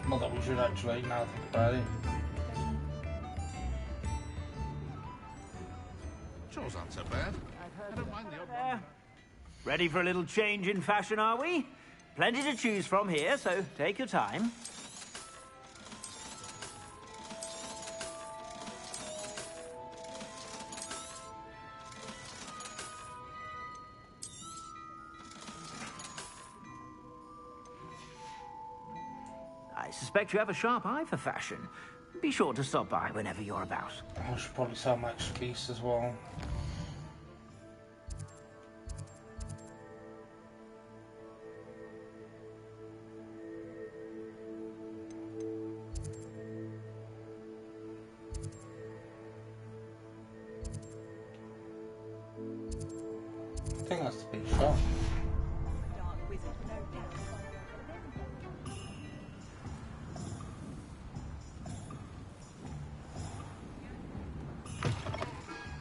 Not that we should actually, now I think about it. Chores aren't so bad. I don't mind the odd one. Ready for a little change in fashion, are we? Plenty to choose from here, so take your time. I suspect you have a sharp eye for fashion. Be sure to stop by whenever you're about. I should probably sell my extra piece as well. I think that's the big shot.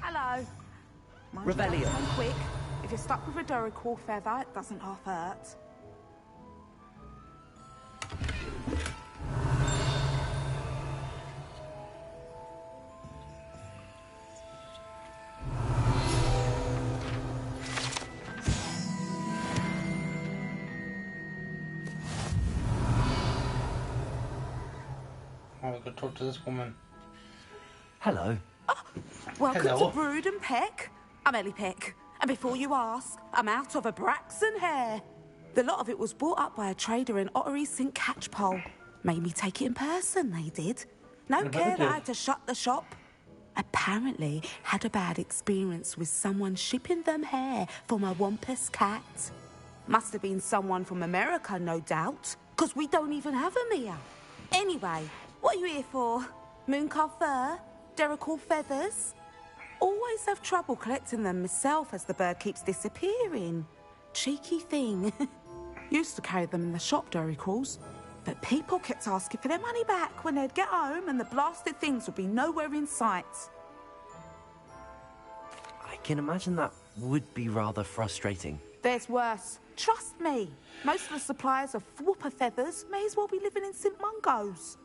Hello. Rebellion. Come quick. If you're stuck with a Duracell feather, it doesn't half hurt. Oh, we could talk to this woman. Hello. Welcome Hello. to Brood and Peck. I'm Ellie Peck. And before you ask, I'm out of a Braxton hair. The lot of it was bought up by a trader in Ottery St. Catchpole. Made me take it in person, they did. No care that I had to shut the shop. Apparently had a bad experience with someone shipping them hair for my Wampus cat. Must have been someone from America, no doubt, because we don't even have them here. Anyway, what are you here for? Mooncar fur? Duracell feathers? Always have trouble collecting them myself as the bird keeps disappearing. Cheeky thing. Used to carry them in the shop, Duracells, but people kept asking for their money back when they'd get home and the blasted things would be nowhere in sight. I can imagine that would be rather frustrating. There's worse. Trust me. Most of the suppliers of whooper feathers may as well be living in St. Mungo's.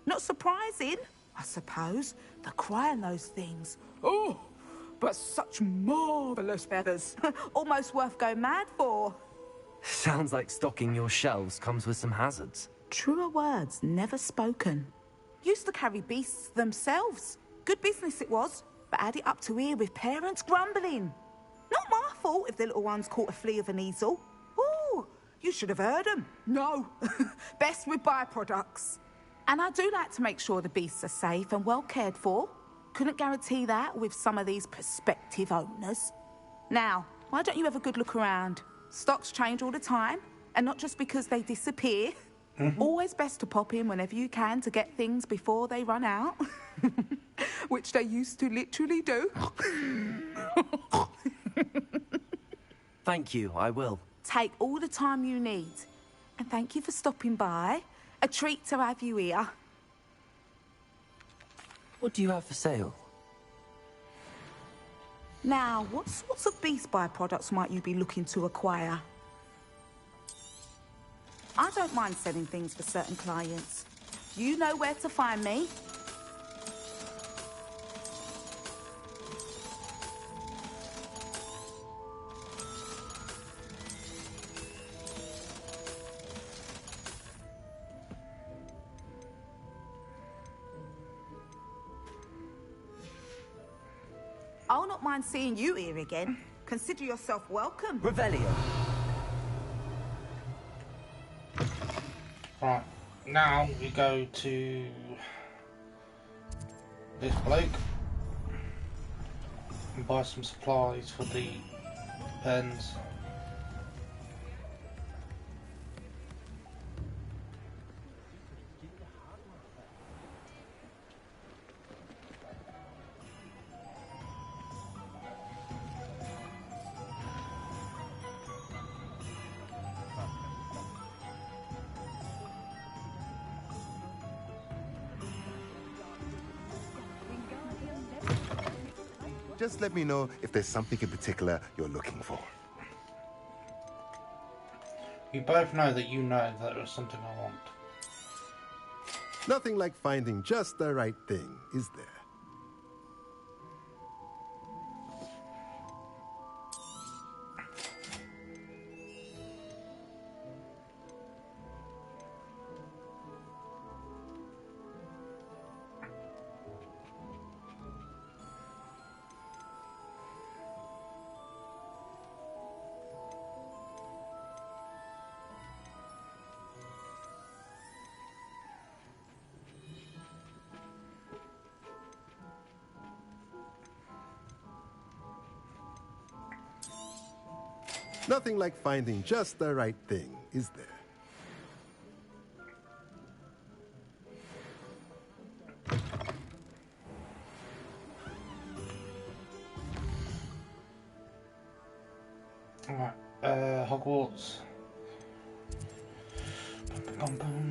Not surprising, I suppose, the cry on those things. Oh, but such marvellous feathers. Almost worth going mad for. Sounds like stocking your shelves comes with some hazards. Truer words never spoken. Used to carry beasts themselves. Good business it was, but add it up to here with parents grumbling. Not my fault if the little ones caught a flea of an easel. Ooh, you should have heard them. No, best with byproducts. And I do like to make sure the beasts are safe and well cared for. Couldn't guarantee that with some of these prospective owners. Now, why don't you have a good look around? Stocks change all the time, and not just because they disappear. Always best to pop in whenever you can to get things before they run out. Which they used to literally do. Thank you, I will. Take all the time you need. And thank you for stopping by. A treat to have you here. What do you have for sale? Now, what sorts of beast byproducts might you be looking to acquire? I don't mind selling things for certain clients. You know where to find me. I'll not mind seeing you here again. Consider yourself welcome. Revelio. Right, now we go to this bloke and buy some supplies for the pens. Just let me know if there's something in particular you're looking for. You both know that there's something I want. Nothing like finding just the right thing, is there? Nothing like finding just the right thing, is there? Alright, Hogwarts. Bum, bum, bum.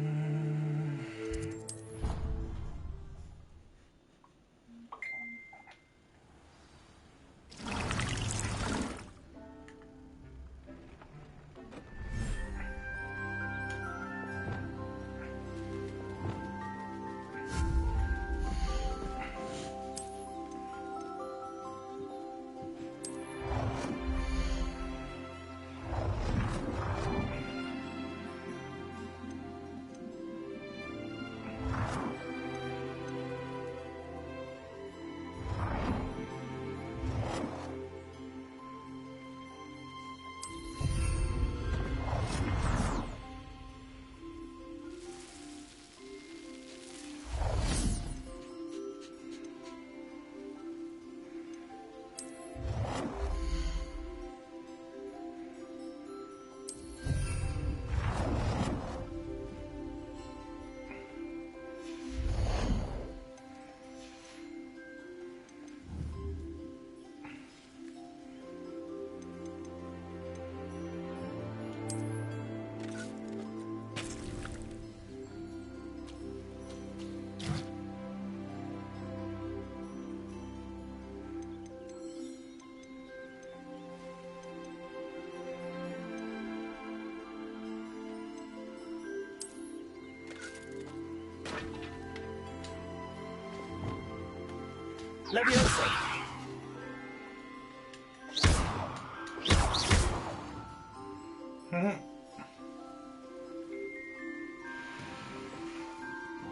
Leviosa.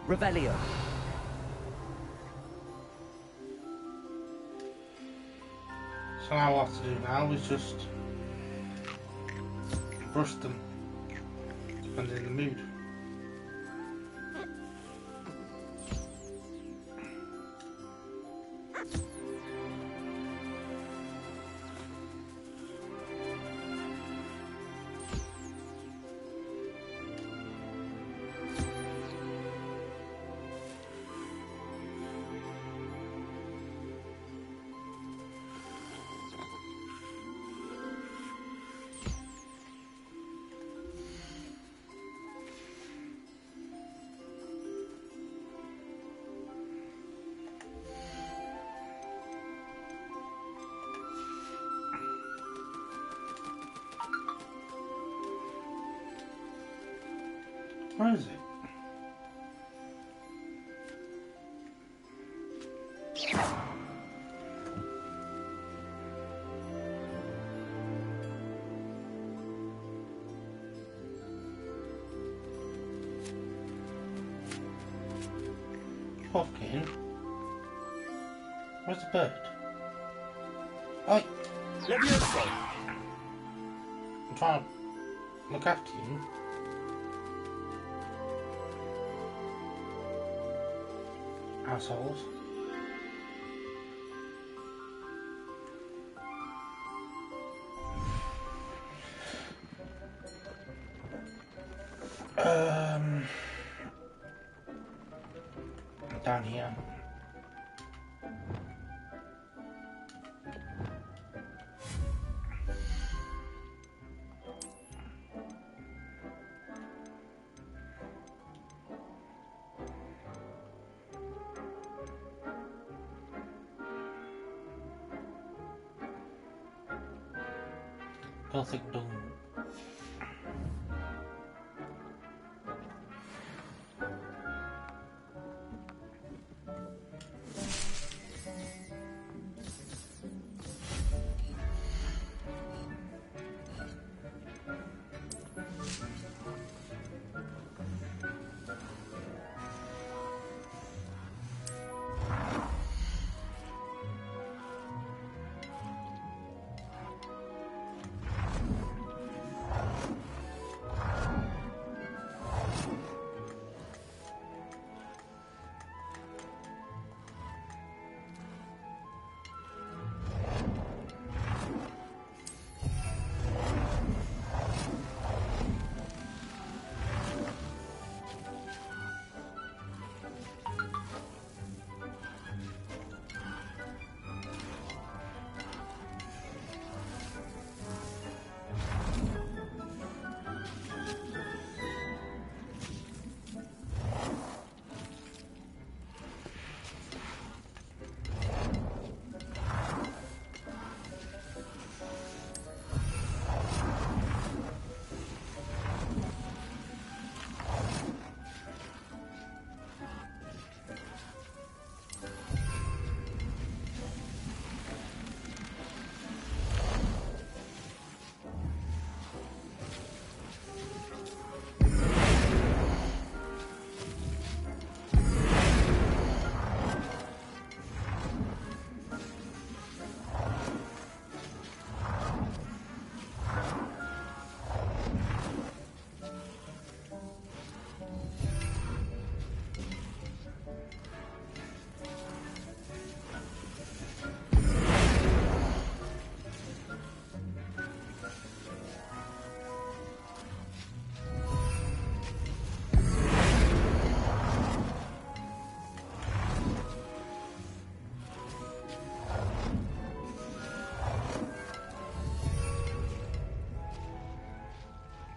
Revelio. So now what to do now is just brush them, depending on the mood. Where is it? Pumpkin? Where's the bird? Hey. Levioso. I'm trying to look after you. Assholes. Down here. Gothic Dome.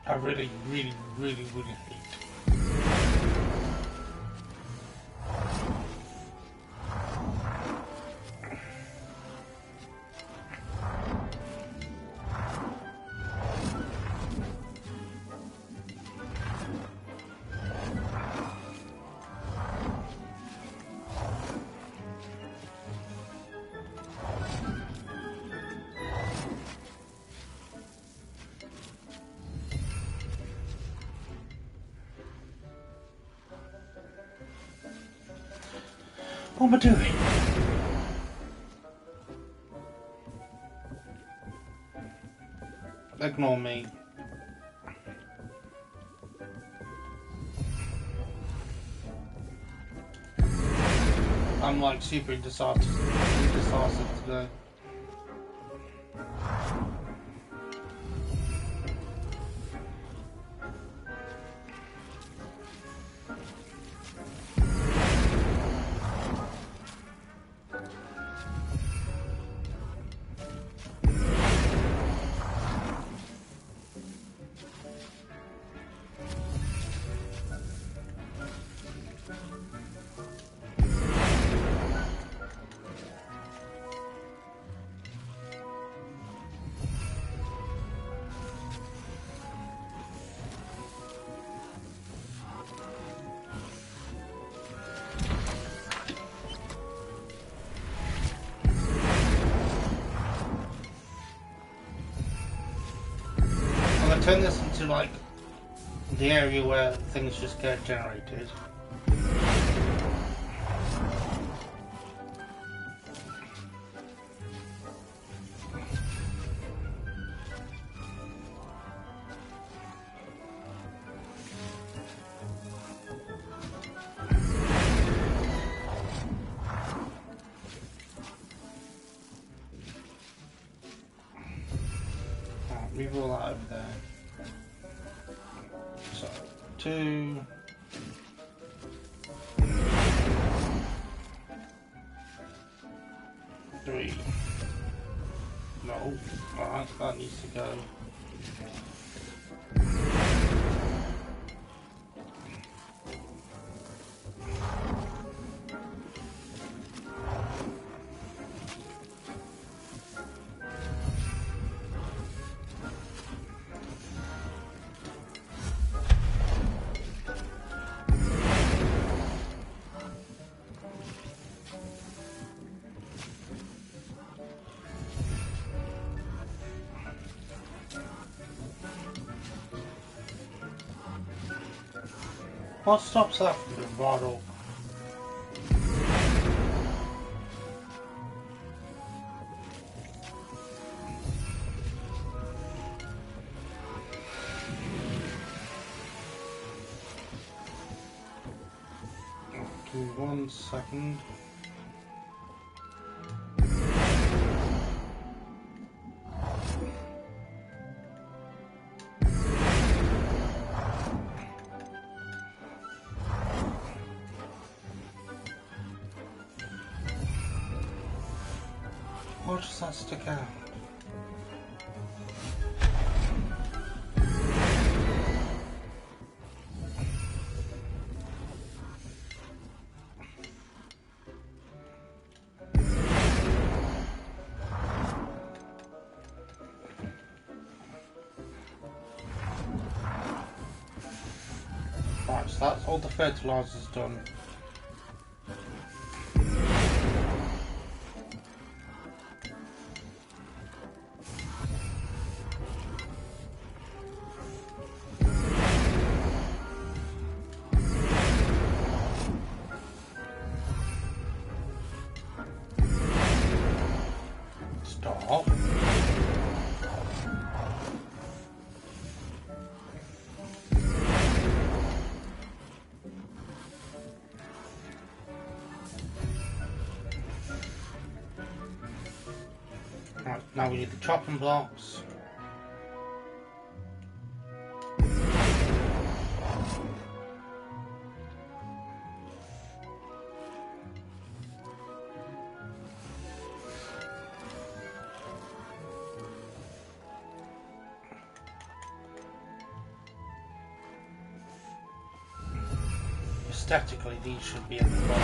I really hate. What am I doing? Ignore me. I'm like super indecisive today. Turn this into like the area where things just get generated. 2. Three. No. Alright, that needs to go. What stops that from being brought up? Give me 1 second. Why does that stick out? Right, so that's all the fertilizers done. Stop. Right, now we need the chopping blocks. Aesthetically, these should be at the bottom.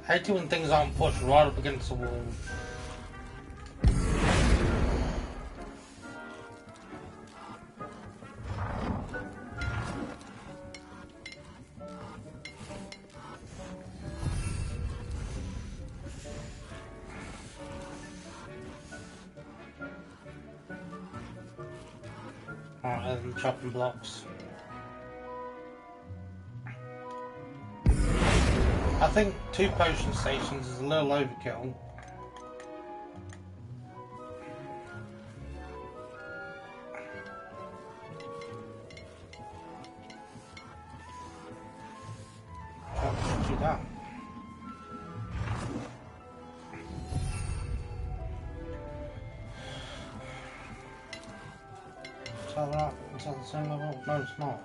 I hate it when things aren't pushed right up against the wall. Alright, and chopping blocks. I think 2 potion stations is a little overkill. Can't do that. Is that right? Is that the same level? No, it's not.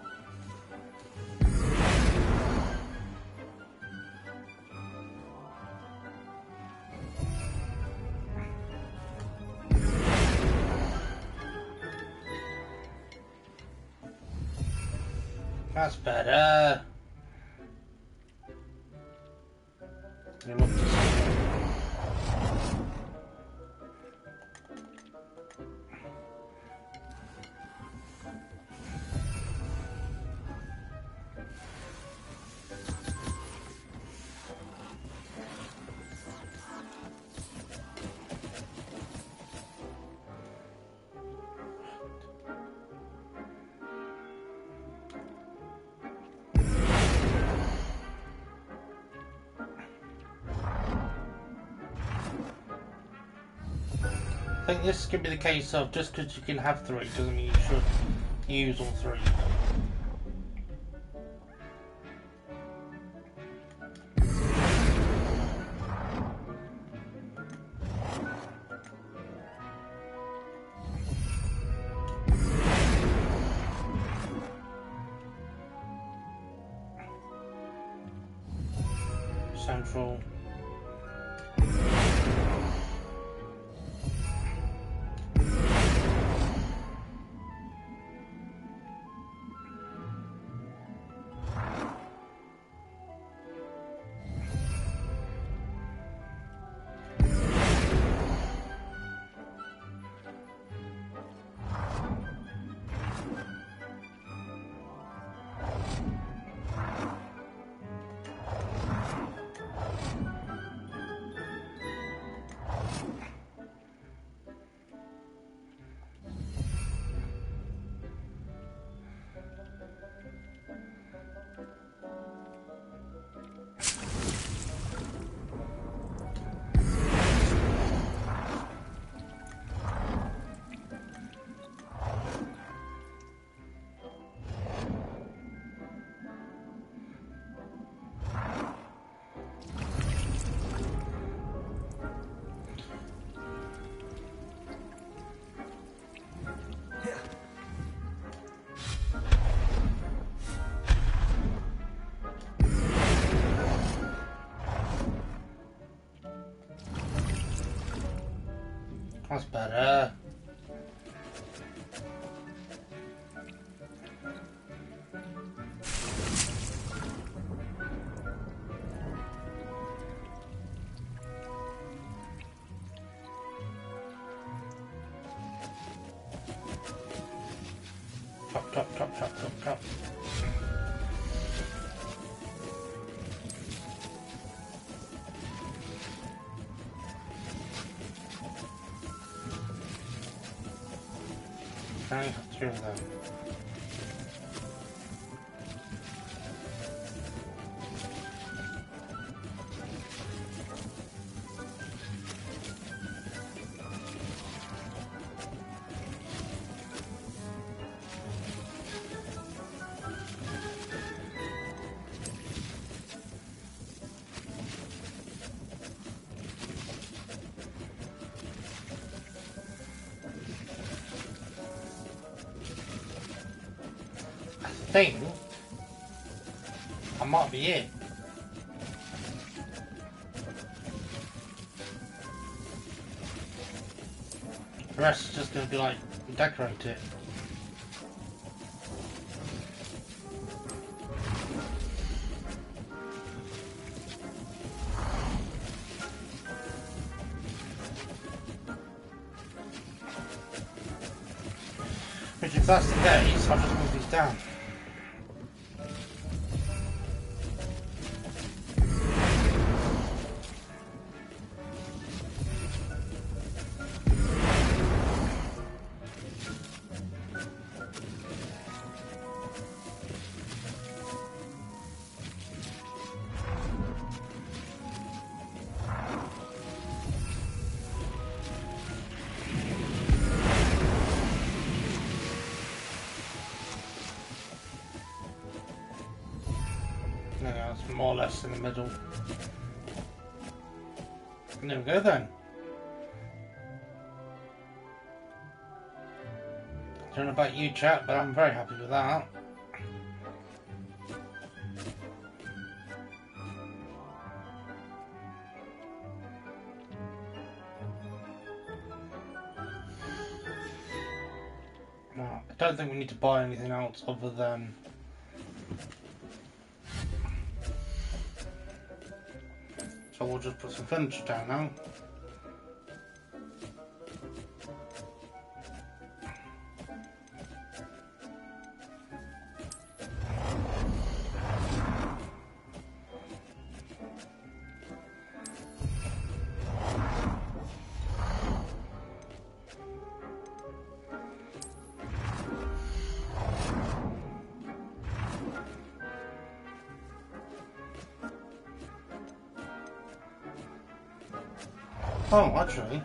That's better. You look to see. think this could be the case of just because you can have 3 doesn't mean you should use all 3. Central. That's better. Chop. Okay, 2 of them. I think I might be it. The rest is just going to be like decorate it. Which, if that's the case, I'll just move these down. More or less in the middle. And there we go then. I don't know about you, chat, but I'm very happy with that. No, I don't think we need to buy anything else other than so we'll just put some furniture down now. Oh, actually,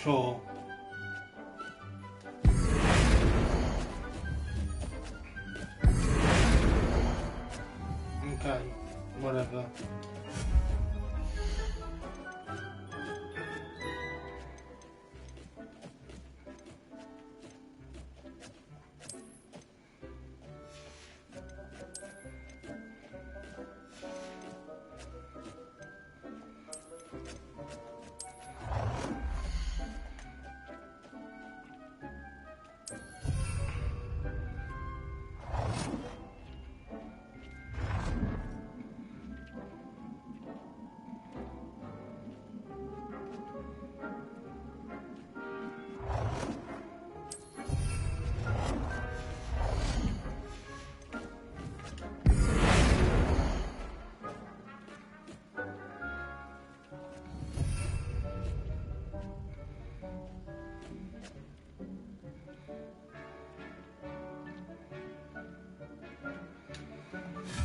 Sure. Okay, whatever.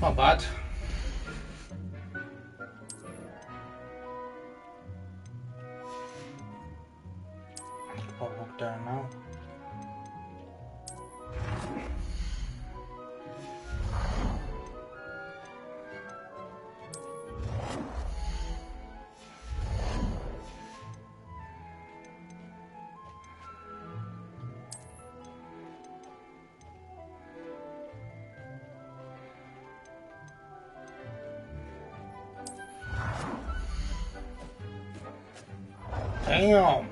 Not bad. I'll walk down now. Damn.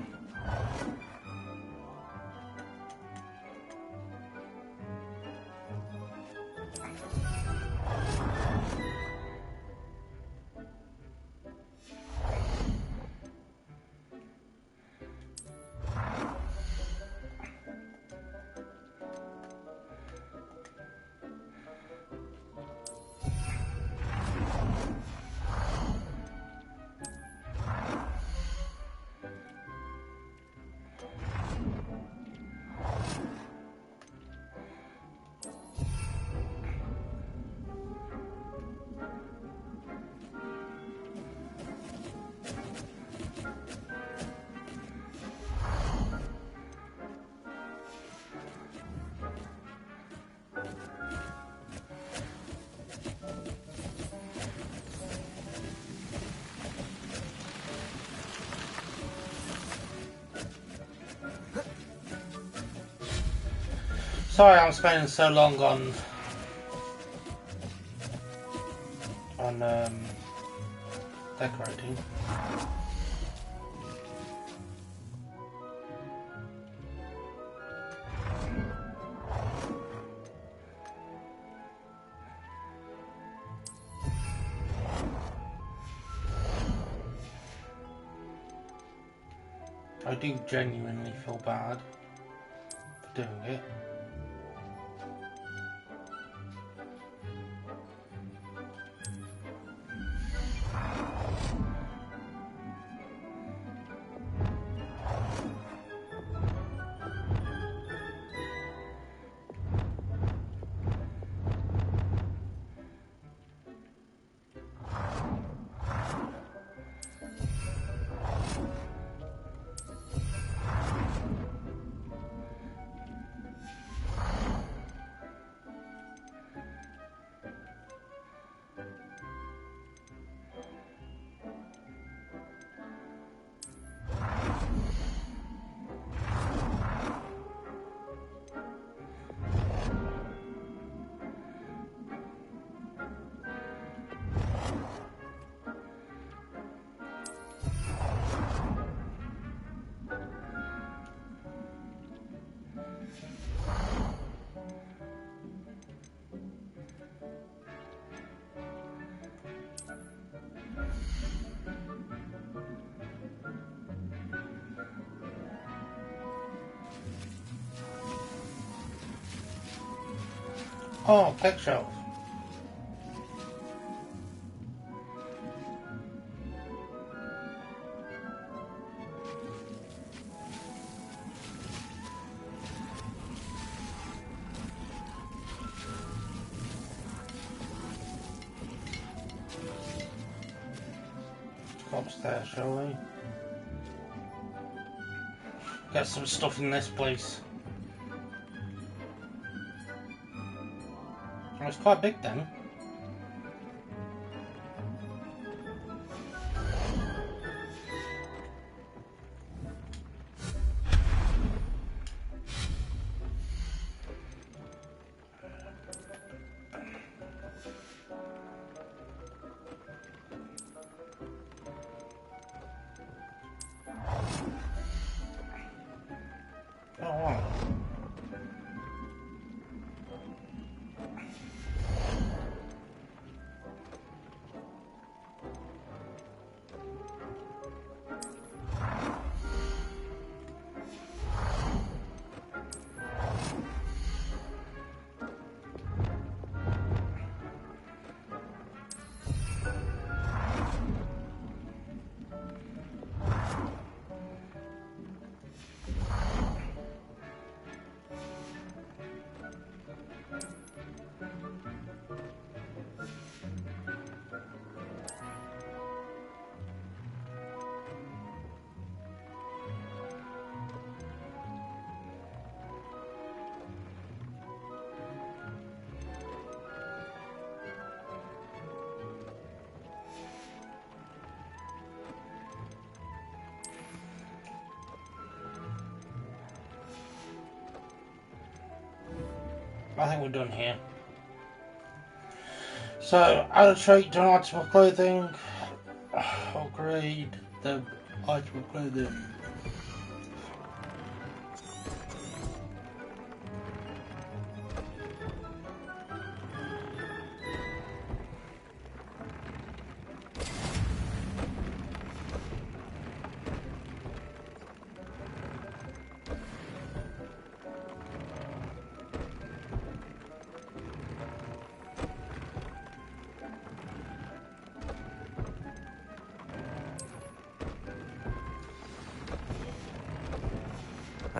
Sorry, I'm spending so long on decorating. I do genuinely feel bad for doing it. Oh, bookshelf. Go upstairs, shall we? Get some stuff in this place. Oh, it's quite big then. I think we're done here. So, add a trait to an item of clothing. Upgrade the item of clothing.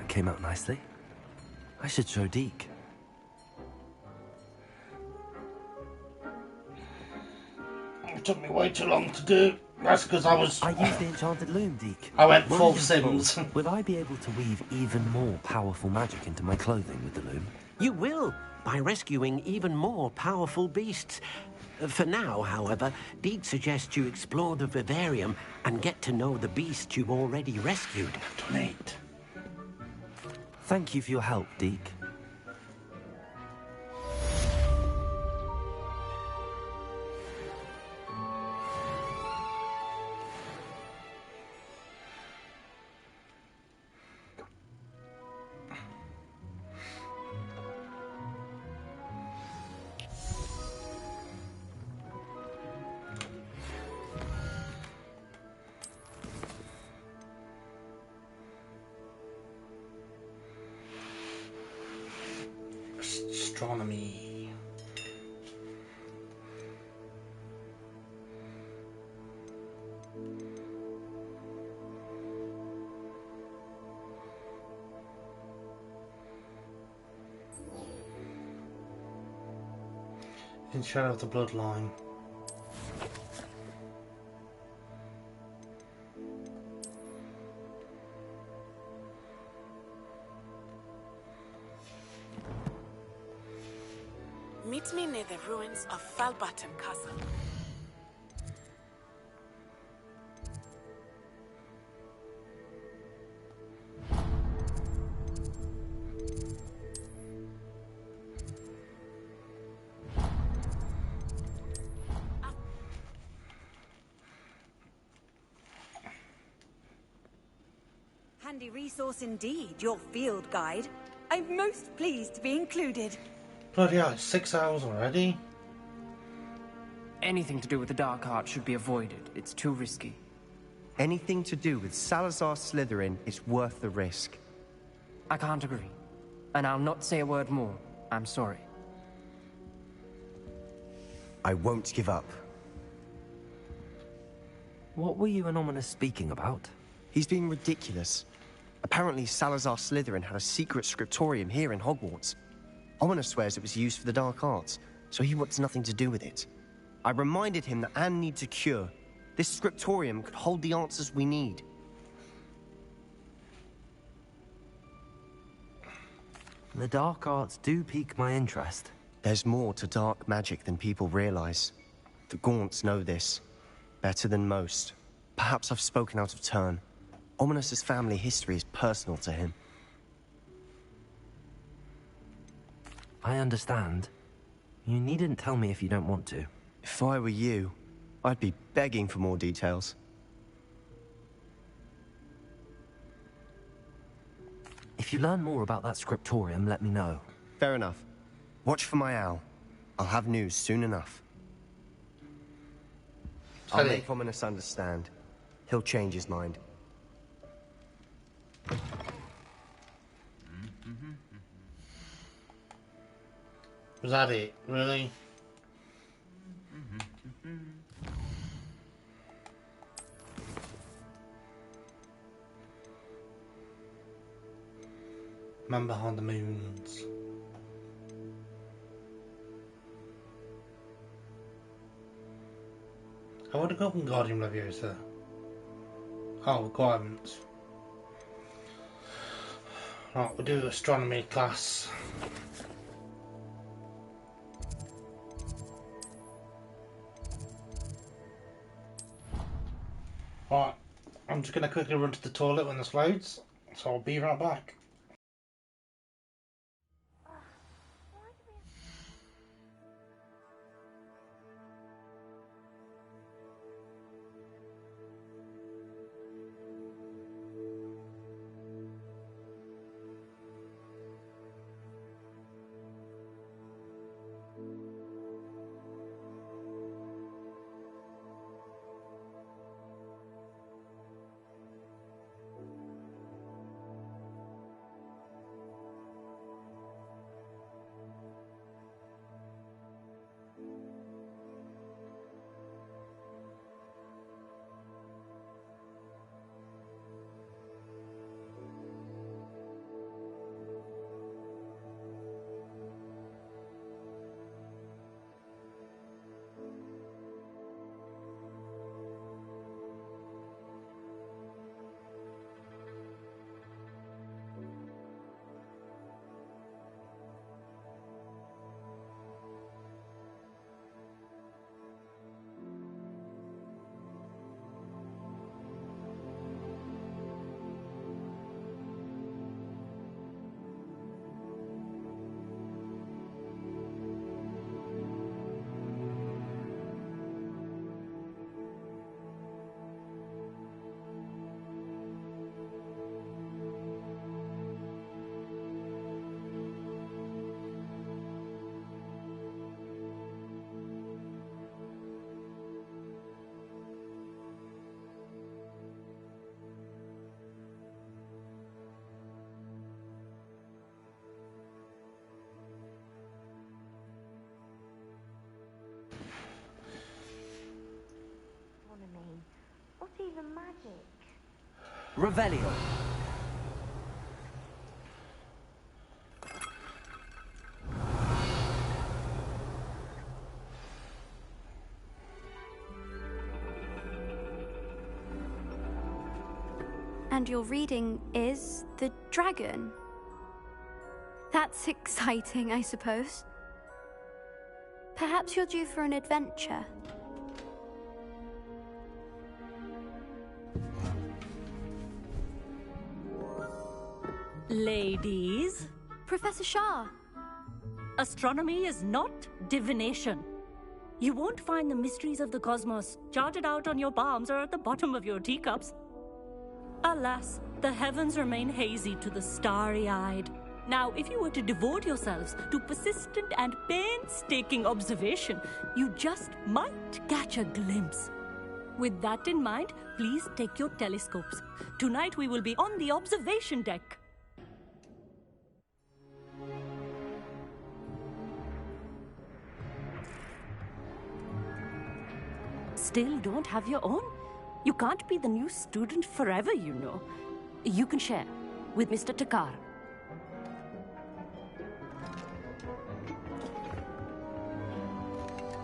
Came out nicely. I should show Deke. It took me way too long to do. That's because I was... I used the enchanted loom, Deke. I went full Wonderful. Sims. Will I be able to weave even more powerful magic into my clothing with the loom? You will, by rescuing even more powerful beasts. For now, however, Deke suggests you explore the vivarium and get to know the beasts you've already rescued. Donate. Thank you for your help, Deke. Astronomy. In Shadow of the Bloodline. Meet me near the ruins of Falbaton Castle. Handy resource indeed, your field guide. I'm most pleased to be included. Bloody hell, it's 6 hours already. Anything to do with the dark art should be avoided. It's too risky. Anything to do with Salazar Slytherin is worth the risk. I can't agree. And I'll not say a word more. I'm sorry. I won't give up. What were you and Ominous speaking about? He's being ridiculous. Apparently Salazar Slytherin had a secret scriptorium here in Hogwarts. Ominous swears it was used for the dark arts, so he wants nothing to do with it. I reminded him that Anne needs a cure. This scriptorium could hold the answers we need. The dark arts do pique my interest. There's more to dark magic than people realize. The Gaunts know this. Better than most. Perhaps I've spoken out of turn. Ominous's family history is personal to him. I understand. You needn't tell me if you don't want to. If I were you, I'd be begging for more details. If you learn more about that scriptorium, let me know. Fair enough. Watch for my owl. I'll have news soon enough. I'll make Ominous understand. He'll change his mind. Was that it? Really? Man behind the moons. I would have gotten Guardian Leviosa. Oh, requirements. Right, we'll do astronomy class. Right, I'm just going to quickly run to the toilet when this loads, so I'll be right back. What even magic? Revelio. And your reading is the dragon. That's exciting, I suppose. Perhaps you're due for an adventure. Ladies. Professor Shah. Astronomy is not divination. You won't find the mysteries of the cosmos charted out on your palms or at the bottom of your teacups. Alas, the heavens remain hazy to the starry-eyed. Now, if you were to devote yourselves to persistent and painstaking observation, you just might catch a glimpse. With that in mind, please take your telescopes. Tonight we will be on the observation deck. Still don't have your own? You can't be the new student forever, you know. You can share with Mr. Takar.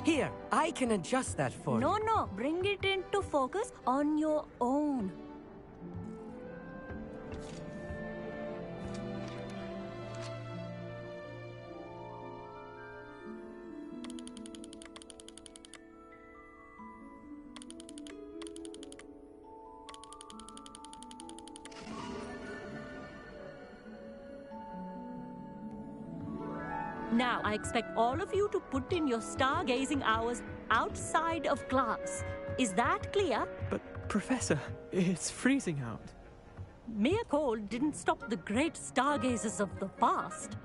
Here, I can adjust that for you. No, bring it into focus on your own. Now, I expect all of you to put in your stargazing hours outside of class. Is that clear? But, Professor, it's freezing out. Mere cold didn't stop the great stargazers of the past.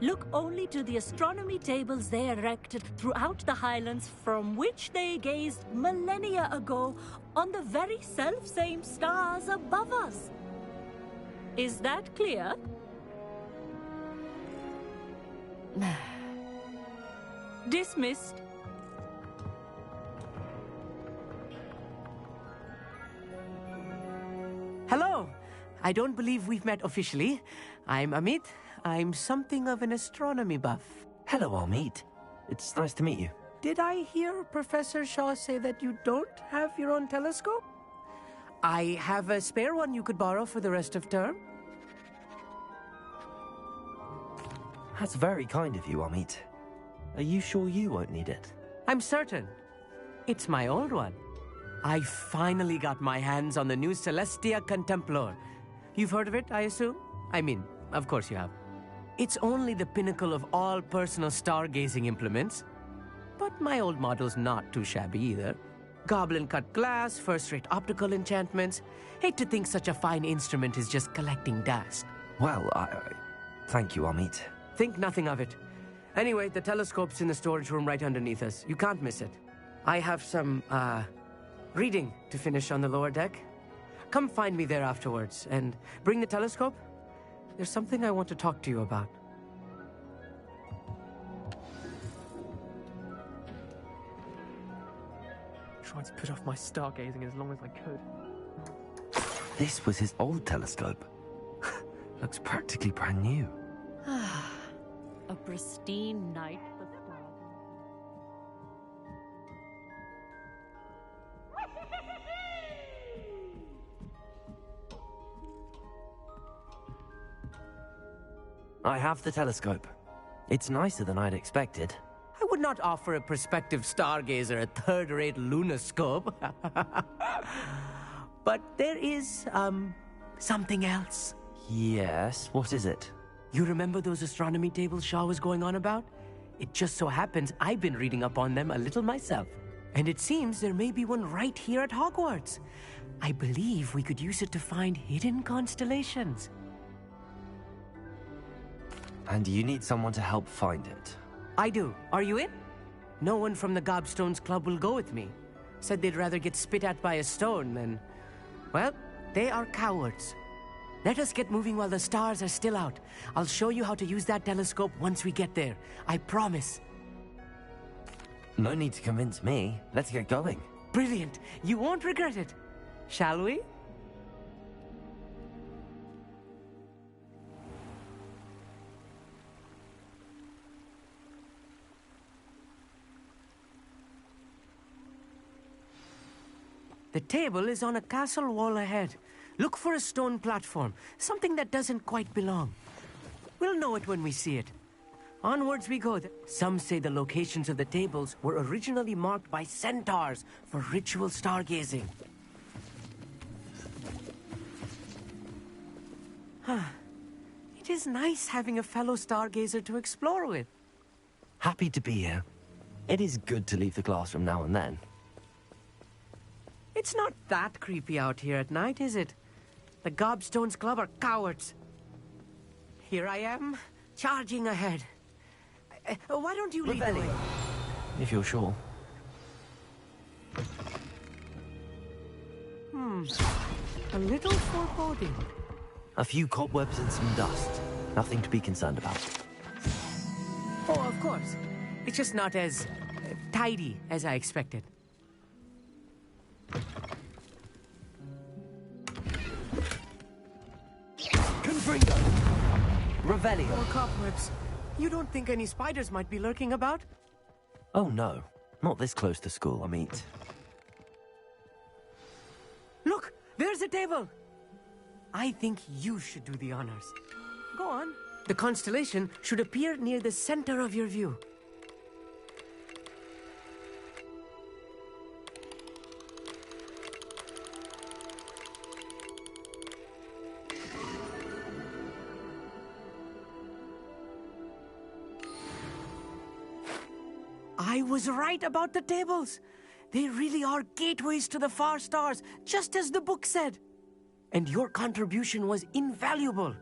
Look only to the astronomy tables they erected throughout the Highlands from which they gazed millennia ago on the very self-same stars above us. Is that clear? Dismissed. Hello. I don't believe we've met officially. I'm Amit. I'm something of an astronomy buff. Hello, Amit. It's nice to meet you. Did I hear Professor Shaw say that you don't have your own telescope? I have a spare one you could borrow for the rest of term. That's very kind of you, Amit. Are you sure you won't need it? I'm certain. It's my old one. I finally got my hands on the new Celestia Contemplor. You've heard of it, I assume? I mean, of course you have. It's only the pinnacle of all personal stargazing implements. But my old model's not too shabby either. Goblin-cut glass, first-rate optical enchantments. Hate to think such a fine instrument is just collecting dust. Well, thank you, Amit. Think nothing of it. Anyway, the telescope's in the storage room right underneath us. You can't miss it. I have some, reading to finish on the lower deck. Come find me there afterwards, and bring the telescope. There's something I want to talk to you about. Tried to put off my stargazing as long as I could. This was his old telescope. Looks practically brand new. A pristine night for stars. I have the telescope. It's nicer than I'd expected. I would not offer a prospective stargazer a third-rate lunoscope. But there is, something else. Yes, what is it? You remember those astronomy tables Shaw was going on about? It just so happens I've been reading up on them a little myself. And it seems there may be one right here at Hogwarts. I believe we could use it to find hidden constellations. And you need someone to help find it. I do. Are you in? No one from the Gobstones Club will go with me. Said they'd rather get spit at by a stone than... Well, they are cowards. Let us get moving while the stars are still out. I'll show you how to use that telescope once we get there. I promise. No need to convince me. Let's get going. Brilliant. You won't regret it. Shall we? The table is on a castle wall ahead. Look for a stone platform, something that doesn't quite belong. We'll know it when we see it. Onwards we go. Some say the locations of the tables were originally marked by centaurs for ritual stargazing. It is nice having a fellow stargazer to explore with. Happy to be here. It is good to leave the classroom now and then. It's not that creepy out here at night, is it? The Gobstones Club are cowards. Here I am, charging ahead. Why don't you lead the way? If you're sure. A little foreboding. A few cobwebs and some dust. Nothing to be concerned about. Oh, of course. It's just not as tidy as I expected. Confringo! Revelio! More cobwebs. You don't think any spiders might be lurking about? Oh no, not this close to school, Amit. Look, there's a table. I think you should do the honors. Go on. The constellation should appear near the center of your view. I was right about the tables. They really are gateways to the far stars, just as the book said. And your contribution was invaluable.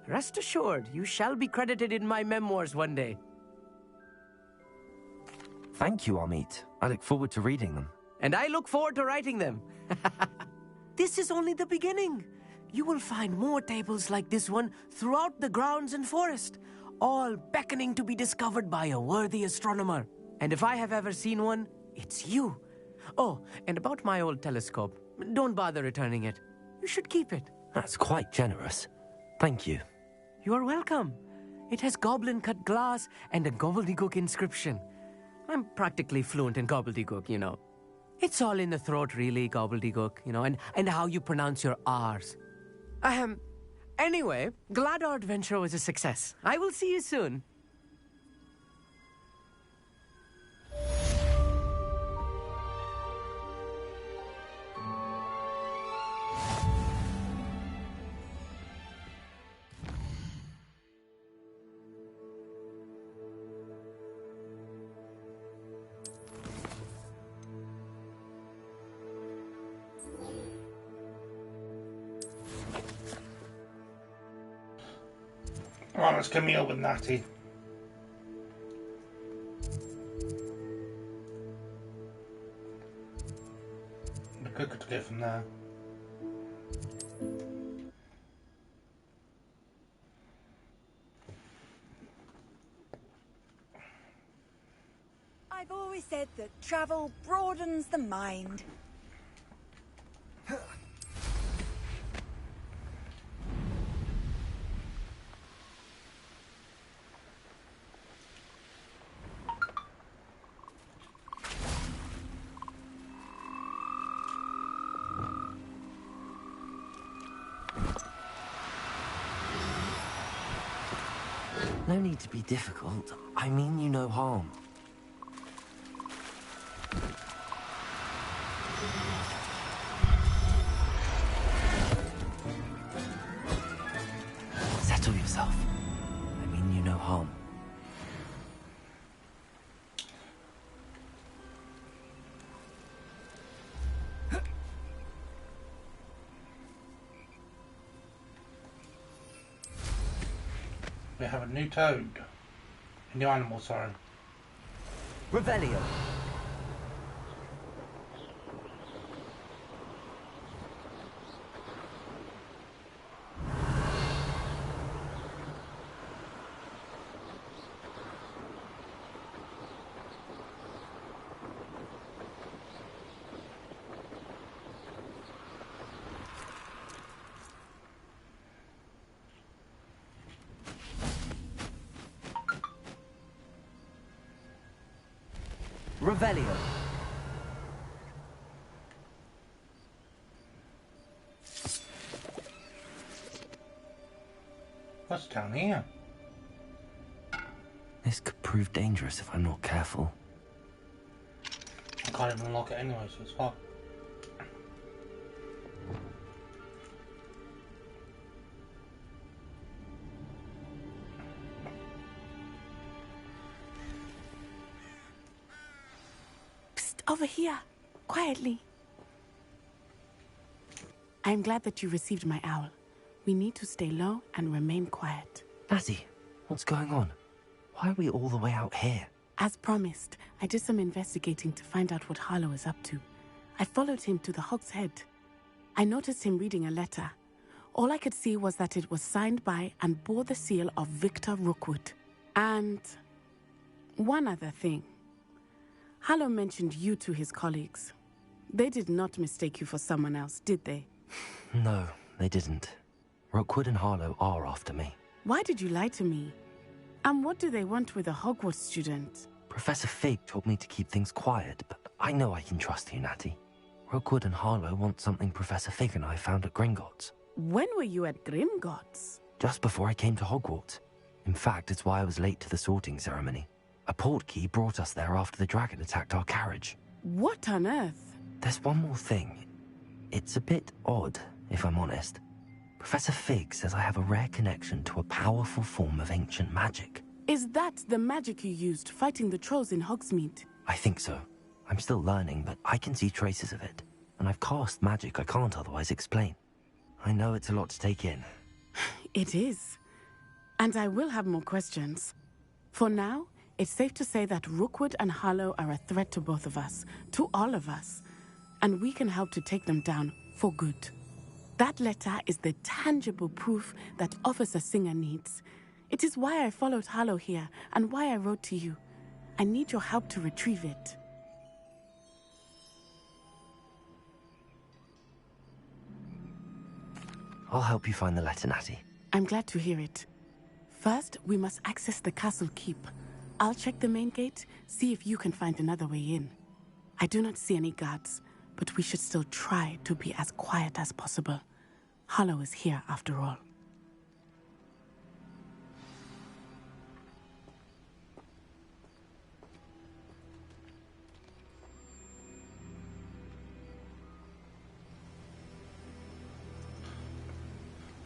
Rest assured, you shall be credited in my memoirs one day. Thank you, Amit. I look forward to reading them. And I look forward to writing them. This is only the beginning. You will find more tables like this one throughout the grounds and forest, all beckoning to be discovered by a worthy astronomer. And if I have ever seen one, it's you. Oh, and about my old telescope, don't bother returning it. You should keep it. That's quite generous. Thank you. You are welcome. It has goblin-cut glass and a gobbledygook inscription. I'm practically fluent in gobbledygook, you know. It's all in the throat, really, gobbledygook, you know, and how you pronounce your R's. Anyway, glad our adventure was a success. I will see you soon. Right, let's get me up with Natty. The quicker to get from there. I've always said that travel broadens the mind. No need to be difficult. I mean you no harm. Settle yourself. I mean you no harm. We have a new toad. A new animal, sorry. Revelio. Revelio. What's down here? This could prove dangerous if I'm not careful. I can't even unlock it anyway, so it's fine. Over here, quietly. I'm glad that you received my owl. We need to stay low and remain quiet. Natty, what's going on? Why are we all the way out here? As promised, I did some investigating to find out what Harlow is up to. I followed him to the Hog's Head. I noticed him reading a letter. All I could see was that it was signed by and bore the seal of Victor Rookwood. And one other thing. Harlow mentioned you to his colleagues. They did not mistake you for someone else, did they? No, they didn't. Rookwood and Harlow are after me. Why did you lie to me? And what do they want with a Hogwarts student? Professor Fig told me to keep things quiet, but I know I can trust you, Natty. Rookwood and Harlow want something Professor Fig and I found at Gringotts. When were you at Gringotts? Just before I came to Hogwarts. In fact, it's why I was late to the sorting ceremony. A portkey brought us there after the dragon attacked our carriage. What on earth? There's one more thing. It's a bit odd, if I'm honest. Professor Fig says I have a rare connection to a powerful form of ancient magic. Is that the magic you used fighting the trolls in Hogsmeade? I think so. I'm still learning, but I can see traces of it. And I've cast magic I can't otherwise explain. I know it's a lot to take in. It is. And I will have more questions. For now, it's safe to say that Rookwood and Harlow are a threat to both of us, to all of us. And we can help to take them down for good. That letter is the tangible proof that Officer Singer needs. It is why I followed Harlow here and why I wrote to you. I need your help to retrieve it. I'll help you find the letter, Natty. I'm glad to hear it. First, we must access the castle keep. I'll check the main gate, see if you can find another way in. I do not see any guards, but we should still try to be as quiet as possible. Harlow is here after all.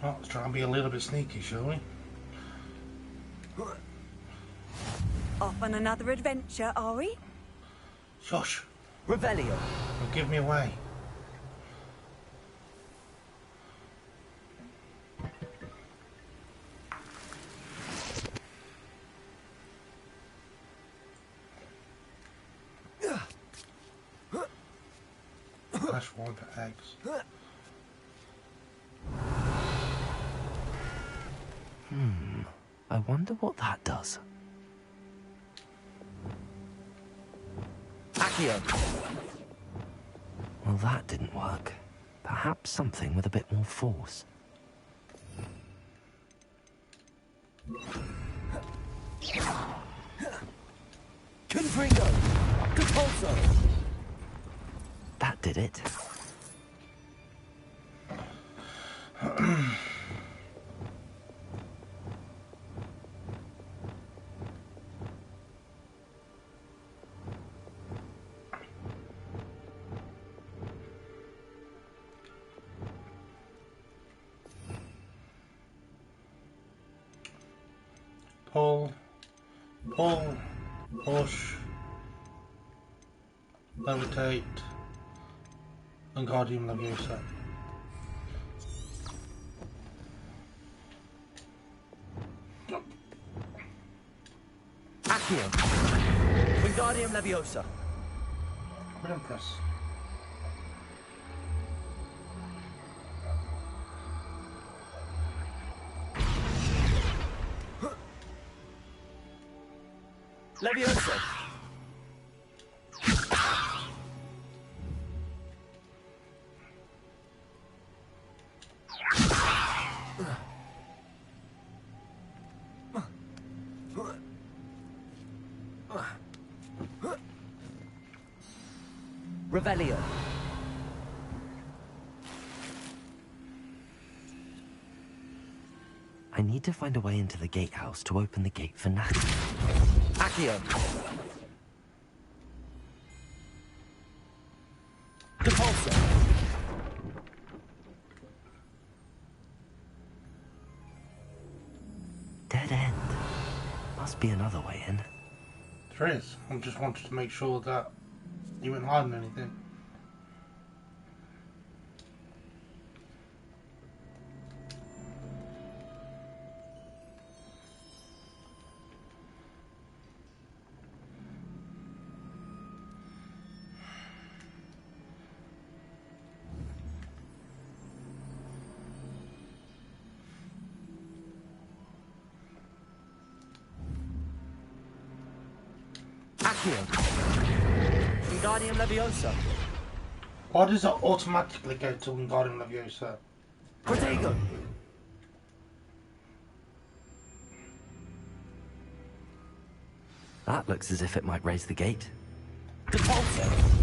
Well, let's try and be a little bit sneaky, shall we? Off on another adventure, are we? Shush. Revelio. Don't give me away. Flash one for eggs. I wonder what that does. Accio! Well, that didn't work. Perhaps something with a bit more force. Confringo! Compulso! That did it. Pull, pull, push, levitate, and Guardian Leviosa. Accio! Wingardium Leviosa! Brilliant press. Leviosa! Revelio. I need to find a way into the gatehouse to open the gate for Natty. Accio. Compulso. Dead end. Must be another way in. There is. I just wanted to make sure that you weren't hiding anything. Wingardium Leviosa. Why does it automatically go to Wingardium Leviosa? Protego. That looks as if it might raise the gate. Compulso.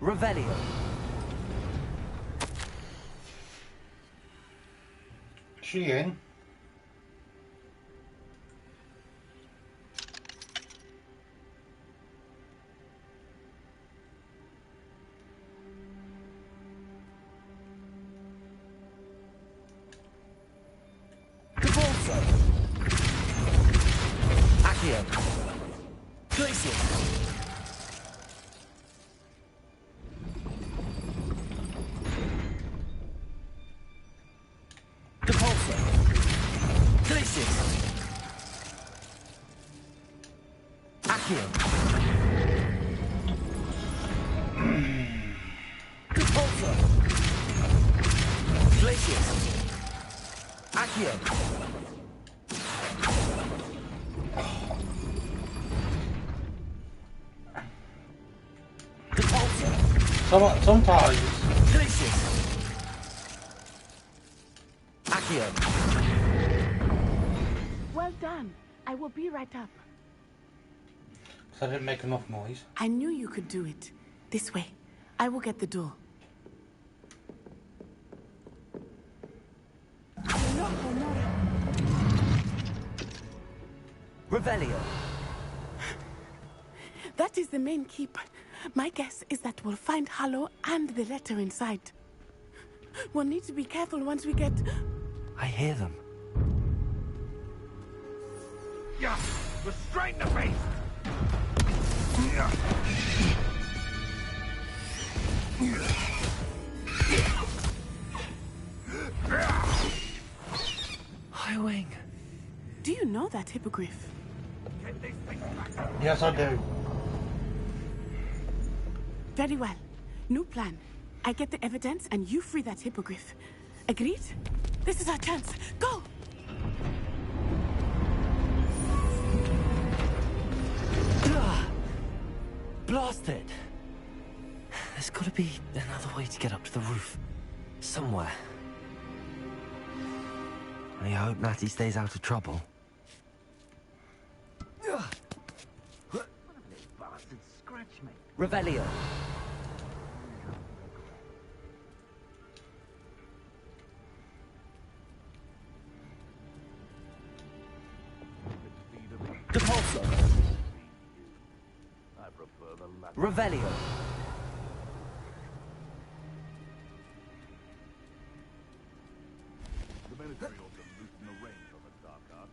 Revelio. She in? Accio. Repulsor. Glacius. Accio. Repulsor. Sometimes. Glacius. Accio. Well done. I will be right up. I didn't make enough noise. I knew you could do it. This way. I will get the door. Revelio. That is the main keep. My guess is that we'll find Hallow and the letter inside. We'll need to be careful once we get... I hear them. Yeah, restrain the beast! Highwing. Do you know that hippogriff? Yes, I do. Very well. New plan. I get the evidence and you free that hippogriff. Agreed? This is our chance. Go! Blasted! There's got to be another way to get up to the roof. Somewhere. I hope Natty stays out of trouble. Revelio. Depulso. Revelio. The military ought to loosen the range on the dark art.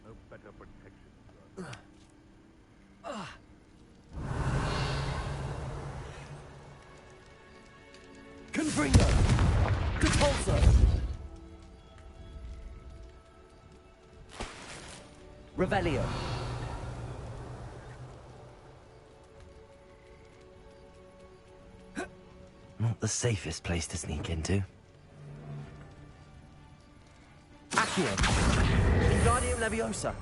No better protection. Confringo. Depulso. Revelio. Not the safest place to sneak into. Accio. Wingardium Leviosa.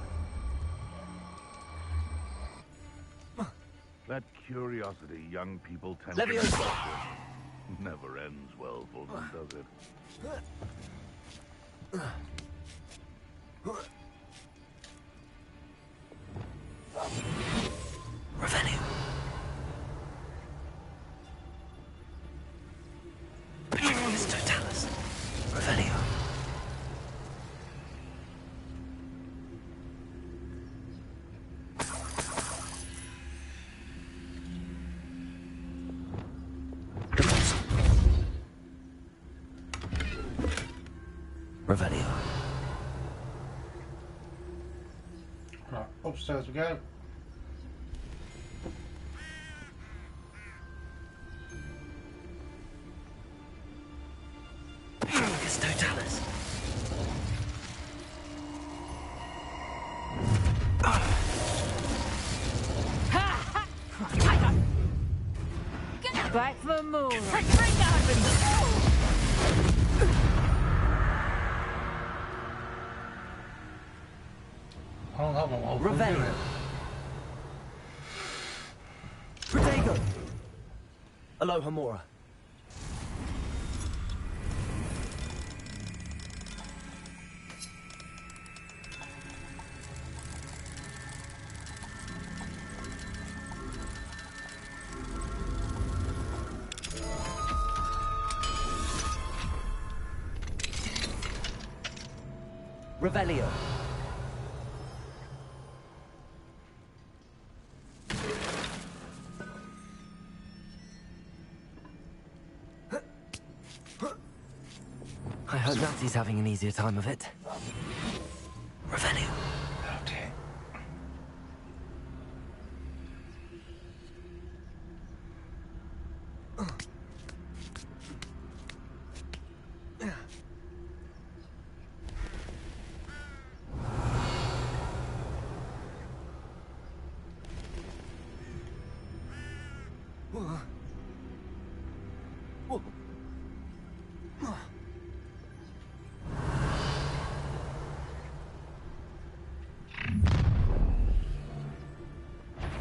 That curiosity young people tend Leviosa. to never ends well for them, does it? Revelio. Patricius Totalis. Revelio. Revelio. Right, upstairs we go. Patricius Totalis. Back for more. Oh, that one. Revelio. Protego. Aloha Mora. Revelio. I hope Natty's having an easier time of it. Revelio. Okay.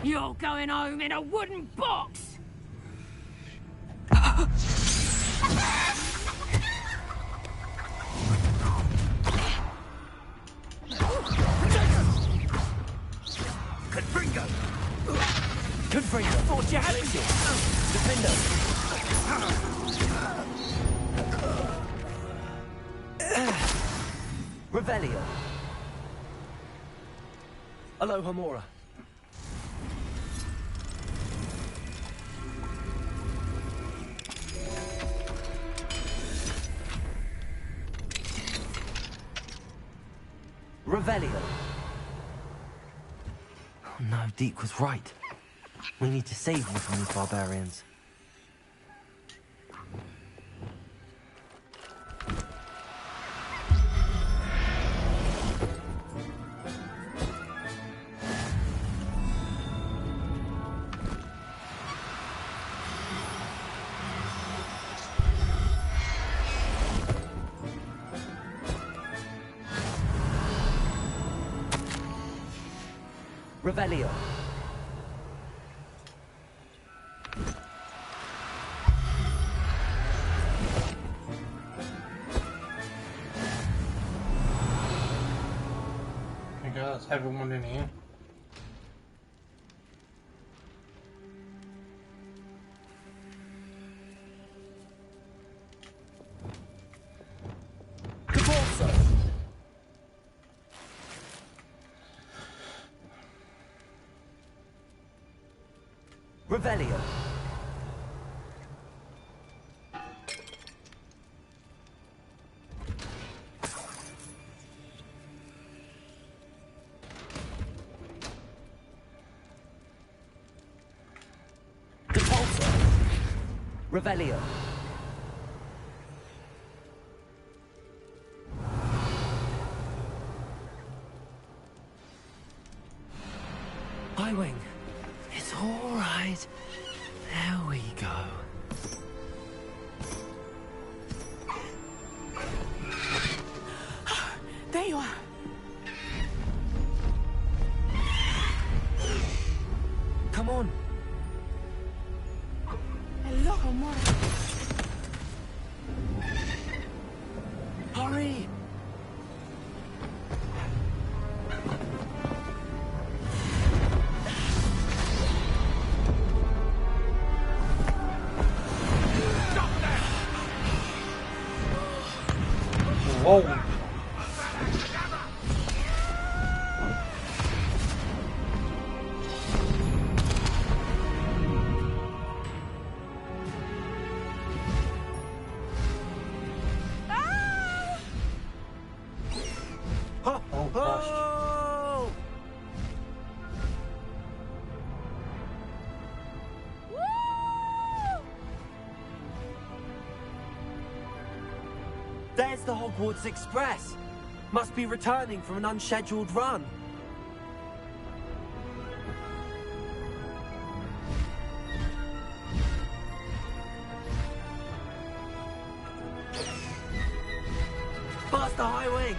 You're going home in a wooden box! Confringo! Confringo! Thought you had it! Defender! Revelio. Aloha Mora. Revelio. Oh no, Deke was right. We need to save them from these barbarians. Revelio. Okay, that's everyone in here. Revelio. Depulso. Revelio. Highwing. It's all right. There we go. There you are. Come on. Aloha Mora. Hurry. Whoa. Oh gosh. There's the Hogwarts Express. Must be returning from an unscheduled run. Past the high wing.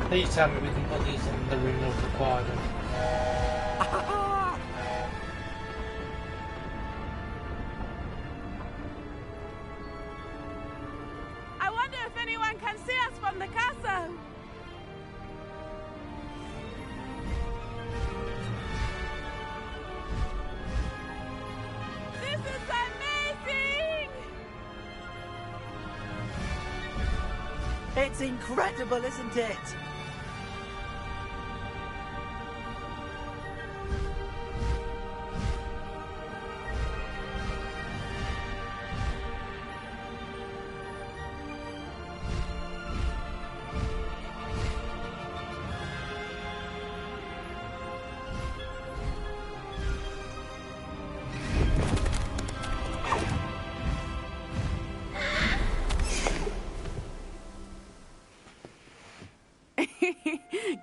Please tell me we can put these in the room of requirement. I wonder if anyone can see us from the castle. This is amazing! It's incredible, isn't it?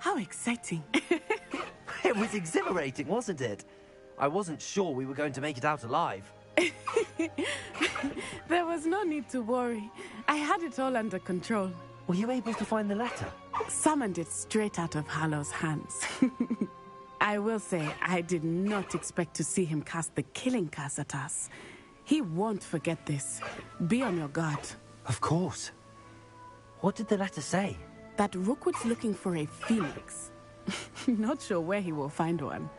How exciting. It It was exhilarating, wasn't it? I wasn't sure we were going to make it out alive. There was no need to worry. I had it all under control. Were you able to find the letter? Summoned it straight out of Hallow's hands. I will say, I did not expect to see him cast the killing curse at us. He won't forget this. Be on your guard. Of course. What did the letter say? That Rookwood's looking for a phoenix. Not sure where he will find one.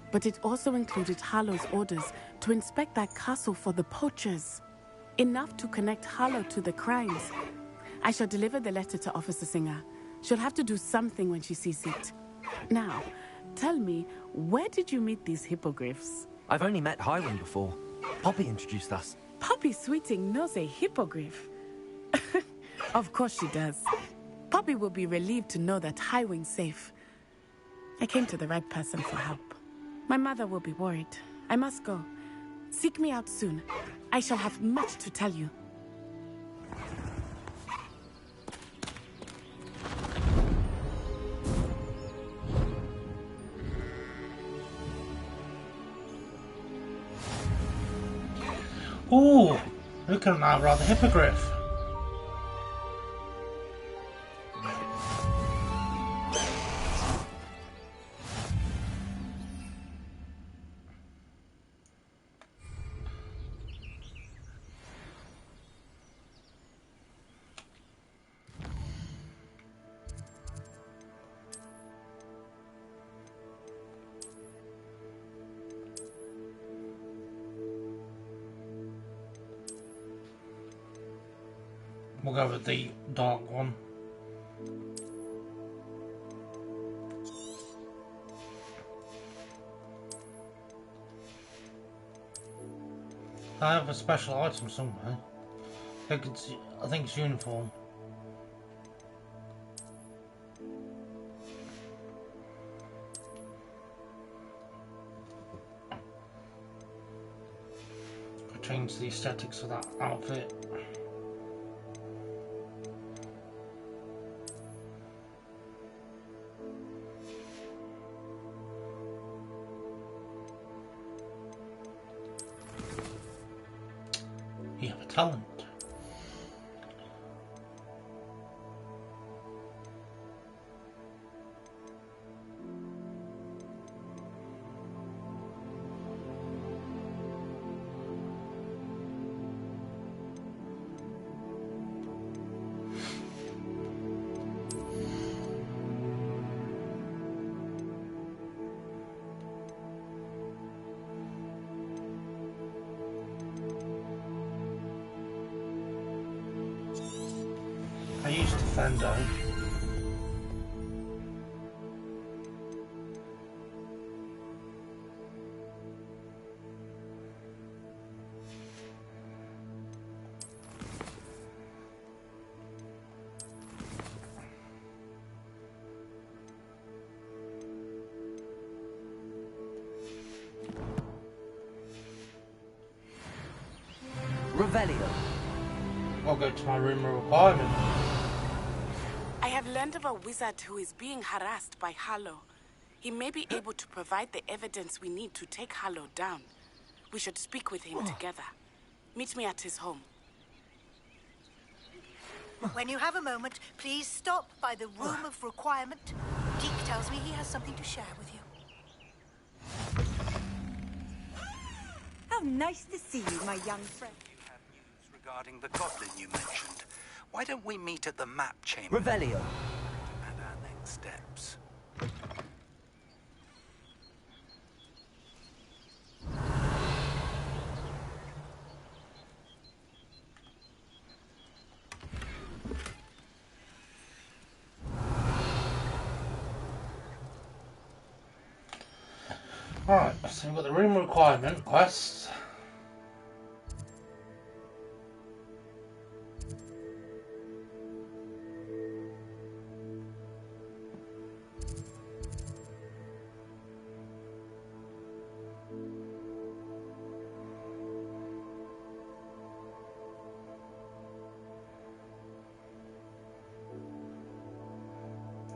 But it also included Hallow's orders to inspect that castle for the poachers. Enough to connect Hallow to the crimes. I shall deliver the letter to Officer Singer. She'll have to do something when she sees it. Now, tell me, where did you meet these hippogriffs? I've only met Highwing before. Poppy introduced us. Poppy Sweeting knows a hippogriff. Of course she does. Poppy will be relieved to know that Highwing's safe. I came to the right person for help. My mother will be worried. I must go. Seek me out soon. I shall have much to tell you. Ooh, look at that rather hippogriff. We'll go with the dark one. I have a special item somewhere. I think it's uniform. I'll change the aesthetics of that outfit. You have a talent. I used Defender. Revelio. I'll go to my room of requirement. I have learned of a wizard who is being harassed by Hallow. He may be able to provide the evidence we need to take Hallow down. We should speak with him together. Meet me at his home. When you have a moment, please stop by the room of requirement. Deke tells me he has something to share with you. How nice to see you, my young friend. Regarding the goblin you mentioned, why don't we meet at the map chamber? Revelio. And our next steps. Alright, so we've got the room requirement quest.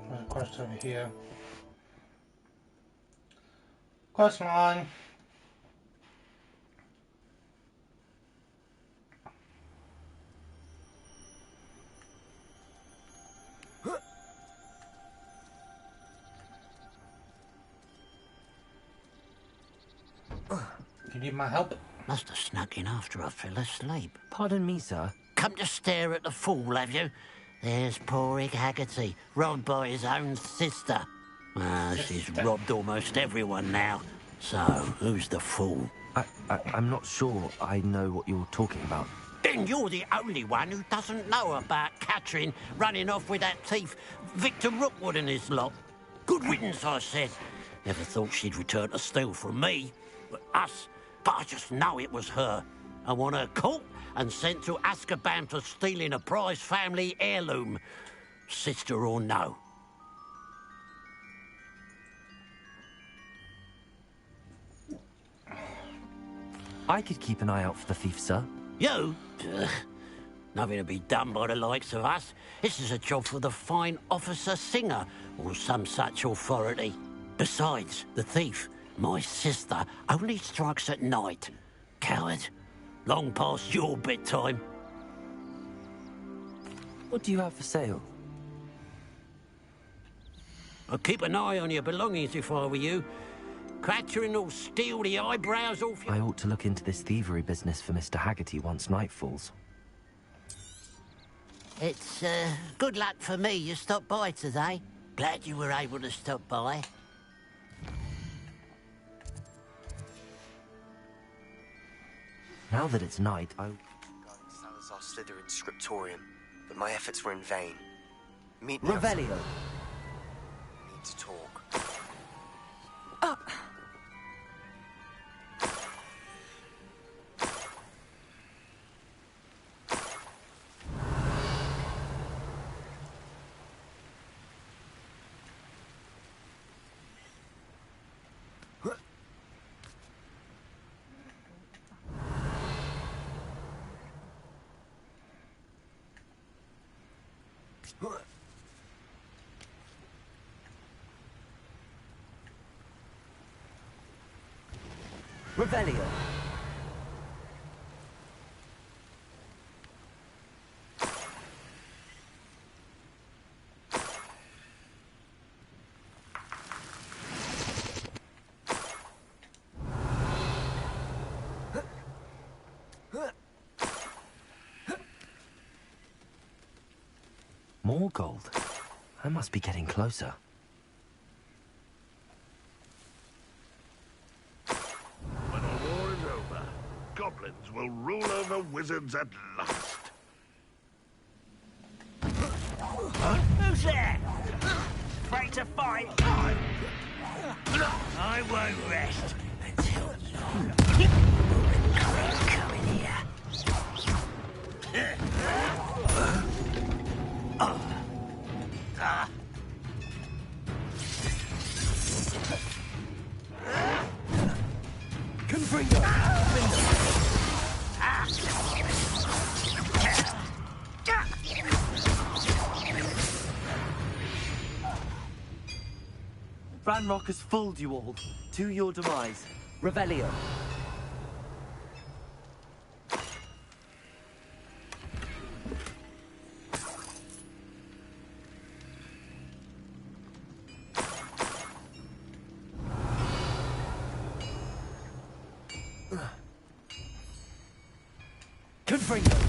There's a quest over here. Quest line. You need my help? Must have snuck in after I fell asleep. Pardon me, sir. Come to stare at the fool, have you? There's poor Ig Haggerty, robbed by his own sister. She's robbed almost everyone now. So, who's the fool? I'm not sure I know what you're talking about. Then you're the only one who doesn't know about Catherine running off with that thief, Victor Rookwood and his lot. Good riddance, I said. Never thought she'd return to steal from me, but us. But I just know it was her. I want her caught and sent to Azkaban for stealing a prize family heirloom. Sister or no. I could keep an eye out for the thief, sir. You? Ugh. Nothing to be done by the likes of us. This is a job for the fine officer Singer, or some such authority. Besides, the thief, my sister, only strikes at night. Coward. Long past your bedtime. What do you have for sale? I'd keep an eye on your belongings if I were you. Catherine will steal the eyebrows off you. I ought to look into this thievery business for Mr. Haggerty once night falls. It's, good luck for me you stopped by today. Glad you were able to stop by. Now that it's night, I... Salazar Slytherin's scriptorium, but my efforts were in vain. Meet me Revelio. Need to talk. Revelio. More gold. I must be getting closer. Goblins will rule over wizards at last. Who's there? Afraid to fight? I won't rest until you come in here. Confringo! Ranrock has fooled you all. To your demise. Revelio. Confringo.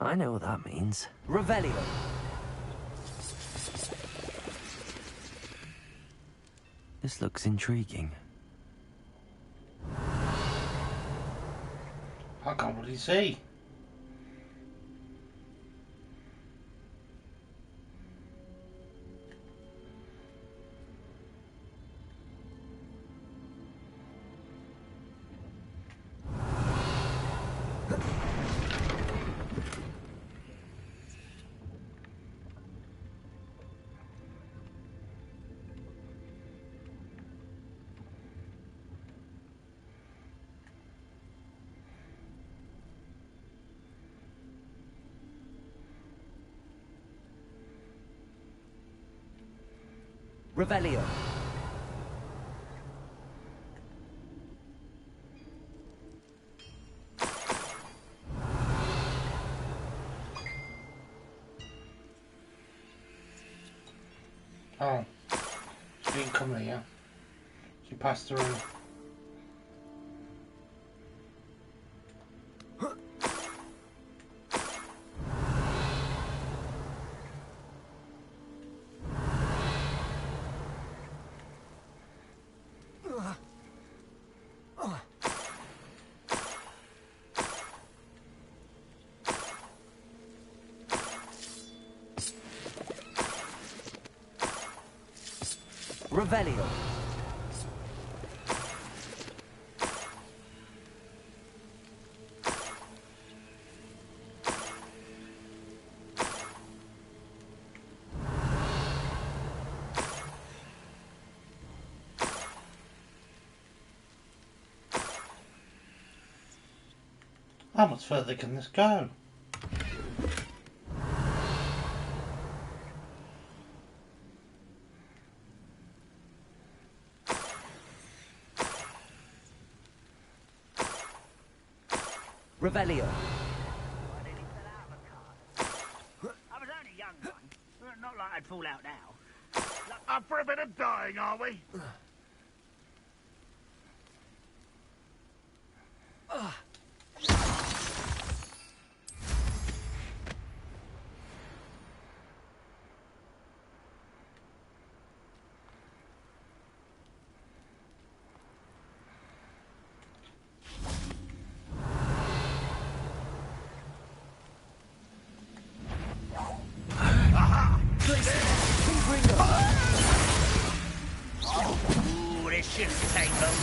I know what that means. Revelio. This looks intriguing. I can't really see. Revelio. Oh. She didn't come here. She passed through. Revelio. How much further can this go? Revelio. I was only a young one. Not like I'd fall out now. Up for a bit of dying, are we? Ooh, this shouldn't take long.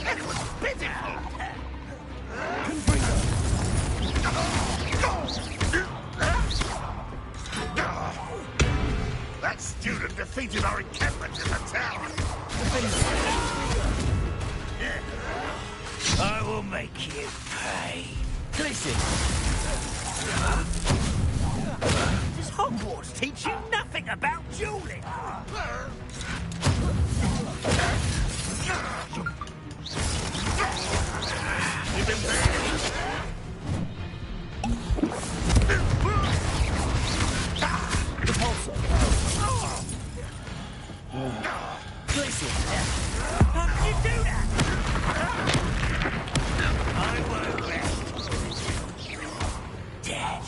That was pitiful. That student defeated our encampment in the tower. I will make you pay. Listen. Does Hogwarts teach you nothing about dueling? You've been banned. Listen. How did you do that? I won't rest. Dead.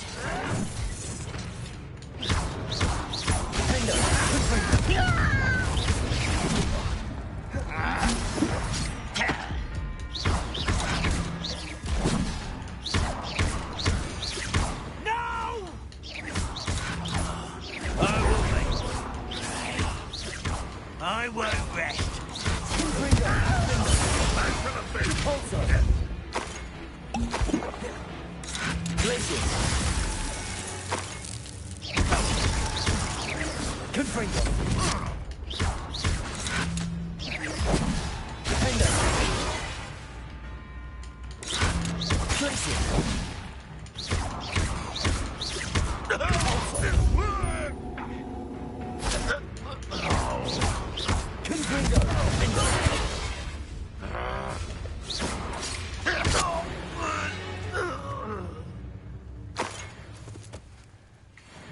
No! I won't rest.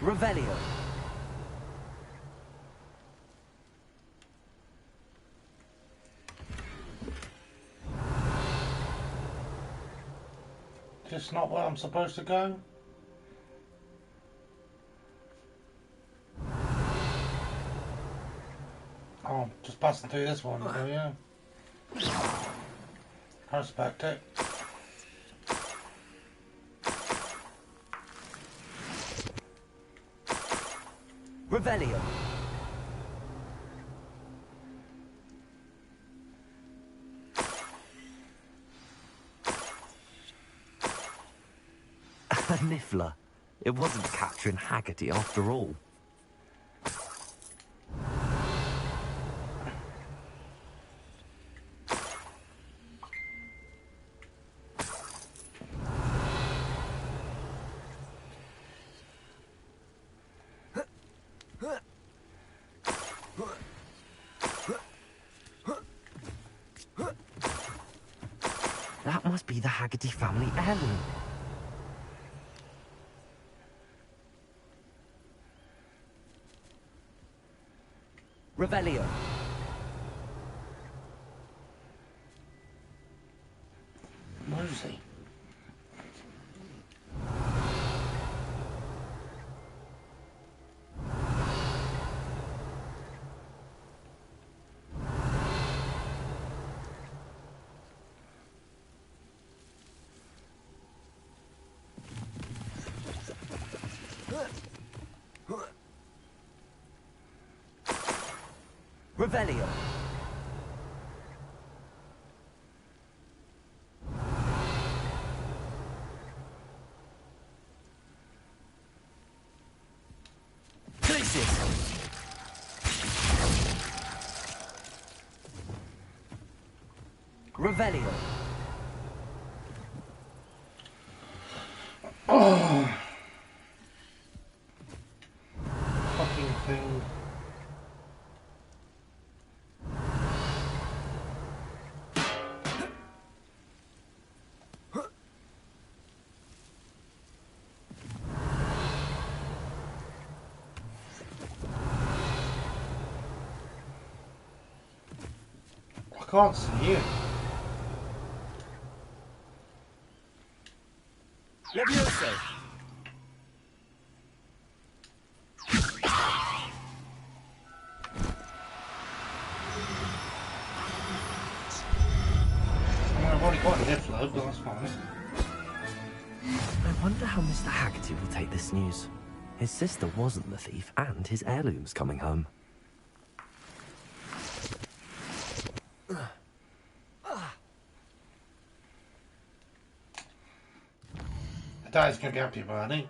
Revelio. Just not where I'm supposed to go? Oh, just passing through this one. Oh yeah. I respect it. Revelio. A niffler. It wasn't Catherine Haggerty after all. That must be the Haggerty family heirloom. Revelio. Where is he? Revelio. Places. Revelio. Oh. Fucking thing. I can't see you. Levioso. I've already got a hit flow, but that's fine. I wonder how Mr. Haggerty will take this news. His sister wasn't the thief, and his heirloom's coming home. Dad's gonna be happy about it.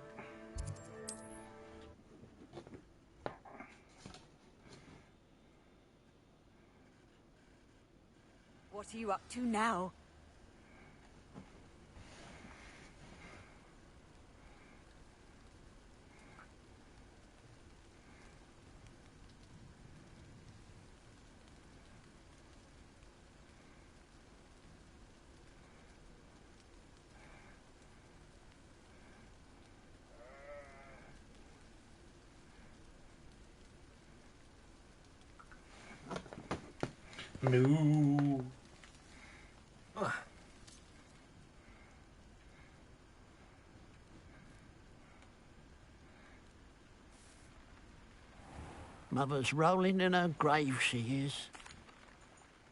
What are you up to now? No. Mother's rolling in her grave, she is.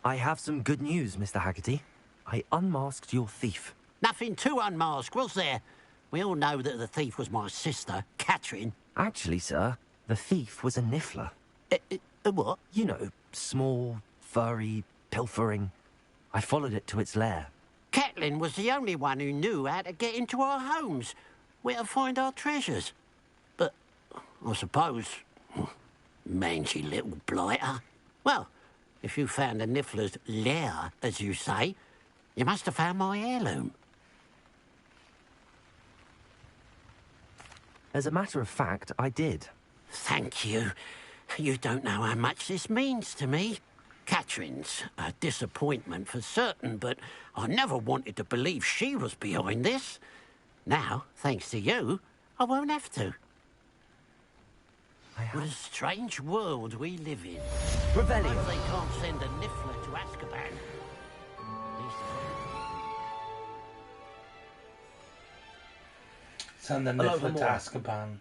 I have some good news, Mr. Haggerty. I unmasked your thief. Nothing to unmask, was there? We all know that the thief was my sister, Catherine. Actually, sir, the thief was a niffler. A what? You know, small, furry, pilfering. I followed it to its lair. Catelyn was the only one who knew how to get into our homes, where to find our treasures. But, I suppose, mangy little blighter. Well, if you found the niffler's lair, as you say, you must have found my heirloom. As a matter of fact, I did. Thank you. You don't know how much this means to me. Catherine's a disappointment for certain, but I never wanted to believe she was behind this. Now, thanks to you, I won't have to. What a strange world we live in. Revelio. They can't send a niffler to Azkaban. Send the niffler to Azkaban.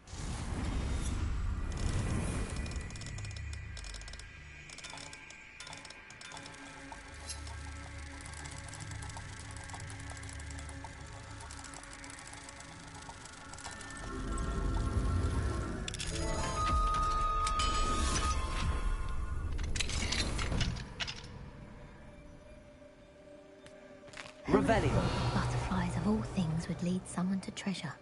Revelio. Butterflies of all things would lead someone to treasure.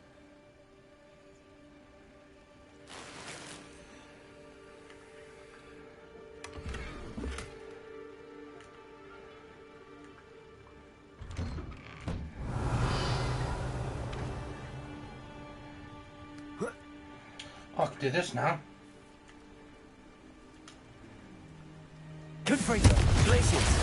I can do this now. Confringo. Glaciers.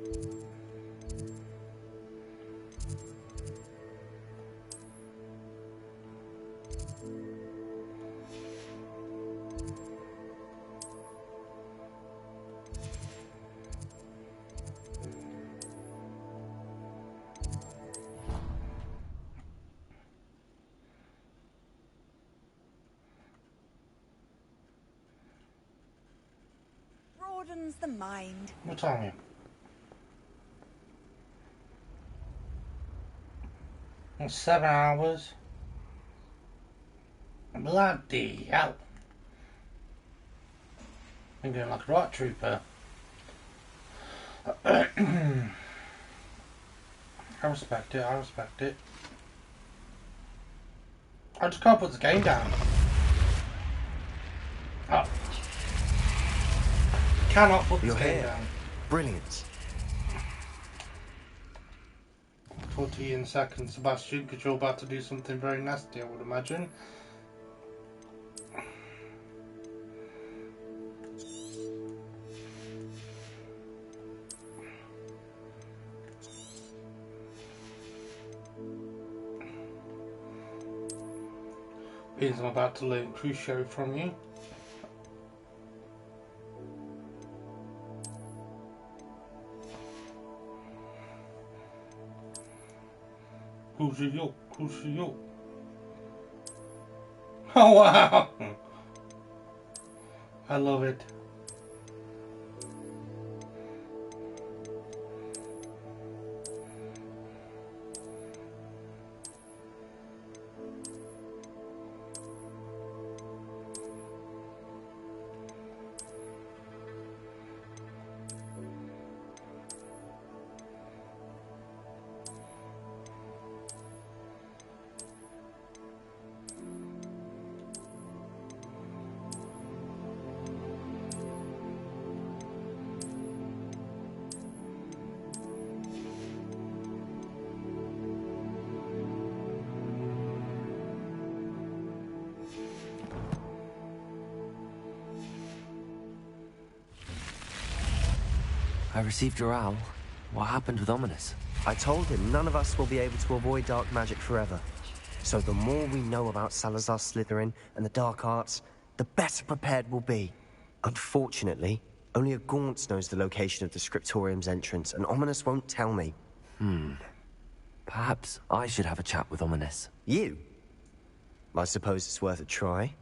broadens the mind. What time? In 7 hours. Bloody hell. I'm going like a right trooper. I respect it, I respect it. I just can't put the game down. Oh. Cannot put the game down. Brilliant. 14 seconds, Sebastian, because you're about to do something very nasty, I would imagine. Means I'm about to learn Crucio from you. Crucio, Crucio. Oh wow! I love it. I received your owl. What happened with Ominous? I told him none of us will be able to avoid dark magic forever. So the more we know about Salazar Slytherin and the dark arts, the better prepared we'll be. Unfortunately, only a Gaunt's knows the location of the Scriptorium's entrance, and Ominous won't tell me. Perhaps I should have a chat with Ominous. You? I suppose it's worth a try.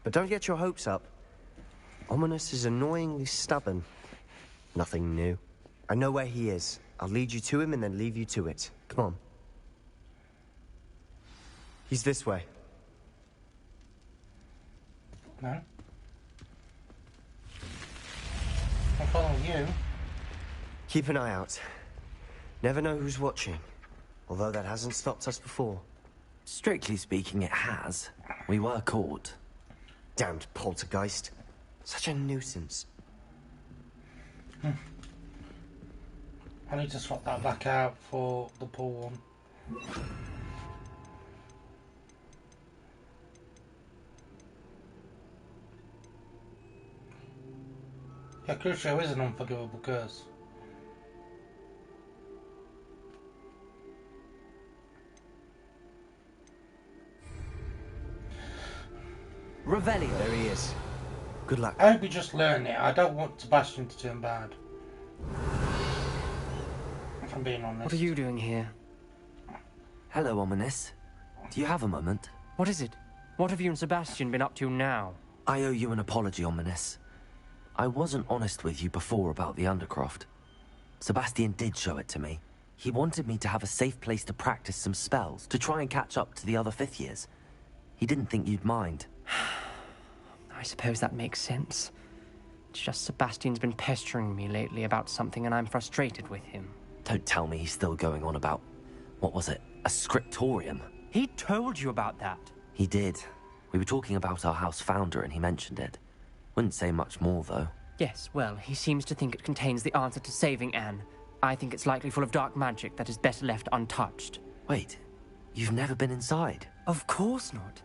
But don't get your hopes up. Ominous is annoyingly stubborn. Nothing new. I know where he is. I'll lead you to him and then leave you to it. Come on. He's this way. No. I'm following you. Keep an eye out. Never know who's watching. Although that hasn't stopped us before. Strictly speaking, it has. We were caught. Damned poltergeist. Such a nuisance. I need to swap that back out for the pool one. Yeah, Crucio is an unforgivable curse. Revelio. There he is. Good luck. I hope you just learn it. I don't want Sebastian to turn bad. If I'm being honest. What are you doing here? Hello, Ominous. Do you have a moment? What is it? What have you and Sebastian been up to now? I owe you an apology, Ominous. I wasn't honest with you before about the Undercroft. Sebastian did show it to me. He wanted me to have a safe place to practice some spells, to try and catch up to the other 5th years. He didn't think you'd mind. I suppose that makes sense. It's just Sebastian's been pestering me lately about something and I'm frustrated with him. Don't tell me he's still going on about, what was it, a scriptorium? He told you about that? He did. We were talking about our house founder and he mentioned it. Wouldn't say much more, though. Yes, well, he seems to think it contains the answer to saving Anne. I think it's likely full of dark magic that is better left untouched. Wait, you've never been inside? Of course not.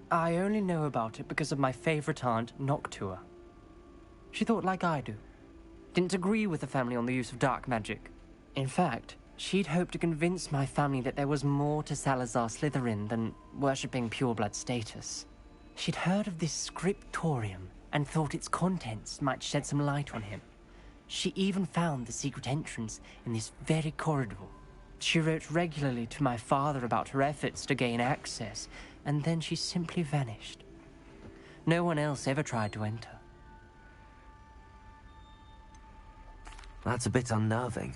I only know about it because of my favorite aunt, Noctua. She thought like I do. Didn't agree with the family on the use of dark magic. In fact, she'd hoped to convince my family that there was more to Salazar Slytherin than worshipping pureblood status. She'd heard of this scriptorium and thought its contents might shed some light on him. She even found the secret entrance in this very corridor. She wrote regularly to my father about her efforts to gain access, and then she simply vanished. No one else ever tried to enter. That's a bit unnerving.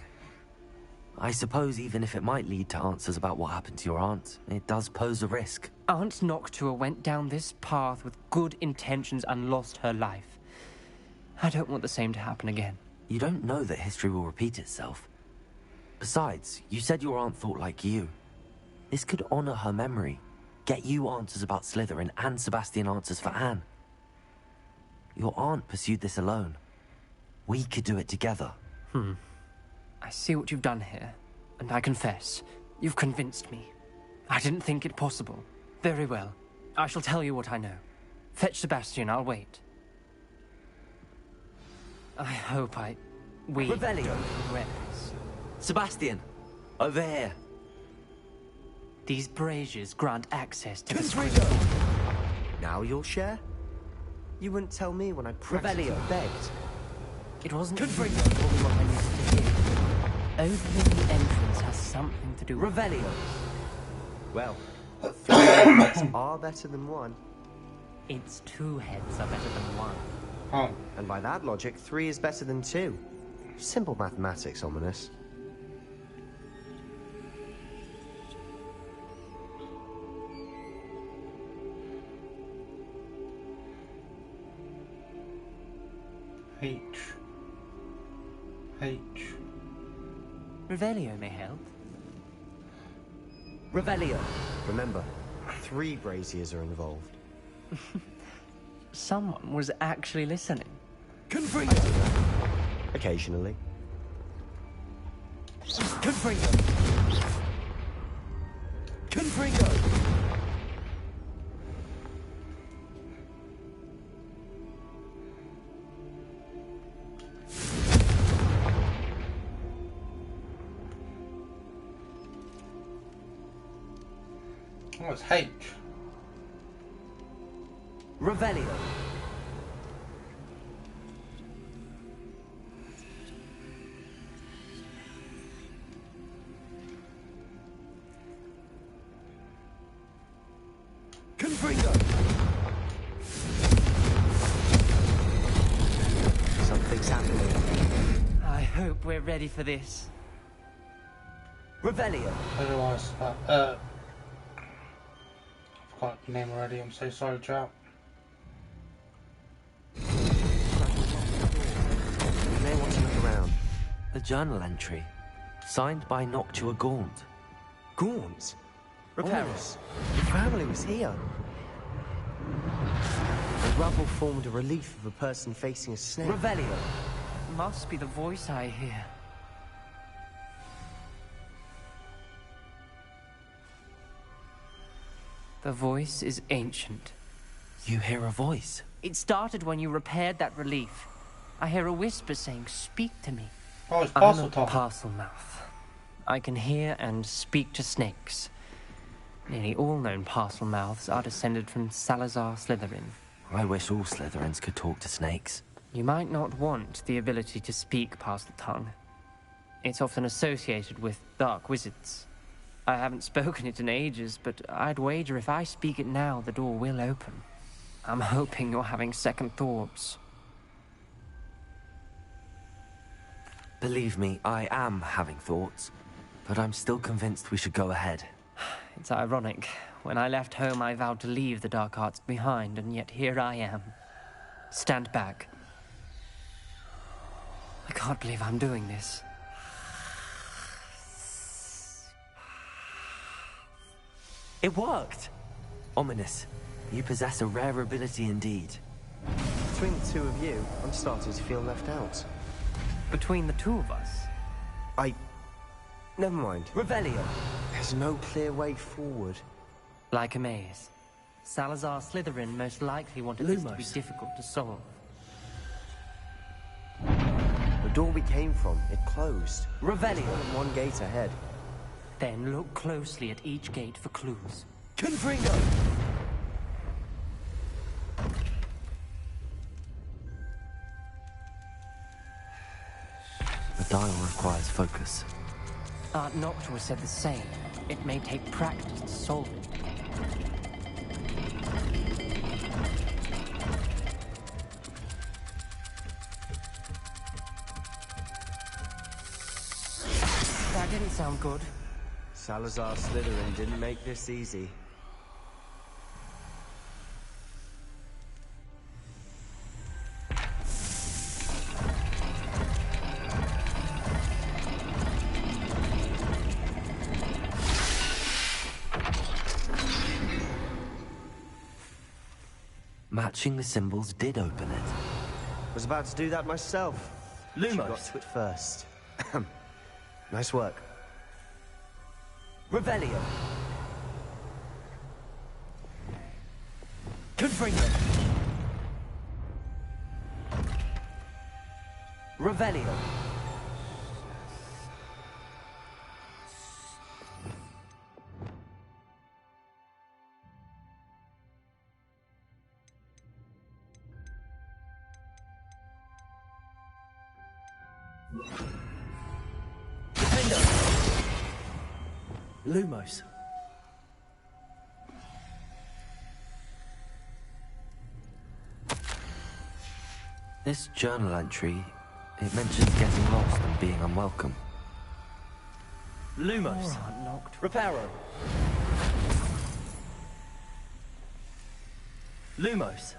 I suppose even if it might lead to answers about what happened to your aunt, it does pose a risk. Aunt Noctua went down this path with good intentions and lost her life. I don't want the same to happen again. You don't know that history will repeat itself. Besides, you said your aunt thought like you. This could honor her memory, get you answers about Slytherin and Sebastian answers for Anne. Your aunt pursued this alone. We could do it together. I see what you've done here, and I confess, you've convinced me. I didn't think it possible. Very well. I shall tell you what I know. Fetch Sebastian, I'll wait. I hope we... Revelio! Where's? Sebastian! Over here! These braziers grant access to... Confringo! Now you'll share? You wouldn't tell me when I practically begged. It wasn't... Confringo! Told me what I needed to hear. Opening the entrance has something to do with... Revelio! Well, 3 heads are better than 1. It's 2 heads are better than 1. Oh. And by that logic, 3 is better than 2. Simple mathematics, Ominous. H. Revelio may help. Revelio! Remember, 3 braziers are involved. Someone was actually listening. Confringo! Occasionally. Confringo! Confringo! Oh, it's H. Revelio! Confringo! Something's happening. I hope we're ready for this. Revelio! Otherwise, I forgot your name already. I'm so sorry, chap. You may want to look around. A journal entry, signed by Noctua Gaunt. Gaunt? Repairers. Your family was here. The rubble formed a relief of a person facing a snake. Revelio! Must be the voice I hear. The voice is ancient. You hear a voice? It started when you repaired that relief. I hear a whisper saying, "Speak to me." Oh, it's I'm Parcel a Talk. parcel mouth. I can hear and speak to snakes. Nearly all known parcel mouths are descended from Salazar Slytherin. I wish all Slytherins could talk to snakes. You might not want the ability to speak parcel tongue. It's often associated with dark wizards. I haven't spoken it in ages, but I'd wager if I speak it now, the door will open. I'm hoping you're having second thoughts. Believe me, I am having thoughts, but I'm still convinced we should go ahead. It's ironic. When I left home, I vowed to leave the dark arts behind, and yet here I am. Stand back. I can't believe I'm doing this. It worked! Ominous, you possess a rare ability indeed. Between the 2 of you, I'm starting to feel left out. Between the 2 of us? Never mind. Revelio! There's no clear way forward. Like a maze. Salazar Slytherin most likely wanted this to be difficult to solve. The door we came from, it closed. Revelio! One gate ahead. Then look closely at each gate for clues. Confringo! The dial requires focus. Aunt Noctua said the same. It may take practice to solve it. That didn't sound good. Salazar Slytherin didn't make this easy. Matching the symbols did open it. Was about to do that myself. Lumos. You got to it first. Nice work. Revelio. Confringo. Revelio. Lumos. This journal entry, it mentions getting lost and being unwelcome. Lumos. Reparo. Lumos.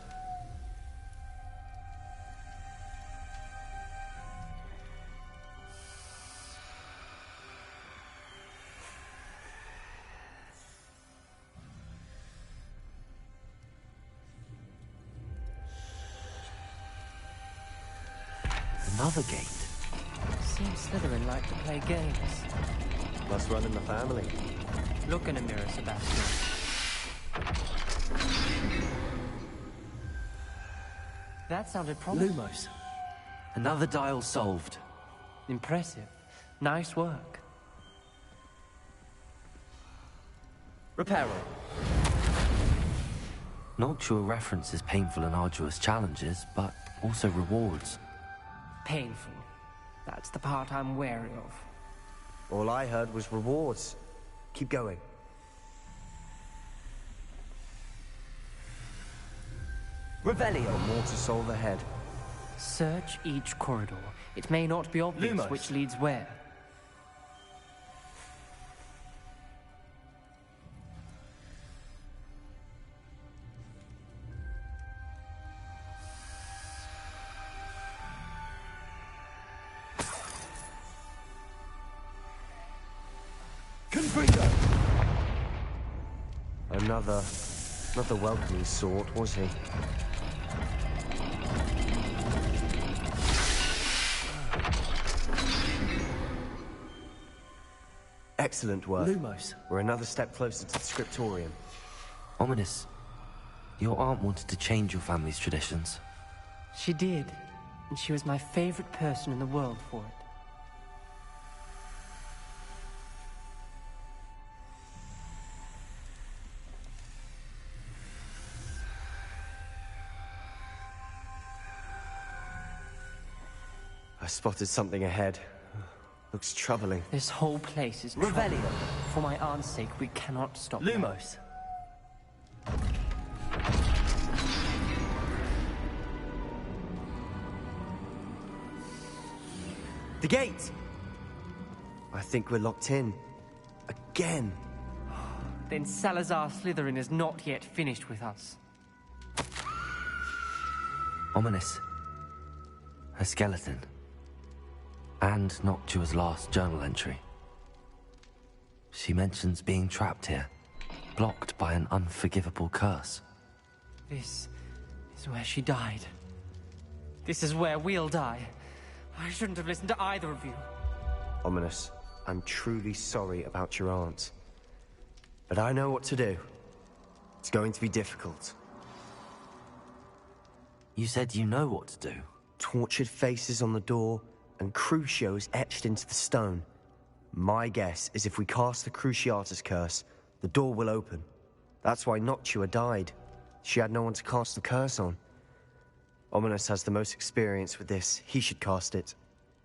Another gate. Seems Slytherin like to play games. Must run in the family. Look in a mirror, Sebastian. That sounded promising. Lumos. Another dial solved. Impressive. Nice work. Reparo. Noctua references painful and arduous challenges, but also rewards. Painful. That's the part I'm wary of. All I heard was rewards. Keep going. Revelio. More to solve ahead. Search each corridor. It may not be obvious Lumos. which leads where. Not the welcoming sort, was he? Excellent work. Lumos. We're another step closer to the scriptorium. Ominous. Your aunt wanted to change your family's traditions. She did, and she was my favorite person in the world for it. I spotted something ahead. Looks troubling. This whole place is Revelio. troubling. For my aunt's sake, we cannot stop now. Lumos. The gate! I think we're locked in. Again. Then Salazar Slytherin is not yet finished with us. Ominous. A skeleton. And Noctua's last journal entry. She mentions being trapped here, blocked by an unforgivable curse. This is where she died. This is where we'll die. I shouldn't have listened to either of you. Ominous, I'm truly sorry about your aunt. But I know what to do. It's going to be difficult. You said you know what to do. Tortured faces on the door, and Crucios etched into the stone. My guess is if we cast the Cruciatus curse, the door will open. That's why Noctua died. She had no one to cast the curse on. Ominous has the most experience with this. He should cast it.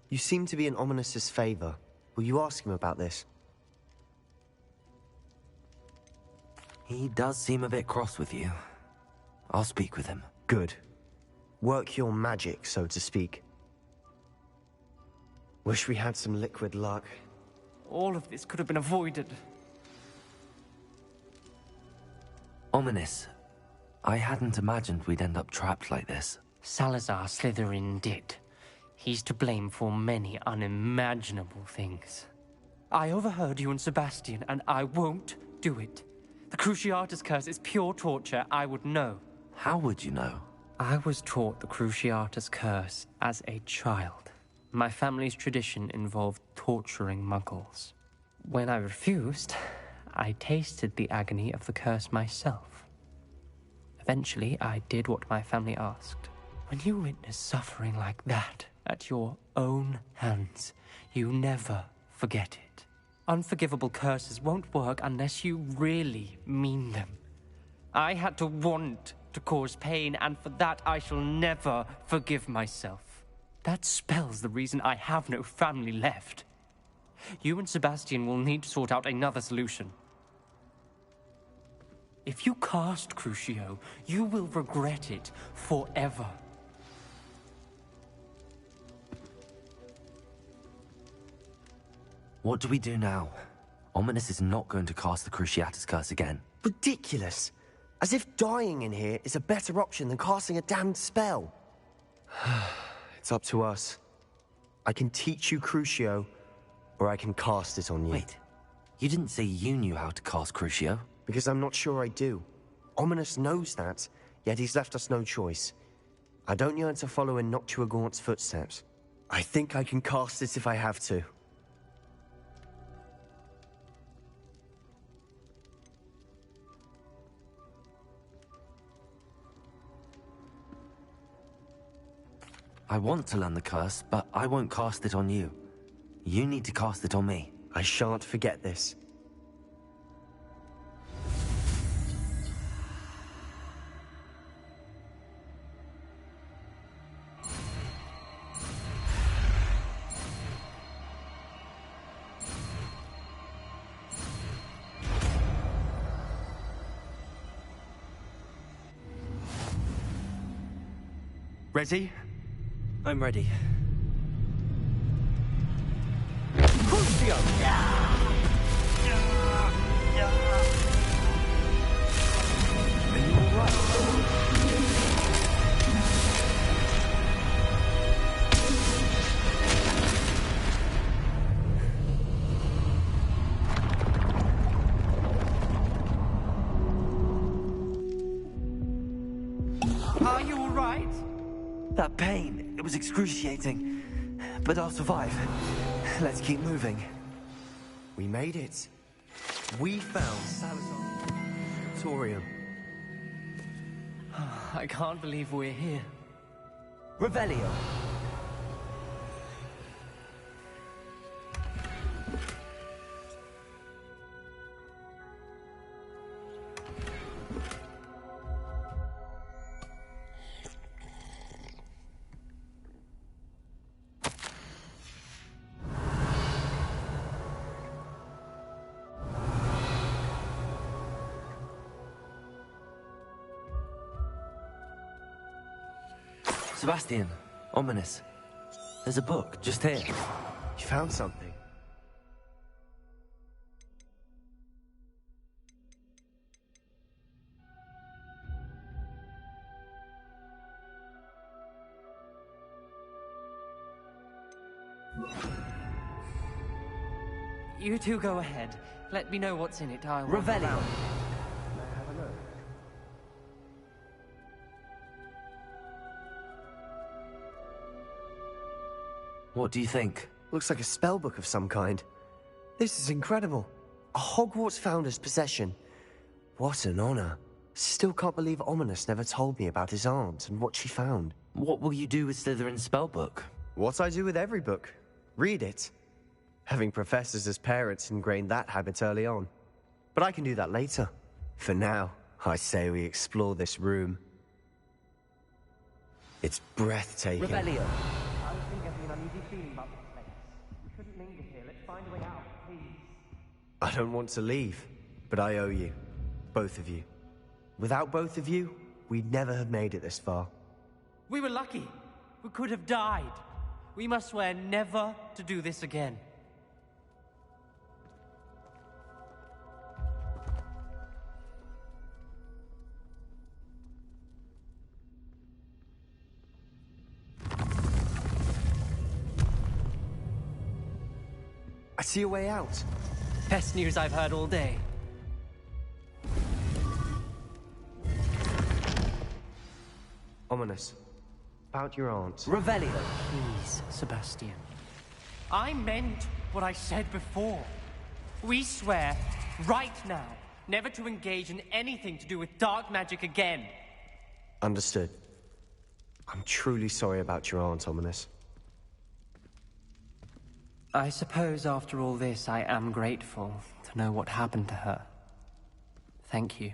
You seem to be in Ominous's favor. Will you ask him about this? He does seem a bit cross with you. I'll speak with him. Good. Work your magic, so to speak. Wish we had some liquid luck. all of this could have been avoided. Ominous. I hadn't imagined we'd end up trapped like this. Salazar Slytherin did. He's to blame for many unimaginable things. I overheard you and Sebastian, and I won't do it. The Cruciatus Curse is pure torture. I would know. How would you know? I was taught the Cruciatus Curse as a child. My family's tradition involved torturing muggles. When I refused, I tasted the agony of the curse myself. Eventually, I did what my family asked. When you witness suffering like that at your own hands, you never forget it. Unforgivable curses won't work unless you really mean them. I had to want to cause pain, and for that I shall never forgive myself. That spells the reason I have no family left. You and Sebastian will need to sort out another solution. If you cast Crucio, you will regret it forever. What do we do now? Ominous is not going to cast the Cruciatus Curse again. Ridiculous. As if dying in here is a better option than casting a damned spell. It's up to us. I can teach you Crucio, or I can cast it on you. Wait, you didn't say you knew how to cast Crucio? Because I'm not sure I do. Ominous knows that, yet he's left us no choice. I don't yearn to follow in Noctua Gaunt's footsteps. I think I can cast it if I have to. I want to learn the curse, but I won't cast it on you. You need to cast it on me. I shan't forget this. Ready? I'm ready. Crucio! Are you alright? Are you alright? That pain, it was excruciating. But I'll survive. Let's keep moving. We made it. We found Salazar's scriptorium. I can't believe we're here. Revelio. Sebastian, Ominous. There's a book, just here. You found something? You two go ahead. Let me know what's in it. I'll Revelio. What do you think? Looks like a spellbook of some kind. This is incredible. A Hogwarts founder's possession. What an honor. Still can't believe Ominous never told me about his aunt and what she found. What will you do with Slytherin's spellbook? What I do with every book. Read it. Having professors as parents ingrained that habit early on. But I can do that later. For now, I say we explore this room. It's breathtaking. Revelio. I was getting an uneasy feeling about this place. We shouldn't linger here. Let's find a way out, please. I don't want to leave, but I owe you. Both of you. Without both of you, we'd never have made it this far. We were lucky. We could have died. We must swear never to do this again. See a way out. Best news I've heard all day. Ominous. About your aunt. Revelio. Please, Sebastian. I meant what I said before. We swear, right now, never to engage in anything to do with dark magic again. Understood. I'm truly sorry about your aunt, Ominous. I suppose after all this, I am grateful to know what happened to her. Thank you.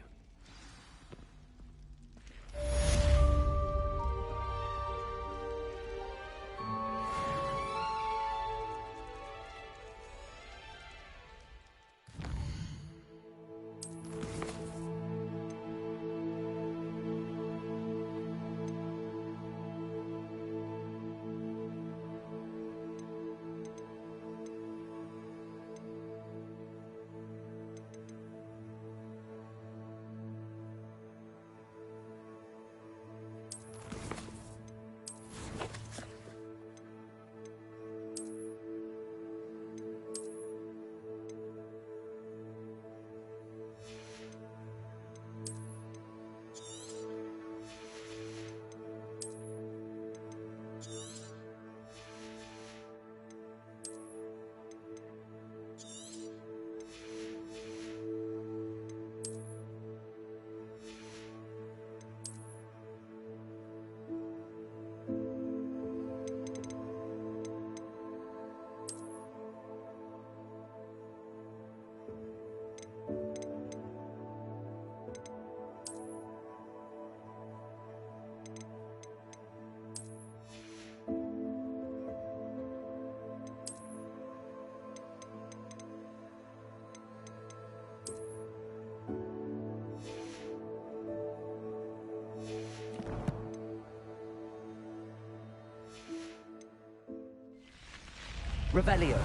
Revelio.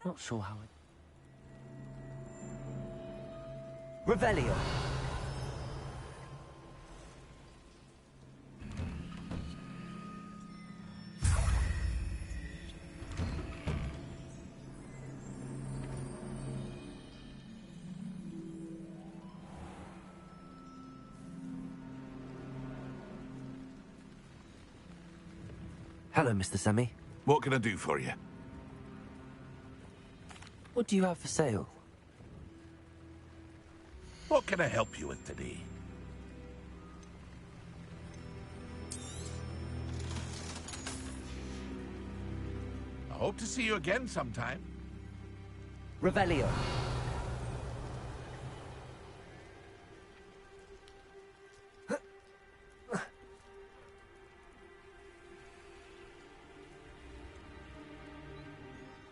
Not sure how it... Revelio. Hello, Mr. Semi. What can I do for you? What do you have for sale? What can I help you with today? I hope to see you again sometime. Revelio.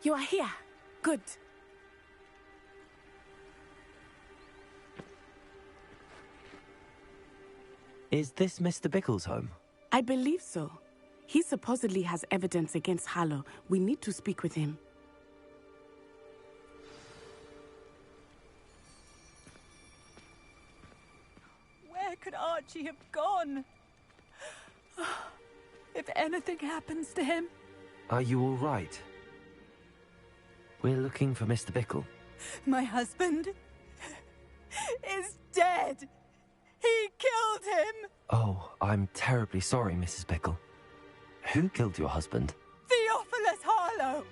You are here. Good. Is this Mr. Bickle's home? I believe so. He supposedly has evidence against Harlow. We need to speak with him. Where could Archie have gone? If anything happens to him... Are you all right? We're looking for Mr. Bickle. My husband is dead. He killed him. Oh, I'm terribly sorry, Mrs. Bickle. Who killed your husband? Theophilus Harlow.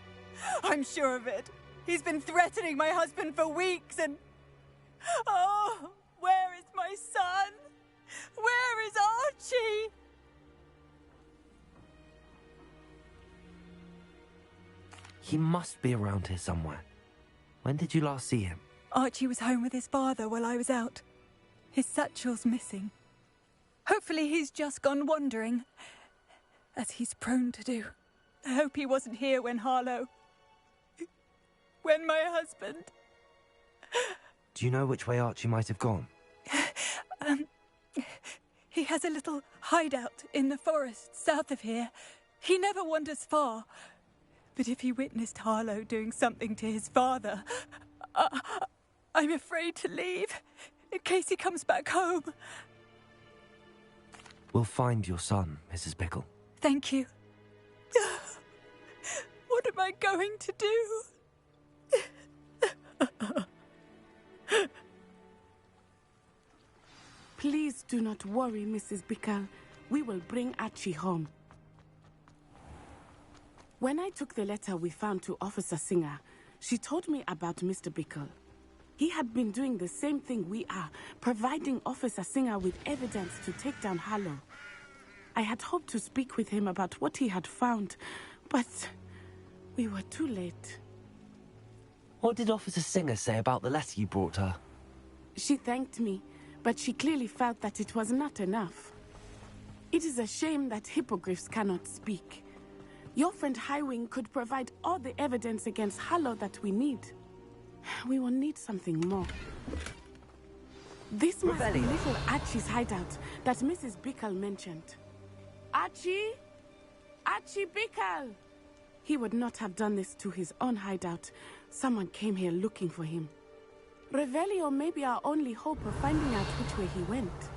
I'm sure of it. He's been threatening my husband for weeks and... Oh, where is my son? Where is Archie? He must be around here somewhere. When did you last see him? Archie was home with his father while I was out. His satchel's missing. Hopefully he's just gone wandering, as he's prone to do. I hope he wasn't here when Harlow... when my husband... Do you know which way Archie might have gone? He has a little hideout in the forest south of here. He never wanders far. But if he witnessed Harlow doing something to his father, I'm afraid to leave, in case he comes back home. We'll find your son, Mrs. Pickle. Thank you. What am I going to do? Please do not worry, Mrs. Pickle. We will bring Archie home. When I took the letter we found to Officer Singer, she told me about Mr. Pickle. He had been doing the same thing we are, providing Officer Singer with evidence to take down Harlow. I had hoped to speak with him about what he had found, but we were too late. What did Officer Singer say about the letter you brought her? She thanked me, but she clearly felt that it was not enough. It is a shame that hippogriffs cannot speak. Your friend Highwing could provide all the evidence against Harlow that we need. We will need something more. This must be little Archie's hideout that Mrs. Pickle mentioned. Archie? Archie Pickle! He would not have done this to his own hideout. Someone came here looking for him. Revelio may be our only hope of finding out which way he went.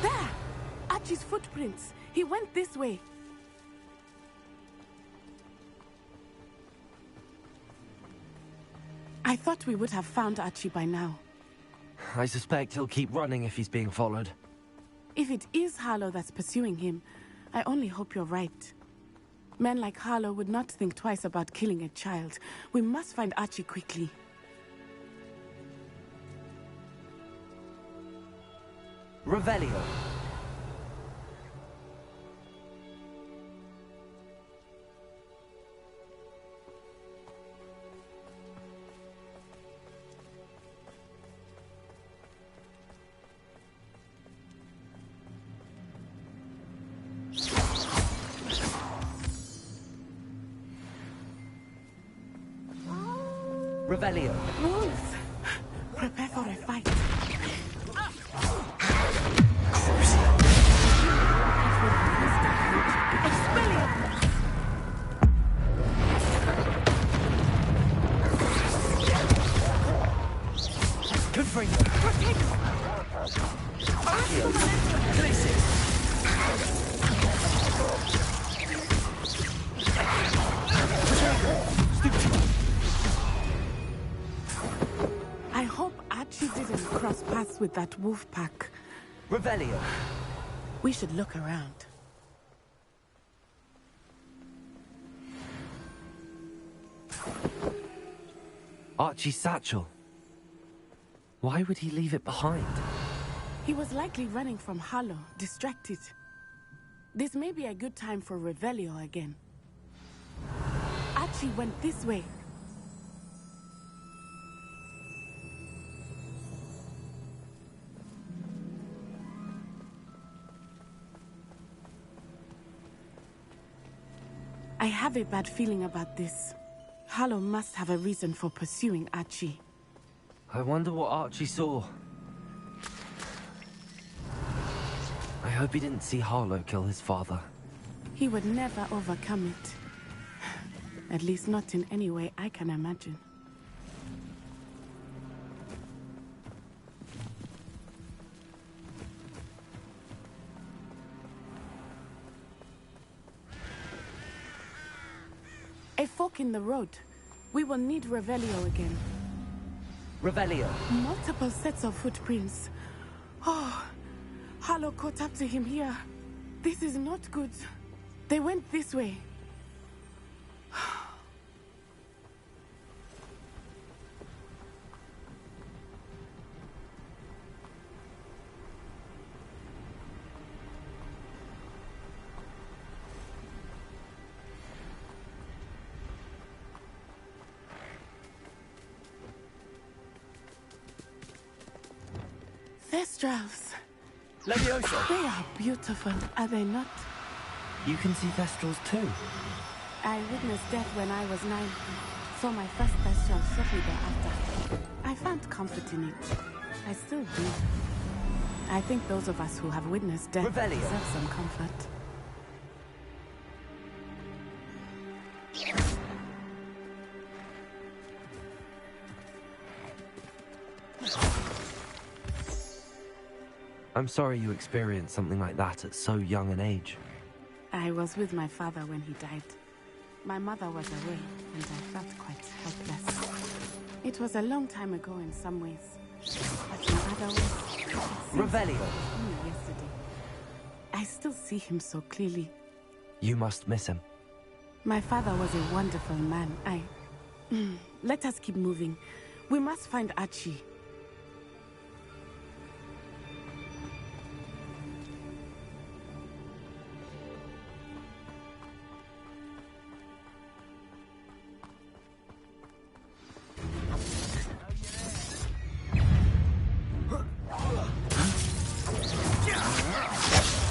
There! Archie's footprints. He went this way. I thought we would have found Archie by now. I suspect he'll keep running if he's being followed. If it is Harlow that's pursuing him, I only hope you're right. Men like Harlow would not think twice about killing a child. We must find Archie quickly. Revelio. Revelio. Wolves! Prepare for a fight. Confringo. Accio. Glacis. I hope Archie didn't cross paths with that wolf pack. Revelio. We should look around. Archie's satchel. Why would he leave it behind? He was likely running from Harlow, distracted. This may be a good time for Revelio again. Archie went this way. I have a bad feeling about this. Harlow must have a reason for pursuing Archie. I wonder what Archie saw. I hope he didn't see Harlow kill his father. He would never overcome it. At least not in any way I can imagine. A fork in the road. We will need Revelio again. Revelio. Multiple sets of footprints. Oh, Harlow caught up to him here. This is not good. They went this way. Kestrels. Leviosa. They are beautiful, are they not? You can see Kestrels too. I witnessed death when I was 9. Saw my first Kestrel shortly thereafter. I found comfort in it. I still do. I think those of us who have witnessed death deserve some comfort. I'm sorry you experienced something like that at so young an age. I was with my father when he died. My mother was away, and I felt quite helpless. It was a long time ago in some ways, but in other ways, Revelio. Only yesterday. I still see him so clearly. You must miss him. My father was a wonderful man. Let us keep moving. We must find Archie.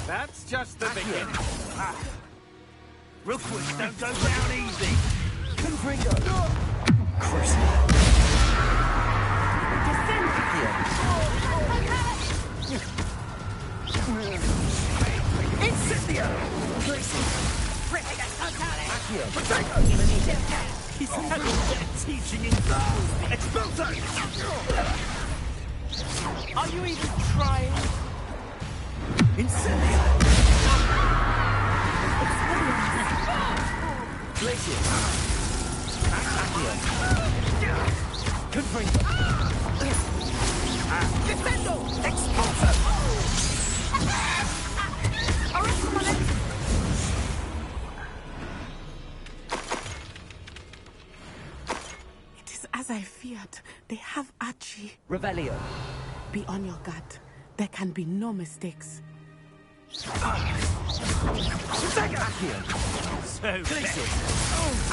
That's just the beginning. Rookwoods don't go down easy. Confringo. Crucible. Incendio! He's had their teaching in Expulso! Are you even trying? Incendio! Glacier. Confringo. Defendo! Expulso! It is as I feared. They have Archie. Revelio. Be on your guard. There can be no mistakes. Accio. So Glacier.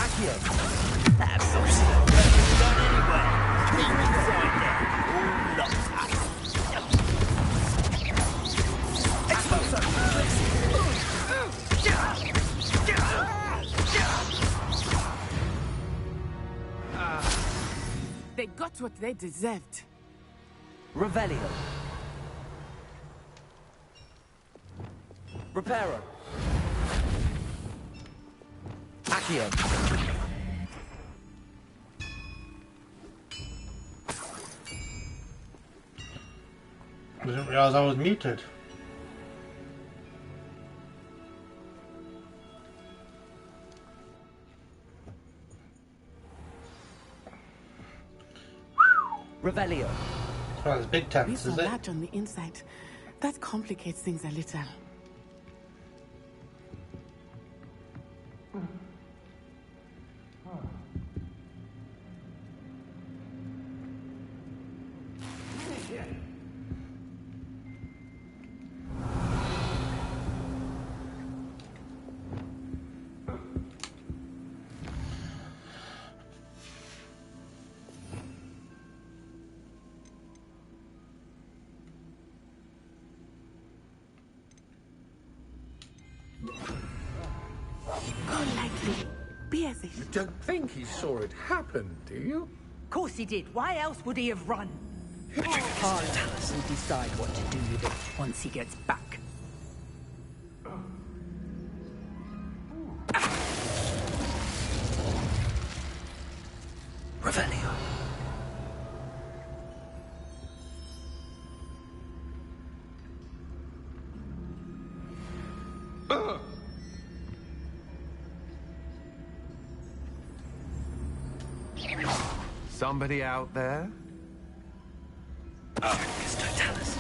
Accio. That's not done anyway. Keep inside there. All locked up. Expulso! They got what they deserved. Revelio. Reparo. Accio. I didn't realise I was muted. Revelio. So there's big tents, We is saw it? that on the inside. That complicates things a little. Go lightly. Be as if. You don't think he saw it happen, do you? Of course he did. Why else would he have run? I'll decide what to do with it once he gets back. Revelio. Somebody out there? It's Totalis.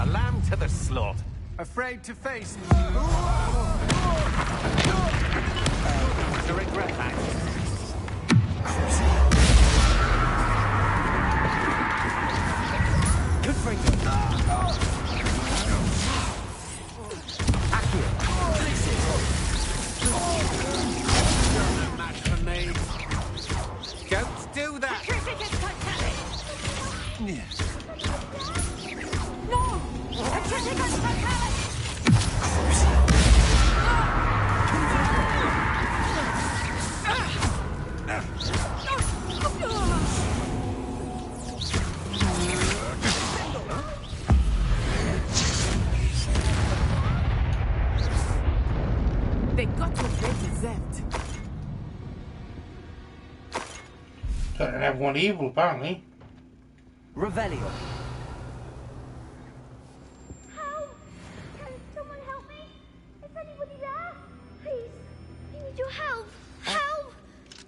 A lamb to the slaughter. Afraid to face. To regret that. Confringo. Accio. No! A critical fatality! They got what they deserved. Turning everyone evil, apparently. Revelio. Help! Can someone help me? Is anybody there? Please, I need your help. Help!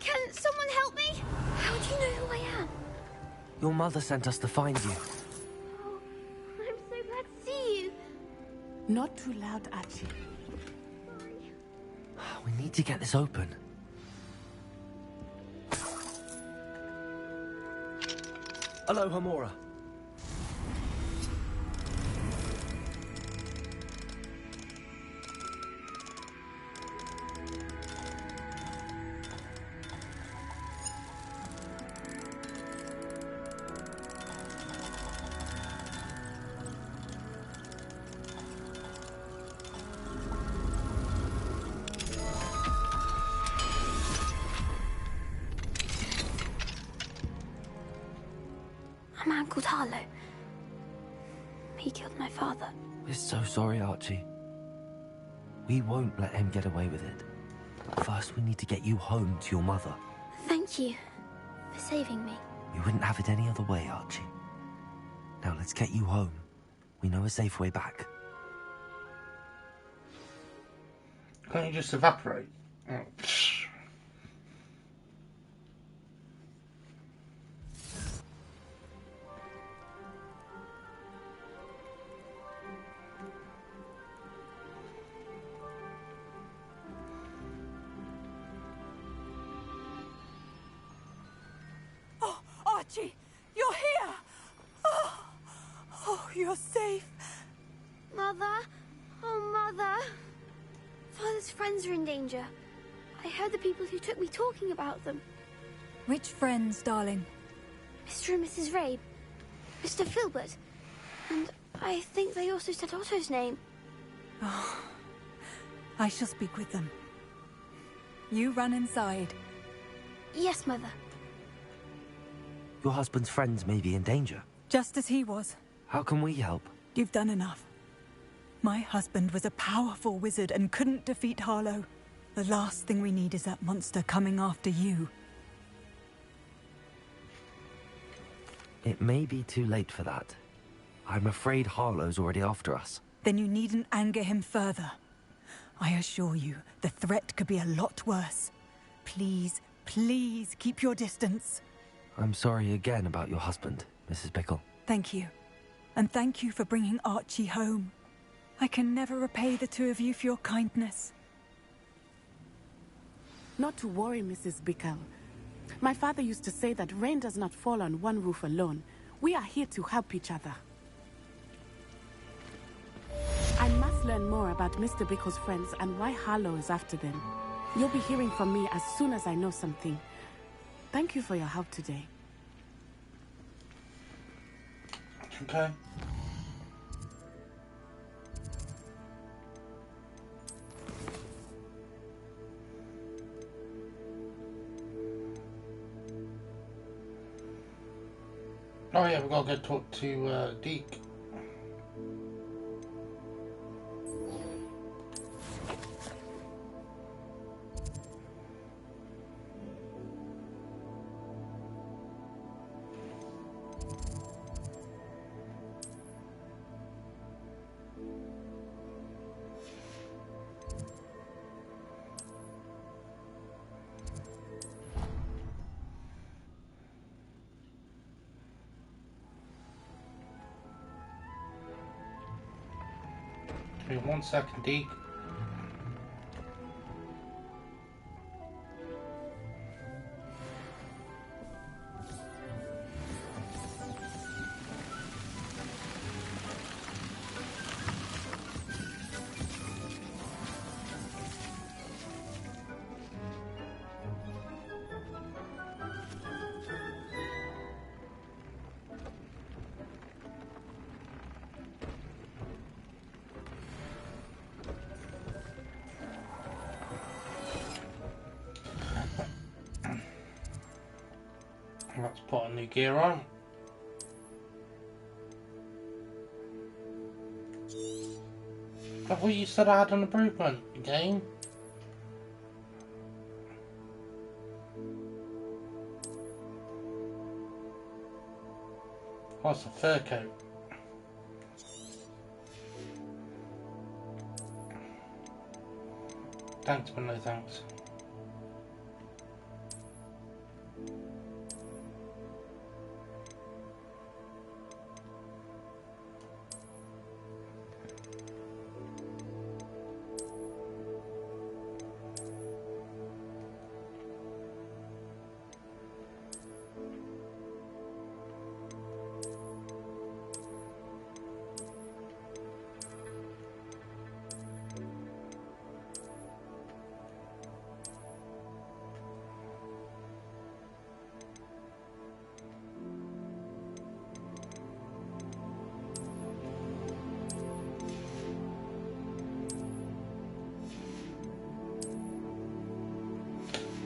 Can someone help me? How do you know who I am? Your mother sent us to find you. Oh, I'm so glad to see you. Not too loud, Archie. We need to get this open. Hello, Hamora. A man called Harlow. He killed my father. We're so sorry, Archie. We won't let him get away with it. First, we need to get you home to your mother. Thank you for saving me. We wouldn't have it any other way, Archie. Now let's get you home. We know a safe way back. Can't you just evaporate? Oh. Oh, Archie, you're here! Oh, you're safe. Mother? Oh, Mother. Father's friends are in danger. I heard the people who took me talking about them. Which friends, darling? Mr. and Mrs. Rabe. Mr. Filbert. And I think they also said Otto's name. Oh, I shall speak with them. You run inside. Yes, Mother. Your husband's friends may be in danger. Just as he was. How can we help? You've done enough. My husband was a powerful wizard and couldn't defeat Harlow. The last thing we need is that monster coming after you. It may be too late for that. I'm afraid Harlow's already after us. Then you needn't anger him further. I assure you, the threat could be a lot worse. Please, please keep your distance. I'm sorry again about your husband, Mrs. Bickle. Thank you. And thank you for bringing Archie home. I can never repay the two of you for your kindness. Not to worry, Mrs. Bickle. My father used to say that rain does not fall on one roof alone. We are here to help each other. I must learn more about Mr. Bickle's friends and why Harlow is after them. You'll be hearing from me as soon as I know something. Thank you for your help today. Okay. Oh yeah, we've got to go talk to Deke. Give me 1 second, Deke. Okay, gear on. I thought you said I had an improvement game. What's a fur coat? Thanks, but no thanks.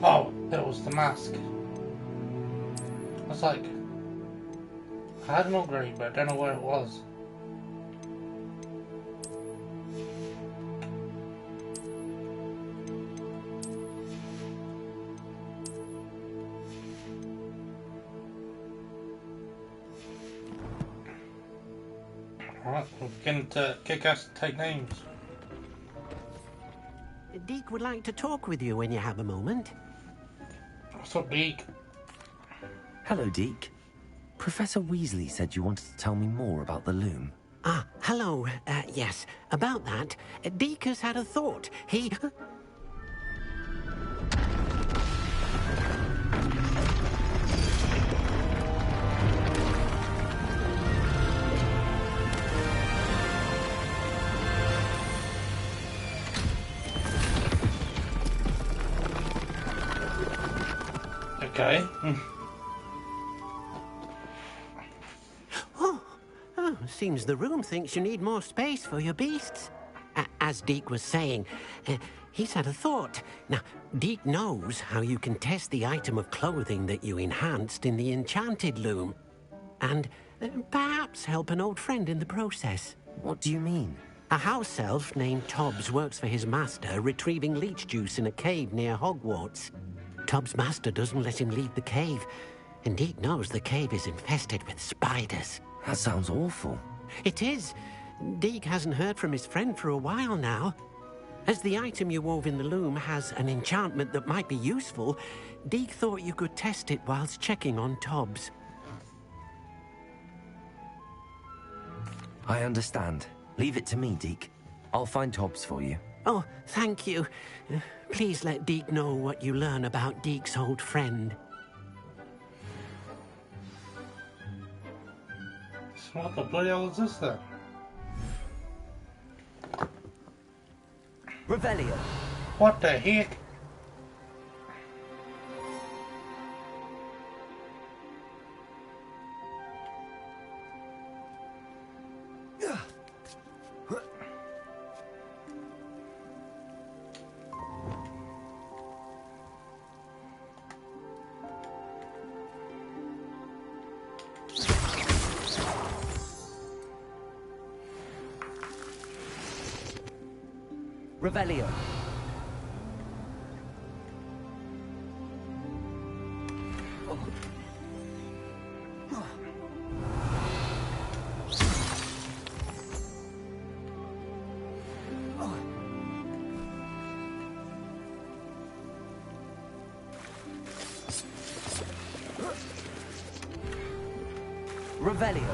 Oh, that was the mask. I was like, I had an upgrade, but I don't know where it was. Alright, we're beginning to kick ass and take names. Deke would like to talk with you when you have a moment. What's up, Deke? Hello, Deke. Professor Weasley said you wanted to tell me more about the loom. Ah, hello. Yes, about that. Deke has had a thought. He... Okay. Seems the room thinks you need more space for your beasts. As Deke was saying, he's had a thought. Now, Deke knows how you can test the item of clothing that you enhanced in the enchanted loom. And perhaps help an old friend in the process. What do you mean? A house elf named Tobbs works for his master, retrieving leech juice in a cave near Hogwarts. Tobbs' master doesn't let him leave the cave, and Deke knows the cave is infested with spiders. That sounds awful. It is. Deke hasn't heard from his friend for a while now. As the item you wove in the loom has an enchantment that might be useful, Deke thought you could test it whilst checking on Tobbs. I understand. Leave it to me, Deke. I'll find Tobbs for you. Oh, thank you. Please let Deke know what you learn about Deke's old friend. So what the bloody hell is this then? Revelio. What the heck? Revelio. Revelio.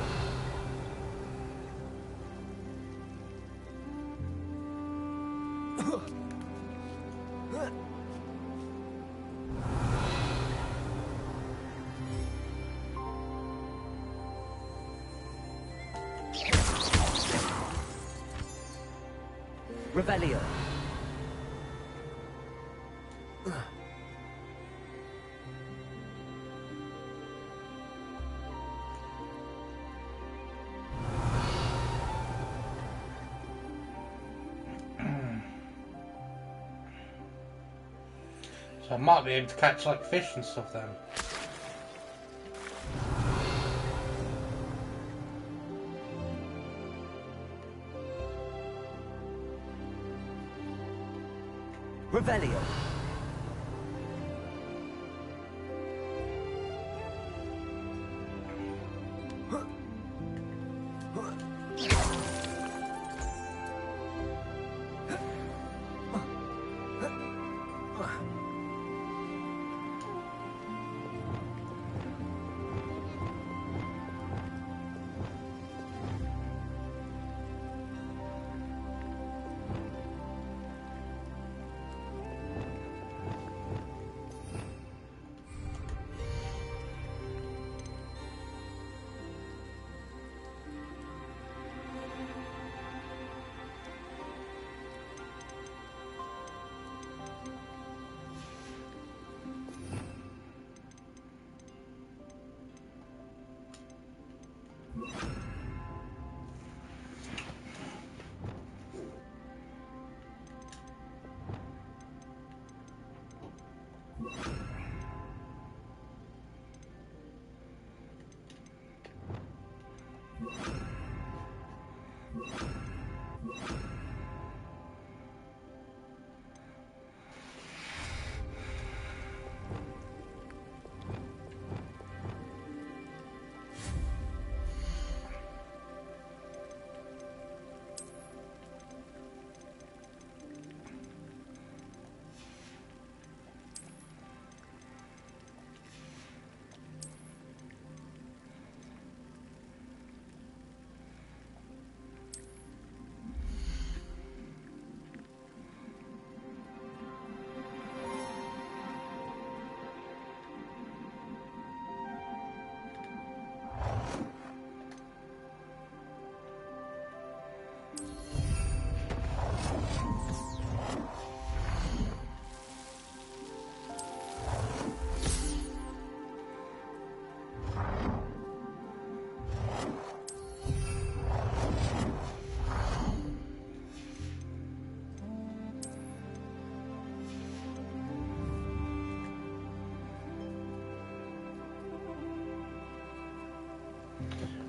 Revelio. So I might be able to catch like fish and stuff then. Revelio.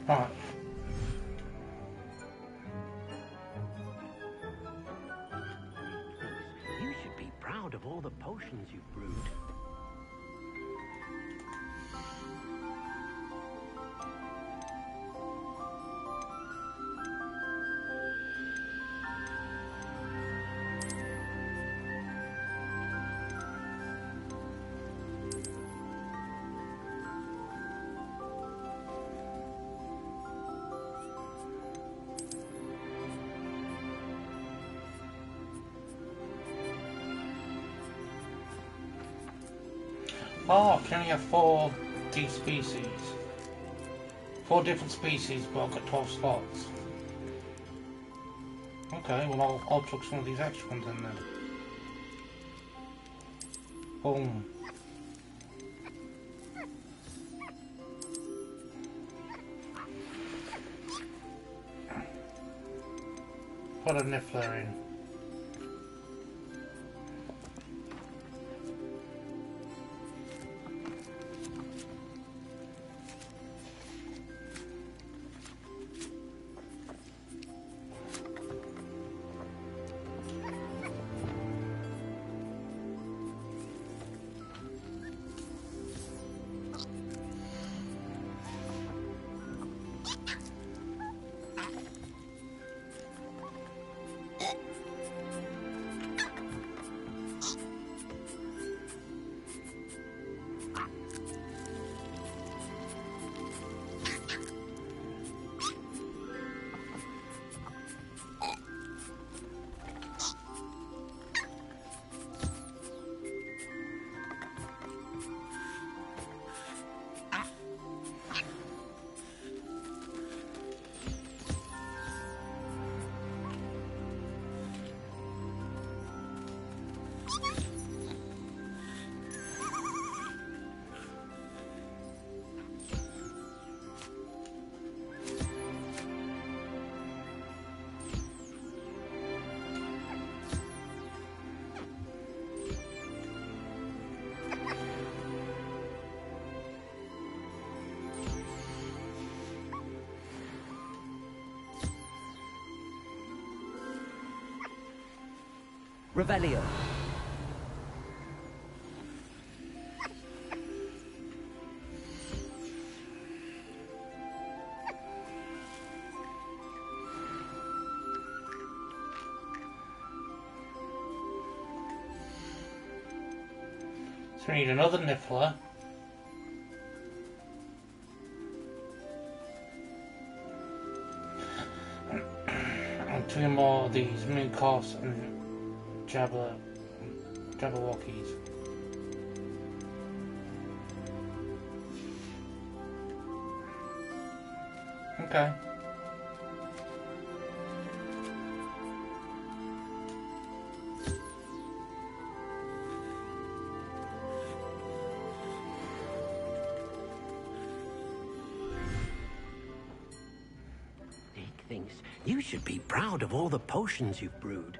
Right. You should be proud of all the potions you've brewed. Oh, can only have 4 D species. 4 different species, but I've got 12 slots. Okay, well I'll chuck some of these extra ones in then. Boom. Put a niffler in. Revelio. So we need another niffler. And 2 more of these Mooncalfs and Jabberwockies. Okay. Deke thinks you should be proud of all the potions you've brewed.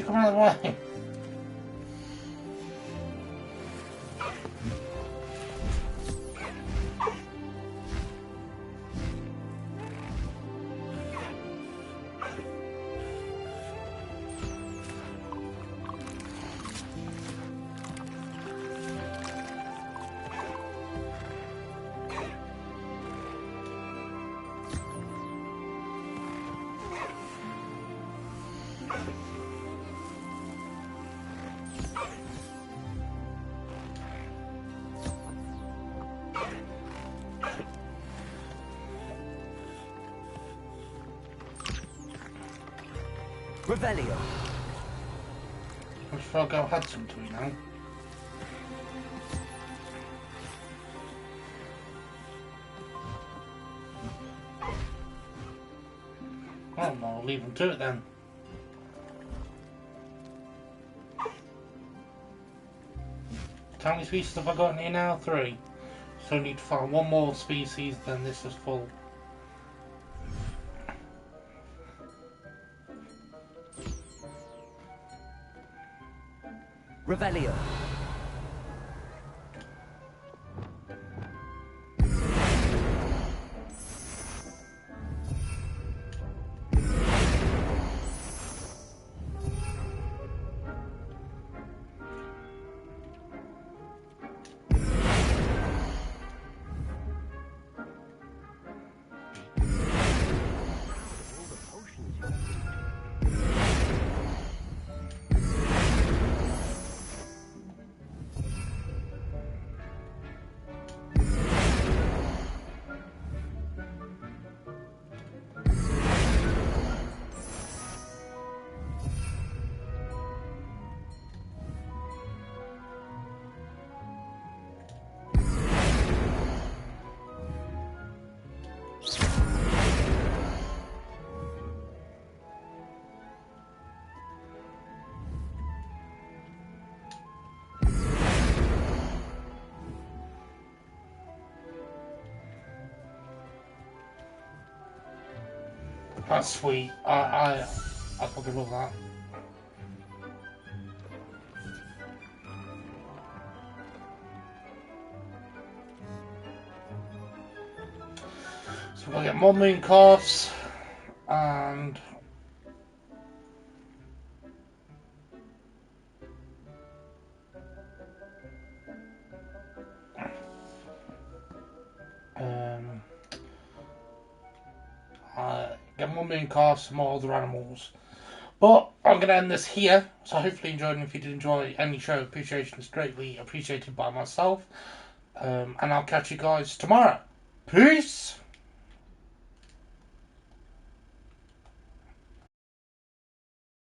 Come out of the way. Revelio. I just felt I had some to you now. Well, I'll leave them to it then. How many species have I got in here now? 3. So I need to find 1 more species, then this is full. Revelio. That's sweet. I fucking love that. So we're gonna get more Mooncalfs and get more Mooncalfs, some more other animals. But I'm going to end this here. So hopefully you enjoyed, and if you did enjoy any show appreciation is greatly appreciated by myself. And I'll catch you guys tomorrow. Peace!